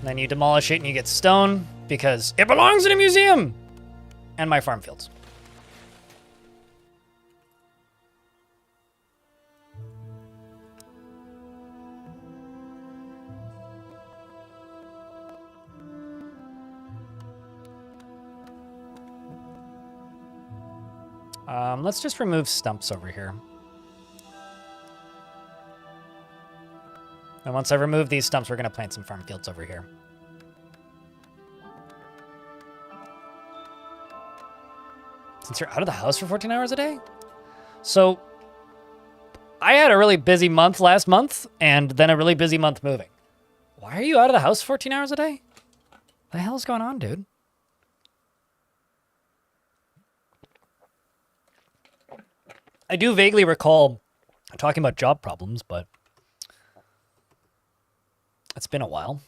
Then you demolish it and you get stone because it belongs in a museum! And my farm fields. Let's just remove stumps over here. And once I remove these stumps, we're going to plant some farm fields over here. Since you're out of the house for 14 hours a day? So, I had a really busy month last month, and then a really busy month moving. Why are you out of the house 14 hours a day? What the hell is going on, dude? I do vaguely recall talking about job problems, but it's been a while.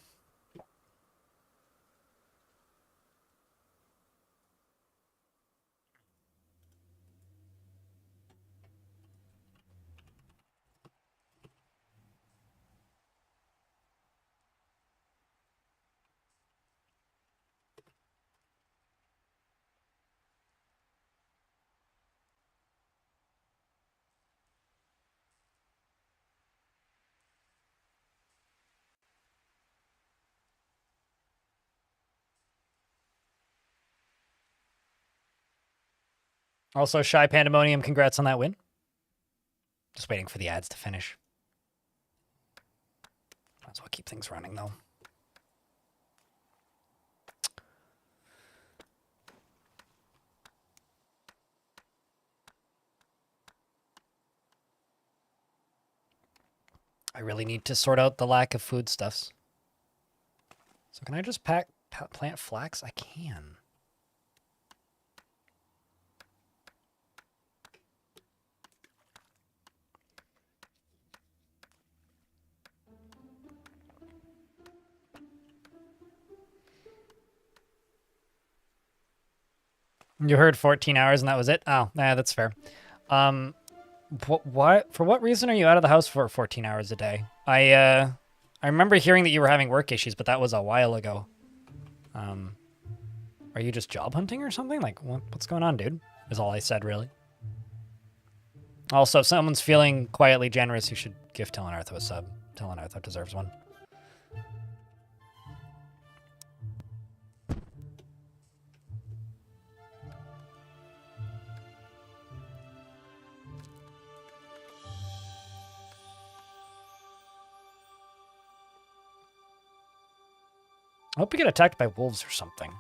Also, Shy Pandemonium, congrats on that win. Just waiting for the ads to finish. Might as well keep things running, though. I really need to sort out the lack of foodstuffs. So can I just plant flax? I can. You heard 14 hours and that was it? Oh, yeah, that's fair. What? For what reason are you out of the house for 14 hours a day? I remember hearing that you were having work issues, but that was a while ago. Are you just job hunting or something? Like, what's going on, dude? Is all I said, really. Also, if someone's feeling quietly generous, you should give Telenartho a sub. Telenartho deserves one. I hope we get attacked by wolves or something.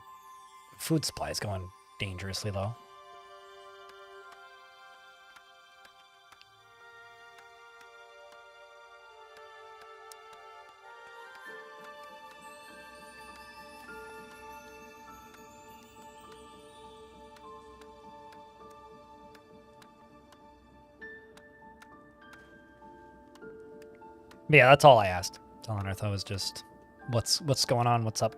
Food supply is going dangerously low. But yeah, that's all I asked. Telenartho was just, what's going on? What's up?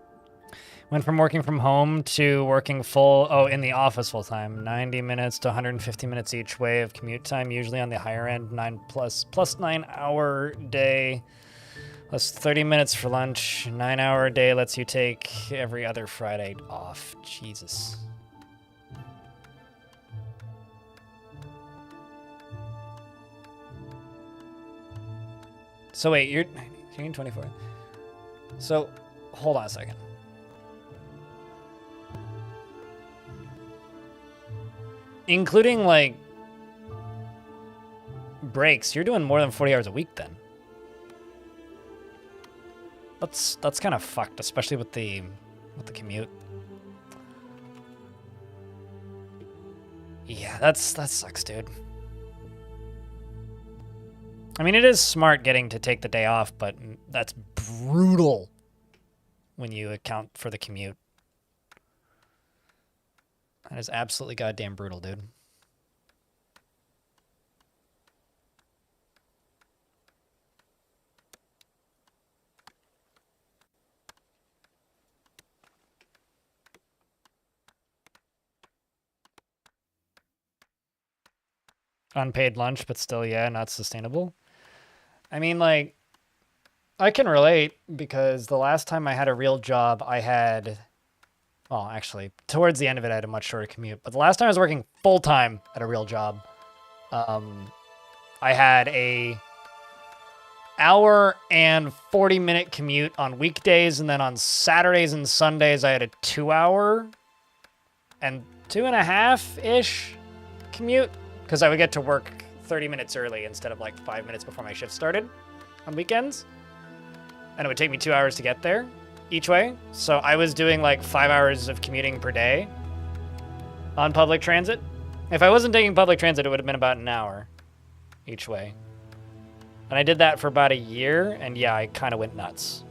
Went from working from home to working in the office full time. 90 minutes to 150 minutes each way of commute time, usually on the higher end, plus 9 hour day, plus 30 minutes for lunch. 9 hour day lets you take every other Friday off. Jesus. So wait, you're June 24th. So hold on a second. Including like breaks, you're doing more than 40 hours a week then. That's kind of fucked, especially with the commute. Yeah, that sucks, dude. I mean, it is smart getting to take the day off, but that's brutal when you account for the commute. That is absolutely goddamn brutal, dude. Unpaid lunch, but still, yeah, not sustainable. I mean, like, I can relate because the last time I had a real job, I had, well, actually, towards the end of it, I had a much shorter commute. But the last time I was working full-time at a real job, I had a hour and 40-minute commute on weekdays, and then on Saturdays and Sundays, I had a 2-hour and 2.5-ish commute, because I would get to work 30 minutes early instead of like 5 minutes before my shift started on weekends. And it would take me 2 hours to get there each way. So I was doing like 5 hours of commuting per day on public transit. If I wasn't taking public transit, it would have been about an hour each way. And I did that for about a year, and yeah, I kind of went nuts.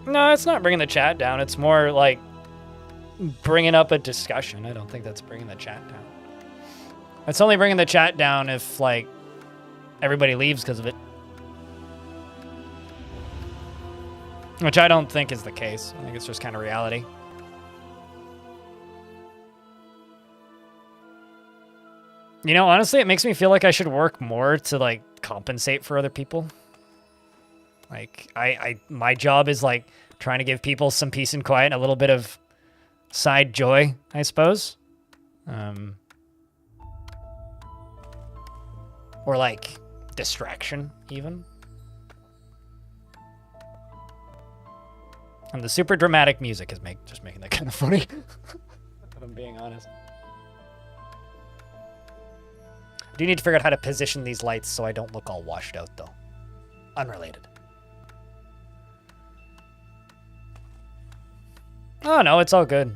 No, it's not bringing the chat down. It's more like bringing up a discussion. I don't think that's bringing the chat down. It's only bringing the chat down if, like, everybody leaves because of it. Which I don't think is the case. I think it's just kind of reality. You know, honestly, it makes me feel like I should work more to, like, compensate for other people. Like, my job is, like, trying to give people some peace and quiet and a little bit of side joy, I suppose. Or, like, distraction, even. And the super dramatic music is just making that kind of funny. If I'm being honest. I do need to figure out how to position these lights so I don't look all washed out, though. Unrelated. Oh, no, it's all good.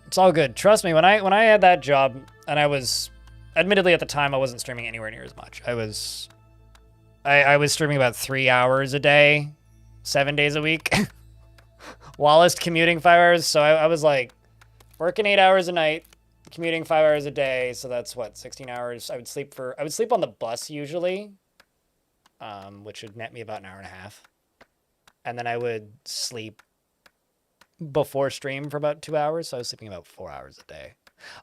It's all good. Trust me, when I had that job, and I was... Admittedly, at the time, I wasn't streaming anywhere near as much. I was streaming about 3 hours a day, 7 days a week. Whilst commuting 5 hours, so I was, like, working 8 hours a night, commuting 5 hours a day, so that's, what, 16 hours? I would sleep on the bus, usually, which would net me about an hour and a half. And then I would sleep before stream for about 2 hours, so I was sleeping about 4 hours a day.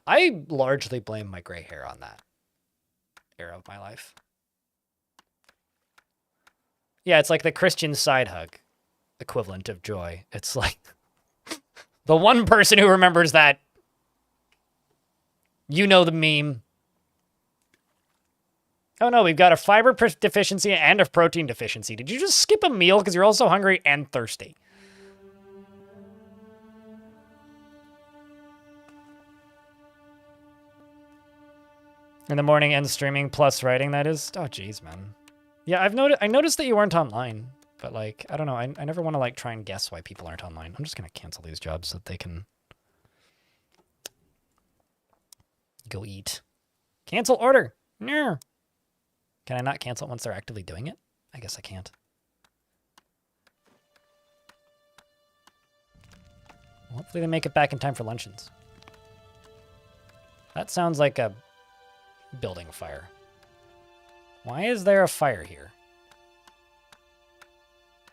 I largely blame my gray hair on that era of my life. Yeah, it's like the Christian side hug equivalent of joy. It's like the one person who remembers that. You know the meme. Oh no, we've got a fiber deficiency and a protein deficiency. Did you just skip a meal because you're also hungry and thirsty? In the morning and streaming plus writing, that is. Oh, jeez, man. Yeah, I noticed that you weren't online, but, like, I don't know. I never want to, like, try and guess why people aren't online. I'm just going to cancel these jobs so that they can go eat. Cancel order. No. Can I not cancel it once they're actively doing it? I guess I can't. Hopefully they make it back in time for luncheons. That sounds like a building fire. Why is there a fire here?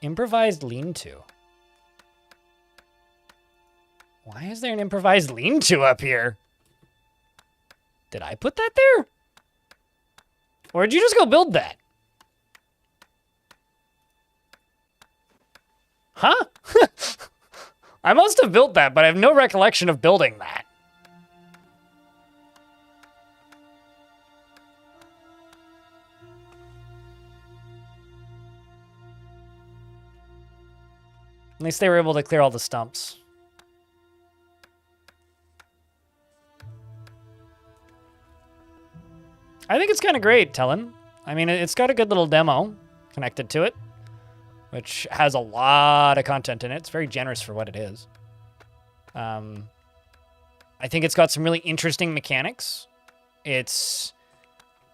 Improvised lean-to. Why is there an improvised lean-to up here? Did I put that there? Or did you just go build that? Huh? I must have built that, but I have no recollection of building that. At least they were able to clear all the stumps. I think it's kind of great, Tellen. I mean, it's got a good little demo connected to it, which has a lot of content in it. It's very generous for what it is. I think it's got some really interesting mechanics. It's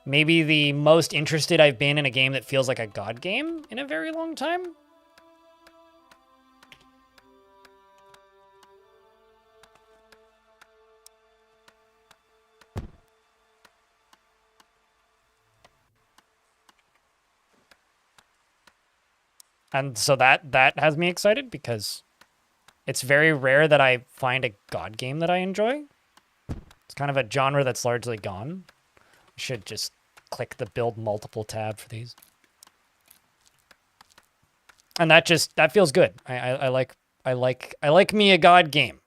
maybe the most interested I've been in a game that feels like a God game in a very long time. And so that has me excited because it's very rare that I find a God game that I enjoy. It's kind of a genre that's largely gone. I should just click the build multiple tab for these. And that feels good. I like me a God game.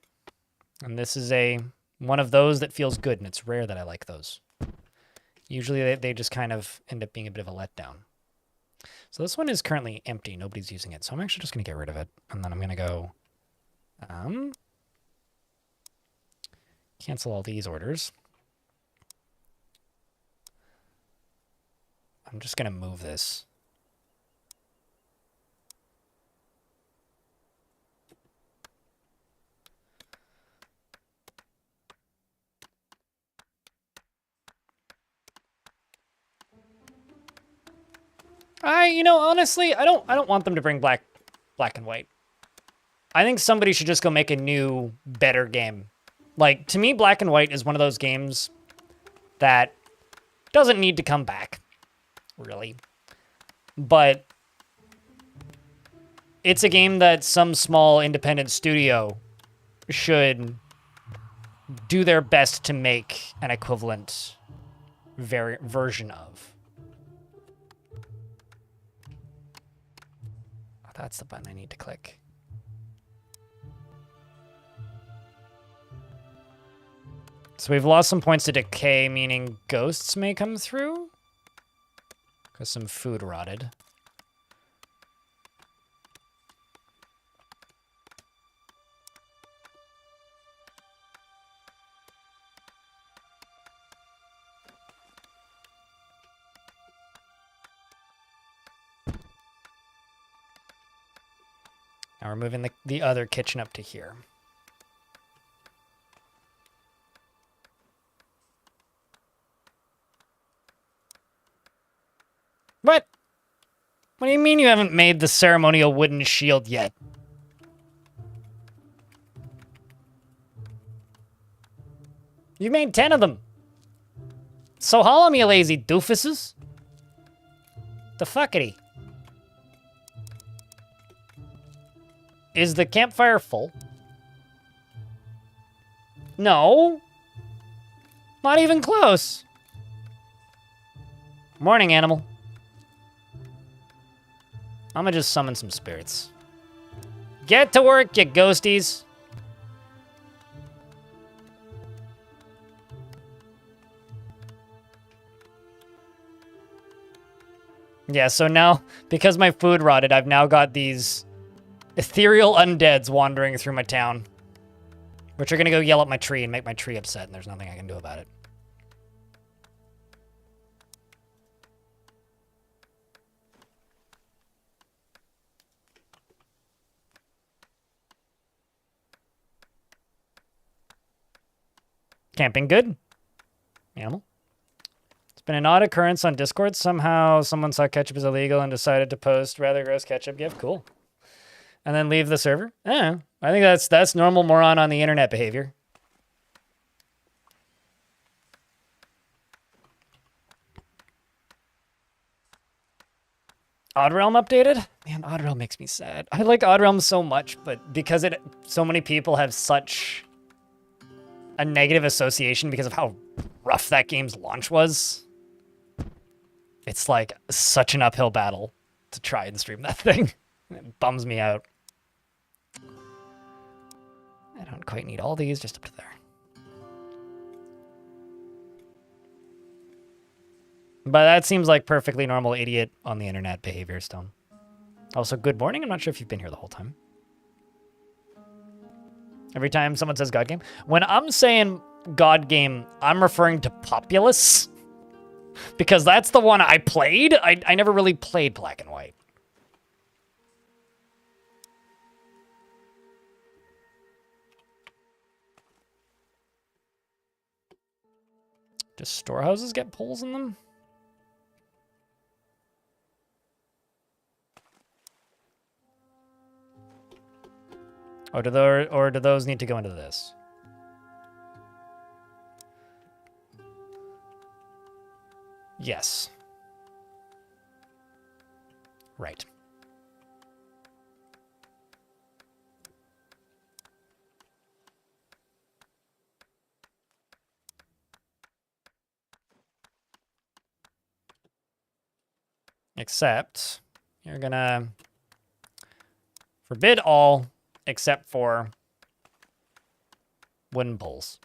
And this is one of those that feels good, and it's rare that I like those. Usually they just kind of end up being a bit of a letdown. So this one is currently empty. Nobody's using it. So I'm actually just going to get rid of it. And then I'm going to go cancel all these orders. I'm just going to move this. Honestly, I don't want them to bring black and white. I think somebody should just go make a new, better game. Like, to me, black and white is one of those games that doesn't need to come back, really. But it's a game that some small independent studio should do their best to make an equivalent version of. Oh, that's the button I need to click. So we've lost some points to decay, meaning ghosts may come through? Because some food rotted. Now we're moving the other kitchen up to here. What? What do you mean you haven't made the ceremonial wooden shield yet? You made 10 of them. So haul 'em, you lazy doofuses. The fuckity. Is the campfire full? No. Not even close. Morning, animal. I'm gonna just summon some spirits. Get to work, you ghosties. Yeah, so now, because my food rotted, I've now got these ethereal undeads wandering through my town, which are gonna go yell at my tree and make my tree upset, and there's nothing I can do about it. Camping good? Animal? It's been an odd occurrence on Discord. Somehow someone saw ketchup is illegal and decided to post rather gross ketchup gift. Cool. And then leave the server? I think that's normal moron on the internet behavior. Odd Realm updated? Man, Odd Realm makes me sad. I like Odd Realm so much, but because so many people have such a negative association because of how rough that game's launch was, it's like such an uphill battle to try and stream that thing. It bums me out. I don't quite need all these, just up to there. But that seems like perfectly normal idiot on the internet behavior, Stone. Also, good morning. I'm not sure if you've been here the whole time. Every time someone says God game. When I'm saying God game, I'm referring to Populous. Because that's the one I played. I never really played Black and White. Do storehouses get poles in them? Or do those need to go into this? Yes. Right. Except you're gonna forbid all except for wooden poles.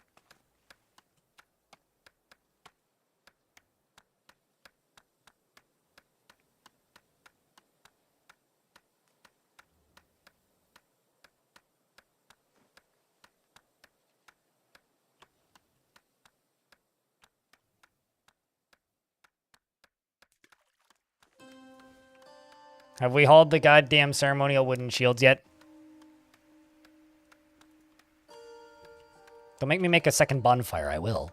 Have we hauled the goddamn ceremonial wooden shields yet? Don't make me make a second bonfire, I will.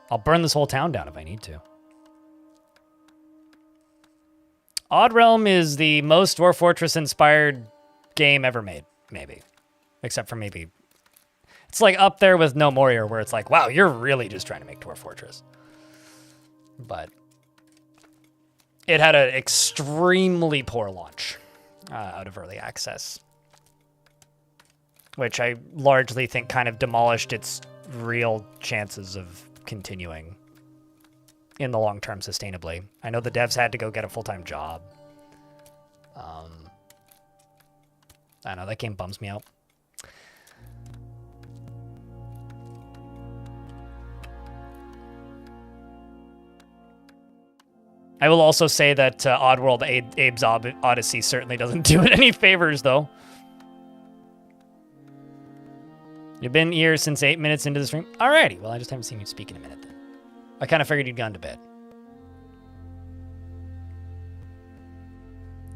I'll burn this whole town down if I need to. Odd Realm is the most Dwarf Fortress inspired game ever made, maybe. Except for maybe... It's like up there with No Warrior, where it's like, wow, you're really just trying to make Dwarf Fortress. But it had an extremely poor launch out of early access, which I largely think kind of demolished its real chances of continuing in the long term sustainably. I know the devs had to go get a full-time job. I don't know, that game bums me out. I will also say that Oddworld Abe's Odyssey certainly doesn't do it any favors, though. You've been here since 8 minutes into the stream? Alrighty, well, I just haven't seen you speak in a minute, then. I kind of figured you'd gone to bed.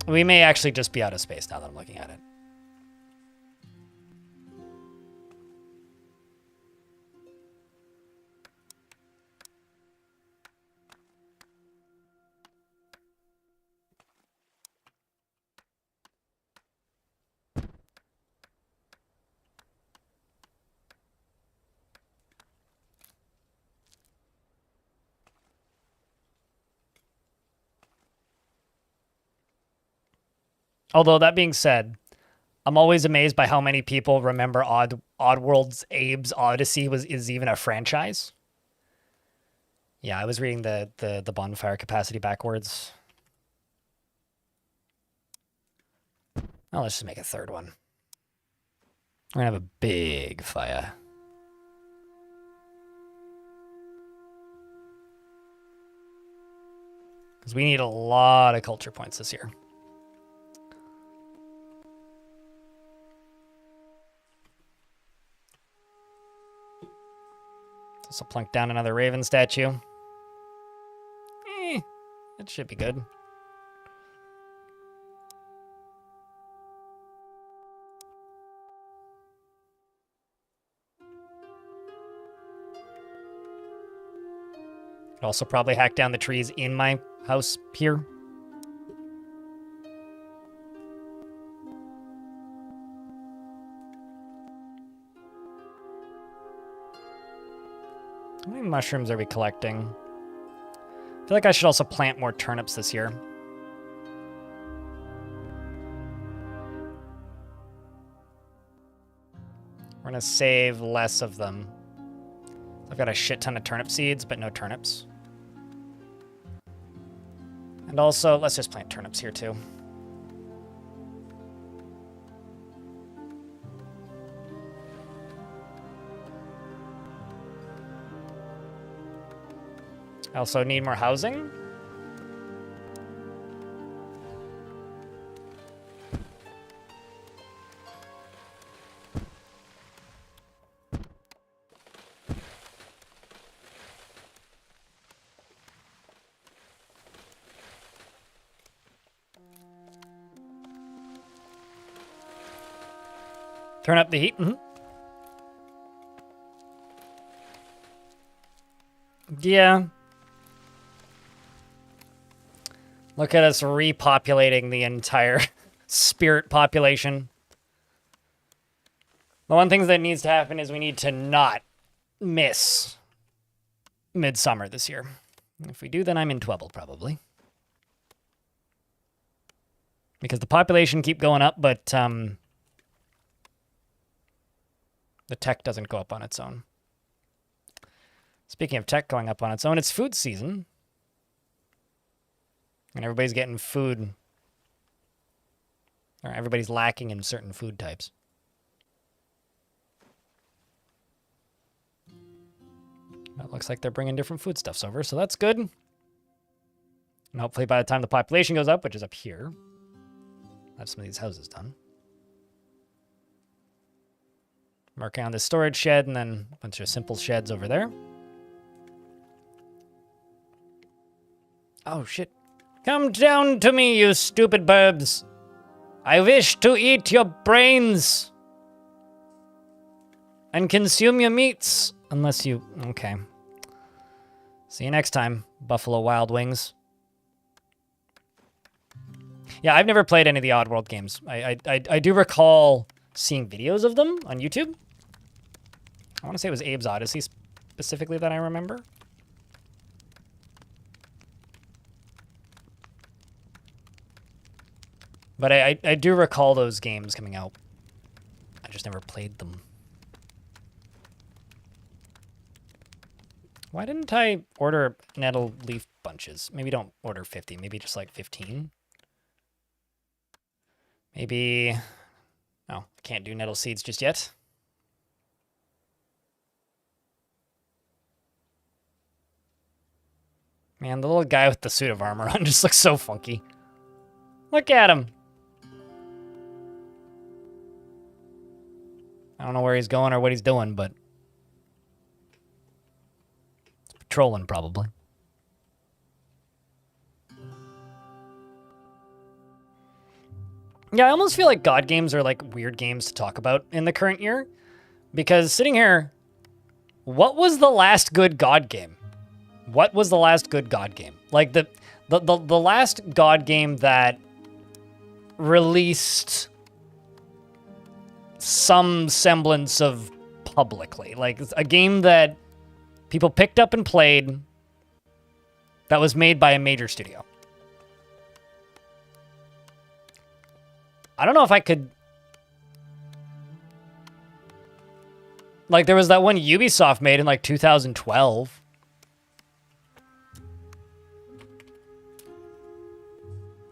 We may actually just be out of space now that I'm looking at it. Although, that being said, I'm always amazed by how many people remember Oddworld's Abe's Odyssey is even a franchise. Yeah, I was reading the bonfire capacity backwards. Well, let's just make a third one. We're gonna have a big fire. Because we need a lot of culture points this year. Also plunk down another Raven statue. That should be good. Could also probably hack down the trees in my house here. How many mushrooms are we collecting? I feel like I should also plant more turnips this year. We're gonna save less of them. I've got a shit ton of turnip seeds, but no turnips. And also, let's just plant turnips here too. I also need more housing. Turn up the heat. Yeah. Look at us repopulating the entire spirit population. The one thing that needs to happen is we need to not miss Midsummer this year. If we do, then I'm in trouble, probably. Because the population keep going up, but the tech doesn't go up on its own. Speaking of tech going up on its own, it's food season. And everybody's getting food. Or everybody's lacking in certain food types. It looks like they're bringing different foodstuffs over, so that's good. And hopefully by the time the population goes up, which is up here, I'll have some of these houses done. I'm working on this storage shed and then a bunch of simple sheds over there. Oh, shit. Come down to me, you stupid birds. I wish to eat your brains and consume your meats. Unless you... Okay. See you next time, Buffalo Wild Wings. Yeah, I've never played any of the Oddworld games. I do recall seeing videos of them on YouTube. I want to say it was Abe's Odyssey specifically that I remember. But I do recall those games coming out. I just never played them. Why didn't I order nettle leaf bunches? Maybe don't order 50. Maybe just like 15. Maybe... Oh, can't do nettle seeds just yet. Man, the little guy with the suit of armor on just looks so funky. Look at him. I don't know where he's going or what he's doing, but... He's patrolling, probably. Yeah, I almost feel like God games are like weird games to talk about in the current year. Because sitting here, what was the last good God game? What was the last good God game? Like the last God game that released some semblance of publicly. Like a game that people picked up and played that was made by a major studio. I don't know if I could... Like, there was that one Ubisoft made in, like, 2012.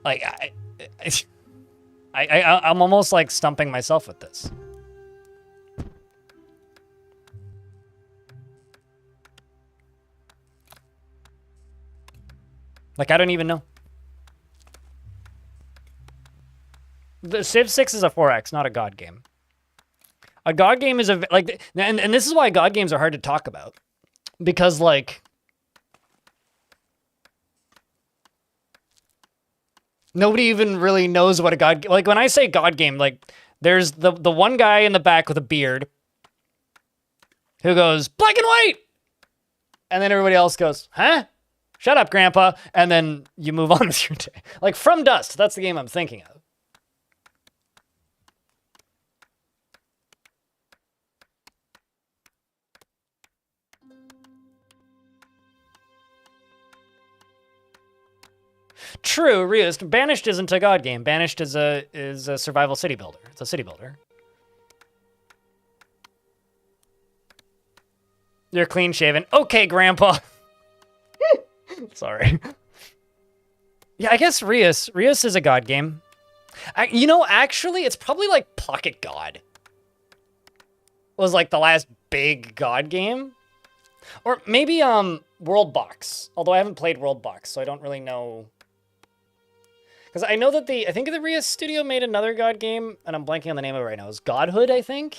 Like, I'm almost, like, stumping myself with this. Like, I don't even know. The Civ 6 is a 4X, not a God game. A God game is a... like, and this is why God games are hard to talk about. Because, like... Nobody even really knows what a God... Like, when I say God game, like, there's the one guy in the back with a beard who goes, black and white! And then everybody else goes, huh? Shut up, Grandpa. And then you move on with your day. Like, From Dust, that's the game I'm thinking of. True, Rios. Banished isn't a God game. Banished is a survival city builder. It's a city builder. You're clean shaven. Okay, Grandpa. Sorry. Yeah, I guess Rios. Rios is a God game. You know, actually, it's probably like Pocket God. Was like the last big God game. Or maybe World Box. Although I haven't played World Box, so I don't really know. Because I know that I think the Rios studio made another God game, and I'm blanking on the name of it right now. It was Godhood, I think?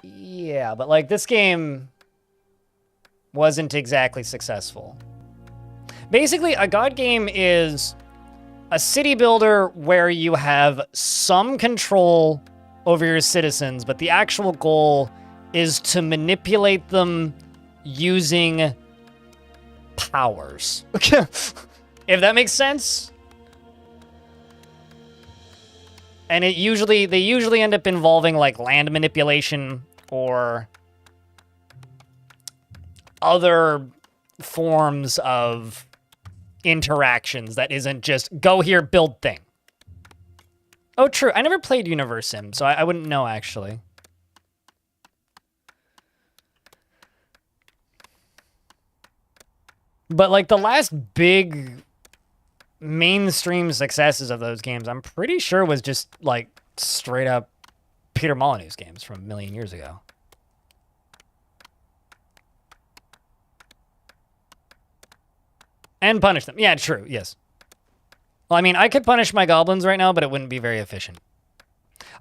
Yeah, but like this game... wasn't exactly successful. Basically, a god game is a city builder where you have some control over your citizens, but the actual goal is to manipulate them using powers. If that makes sense. And they usually end up involving like land manipulation or other forms of interactions that isn't just go here, build thing. Oh, true. I never played Universe Sim, so I wouldn't know actually. But like the last big mainstream successes of those games, I'm pretty sure was just like straight up Peter Molyneux's games from a million years ago. And punish them. Yeah, true. Yes. Well, I mean, I could punish my goblins right now, but it wouldn't be very efficient.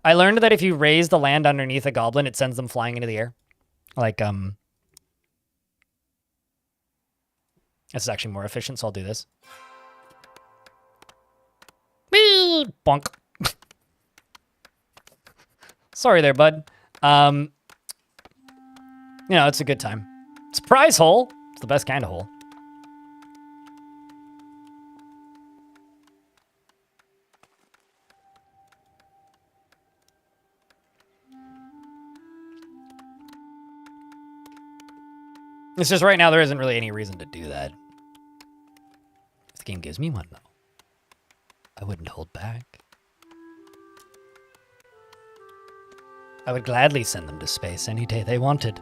I learned that if you raise the land underneath a goblin, it sends them flying into the air. Like, this is actually more efficient, so I'll do this. Whee! Bonk. Sorry there, bud. You know, it's a good time. Surprise hole. It's the best kind of hole. It's just right now there isn't really any reason to do that. If the game gives me one, though, I wouldn't hold back. I would gladly send them to space any day they wanted.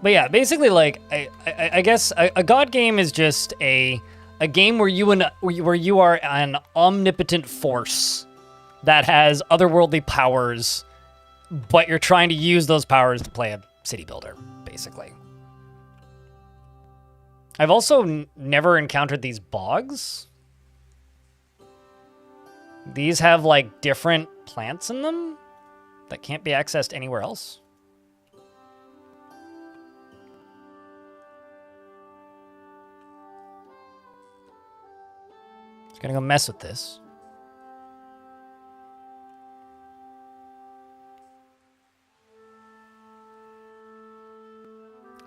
But yeah, basically, like, I guess a god game is just a game where you are an omnipotent force that has otherworldly powers, but you're trying to use those powers to play a city builder, basically. I've also never encountered these bogs. These have, like, different plants in them that can't be accessed anywhere else. Just gonna go mess with this.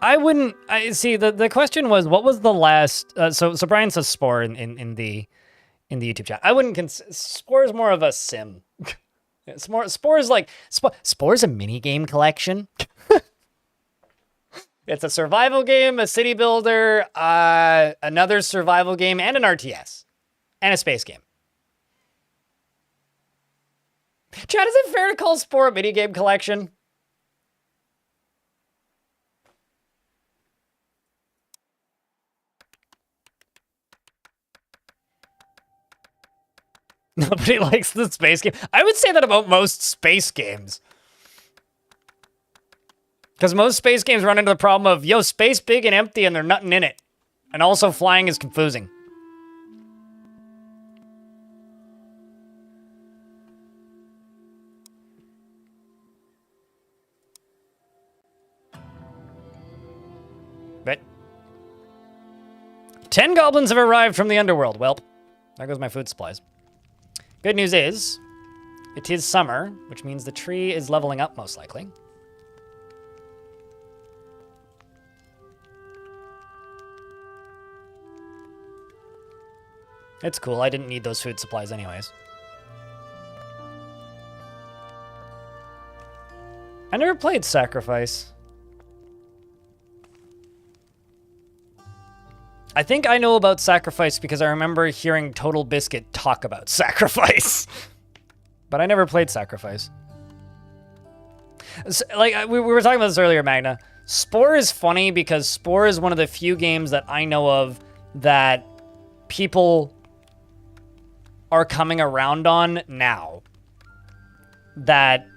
I wouldn't. I see. The question was, what was the last? So Brian says Spore in the YouTube chat. I wouldn't. Spore is more of a sim. Spore is like Spore's a mini game collection. It's a survival game, a city builder, another survival game, and an RTS, and a space game. Chad, is it fair to call Spore a mini game collection? Nobody likes the space game. I would say that about most space games. Because most space games run into the problem of, yo, space big and empty and there's nothing in it. And also flying is confusing. But 10 goblins have arrived from the underworld. Well, there goes my food supplies. Good news is, it is summer, which means the tree is leveling up most likely. It's cool, I didn't need those food supplies anyways. I never played Sacrifice. I think I know about Sacrifice because I remember hearing Total Biscuit talk about Sacrifice. But I never played Sacrifice. So, like, we were talking about this earlier, Magna. Spore is funny because Spore is one of the few games that I know of that people are coming around on now. That...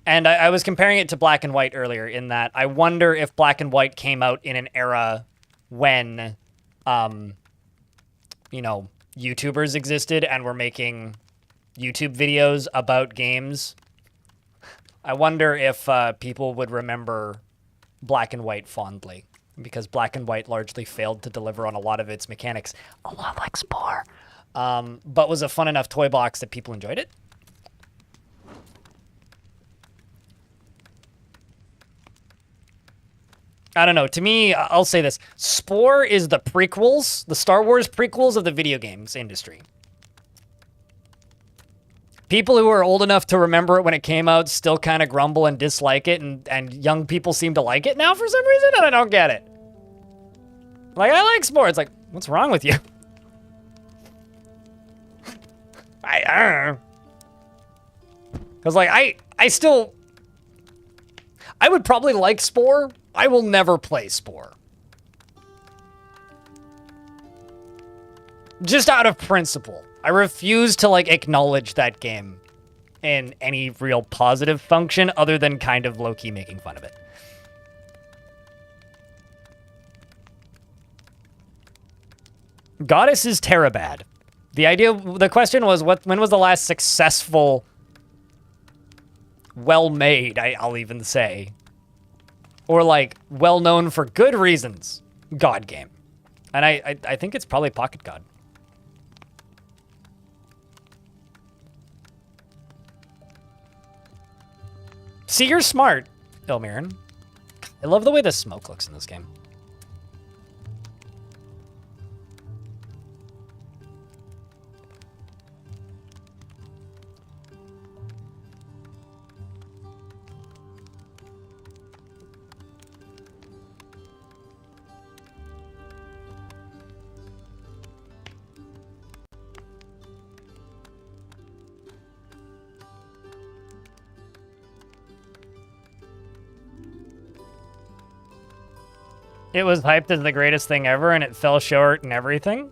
And I was comparing it to Black and White earlier in that I wonder if Black and White came out in an era when, you know, YouTubers existed and were making YouTube videos about games, I wonder if people would remember Black and White fondly, because Black and White largely failed to deliver on a lot of its mechanics, a lot like Spore, but was a fun enough toy box that people enjoyed it. I don't know. To me, I'll say this. Spore is the prequels, the Star Wars prequels of the video games industry. People who are old enough to remember it when it came out still kind of grumble and dislike it, and young people seem to like it now for some reason, and I don't get it. Like, I like Spore. It's like, what's wrong with you? I don't know. Because, like, I still... I would probably like Spore. I will never play Spore. Just out of principle. I refuse to, like, acknowledge that game in any real positive function other than kind of low-key making fun of it. Goddess is Terabad. The question was, when was the last successful, well-made, I'll even say, or, like, well-known for good reasons, God game? And I think it's probably Pocket God. See, you're smart, Ilmirin. I love the way the smoke looks in this game. It was hyped as the greatest thing ever, and it fell short and everything.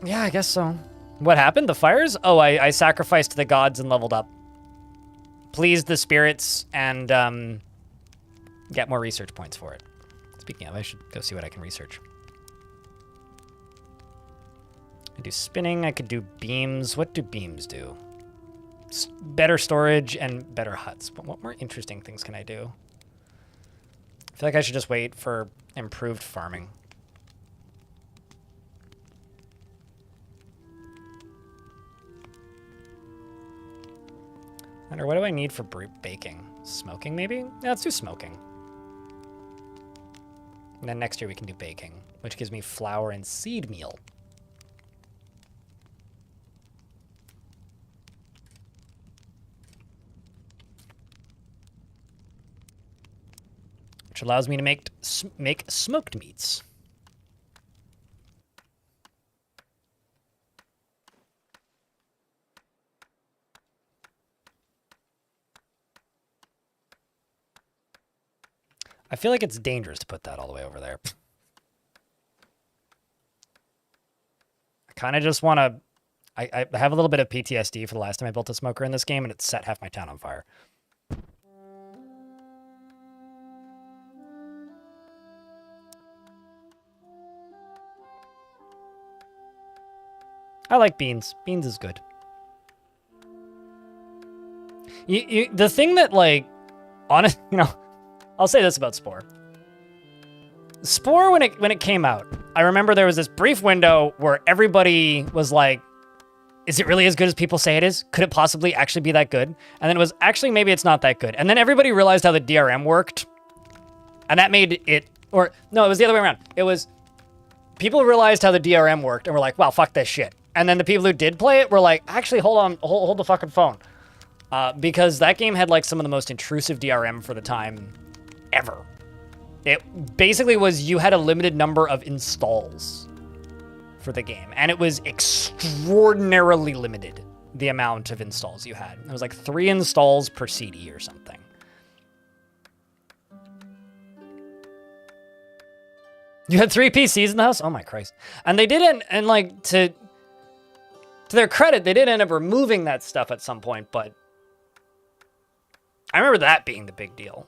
Yeah, I guess so. What happened? The fires? Oh, I sacrificed to the gods and leveled up. Pleased the spirits and get more research points for it. Speaking of, I should go see what I can research. I do spinning. I could do beams. What do beams do? Better storage and better huts. But what more interesting things can I do? I feel like I should just wait for improved farming. I wonder, what do I need for baking? Smoking, maybe? Yeah, let's do smoking. And then next year we can do baking, which gives me flour and seed meal. Which allows me to make smoked meats. I feel like it's dangerous to put that all the way over there. I kind of just want to... I have a little bit of PTSD for the last time I built a smoker in this game, and it set half my town on fire. I like beans. Beans is good. The thing that, like, honest, you know, I'll say this about Spore. Spore, when it came out, I remember there was this brief window where everybody was like, is it really as good as people say it is? Could it possibly actually be that good? And then it was, actually, maybe it's not that good. And then everybody realized how the DRM worked. And that made it, or, no, it was the other way around. It was, people realized how the DRM worked and were like, wow, fuck this shit. And then the people who did play it were like, actually, hold on, hold the fucking phone. Because that game had, like, some of the most intrusive DRM for the time ever. It basically was, you had a limited number of installs for the game. And it was extraordinarily limited, the amount of installs you had. It was like 3 installs per CD or something. You had 3 PCs in the house? Oh my Christ. And they didn't, and like, to their credit, they did end up removing that stuff at some point, but I remember that being the big deal.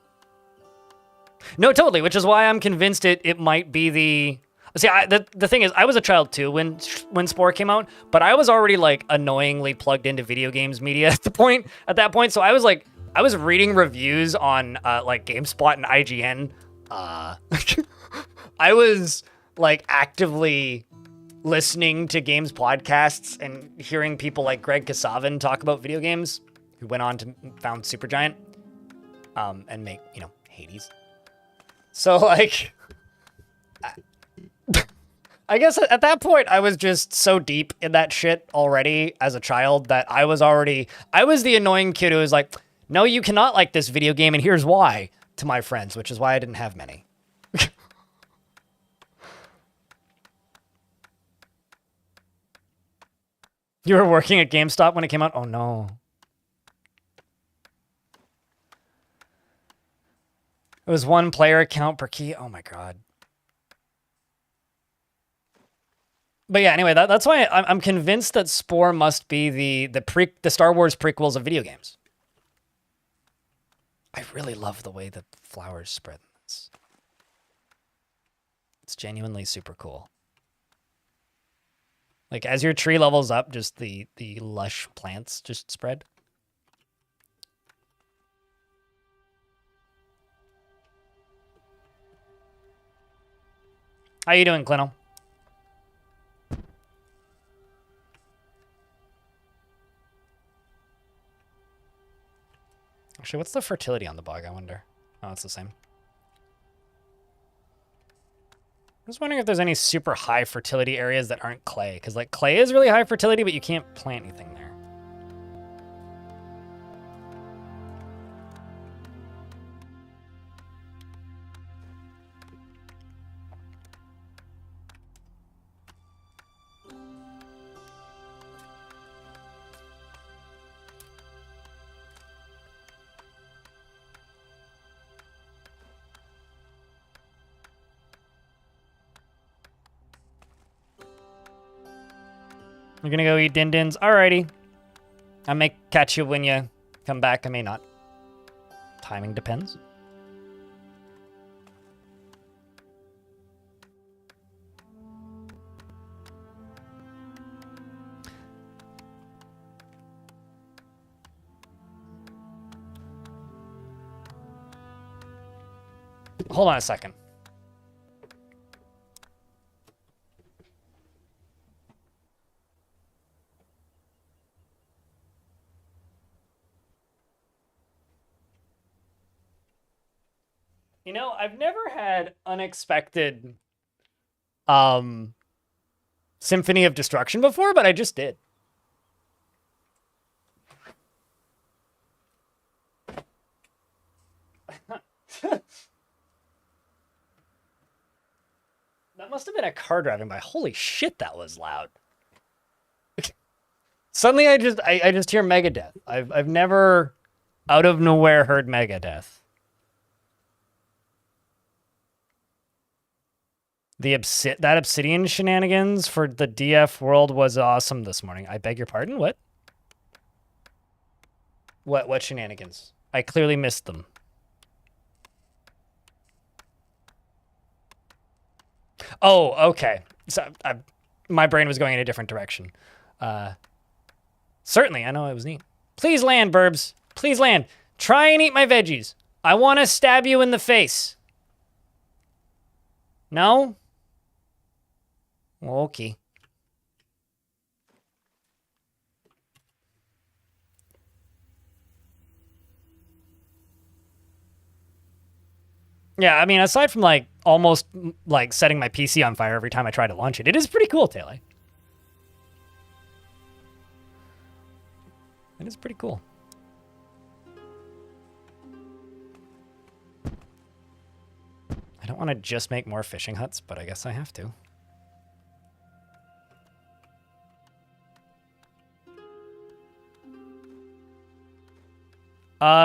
No, totally, which is why I'm convinced it might be the... See, the thing is, I was a child too when Spore came out, but I was already like annoyingly plugged into video games media at that point. So I was reading reviews on like GameSpot and IGN. I was like actively listening to games podcasts and hearing people like Greg Kasavin talk about video games, who went on to found Supergiant, and make, Hades. So like, I guess at that point I was just so deep in that shit already as a child that I was the annoying kid who was like, no, you cannot like this video game and here's why, to my friends, which is why I didn't have many. You were working at GameStop when it came out? Oh no. It was 1 player account per key. Oh my god. But yeah, anyway, that's why I'm convinced that Spore must be the Star Wars prequels of video games. I really love the way the flowers spread in this. It's genuinely super cool. Like, as your tree levels up, just the lush plants just spread. How you doing, Clino? Actually, what's the fertility on the bog, I wonder? Oh, it's the same. I was wondering if there's any super high fertility areas that aren't clay, because like clay is really high fertility, but you can't plant anything there. You're gonna go eat din-dins? Alrighty. I may catch you when you come back. I may not. Timing depends. Hold on a second. You know, I've never had unexpected Symphony of Destruction before, but I just did. That must have been a car driving by. Holy shit, that was loud. Suddenly I just hear Megadeth. I've never out of nowhere heard Megadeth. That Obsidian shenanigans for the DF world was awesome this morning. I beg your pardon? What? What shenanigans? I clearly missed them. Oh, okay. So my brain was going in a different direction. Certainly, I know it was neat. Please land, Burbs. Please land. Try and eat my veggies. I want to stab you in the face. No? Okay. Yeah, I mean, aside from like almost like setting my PC on fire every time I try to launch it, it is pretty cool, Taylor. It is pretty cool. I don't want to just make more fishing huts, but I guess I have to.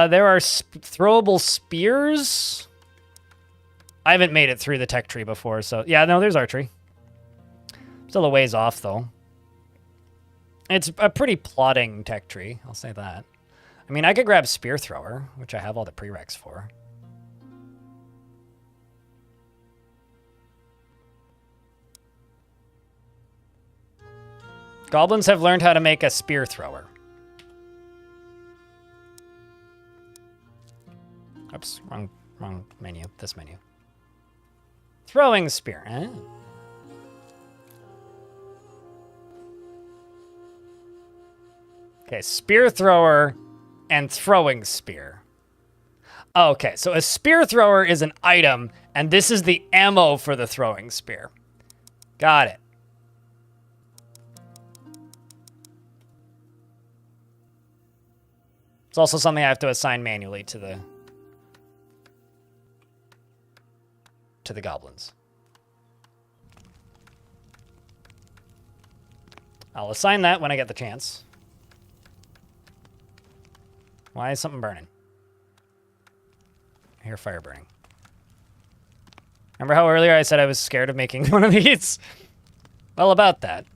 There are throwable spears. I haven't made it through the tech tree before, so... Yeah, no, there's archery. Still a ways off, though. It's a pretty plodding tech tree, I'll say that. I mean, I could grab spear thrower, which I have all the prereqs for. Goblins have learned how to make a spear thrower. Oops, wrong menu. This menu. Throwing spear. Eh? Okay, spear thrower and throwing spear. Okay, so a spear thrower is an item, and this is the ammo for the throwing spear. Got it. It's also something I have to assign manually to the goblins. I'll assign that when I get the chance. Why is something burning? I hear fire burning. Remember how earlier I said I was scared of making one of these? Well, about that.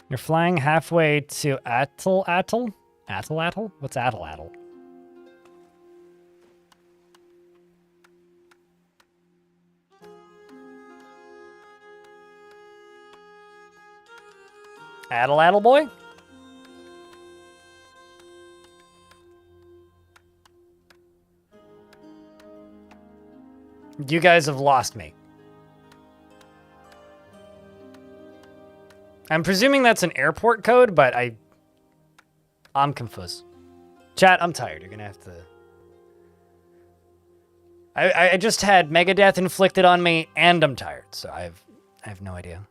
You're flying halfway to Atl? Atl? What's Atl? Atl boy? You guys have lost me. I'm presuming that's an airport code, but I'm confused. Chat, I'm tired. You're gonna have to... I just had Megadeth inflicted on me, and I'm tired, so I have no idea.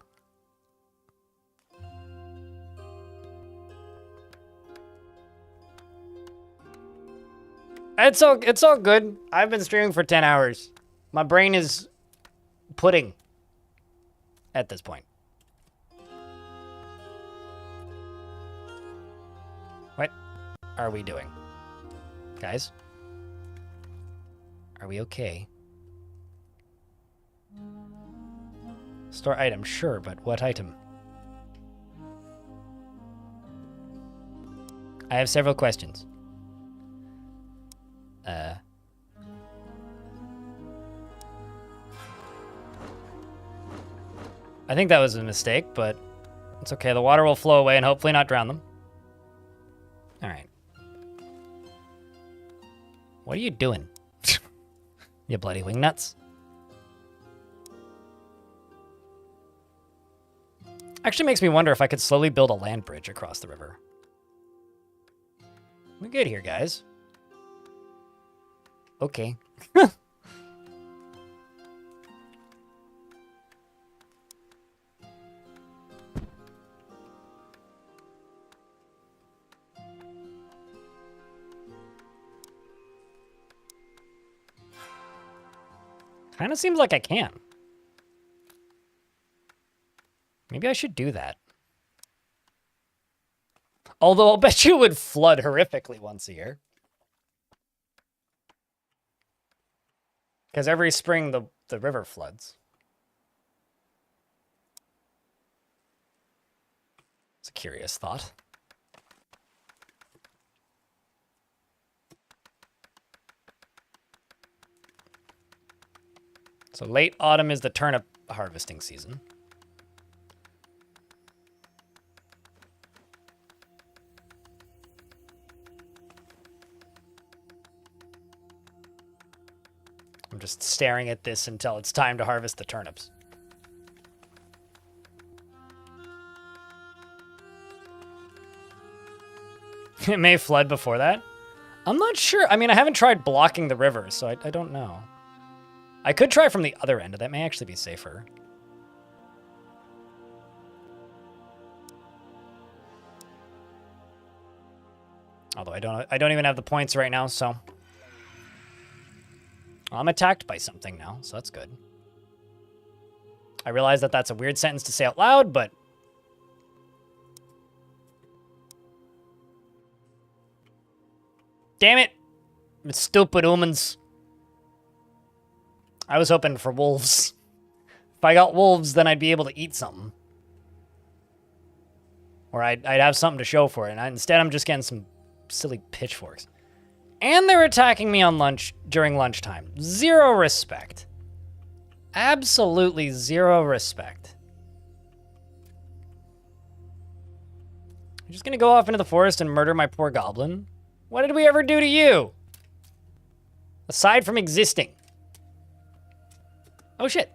It's all good. I've been streaming for 10 hours. My brain is pudding at this point. What are we doing? Guys? Are we okay? Store item, sure, but what item? I have several questions. I think that was a mistake, but it's okay. The water will flow away and hopefully not drown them. All right. What are you doing? You bloody wingnuts. Actually makes me wonder if I could slowly build a land bridge across the river. We're good here, guys. Okay. Kind of seems like I can. Maybe I should do that. Although I'll bet you it would flood horrifically once a year. Because every spring the river floods. It's a curious thought. So late autumn is the turnip harvesting season. I'm just staring at this until it's time to harvest the turnips. It may flood before that. I'm not sure. I mean, I haven't tried blocking the river, so I don't know. I could try from the other end. That may actually be safer. Although I don't even have the points right now, so I'm attacked by something now, so that's good. I realize that that's a weird sentence to say out loud, but Damn it! Stupid humans. I was hoping for wolves. If I got wolves, then I'd be able to eat something. Or I'd have something to show for it. And instead, I'm just getting some silly pitchforks. And they're attacking me on during lunchtime. Zero respect. Absolutely zero respect. You're just gonna go off into the forest and murder my poor goblin? What did we ever do to you? Aside from existing. Oh shit.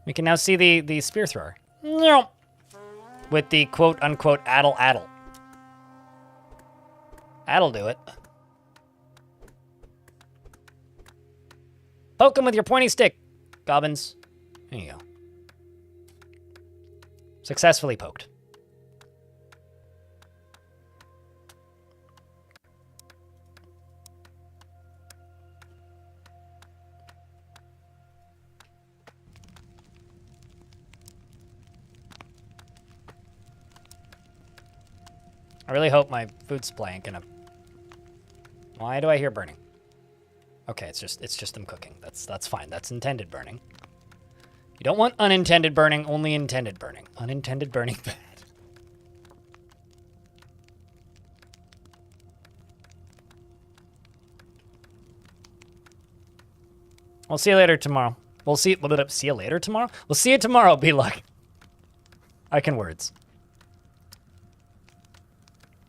We can now see the spear thrower. No. With the quote-unquote addle. That'll do it. Poke him with your pointy stick, goblins. There you go. Successfully poked. I really hope my food supply ain't gonna... Why do I hear burning? Okay, it's just them cooking. That's fine. That's intended burning. You don't want unintended burning, only intended burning. Unintended burning bad. We'll see you later tomorrow. We'll see you later tomorrow? We'll see you tomorrow, be luck. I can words.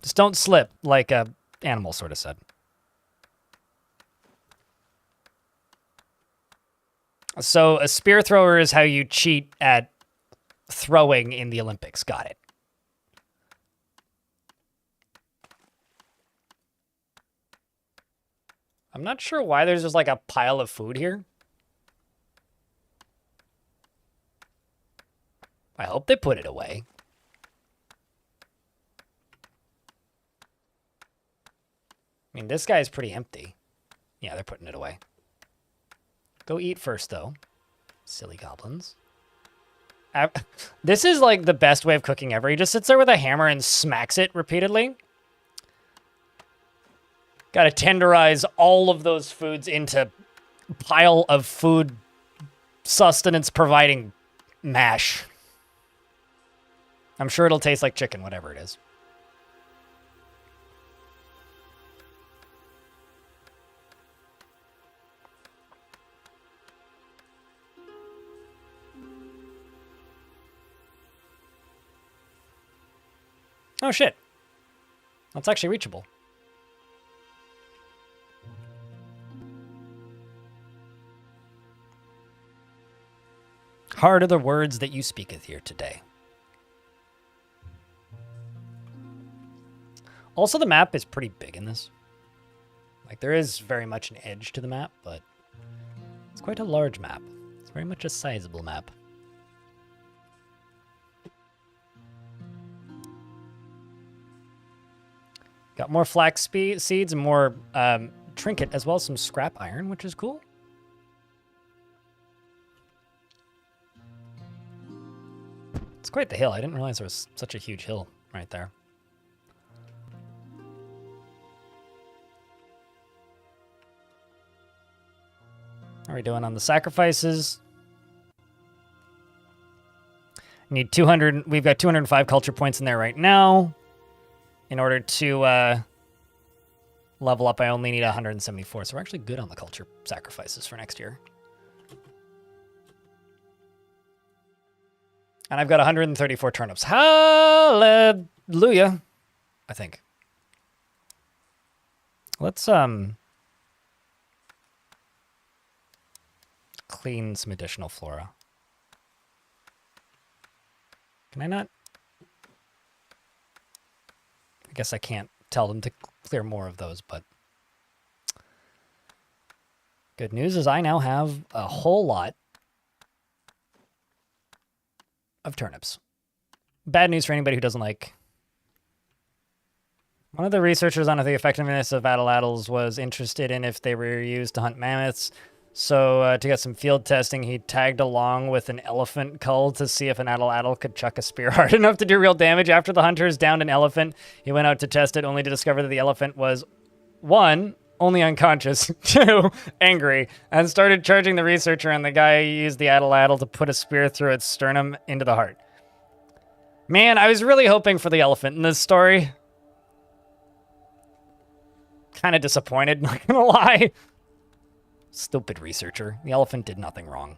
Just don't slip, like a animal sort of said. So a spear thrower is how you cheat at throwing in the Olympics. Got it. I'm not sure why there's just like a pile of food here. I hope they put it away. I mean, this guy's pretty empty. Yeah, they're putting it away. Go eat first, though. Silly goblins. This is, like, the best way of cooking ever. He just sits there with a hammer and smacks it repeatedly. Gotta tenderize all of those foods into pile of food sustenance-providing mash. I'm sure it'll taste like chicken, whatever it is. Oh, shit. That's actually reachable. Hard are the words that you speaketh here today. Also, the map is pretty big in this. Like, there is very much an edge to the map, but it's quite a large map. It's very much a sizable map. Got more flax seeds and more trinket, as well as some scrap iron, which is cool. It's quite the hill. I didn't realize there was such a huge hill right there. How are we doing on the sacrifices? Need 200. We've got 205 culture points in there right now. In order to level up, I only need 174. So we're actually good on the culture sacrifices for next year. And I've got 134 turnips. Hallelujah, I think. Let's clean some additional flora. Can I not? I guess I can't tell them to clear more of those, but good news is I now have a whole lot of turnips. Bad news for anybody who doesn't like. One of the researchers on the effectiveness of atlatls was interested in if they were used to hunt mammoths. So to get some field testing, he tagged along with an elephant cull to see if an atlatl could chuck a spear hard enough to do real damage. After the hunters downed an elephant, he went out to test it, only to discover that the elephant was, one, only unconscious. 2, angry, and started charging the researcher and the guy who used the addle to put a spear through its sternum into the heart. Man, I was really hoping for the elephant in this story. Kind of disappointed, not gonna lie. Stupid researcher. The elephant did nothing wrong.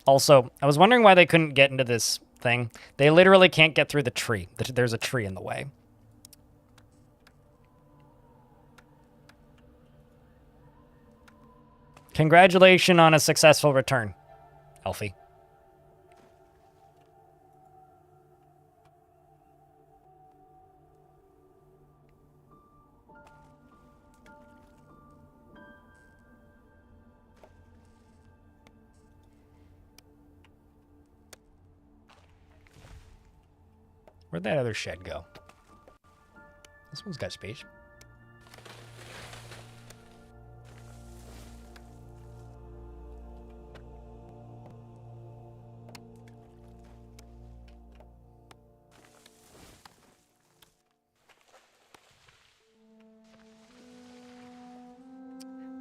Also, I was wondering why they couldn't get into this thing. They literally can't get through the tree. There's a tree in the way. Congratulations on a successful return, Elfie. Where'd that other shed go? This one's got space.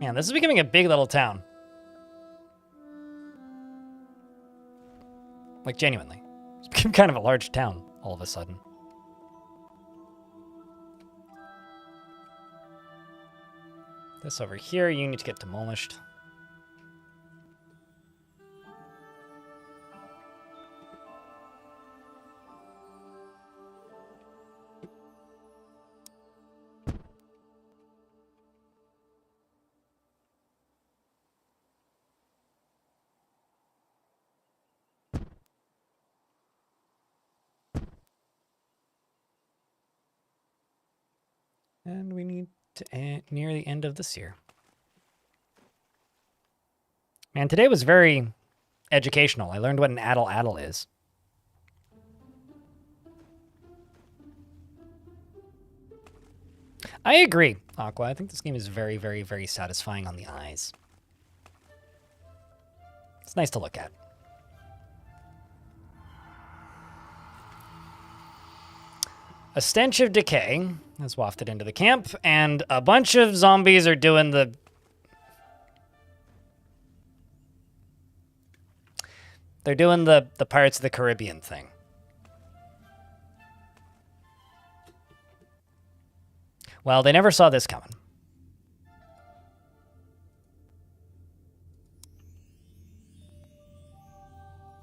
Man, this is becoming a big little town. Like, genuinely. It's become kind of a large town all of a sudden. This over here, you need to get demolished. And we need to near the end of this year. Man, today was very educational. I learned what an addle is. I agree, Aqua. I think this game is very, very, very satisfying on the eyes. It's nice to look at. A stench of decay has wafted into the camp, and a bunch of zombies are doing the... They're doing the Pirates of the Caribbean thing. Well, they never saw this coming.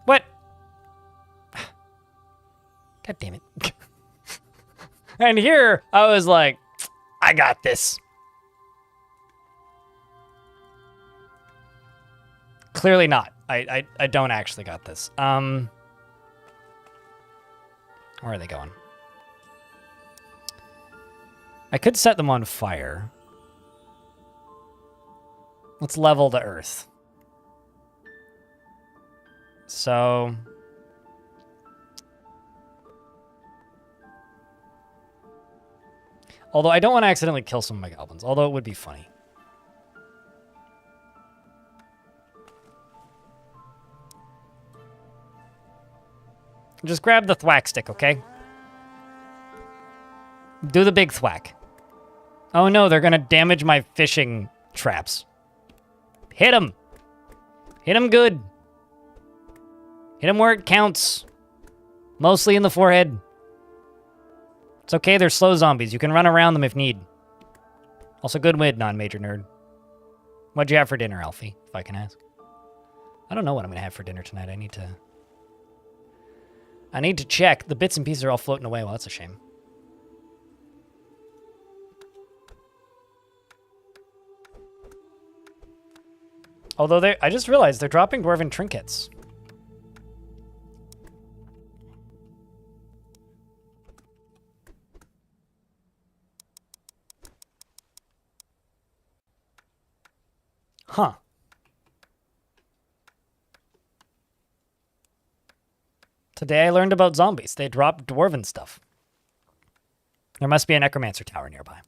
What? God damn it. And here, I was like, I got this. Clearly not. I don't actually got this. Where are they going? I could set them on fire. Let's level the earth. So... Although I don't want to accidentally kill some of my goblins, although it would be funny. Just grab the thwack stick, okay? Do the big thwack. Oh no, they're gonna damage my fishing traps. Hit them! Hit them good! Hit them where it counts. Mostly in the forehead. It's okay, they're slow zombies. You can run around them if need. Also, good win, non-major nerd. What'd you have for dinner, Alfie, if I can ask? I don't know what I'm gonna have for dinner tonight. I need to check. The bits and pieces are all floating away. Well, that's a shame. Although I just realized they're dropping dwarven trinkets. Huh. Today I learned about zombies. They drop dwarven stuff. There must be a necromancer tower nearby.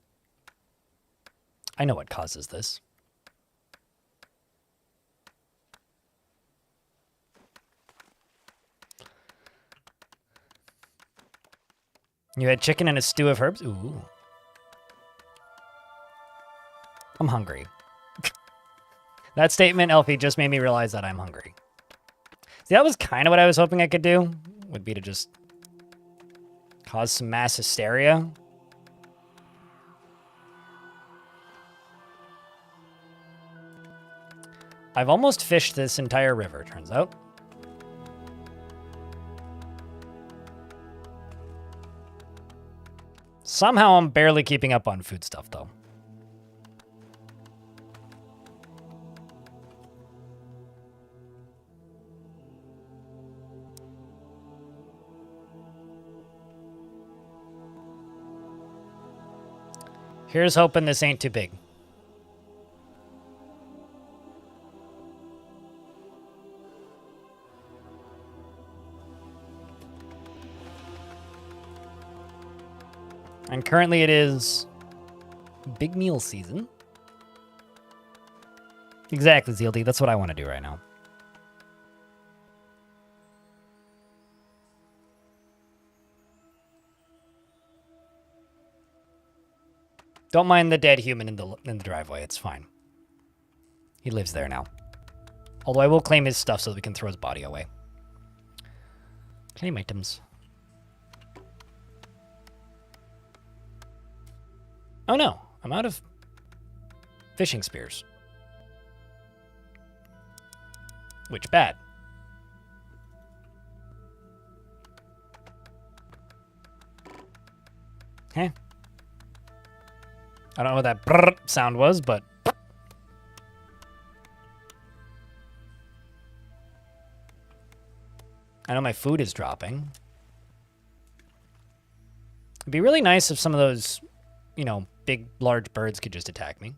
I know what causes this. You had chicken and a stew of herbs? Ooh. I'm hungry. That statement, Elfie, just made me realize that I'm hungry. See, that was kind of what I was hoping I could do, would be to just cause some mass hysteria. I've almost fished this entire river, turns out. Somehow I'm barely keeping up on food stuff, though. Here's hoping this ain't too big. And currently it is big meal season. Exactly, ZLD. That's what I want to do right now. Don't mind the dead human in the driveway. It's fine. He lives there now. Although I will claim his stuff so that we can throw his body away. Claim items. Oh no, I'm out of fishing spears. Which bad. Hey. I don't know what that brrr sound was, but... I know my food is dropping. It'd be really nice if some of those, you know, big, large birds could just attack me.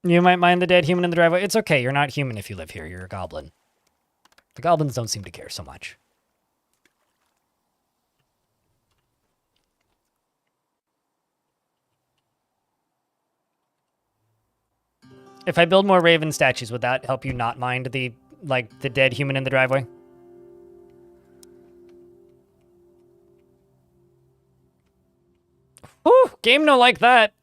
You might mind the dead human in the driveway. It's okay, you're not human if you live here. You're a goblin. The goblins don't seem to care so much. If I build more raven statues, would that help you not mind the dead human in the driveway? Ooh, game no like that.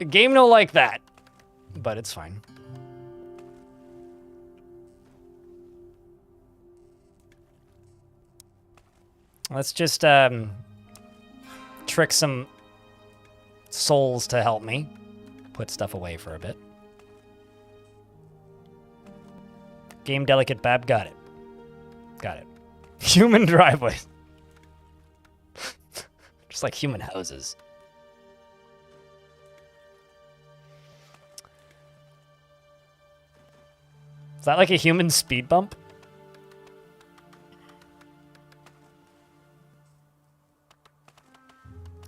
Game no like that. But it's fine. Let's just trick some souls to help me put stuff away for a bit. Game delicate Bab, got it. Got it. Human driveways. Just like human houses. Is that like a human speed bump?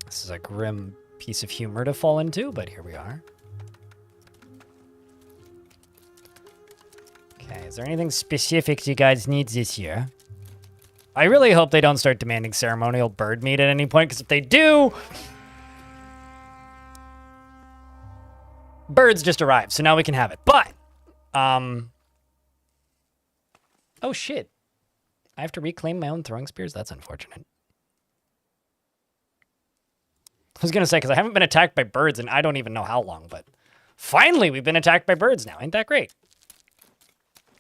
This is a grim piece of humor to fall into, but here we are. Okay, is there anything specific you guys need this year? I really hope they don't start demanding ceremonial bird meat at any point, because if they do... Birds just arrived, so now we can have it. But, oh shit. I have to reclaim my own throwing spears? That's unfortunate. I was gonna say, because I haven't been attacked by birds in I don't even know how long, but finally we've been attacked by birds now. Ain't that great?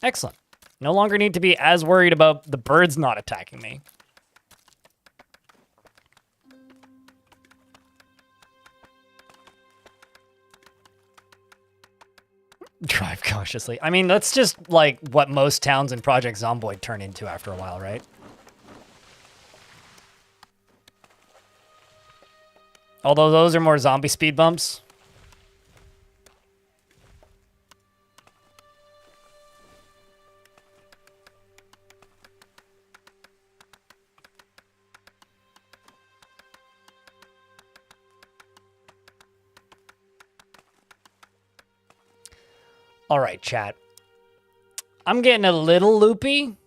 Excellent. No longer need to be as worried about the birds not attacking me. Drive cautiously. I mean, that's just like what most towns in Project Zomboid turn into after a while, right? Although those are more zombie speed bumps. All right, chat. I'm getting a little loopy,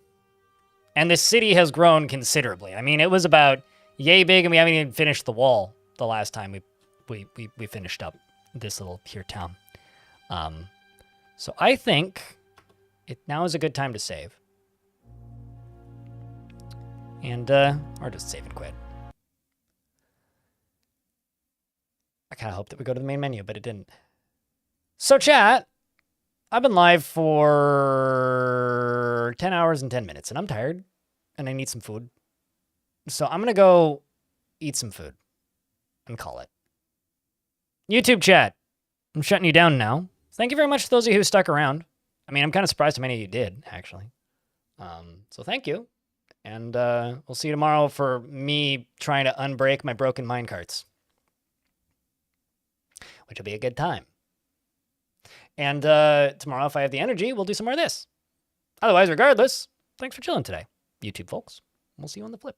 and the city has grown considerably. I mean, it was about yay big, and we haven't even finished the wall the last time we finished up this little here town. So I think now is a good time to save. And, or just save and quit. I kind of hoped that we go to the main menu, but it didn't. So chat, I've been live for 10 hours and 10 minutes, and I'm tired, and I need some food. So I'm going to go eat some food and call it. YouTube chat, I'm shutting you down now. Thank you very much to those of you who stuck around. I mean, I'm kind of surprised how many of you did, actually. So thank you. And we'll see you tomorrow for me trying to unbreak my broken minecarts, which will be a good time. And tomorrow, if I have the energy, we'll do some more of this. Otherwise, regardless, thanks for chilling today, YouTube folks. We'll see you on the flip.